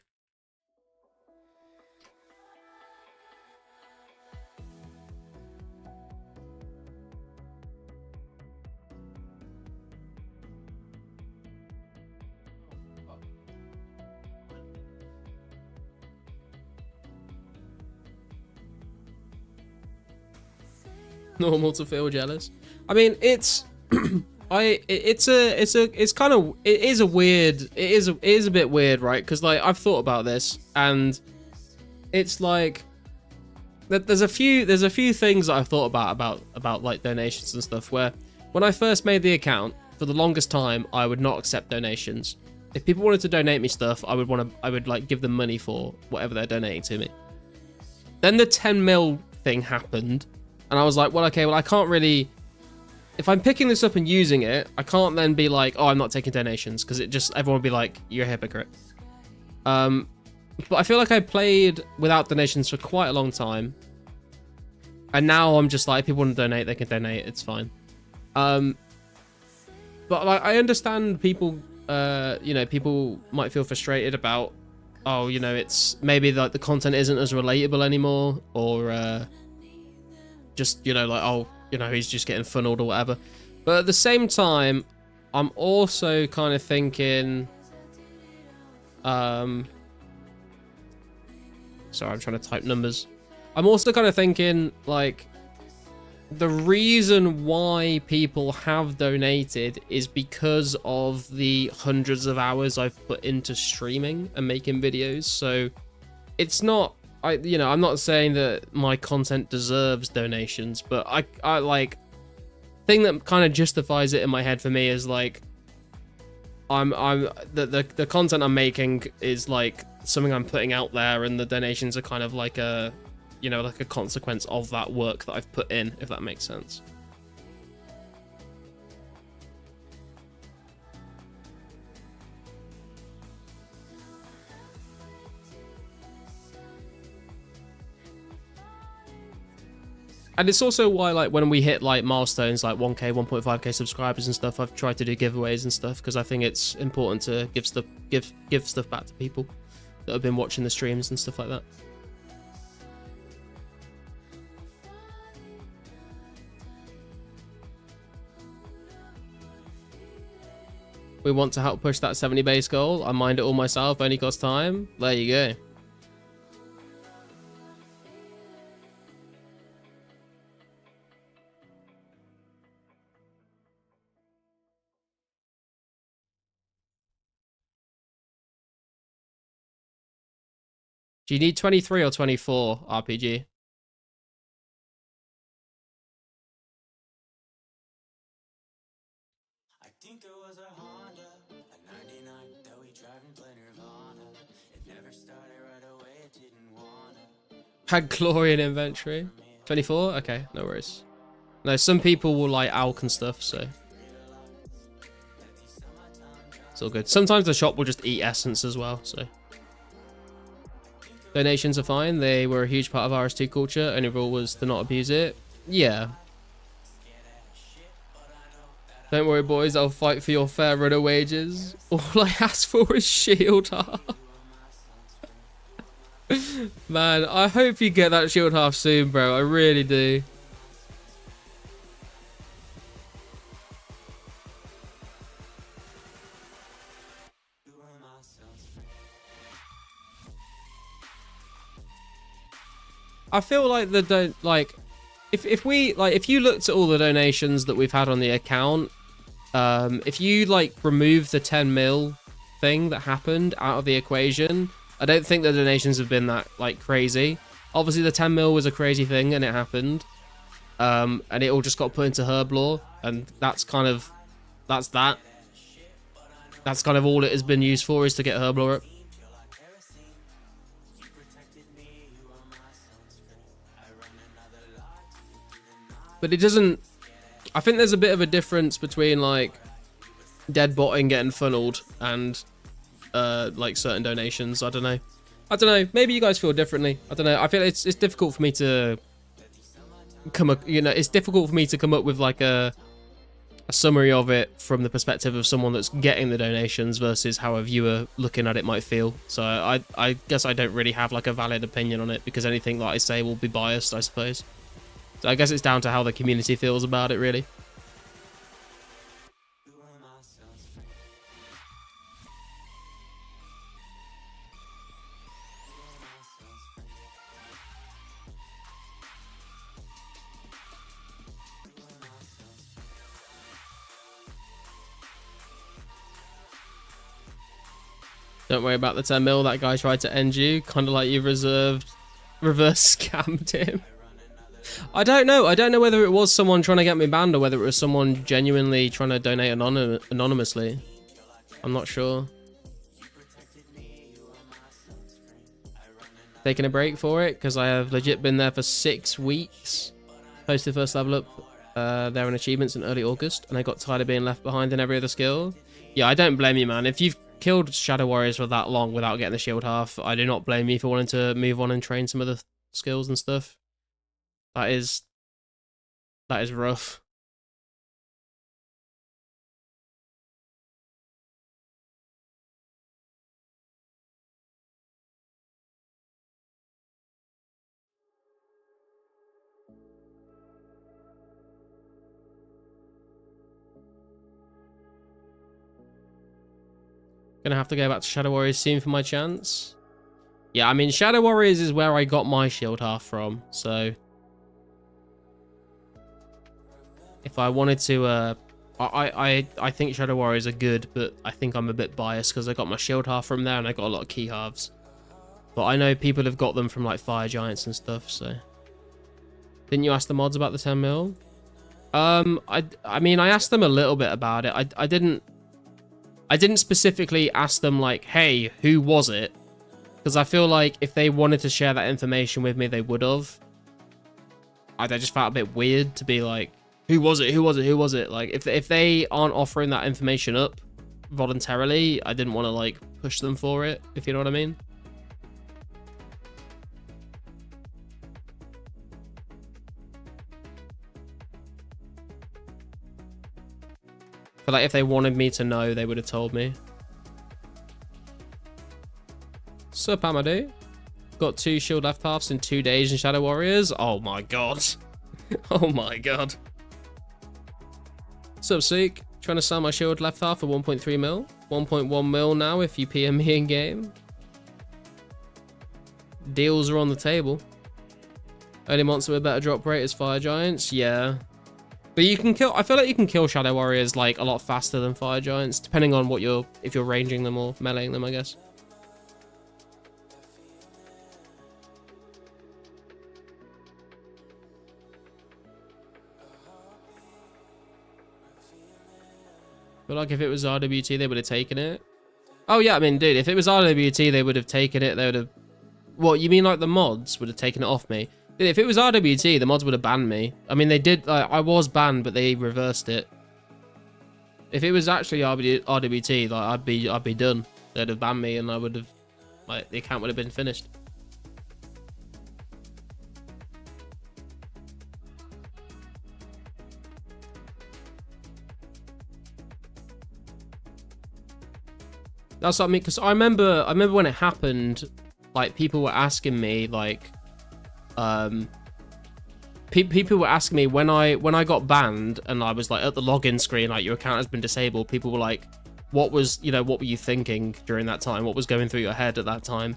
Normal to feel jealous. I mean, it's it is a bit weird, right? Because like I've thought about this, and it's like there's a few things that I've thought about like donations and stuff. Where when I first made the account, for the longest time, I would not accept donations. If people wanted to donate me stuff, I would like give them money for whatever they're donating to me. Then the 10 mil thing happened. And I was like, well, okay, well, I can't really... If I'm picking this up and using it, I can't then be like, oh, I'm not taking donations. Because everyone would be like, you're a hypocrite. But I feel like I played without donations for quite a long time. And now I'm just like, if people want to donate, they can donate. It's fine. But like, I understand people, you know, people might feel frustrated about, oh, you know, it's maybe like the content isn't as relatable anymore. Or... just, you know, like, oh, you know, he's just getting funneled or whatever. But at the same time, I'm also kind of thinking, sorry, I'm trying to type numbers. I'm also kind of thinking, like, the reason why people have donated is because of the hundreds of hours I've put into streaming and making videos. So it's not... you know, I'm not saying that my content deserves donations, but I like, thing that kind of justifies it in my head for me is like, the content I'm making is like something I'm putting out there, and the donations are kind of like a, you know, like a consequence of that work that I've put in, if that makes sense. And it's also why, like, when we hit like milestones like 1k 1.5k subscribers and stuff, I've tried to do giveaways and stuff, because I think it's important to give stuff back to people that have been watching the streams and stuff like that. We want to help push that 70 base goal. I mind it all myself, only costs time. There you go. Do you need 23 or 24 RPG? I think it was a Honda, a 99 that we drive and play Nirvana. It never started right away, it didn't wanna. Had glory in inventory. 24? Okay, no worries. No, some people will like Alk and stuff, so it's all good. Sometimes the shop will just eat essence as well, so. Donations are fine. They were a huge part of RST culture. Only rule was to not abuse it. Yeah. Don't worry, boys. I'll fight for your fair runner wages. All I ask for is shield half. Man, I hope you get that shield half soon, bro. I really do. I feel like if you looked at all the donations that we've had on the account, if you like remove the 10 mil thing that happened out of the equation, I don't think the donations have been that like crazy. Obviously, the 10 mil was a crazy thing and it happened, and it all just got put into herb lore, and that's kind of that. That's kind of all it has been used for, is to get herb lore up. But it doesn't. I think there's a bit of a difference between like dead botting getting funneled and like certain donations. I don't know. Maybe you guys feel differently. I don't know. I feel it's difficult for me to it's difficult for me to come up with like a summary of it from the perspective of someone that's getting the donations versus how a viewer looking at it might feel. So I guess I don't really have like a valid opinion on it, because anything that I say will be biased, I suppose. So I guess it's down to how the community feels about it, really. Don't worry about the 10 mil. That guy tried to end you, kind of like you reverse scammed him. I don't know. I don't know whether it was someone trying to get me banned or whether it was someone genuinely trying to donate anonymously. I'm not sure. Taking a break for it because I have legit been there for 6 weeks. Posted first level up there in achievements in early August, and I got tired of being left behind in every other skill. Yeah, I don't blame you, man. If you've killed Shadow Warriors for that long without getting the shield half, I do not blame you for wanting to move on and train some of the skills and stuff. That is rough. Gonna have to go back to Shadow Warriors soon for my chance. Yeah, I mean, Shadow Warriors is where I got my shield half from, so if I wanted to, I think Shadow Warriors are good, but I think I'm a bit biased because I got my shield half from there and I got a lot of key halves. But I know people have got them from like Fire Giants and stuff, so. Didn't you ask the mods about the 10 mil? I mean, I asked them a little bit about it. I didn't specifically ask them like, hey, who was it? Because I feel like if they wanted to share that information with me, they would have. I just felt a bit weird to be like, who was it? Who was it? Who was it? Like, if they aren't offering that information up voluntarily, I didn't want to like push them for it, if you know what I mean. But like, if they wanted me to know, they would have told me. Sup, Amadou? Got 2 shield left halves in 2 days in Shadow Warriors. Oh my god. Oh my god. Sup, Seek? Trying to sell my shield left half for 1.3 mil. 1.1 mil now if you PM me in game. Deals are on the table. Only monster with better drop rate is Fire Giants. Yeah. But you can kill, I feel like you can kill Shadow Warriors like a lot faster than Fire Giants, depending on what if you're ranging them or meleeing them, I guess. But like if it was RWT, they would have taken it. Oh yeah, I mean, dude, if it was RWT, they would have taken it. They would have. What, you mean like the mods would have taken it off me? Dude, if it was RWT, the mods would have banned me. I mean, they did. I was banned, but they reversed it. If it was actually RWT, like I'd be done. They'd have banned me, and I would have, like, the account would have been finished. That's what I mean, because I remember when it happened, like, people were asking me, like, people were asking me when I got banned and I was like at the login screen, like, your account has been disabled. People were like, what were you thinking during that time? What was going through your head at that time?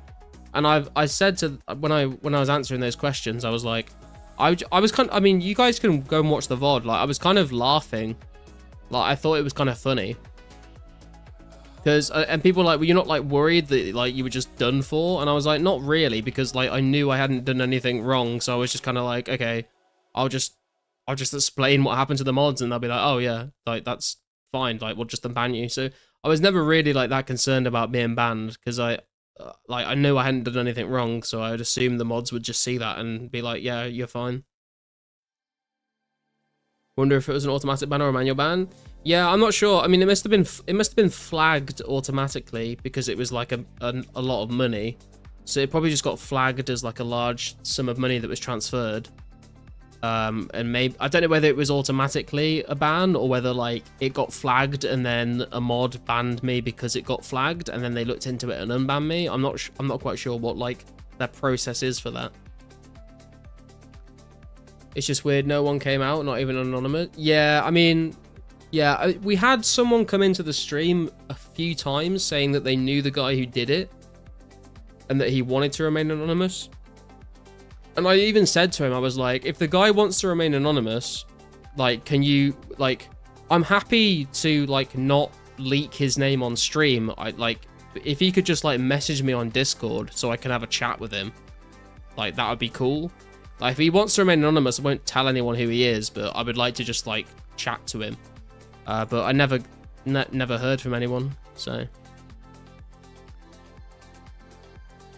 And I said to, when I was answering those questions, I was like, I was kind of, I mean, you guys can go and watch the VOD. Like, I was kind of laughing. Like, I thought it was kind of funny. Because and people were like, were you not like worried that like you were just done for? And I was like, not really, because like I knew I hadn't done anything wrong, so I was just kind of like, okay, I'll just explain what happened to the mods, and they'll be like, oh yeah, like that's fine, like we'll just unban you. So I was never really like that concerned about being banned, because I knew I hadn't done anything wrong, so I would assume the mods would just see that and be like, yeah, you're fine. Wonder if it was an automatic ban or a manual ban. Yeah, I'm not sure. I mean, it must have been flagged automatically because it was like a lot of money. So it probably just got flagged as like a large sum of money that was transferred. And maybe I don't know whether it was automatically a ban or whether like it got flagged and then a mod banned me because it got flagged and then they looked into it and unbanned me. I'm not quite sure what like their process is for that. It's just weird. No one came out, not even anonymous. Yeah, I mean, yeah, we had someone come into the stream a few times saying that they knew the guy who did it and that he wanted to remain anonymous. And I even said to him, I was like, if the guy wants to remain anonymous, like, can you, like, I'm happy to, like, not leak his name on stream. If he could just, like, message me on Discord so I can have a chat with him, like, that would be cool. Like, if he wants to remain anonymous, I won't tell anyone who he is, but I would like to just, like, chat to him. But I never heard from anyone, so.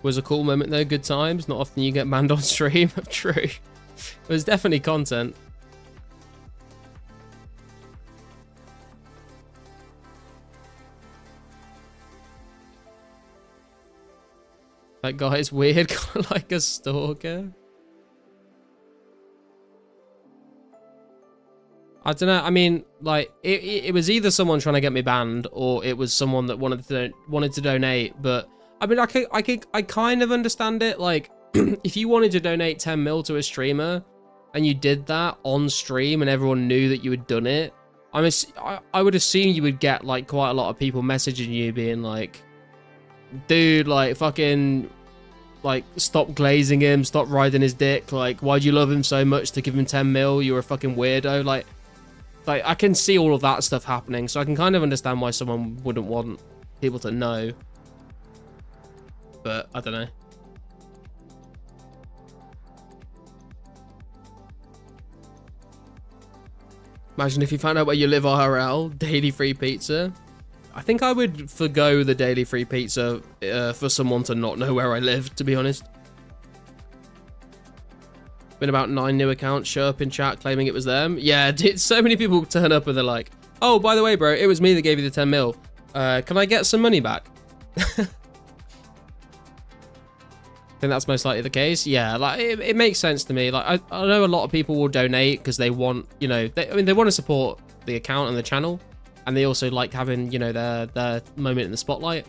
Was a cool moment though, good times. Not often you get banned on stream. True. It was definitely content. That guy's weird, kind of like a stalker. I don't know. I mean, like it was either someone trying to get me banned or it was someone that wanted to donate. But I mean, I kind of understand it. Like, if you wanted to donate 10 mil to a streamer and you did that on stream and everyone knew that you had done it, I would assume you would get like quite a lot of people messaging you being like, dude, like fucking, like stop glazing him, stop riding his dick. Like, why'd you love him so much to give him 10 mil? You're a fucking weirdo. Like I can see all of that stuff happening, so I can kind of understand why someone wouldn't want people to know. But I don't know. Imagine if you found out where you live IRL, daily free pizza. I think I would forgo the daily free pizza for someone to not know where I live, to be honest. Been about 9 new accounts show up in chat claiming it was them. Yeah, so many people turn up and they're like, oh, by the way, bro, it was me that gave you the 10 mil. Can I get some money back? I think that's most likely the case. Yeah, like it makes sense to me. Like I know a lot of people will donate because they want, you know, they want to support the account and the channel, and they also like having, you know, their moment in the spotlight.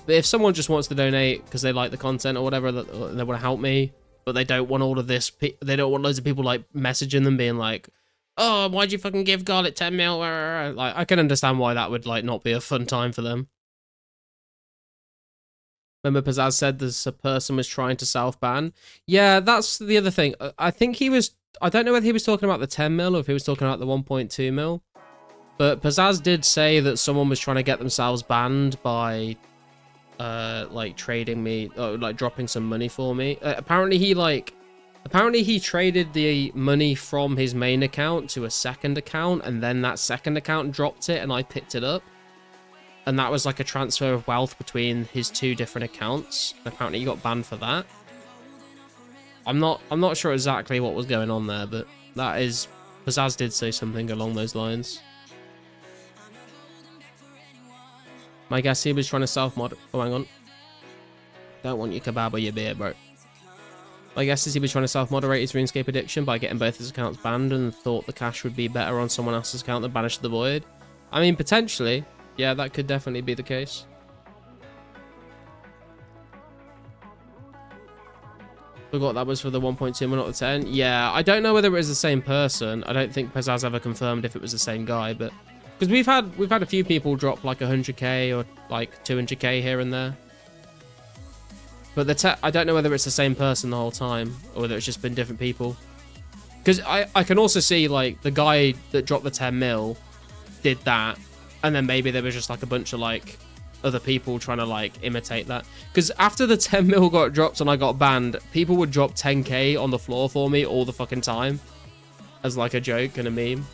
But if someone just wants to donate because they like the content or whatever, they want to help me, but they don't want all of this, they don't want loads of people like messaging them being like, oh, why'd you fucking give Garlic 10 mil? Like, I can understand why that would like not be a fun time for them. Remember Pizzazz said there's a person was trying to self-ban? Yeah, that's the other thing. I think he was, I don't know whether he was talking about the 10 mil or if he was talking about the 1.2 mil. But Pizzazz did say that someone was trying to get themselves banned by like trading me, like dropping some money for me. Apparently he traded the money from his main account to a second account, and then that second account dropped it and I picked it up. And that was like a transfer of wealth between his 2 different accounts. Apparently he got banned for that. I'm not sure exactly what was going on there, but that is, Pizzazz did say something along those lines. My guess he was trying to self-mod. Oh, hang on. Don't want your kebab or your beer, bro. My guess is he was trying to self-moderate his RuneScape addiction by getting both his accounts banned and thought the cash would be better on someone else's account than banished the void. I mean, potentially. Yeah, that could definitely be the case. Forgot that was for the 1.2 or not the 10. Yeah, I don't know whether it was the same person. I don't think Pizzazz ever confirmed if it was the same guy, but because we've had a few people drop like 100k or like 200k here and there. But I don't know whether it's the same person the whole time or whether it's just been different people. Because I can also see like the guy that dropped the 10 mil did that. And then maybe there was just like a bunch of like other people trying to like imitate that. Because after the 10 mil got dropped and I got banned, people would drop 10k on the floor for me all the fucking time as like a joke and a meme.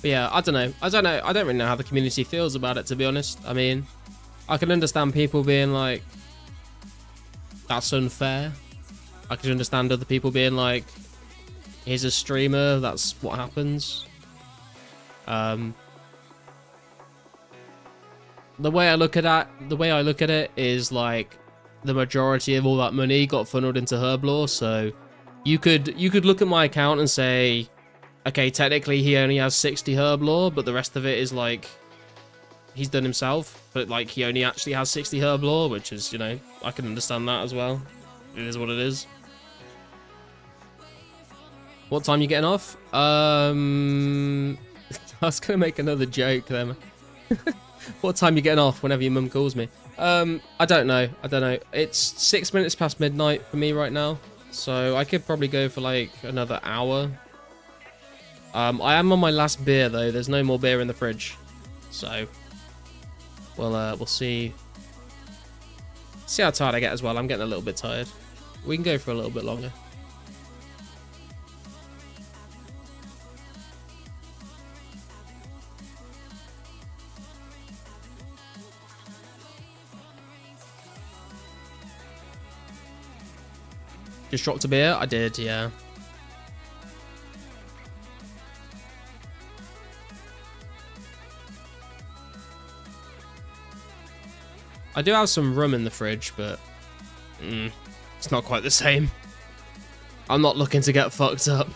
But yeah, I don't know. I don't really know how the community feels about it, to be honest. I mean, I can understand people being like, that's unfair. I can understand other people being like, he's a streamer, that's what happens. The way I look at it is like the majority of all that money got funneled into Herblore, so you could look at my account and say, okay, technically he only has 60 Herblore, but the rest of it is like he's done himself, but like he only actually has 60 Herblore, which is, you know, I can understand that as well. It is what it is. What time you getting off? I was gonna make another joke then. What time you getting off whenever your mum calls me? I don't know. It's 6 minutes past midnight for me right now, so I could probably go for like another hour. I am on my last beer though. There's no more beer in the fridge, so we'll see how tired I get as well. I'm getting a little bit tired. We can go for a little bit longer. Just dropped a beer? I did, yeah. I do have some rum in the fridge, but it's not quite the same. I'm not looking to get fucked up.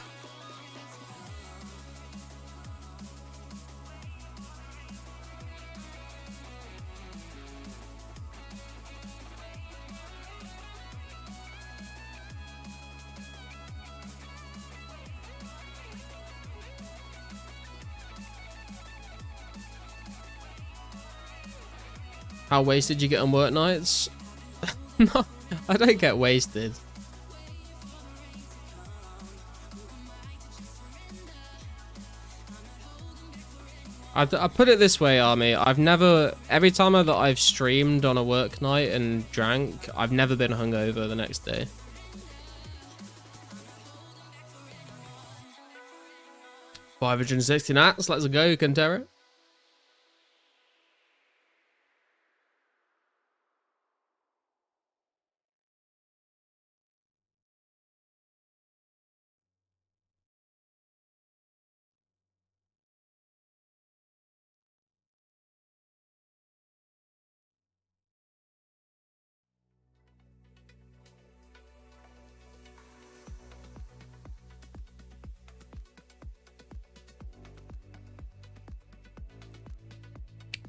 How wasted you get on work nights? No, I don't get wasted. I put it this way, Army. I've never, every time that I've streamed on a work night and drank, I've never been hungover the next day. $560 nats, let's go, Cantera.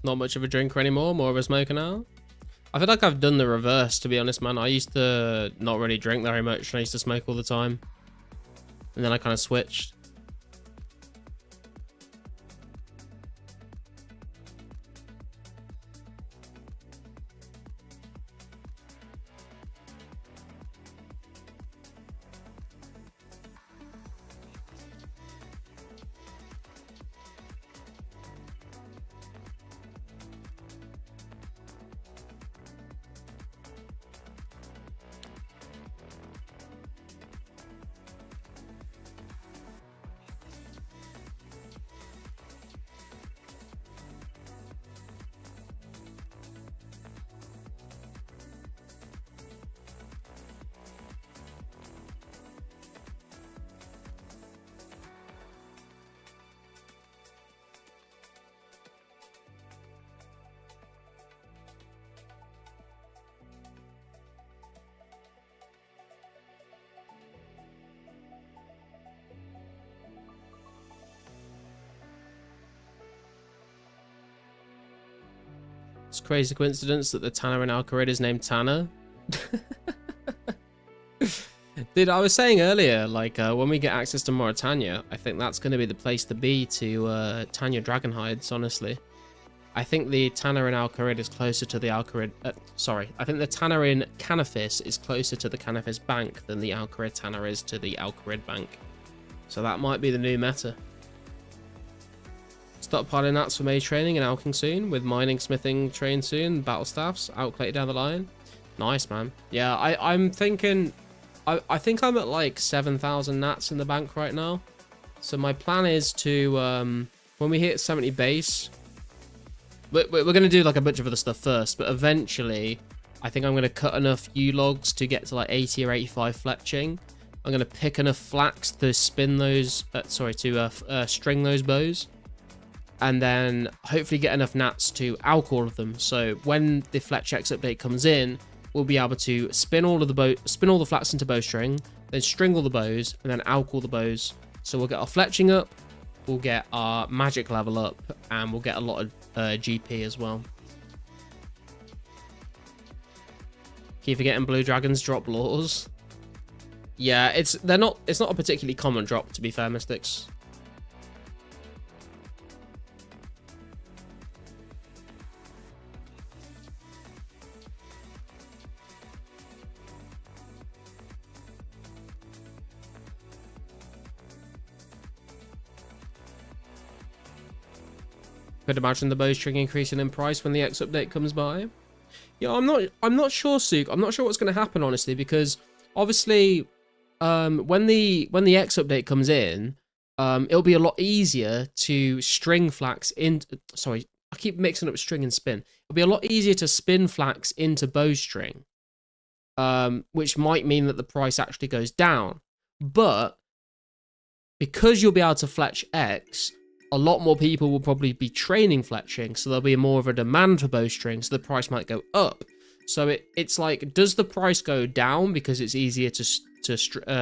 Not much of a drinker anymore, more of a smoker now. I feel like I've done the reverse, to be honest, man. I used to not really drink very much, and I used to smoke all the time. And then I kind of switched. It's a crazy coincidence that the Tanner in Alcarid is named Tanner. Dude, I was saying earlier, like, when we get access to Mauritania, I think that's going to be the place to be to tan your dragon hides, honestly. I think the Tanner in Alcarid is closer to the Alcarid... sorry, I think the Tanner in Canifis is closer to the Canifis Bank than the Alcarid Tanner is to the Alcarid Bank. So that might be the new meta. Stockpiling nats for mage training and alching soon, with mining, smithing trained soon, battle staffs outclated down the line. Nice, man. Yeah, I'm thinking... I think I'm at like 7,000 nats in the bank right now. So my plan is to, when we hit 70 base, we're going to do like a bunch of other stuff first, but eventually I think I'm going to cut enough U-logs to get to like 80 or 85 fletching. I'm going to pick enough flax to spin those, string those bows. And then hopefully get enough nats to alch all of them. So when the Fletch X update comes in, we'll be able to spin all the flax into bowstring, then string all the bows, and then alch all the bows. So we'll get our fletching up, we'll get our magic level up, and we'll get a lot of GP as well. Keep forgetting blue dragons drop laws. Yeah, it's not a particularly common drop, to be fair, Mystics. Could imagine the bowstring increasing in price when the X update comes by. Yeah, I'm not sure, Sook. I'm not sure what's going to happen, honestly, because obviously, when the X update comes in, it'll be a lot easier to string flax in. Sorry, I keep mixing up string and spin. It'll be a lot easier to spin flax into bowstring, which might mean that the price actually goes down. But because you'll be able to fletch X, a lot more people will probably be training fletching, so there'll be more of a demand for bowstring, so the price might go up. So it's like, does the price go down because it's easier to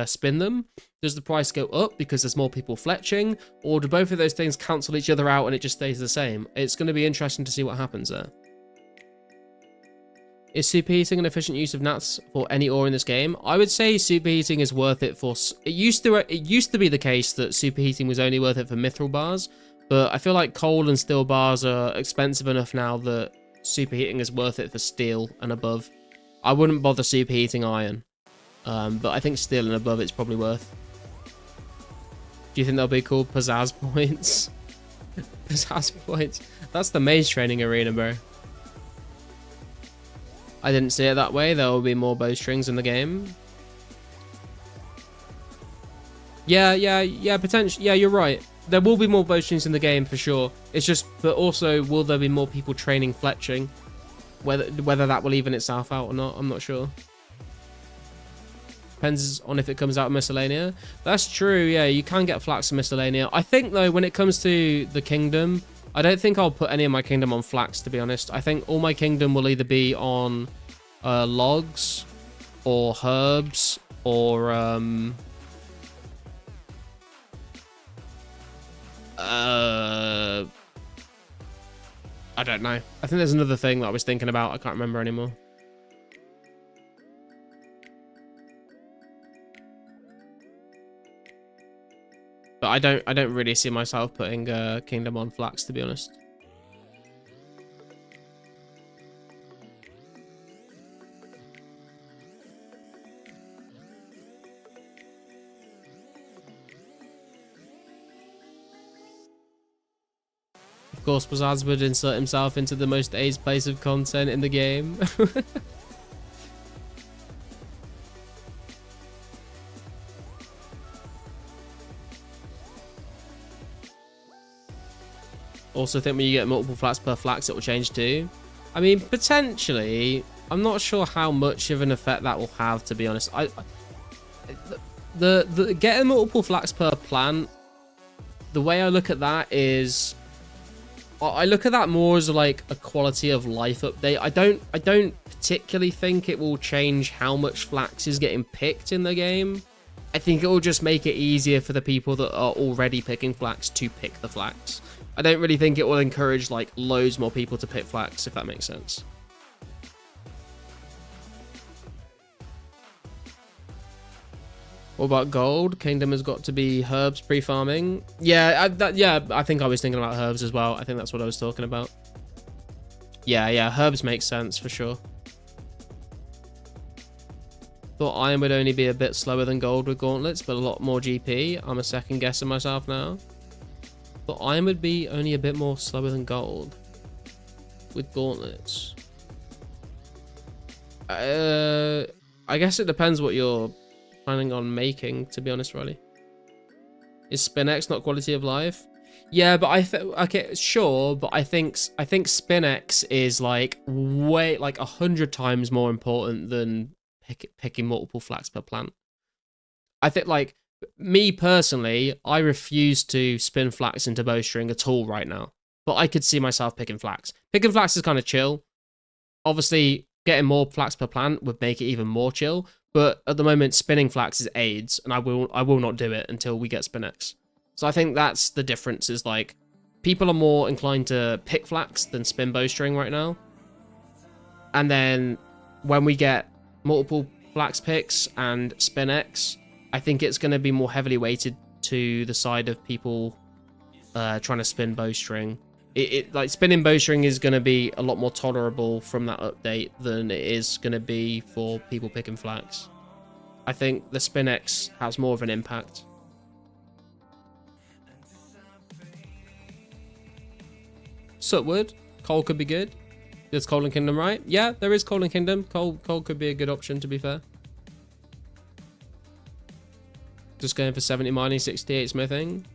spin them? Does the price go up because there's more people fletching? Or do both of those things cancel each other out and it just stays the same? It's going to be interesting to see what happens there. Is superheating an efficient use of nats for any ore in this game? I would say superheating is worth it for... It used to be the case that superheating was only worth it for mithril bars, but I feel like coal and steel bars are expensive enough now that superheating is worth it for steel and above. I wouldn't bother superheating iron, but I think steel and above it's probably worth. Do you think they'll be called pizzazz points? Pizzazz points. That's the mage training arena, bro. I didn't see it that way. There will be more bowstrings in the game. Yeah, potentially. Yeah, you're right. There will be more bowstrings in the game for sure. It's just, but also, will there be more people training fletching? Whether that will even itself out or not, I'm not sure. Depends on if it comes out of Miscellanea. That's true, yeah, you can get flax in Miscellanea. I think, though, when it comes to the kingdom, I don't think I'll put any of my kingdom on flax, to be honest. I think all my kingdom will either be on logs or herbs or I don't know. I think there's another thing that I was thinking about. I can't remember anymore. But I don't really see myself putting Kingdom on flax, to be honest. Of course, Bazaz would insert himself into the most AIDS place of content in the game. Also think when you get multiple flats per flax, it will change too. I mean, potentially. I'm not sure how much of an effect that will have, to be honest. The getting multiple flax per plant, the way I look at that is, I look at that more as like a quality of life update. I don't particularly think it will change how much flax is getting picked in the game. I think it will just make it easier for the people that are already picking flax to pick the flax. I don't really think it will encourage like loads more people to pick flax, if that makes sense. What about gold? Kingdom has got to be herbs pre-farming. Yeah, I think I was thinking about herbs as well. I think that's what I was talking about. Yeah, herbs make sense for sure. Thought iron would only be a bit slower than gold with gauntlets, but a lot more GP. I'm a second guessing myself now. Thought iron would be only a bit more slower than gold with gauntlets. I guess it depends what you're planning on making, to be honest, Riley. Is SpinX not quality of life? Yeah, but okay, sure, but I think SpinX is like way like 100 times more important than picking multiple flax per plant. I think, like, me personally, I refuse to spin flax into bowstring at all right now, but I could see myself picking flax. Picking flax is kind of chill. Obviously, getting more flax per plant would make it even more chill. But at the moment, spinning flax is AIDS, and I will not do it until we get SpinX. So I think that's the difference, is like, people are more inclined to pick flax than spin bowstring right now. And then when we get multiple flax picks and SpinX, I think it's going to be more heavily weighted to the side of people trying to spin bowstring. Like, spinning bowstring is going to be a lot more tolerable from that update than it is going to be for people picking flax. I think the SpinX has more of an impact. Sutwood, coal could be good. There's coal in Kingdom, right? Yeah, there is coal in Kingdom. Coal could be a good option, to be fair. Just going for 70 mining, 68 smithing.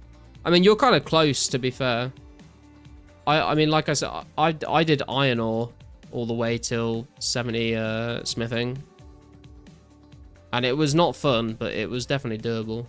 I mean, you're kind of close, to be fair. I mean, like I said, I did iron ore all the way till 70 smithing. And it was not fun, but it was definitely doable.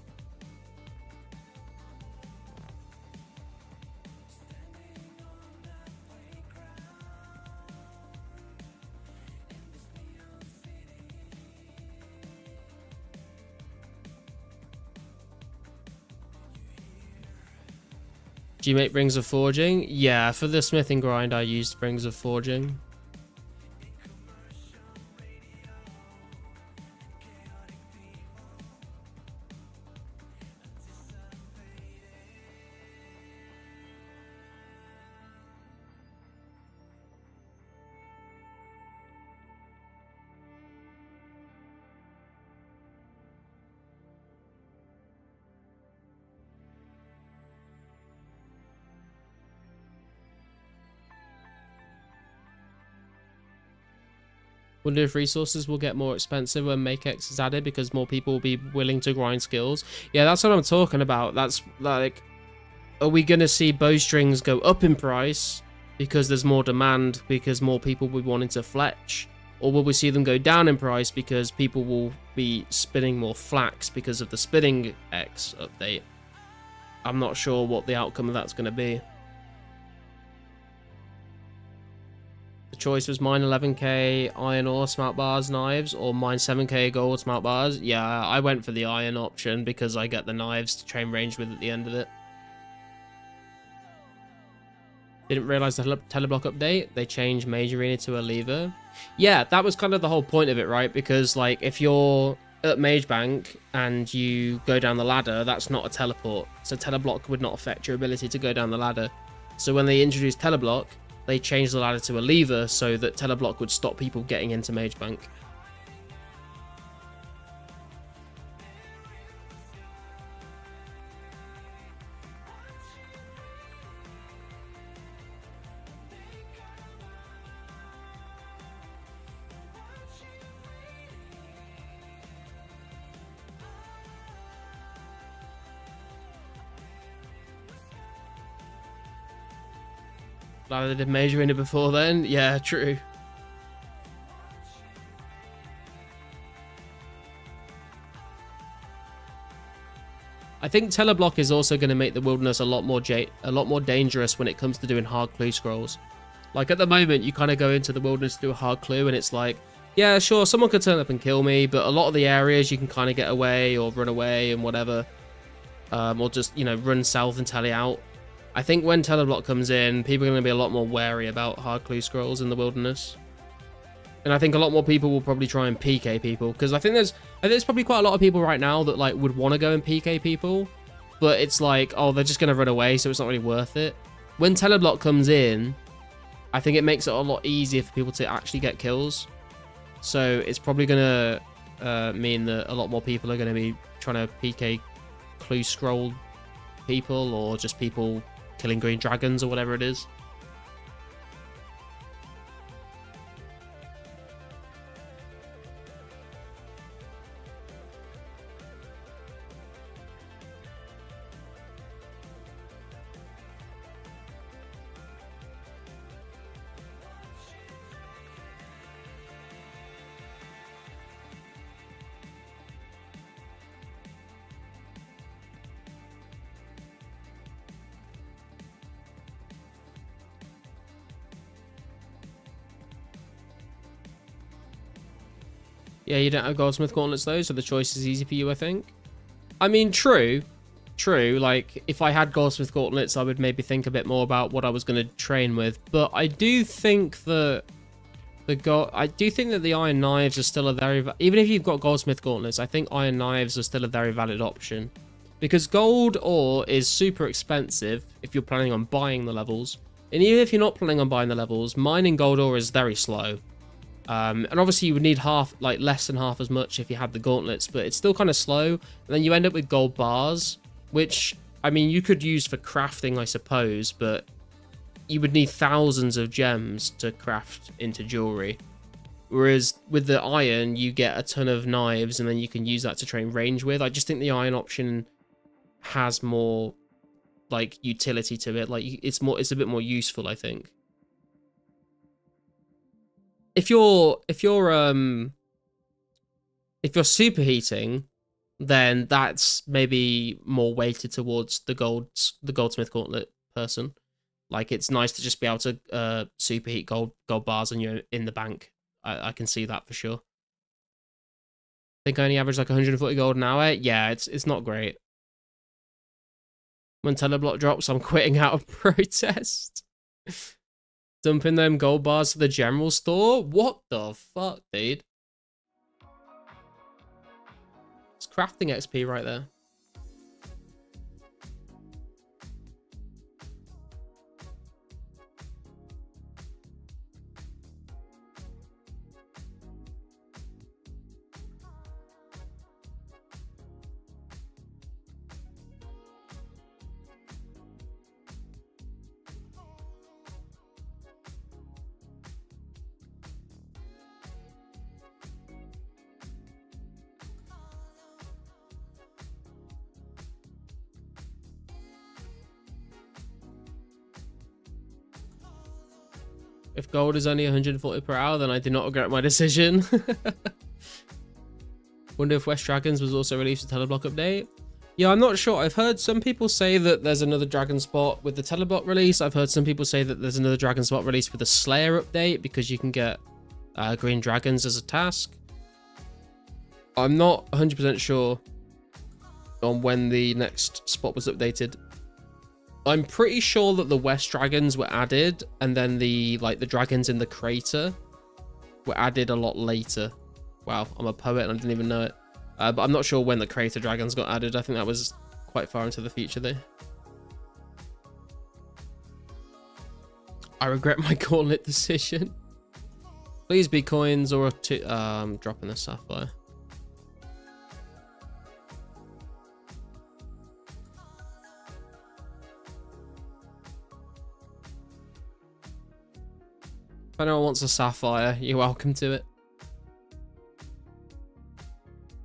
Do you make Rings of Forging? Yeah, for the smithing grind, I used Rings of Forging. Wonder if resources will get more expensive when MakeX is added because more people will be willing to grind skills. Yeah, that's what I'm talking about. That's like, are we going to see bowstrings go up in price because there's more demand, because more people will be wanting to fletch? Or will we see them go down in price because people will be spinning more flax because of the spinning X update? I'm not sure what the outcome of that's going to be. The choice was mine 11k iron ore, smelt bars, knives, or mine 7k gold, smelt bars. Yeah, I went for the iron option because I get the knives to train range with at the end of it. Didn't realize the teleblock update, they changed Mage Arena to a lever. Yeah, that was kind of the whole point of it, right? Because, like, if you're at Mage Bank and you go down the ladder, that's not a teleport. So teleblock would not affect your ability to go down the ladder. So when they introduced teleblock, they changed the ladder to a lever so that teleblock would stop people getting into Mage Bank. Glad they did Major in it before then. Yeah, true. I think teleblock is also going to make the wilderness a lot more dangerous when it comes to doing hard clue scrolls. Like, at the moment, you kind of go into the wilderness to do a hard clue, and it's like, yeah, sure, someone could turn up and kill me, but a lot of the areas you can kind of get away or run away and whatever, or just, you know, run south and tally out. I think when Teleblock comes in, people are going to be a lot more wary about hard clue scrolls in the wilderness. And I think a lot more people will probably try and PK people, because I think there's probably quite a lot of people right now that like would want to go and PK people, but it's like, oh, they're just going to run away, so it's not really worth it. When Teleblock comes in, I think it makes it a lot easier for people to actually get kills. So it's probably going to mean that a lot more people are going to be trying to PK clue scroll people, or just people killing green dragons or whatever it is. Yeah, you don't have Goldsmith Gauntlets though, so the choice is easy for you, I think. I mean, true. Like, if I had Goldsmith Gauntlets, I would maybe think a bit more about what I was going to train with. But I do think that the Iron Knives are still a very... Even if you've got Goldsmith Gauntlets, I think Iron Knives are still a very valid option. Because gold ore is super expensive if you're planning on buying the levels. And even if you're not planning on buying the levels, mining gold ore is very slow. And obviously you would need less than half as much if you had the gauntlets, but it's still kind of slow. And then you end up with gold bars, which, I mean, you could use for crafting, I suppose, but you would need thousands of gems to craft into jewelry. Whereas with the iron, you get a ton of knives, and then you can use that to train range with. I just think the iron option has more, like, utility to it. Like, it's a bit more useful, I think. If you're superheating, then that's maybe more weighted towards the goldsmith gauntlet person. Like, it's nice to just be able to superheat gold bars and you're in the bank. I can see that for sure. I think I only average like 140 gold an hour. Yeah, it's not great. When Teleblock drops, I'm quitting out of protest. Dumping them gold bars to the general store? What the fuck, dude? It's crafting XP right there. If gold is only 140 per hour, then I do not regret my decision. Wonder if West Dragons was also released with Teleblock update. Yeah, I'm not sure. I've heard some people say that there's another dragon spot with the Teleblock release. I've heard some people say that there's another dragon spot released with the Slayer update because you can get green dragons as a task. I'm not 100% sure on when the next spot was updated. I'm pretty sure that the West Dragons were added, and then the dragons in the crater were added a lot later. Wow, I'm a poet and I didn't even know it. But I'm not sure when the crater dragons got added. I think that was quite far into the future there. I regret my gauntlet decision. Please be coins or two. I'm dropping a sapphire. If anyone wants a sapphire, you're welcome to it.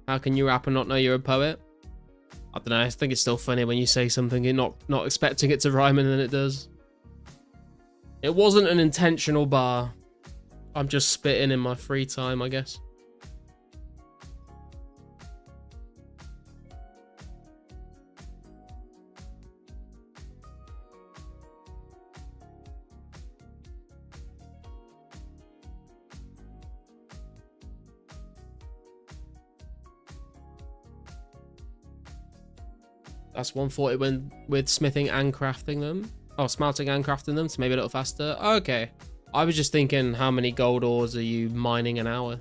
How can you rap and not know you're a poet? I don't know, I think it's still funny when you say something and not expecting it to rhyme and then it does. It wasn't an intentional bar. I'm just spitting in my free time, I guess. That's 140 when with smithing and crafting them. Oh, smelting and crafting them to maybe a little faster. Okay. I was just thinking, how many gold ores are you mining an hour?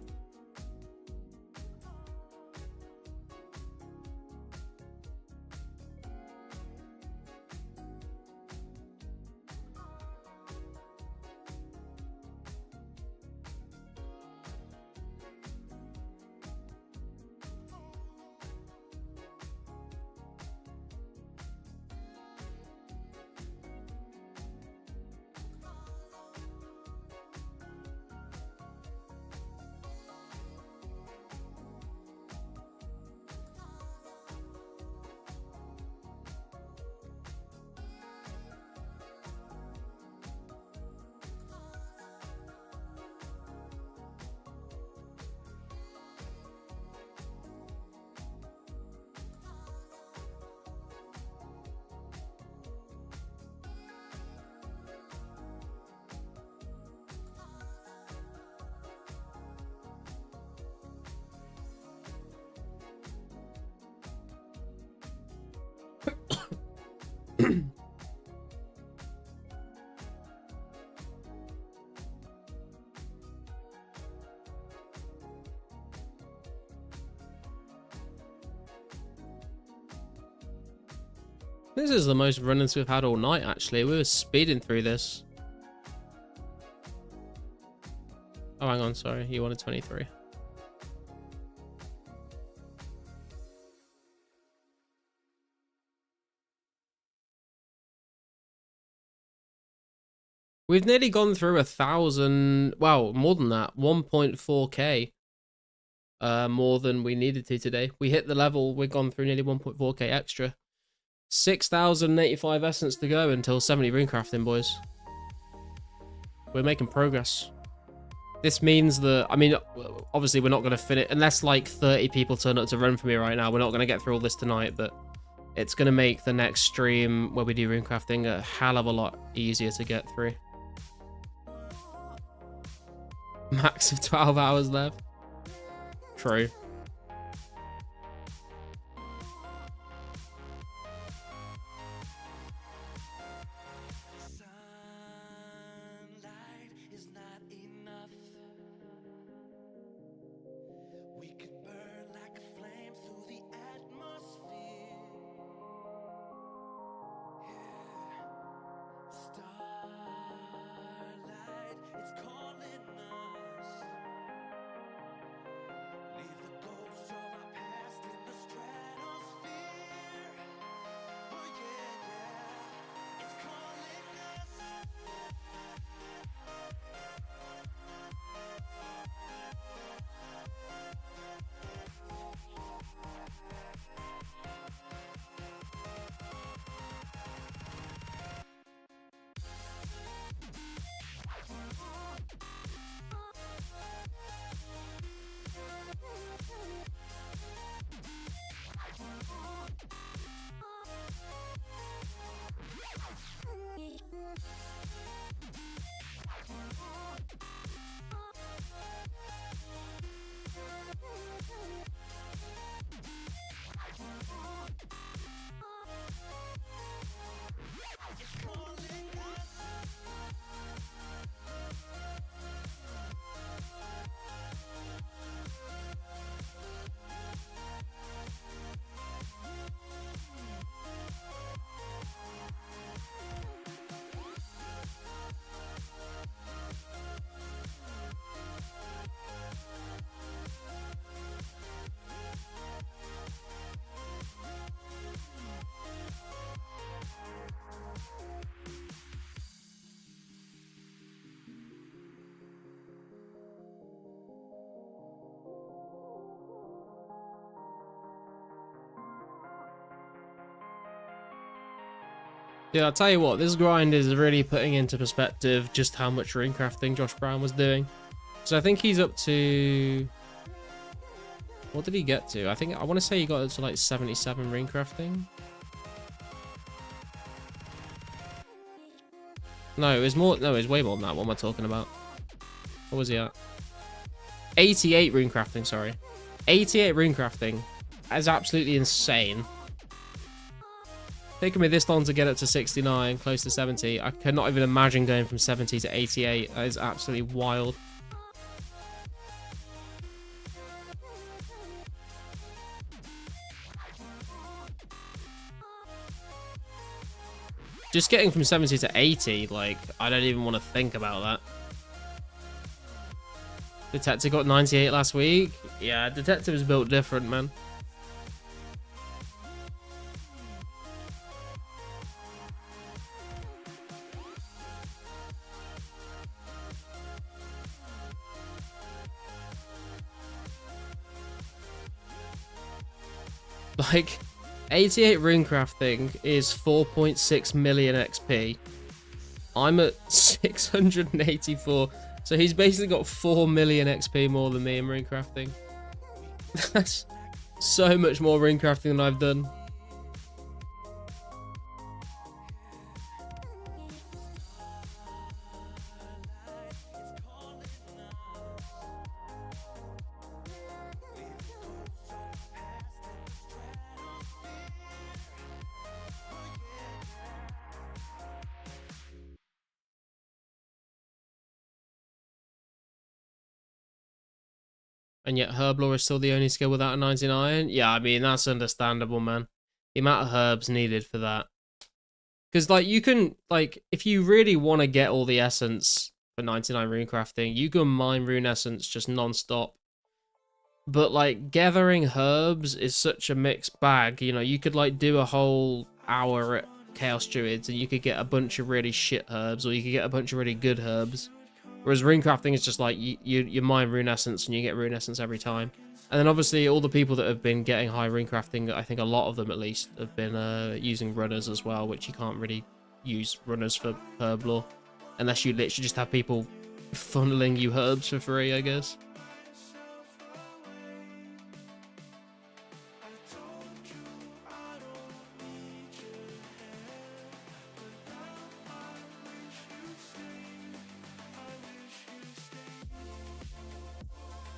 This is the most run-ins we've had all night, actually. We were speeding through this. Oh, hang on, sorry. You wanted 23. We've nearly gone through 1,000, well, more than that, 1.4k more than we needed to today. We hit the level, we've gone through nearly 1.4k extra. 6,085 essence to go until 70 rune crafting, boys. We're making progress. This means that, I mean, obviously we're not going to finish, unless like 30 people turn up to run for me right now, we're not going to get through all this tonight, but it's going to make the next stream where we do rune crafting a hell of a lot easier to get through. Max of 12 hours left. True. Yeah, I'll tell you what, this grind is really putting into perspective just how much rune crafting Josh Brown was doing. So I think he's up to... What did he get to? I want to say he got up to like 77 rune crafting. No, it was more... No, it was way more than that. What am I talking about? What was he at? 88 rune crafting, sorry. 88 rune crafting. That is absolutely insane. taken me this long to get up to 69, close to 70. I could not even imagine going from 70 to 88. That is absolutely wild. Just getting from 70 to 80, like, I don't even want to think about that. Detective got 98 last week. Yeah, Detective is built different, man. Like, 88 runecrafting is 4.6 million XP. I'm at 684. So he's basically got 4 million XP more than me in runecrafting. That's so much more runecrafting than I've done. And yet Herblore is still the only skill without a 99. Yeah, I mean, that's understandable, man. The amount of herbs needed for that. Because, like, you can, like, if you really want to get all the essence for 99 rune crafting, you can mine rune essence just non-stop. But, like, gathering herbs is such a mixed bag. You know, you could, like, do a whole hour at Chaos Druids and you could get a bunch of really shit herbs, or you could get a bunch of really good herbs. Whereas runecrafting is just like you mine rune essence and you get rune essence every time. And then obviously all the people that have been getting high runecrafting, I think a lot of them at least, have been using runners as well, which you can't really use runners for herblore. Unless you literally just have people funneling you herbs for free, I guess.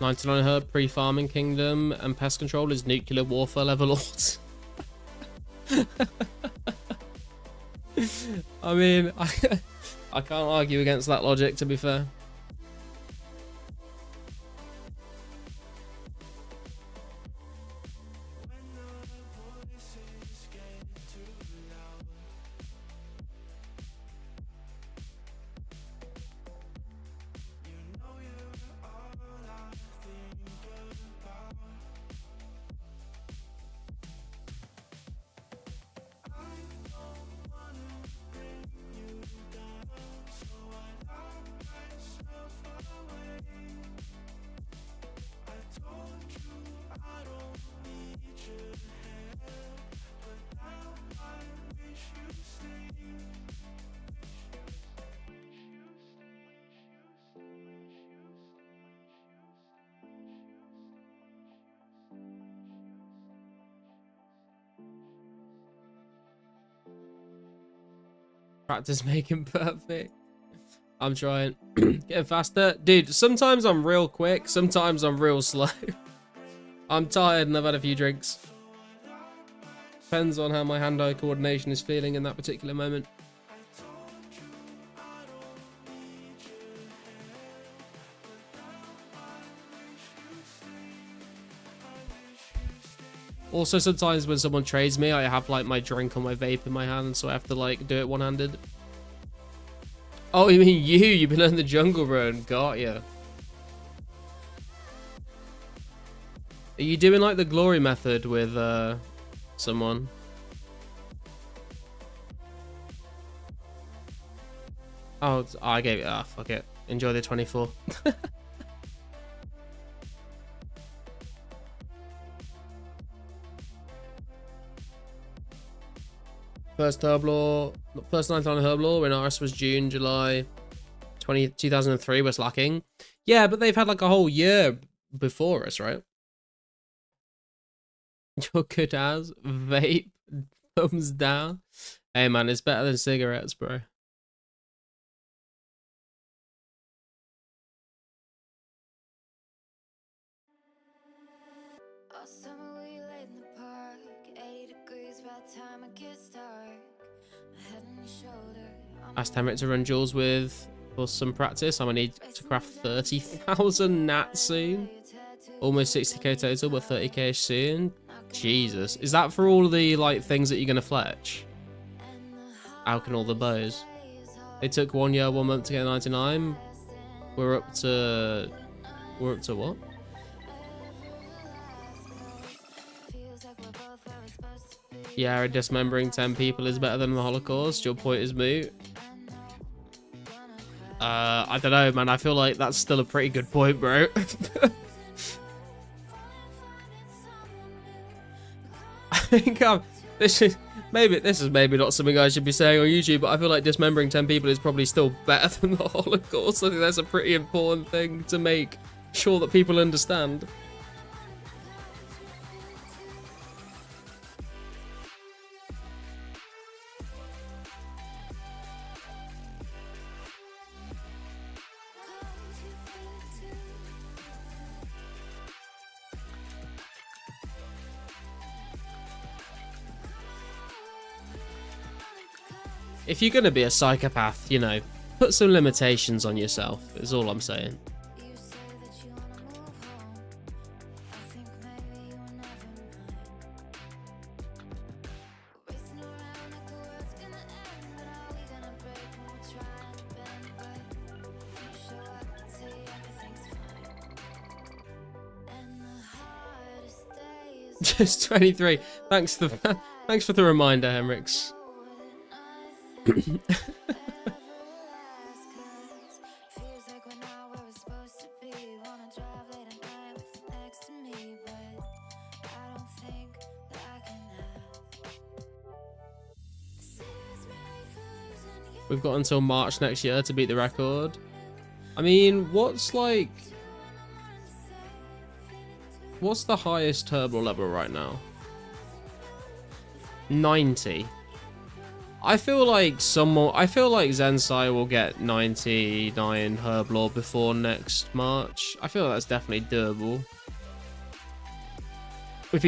$99 herb pre-farming kingdom and pest control is nuclear warfare level odds. I mean, I can't argue against that logic, to be fair. Practice making perfect. I'm trying. Getting faster. Dude, sometimes I'm real quick, sometimes I'm real slow. I'm tired and I've had a few drinks. Depends on how my hand-eye coordination is feeling in that particular moment. Also, sometimes when someone trades me, I have like my drink or my vape in my hand, so I have to like do it one-handed. Oh, you mean you? You've been in the jungle run. Got ya. Are you doing like the glory method with someone? Oh, I gave it. Ah, fuck it. Enjoy the 24. First Herblore, first 99 Herblore when RS was June, July 2003 was lacking. Yeah, but they've had like a whole year before us, right? You're good as vape, thumbs down. Hey man, it's better than cigarettes, bro. All summer we laid in the park, 80 degrees by the time it gets dark. Asked Henrik to run duels with for some practice. I'm gonna need to craft 30,000 nat soon. Almost 60k total, but 30k soon. Jesus. Is that for all the like things that you're gonna fletch? Alk and all the bows. It took 1 year, 1 month to get 99. We're up to what? Yeah, dismembering 10 people is better than the Holocaust. Your point is moot. I don't know, man. I feel like that's still a pretty good point, bro. I think this is maybe not something I should be saying on YouTube, but I feel like dismembering 10 people is probably still better than the Holocaust. I think that's a pretty important thing to make sure that people understand. If you're gonna be a psychopath, you know, put some limitations on yourself, is all I'm saying. Just 23. Thanks for the reminder, Henrix. We've got until March next year to beat the record. I mean, what's the highest turbo level right now? 90. I feel like Zensai will get 99 Herblore before next March. I feel that's definitely doable. If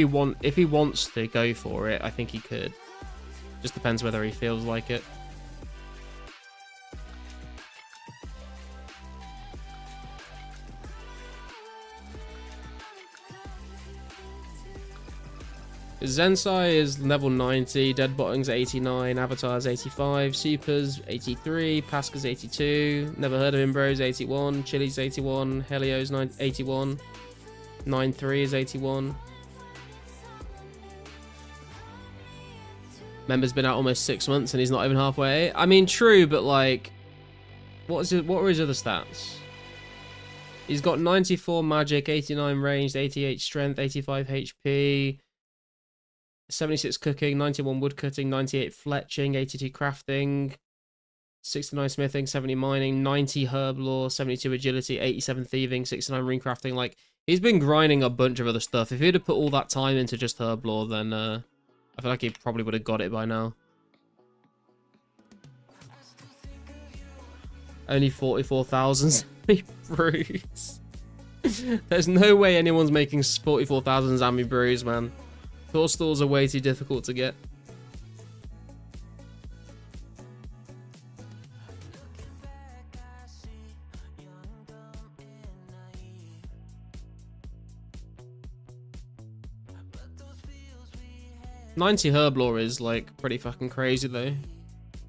he wants to go for it, I think he could. Just depends whether he feels like it. Zensai is level 90, Dead Botting's 89, Avatar's 85, Super's 83, Pasca's 82, never heard of him bros 81, Chili's 81, Helio's 81, 93 is 81. Member's been out almost 6 months and he's not even halfway. I mean, true, but like, what were his other stats? He's got 94 magic, 89 ranged, 88 strength, 85 HP. 76 cooking, 91 woodcutting, 98 fletching, 82 crafting, 69 smithing, 70 mining, 90 herb lore, 72 agility, 87 thieving, 69 rune crafting. Like, he's been grinding a bunch of other stuff. If he'd have put all that time into just herb lore, then I feel like he probably would have got it by now. Only 44,000 brews. There's no way anyone's making 44,000 Zami brews, man. Tour stalls are way too difficult to get. $90 Herblore is like pretty fucking crazy though.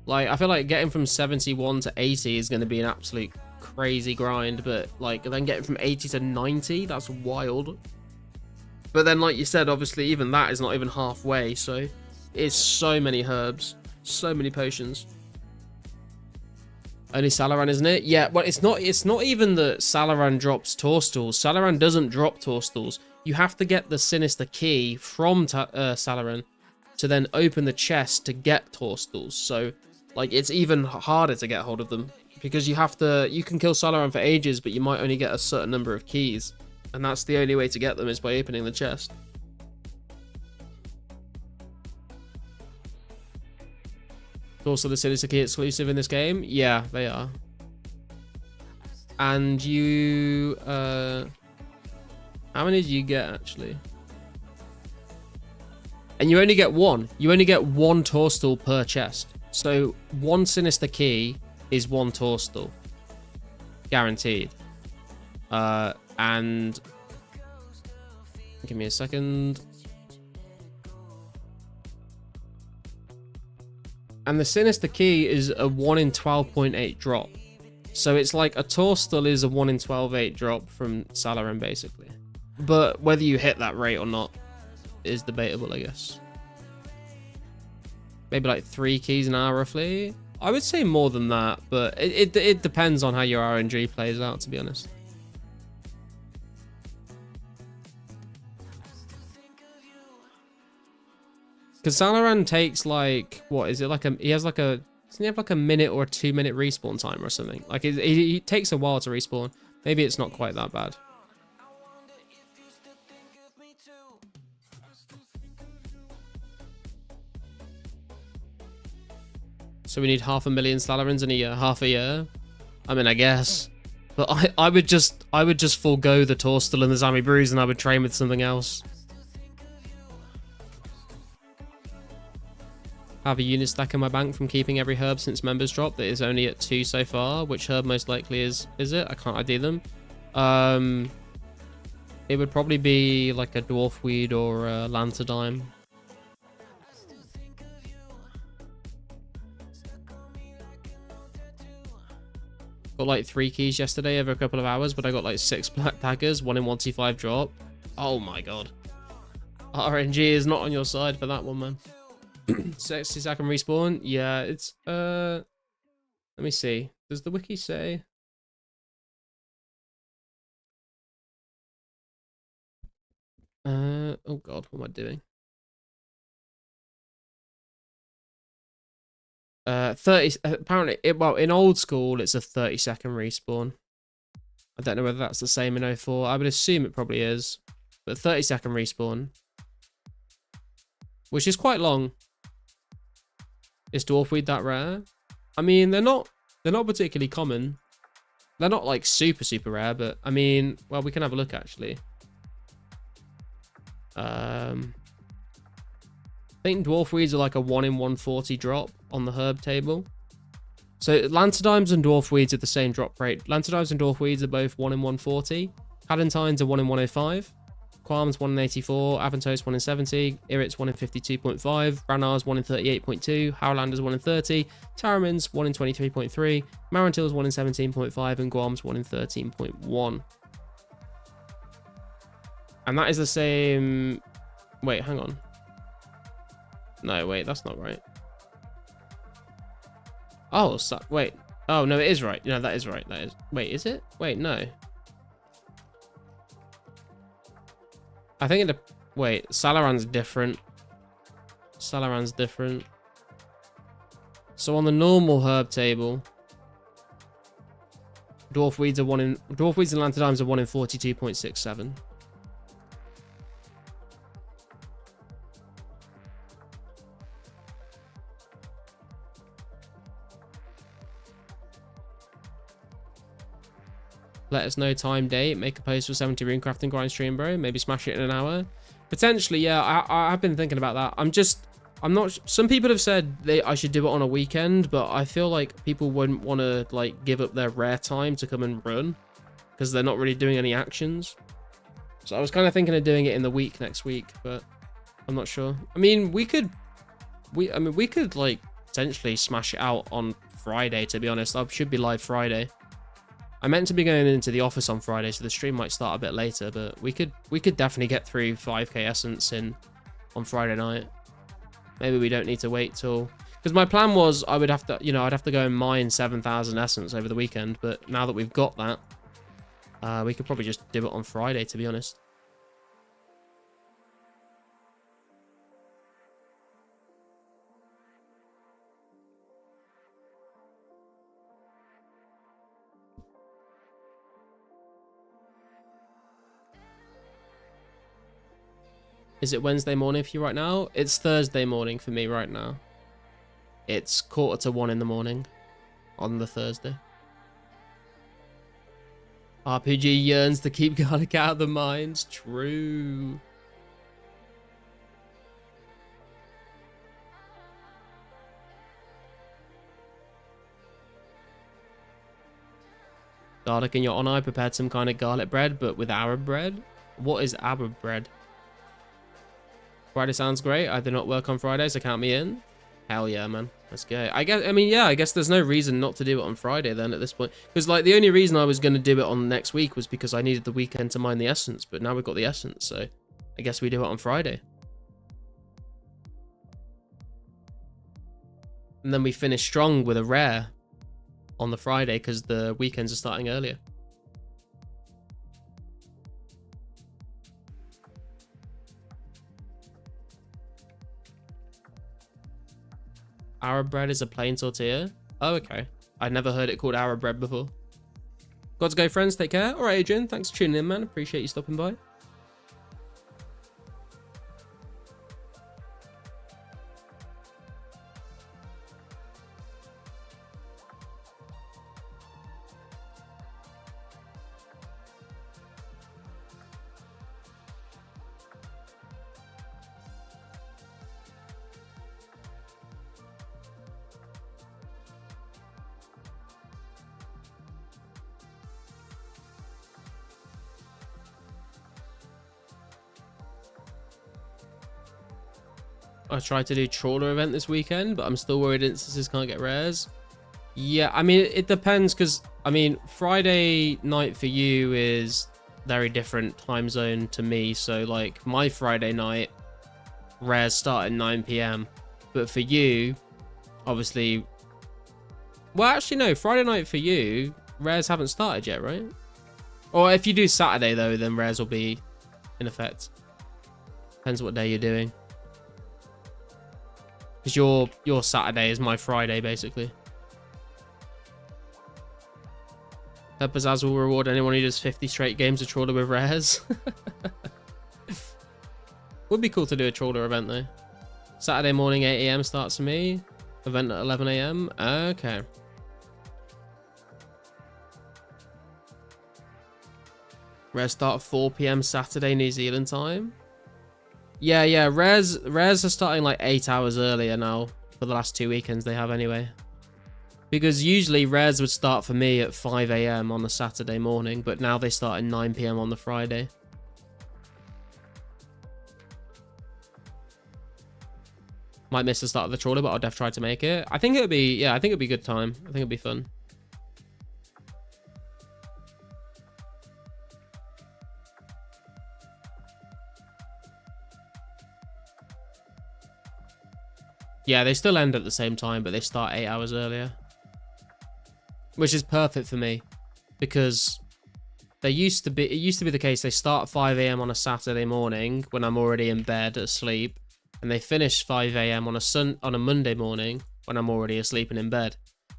Like, I feel like getting from 71 to 80 is going to be an absolute crazy grind, but like then getting from 80 to 90, that's wild. But then, like you said, obviously, even that is not even halfway, so it's so many herbs, so many potions. Only Salaran, isn't it? Yeah, well, it's not even that Salaran drops Tourstools. Salaran doesn't drop Tourstools. You have to get the Sinister Key from Salaran to then open the chest to get Tourstools. So, like, it's even harder to get hold of them. Because you can kill Salaran for ages, but you might only get a certain number of keys. And that's the only way to get them, is by opening the chest. Also, the Sinister Key exclusive in this game? Yeah, they are. And you... how many do you get, actually? And you only get one. You only get one Tourstool per chest. So one sinister key is one Torstal, guaranteed. And give me a second. And the sinister key is a 1 in 12.8 drop. So it's like a Torstal is a 1 in 12.8 drop from Salaran, basically. But whether you hit that rate or not is debatable, I guess. Maybe like 3 keys an hour roughly. I would say more than that, but it depends on how your RNG plays out, to be honest. Because Salaran takes like, what is it, like he has like a, doesn't he have like a minute or a 2-minute respawn time or something? Like he takes a while to respawn. Maybe it's not quite that bad. So we need 500,000 Salarans in a year, half a year. I mean, I guess, but I would just forego the Torstal and the Zami Brews, and I would train with something else. Have a unit stack in my bank from keeping every herb since members drop. That is only at 2 so far. Which herb most likely is it? I can't ID them. It would probably be like a dwarf weed or a lanterdime. Got like 3 keys yesterday over a couple of hours, but I got like 6 black daggers, 1 in 1T5 drop. Oh my god. RNG is not on your side for that one, man. 60 second respawn. Yeah, it's let me see. Does the wiki say? Oh god, what am I doing? 30 apparently well, in old school it's a 30-second respawn. I don't know whether that's the same in 04. I would assume it probably is. But 30-second respawn, which is quite long. Is dwarfweed that rare? I mean, they're not particularly common. They're not like super rare, but I mean, well, we can have a look actually. I think dwarfweeds are like a 1 in 140 drop on the herb table. So lanterdimes and dwarfweeds are the same drop rate. Lanterdimes and dwarfweeds are both 1 in 140. Palatines are 1 in 105. Qualms 1 in 84, Avantos 1 in 70, Irits 1 in 52.5, Ranars 1 in 38.2, Howlanders 1 in 30, Taramins 1 in 23.3, Marantils 1 in 17.5, and Guams 1 in 13.1. And that is the same... Wait, hang on. No, wait, that's not right. Oh, so... wait. Oh, no, it is right. No, that is right. That is... Wait, is it? Wait, no. I think it... Wait, Salaran's different. Salaran's different. So on the normal herb table, dwarfweeds are 1 in... Dwarfweeds and lanterdimes are 1 in 42.67. Let us know time, date, make a post for 70 runecrafting grind stream, bro. Maybe smash it in an hour. Potentially, yeah, I've been thinking about that. I'm not, some people have said I should do it on a weekend, but I feel like people wouldn't want to like give up their rare time to come and run because they're not really doing any actions. So I was kind of thinking of doing it in the week next week, but I'm not sure. I mean, we could like potentially smash it out on Friday, to be honest. I should be live Friday. I meant to be going into the office on Friday, so the stream might start a bit later, but we could definitely get through 5k essence in on Friday night. Maybe we don't need to wait till, because my plan was I would have to, you know, I'd have to go and mine 7,000 essence over the weekend, but now that we've got that, we could probably just do it on Friday, to be honest. Is it Wednesday morning for you right now? It's Thursday morning for me right now. It's 1:45 in the morning on the Thursday. RPG yearns to keep Garlic out of the mines. True. Garlic in your honor. I prepared some kind of garlic bread, but with Arab bread. What is Arab bread? Friday sounds great. I do not work on Fridays, so count me in. Hell yeah, man. Let's go. I guess there's no reason not to do it on Friday then at this point. Because, like, the only reason I was going to do it on next week was because I needed the weekend to mine the essence. But now we've got the essence, so I guess we do it on Friday. And then we finish strong with a rare on the Friday because the weekends are starting earlier. Arab bread is a plain tortilla. Oh, okay. I'd never heard it called Arab bread before. Got to go, friends. Take care. All right, Adrian. Thanks for tuning in, man. Appreciate you stopping by. I tried to do trawler event this weekend, but I'm still worried instances can't get rares. Yeah, I mean, it depends because, I mean, Friday night for you is very different time zone to me. So, like, my Friday night, rares start at 9 p.m. But for you, obviously... Well, actually, no. Friday night for you, rares haven't started yet, right? Or if you do Saturday, though, then rares will be in effect. Depends what day you're doing. Because your Saturday is my Friday, basically. Peppers will reward anyone who does 50 straight games of trawler with rares. Would be cool to do a trawler event, though. Saturday morning, 8 a.m. starts for me. Event at 11 a.m. Okay. Rares start at 4 p.m. Saturday, New Zealand time. Yeah, rares are starting like 8 hours earlier now for the last 2 weekends they have anyway. Because usually rares would start for me at 5 a.m. on the Saturday morning, but now they start at 9 p.m. on the Friday. Might miss the start of the trawler, but I'll def try to make it. I think it'd be, yeah, I think it'd be a good time. I think it'd be fun. Yeah, they still end at the same time, but they start 8 hours earlier. Which is perfect for me. Because it used to be the case they start at 5 a.m. on a Saturday morning when I'm already in bed asleep. And they finish 5 a.m. on a Monday morning when I'm already asleep and in bed.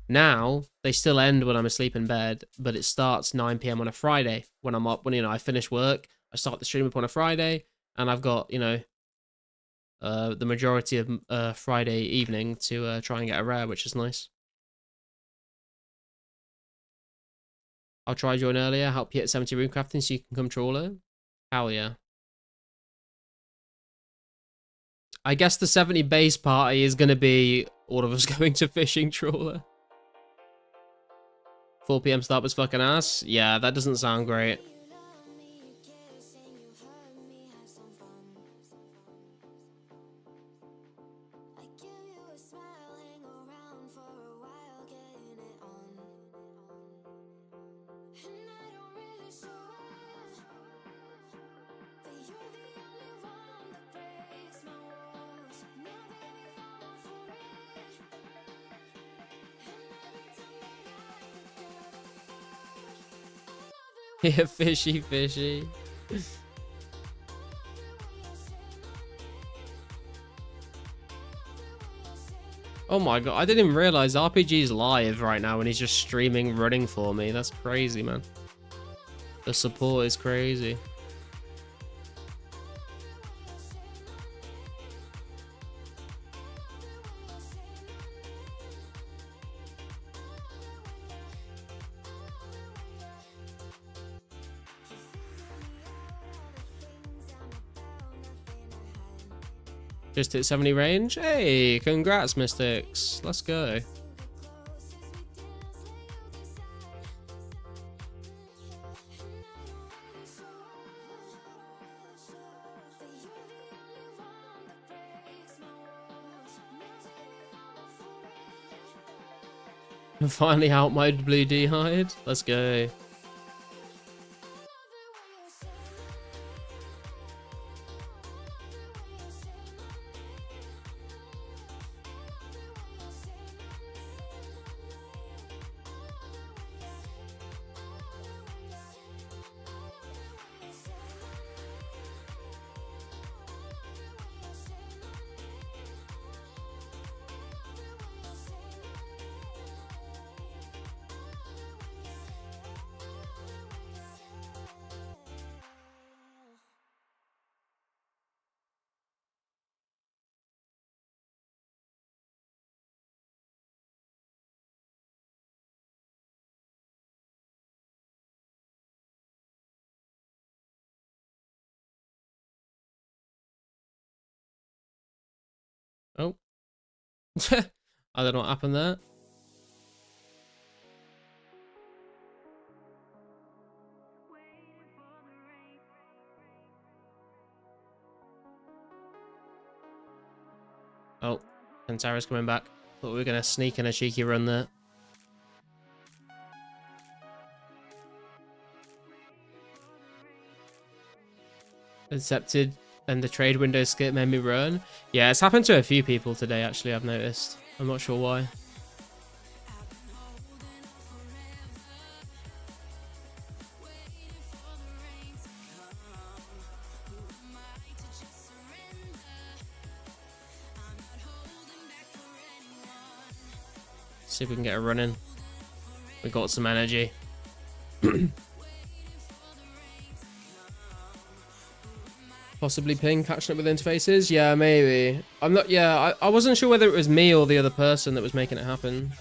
Now, they still end when I'm asleep in bed, but it starts 9 p.m. on a Friday when I'm up, when, you know, I finish work, I start the stream up on a Friday, and I've got, you know, the majority of Friday evening to try and get a rare, which is nice. I'll try join earlier, help you at 70 rune crafting so you can come trawler. Hell yeah. I guess the 70 base party is going to be all of us going to fishing trawler. 4 p.m. start was fucking ass. Yeah, that doesn't sound great. Yeah, fishy. Oh my god, I didn't even realize RPG's live right now and he's just streaming running for me. That's crazy, man. The support is crazy. Just hit 70 range. Hey, congrats, Mystics. Let's go. Finally out my blue D-hide. Let's go. Oh. I don't know what happened there. Oh, Pantera's coming back. Thought we were going to sneak in a cheeky run there. Accepted, and the trade window skip made me run. Yeah, it's happened to a few people today, actually, I've noticed. I'm not sure why. See if we can get a run in. We got some energy. Possibly ping catching up with interfaces? Yeah, maybe. I'm not, yeah, I wasn't sure whether it was me or the other person that was making it happen.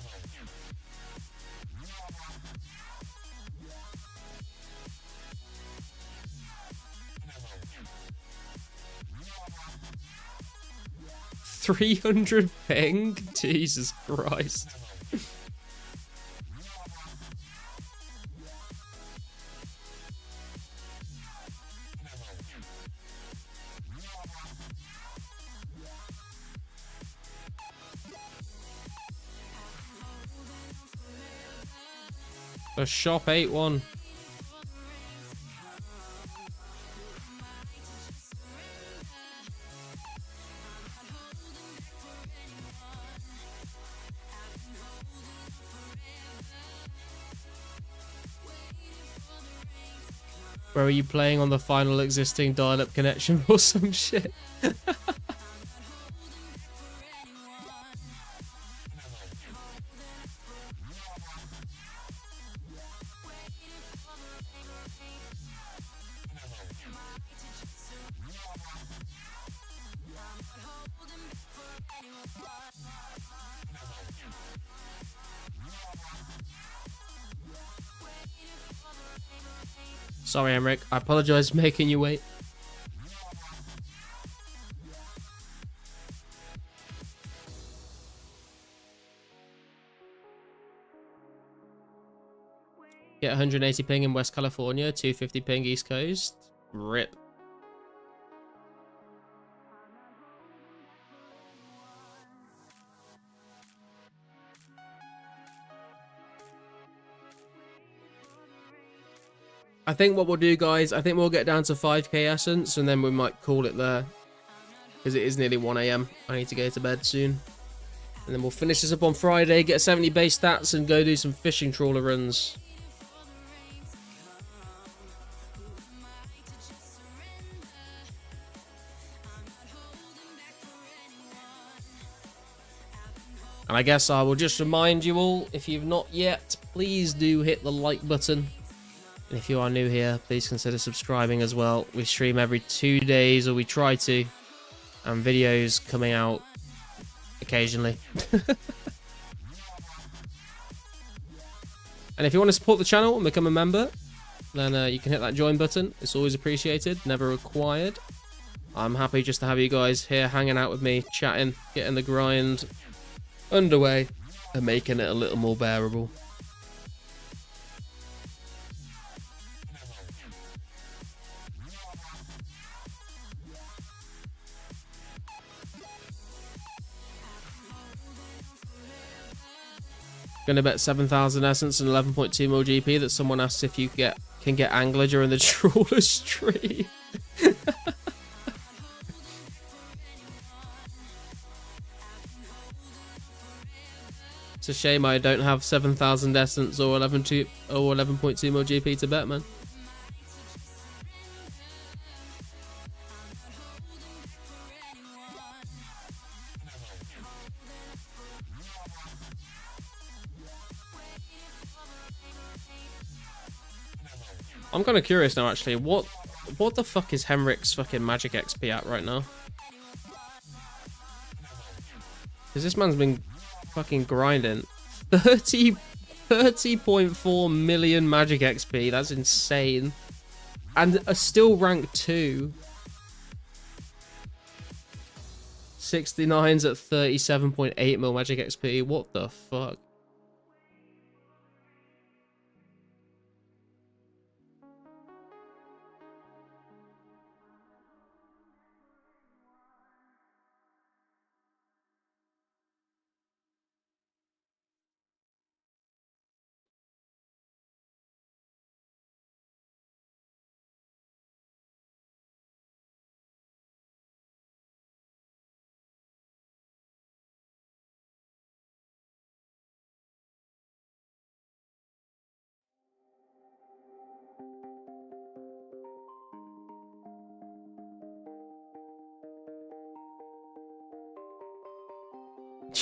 $300 ping? Jesus Christ. A shop 8-1. Where are you playing on the final existing dial-up connection or some shit? Sorry, Emric. I apologize for making you wait. Get 180 ping in West California, 250 ping East Coast. RIP. I think what we'll do, guys, I think we'll get down to 5k essence and then we might call it there. Because it is nearly 1 AM. I need to go to bed soon. And then we'll finish this up on Friday, get 70 base stats and go do some fishing trawler runs. And I guess I will just remind you all, if you've not yet, please do hit the like button. And if you are new here, please consider subscribing as well. We stream every 2 days, or we try to. And videos coming out occasionally. And if you want to support the channel and become a member, then you can hit that join button. It's always appreciated, never required. I'm happy just to have you guys here hanging out with me, chatting, getting the grind underway, and making it a little more bearable. Gonna bet 7,000 essence and 11.2 mil GP that someone asks if you can get angler during the trawler stream. It's a shame I don't have 7,000 essence or 11.2 mil GP to bet, man. I'm kind of curious now, actually. What the fuck is Henrik's fucking magic XP at right now? Because this man's been fucking grinding 30.4 million magic XP. That's insane. And still rank 2. 69's at 37.8 mil magic XP. What the fuck?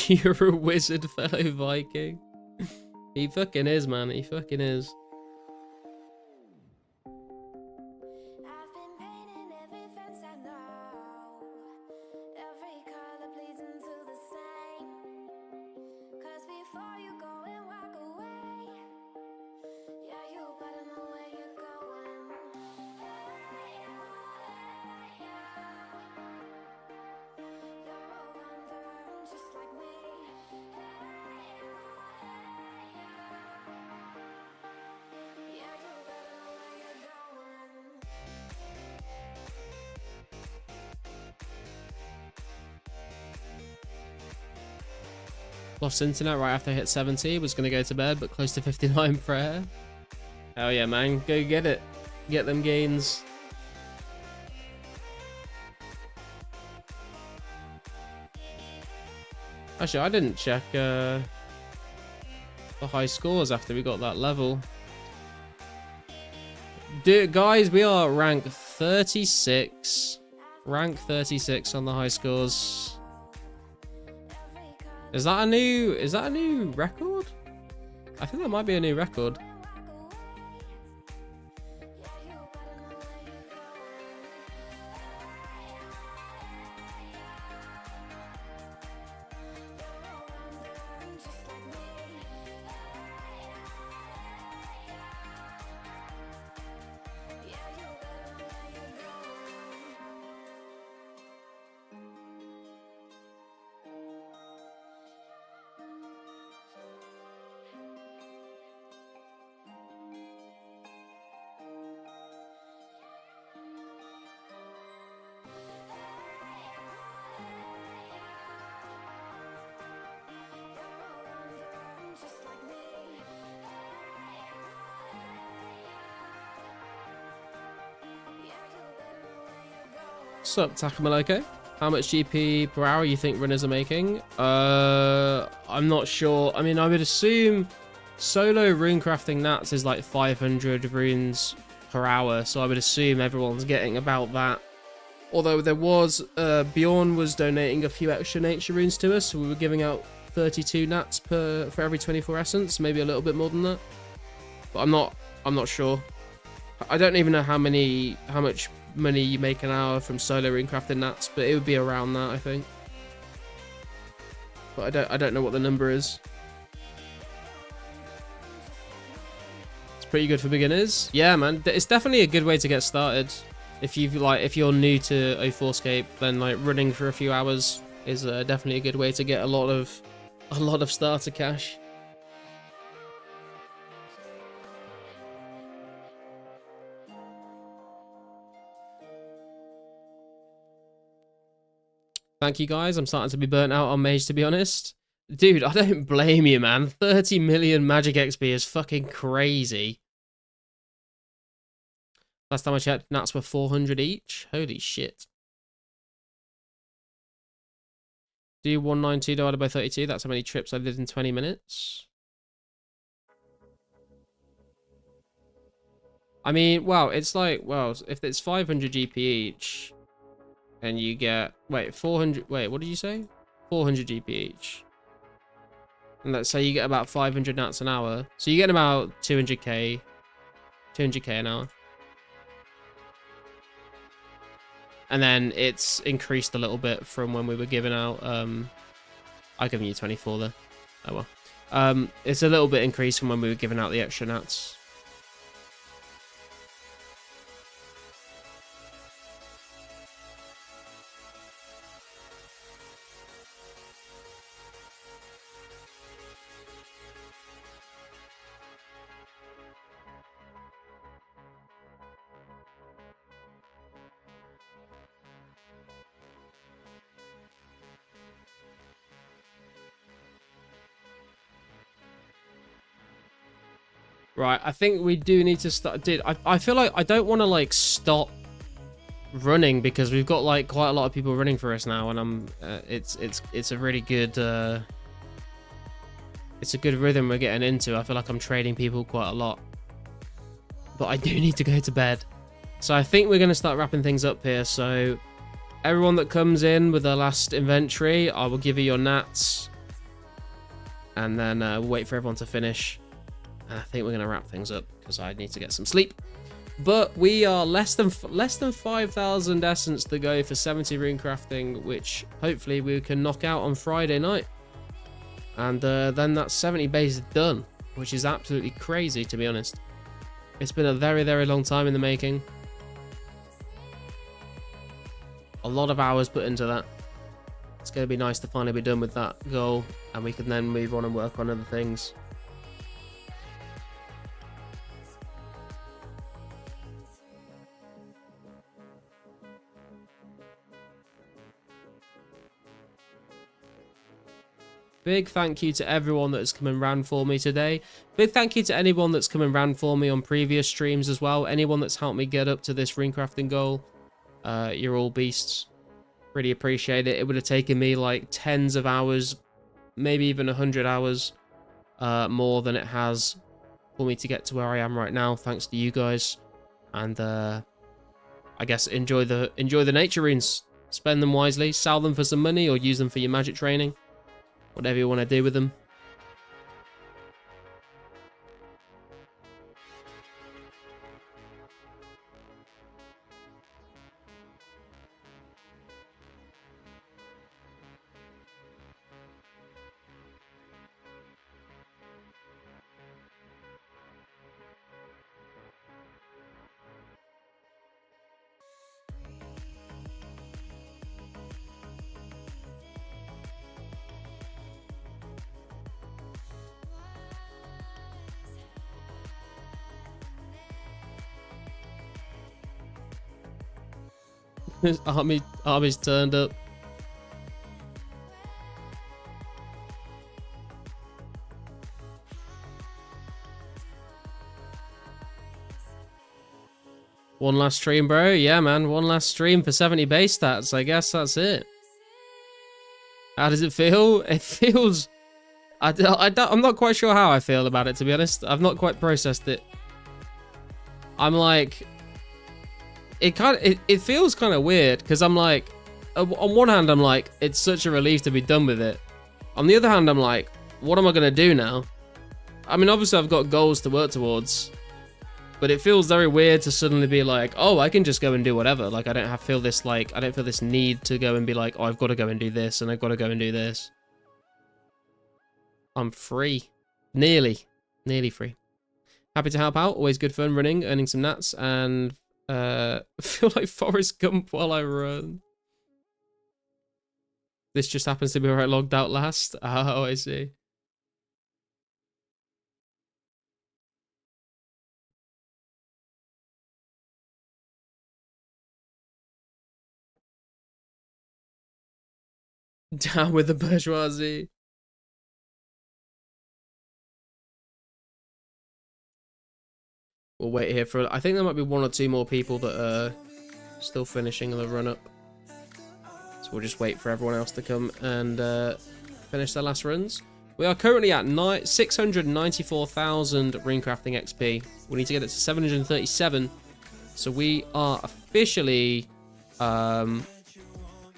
You're a wizard, fellow Viking. He fucking is, man. He fucking is. I've been painting every fence I know. Every color bleeds into the same. 'Cause before you go and walk away, yeah, you better know where you're going. Hey, you're a wanderer just like me. Yeah, you better know where you're going. Lost internet right after I hit 70. Was gonna go to bed, but close to 59 prayer. Hell yeah, man. Go get it. Get them gains. Actually, I didn't check the high scores after we got that level. Dude, guys, we are rank 36. Rank 36 on the high scores. Is that a new record? I think that might be a new record. What's up, Takamaloko? How much GP per hour you think runners are making? I'm not sure. I mean, I would assume solo rune crafting nats is like 500 runes per hour, so I would assume everyone's getting about that. Although there was, Bjorn was donating a few extra nature runes to us, so we were giving out 32 nats for every 24 essence, maybe a little bit more than that. But I'm not sure. I don't even know how much money you make an hour from solo rune crafting nats, but it would be around that, I think. But I don't know what the number is. It's pretty good for beginners. Yeah, man, it's definitely a good way to get started. If you're new to 2004scape, then like running for a few hours is definitely a good way to get a lot of starter cash. Thank you guys. I'm starting to be burnt out on mage, to be honest. Dude, I don't blame you, man. 30 million magic XP is fucking crazy. Last time I checked, Nats were 400 each. Holy shit. Do 192 divided by 32. That's how many trips I did in 20 minutes. I mean, wow, it's like, well, if it's 500 GP each, and you get, wait, 400, wait, what did you say? 400 GP each. And let's say you get about 500 nats an hour. So you get about 200k an hour. And then it's increased a little bit from when we were giving out, I've given you 24 there. Oh well. It's a little bit increased from when we were giving out the extra nats. Right, I think we do need to start. Dude, I feel like I don't want to like stop running because we've got like quite a lot of people running for us now, and I'm it's a really good it's a good rhythm we're getting into. I feel like I'm trading people quite a lot, but I do need to go to bed, so I think we're gonna start wrapping things up here. So everyone that comes in with their last inventory, I will give you your nats, and then we'll wait for everyone to finish. And I think we're going to wrap things up because I need to get some sleep. But we are less than 5,000 essence to go for 70 rune crafting, which hopefully we can knock out on Friday night. And then that 70 base done, which is absolutely crazy, to be honest. It's been a very, very long time in the making. A lot of hours put into that. It's going to be nice to finally be done with that goal, and we can then move on and work on other things. Big thank you to everyone that has come and ran for me today. Big thank you to anyone that's come and ran for me on previous streams as well. Anyone that's helped me get up to this runecrafting goal. You're all beasts. Really appreciate it. It would have taken me like tens of hours, maybe even 100 hours more than it has for me to get to where I am right now, thanks to you guys. And I guess enjoy the nature runes. Spend them wisely. Sell them for some money or use them for your magic training. Whatever you want to do with them. Army's turned up. One last stream, bro. Yeah, man. One last stream for 70 base stats. I guess that's it. How does it feel? It feels... I'm not quite sure how I feel about it, to be honest. I've not quite processed it. I'm like... It feels kind of weird because I'm like, on one hand I'm like, it's such a relief to be done with it. On the other hand I'm like, what am I gonna do now? I mean, obviously I've got goals to work towards, but it feels very weird to suddenly be like, oh, I can just go and do whatever. Like I don't feel this need to go and be like, oh, I've got to go and do this and I've got to go and do this. I'm free, nearly free. Happy to help out. Always good fun running, earning some nats, and feel like Forrest Gump while I run. This just happens to be where I logged out last. Oh, I see. Down with the bourgeoisie. We'll wait here for... I think there might be 1 or 2 more people that are still finishing the run-up. So we'll just wait for everyone else to come and finish their last runs. We are currently at 694,000 runecrafting XP. We need to get it to 737. So we are officially 41k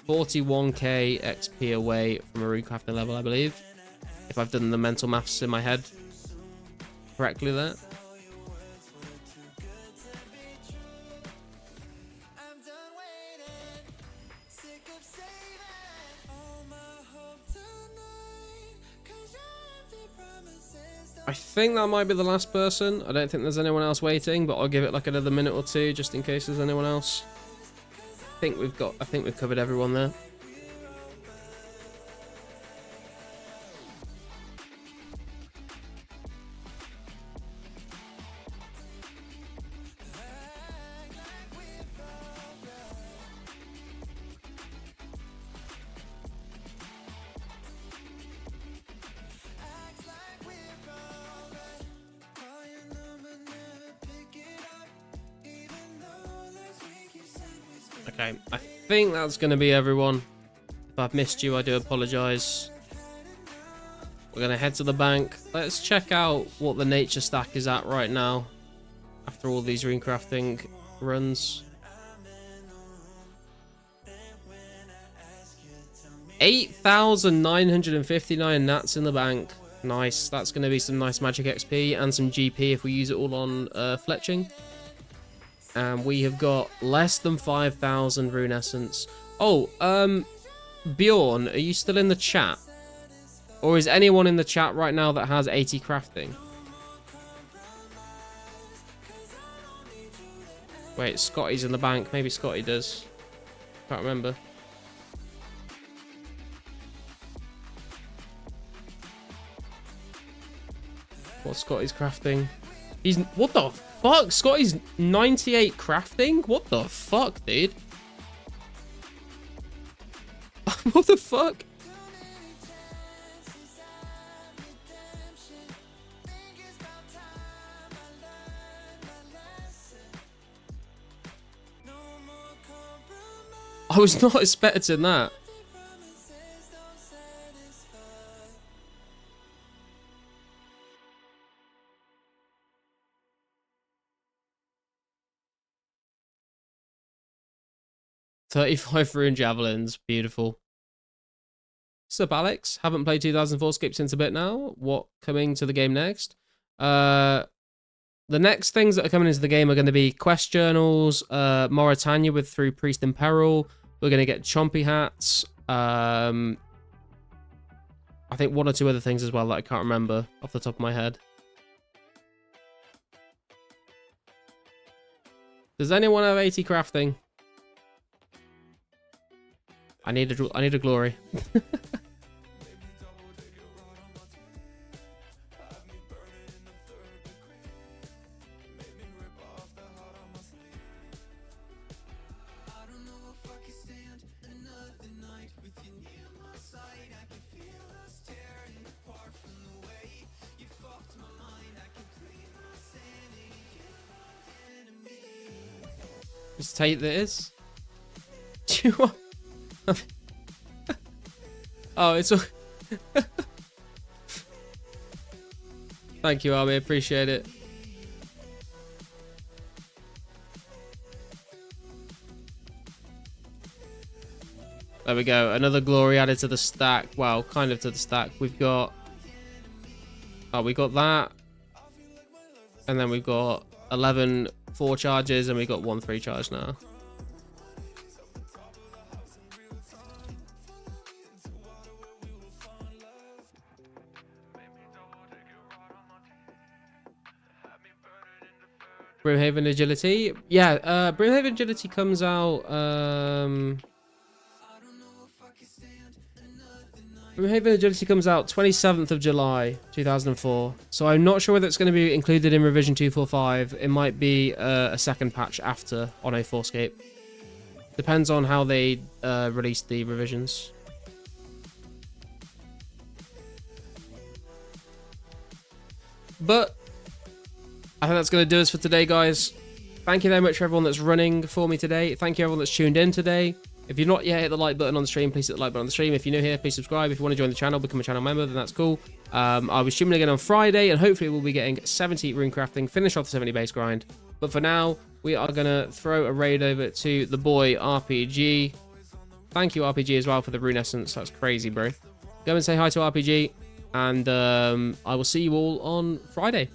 XP away from a runecrafting level, I believe. If I've done the mental maths in my head correctly there. I think that might be the last person. I don't think there's anyone else waiting, but I'll give it like another minute or 2 just in case there's anyone else. I think we've covered everyone there. Okay, I think that's going to be everyone. If I've missed you, I do apologise. We're going to head to the bank. Let's check out what the nature stack is at right now. After all these runecrafting runs. 8,959 nats in the bank. Nice. That's going to be some nice magic XP and some GP if we use it all on fletching. And we have got less than 5,000 rune essence. Oh, Bjorn, are you still in the chat? Or is anyone in the chat right now that has 80 crafting? Wait, Scotty's in the bank. Maybe Scotty does. Can't remember. What's Scotty's crafting? He's... What the fuck? Scotty's 98 crafting? What the fuck, dude? What the fuck? I was not expecting that. $35 rune javelins, beautiful. Sup, Alex? Haven't played 2004scape since a bit now. What coming to the game next? The next things that are coming into the game are going to be quest journals, Mauritania with through Priest in Peril. We're going to get Chompy hats. I think 1 or 2 other things as well that I can't remember off the top of my head. Does anyone have 80 crafting? I need a glory. Just take this. Do you want? Oh, it's all... Thank you, Army. Appreciate it. There we go. Another glory added to the stack. Well, kind of to the stack. We've got... Oh, we got that. And then we've got 11 4 charges, and we got 1 3 charge now. Brimhaven Agility. Yeah, Brimhaven Agility comes out... Brimhaven Agility comes out 27th of July, 2004. So I'm not sure whether it's going to be included in revision 245. It might be a second patch after on 2004scape. Depends on how they release the revisions. But I think that's going to do us for today, guys. Thank you very much for everyone that's running for me today. Thank you everyone that's tuned in today. If you've not yet hit the like button on the stream, please hit the like button on the stream. If you're new here, please subscribe. If you want to join the channel, become a channel member, then that's cool. I'll be streaming again on Friday, and hopefully we'll be getting 70 rune crafting, finish off the 70 base grind. But for now, we are going to throw a raid over to the boy RPG. Thank you, RPG, as well, for the rune essence. That's crazy, bro. Go and say hi to RPG, and I will see you all on Friday.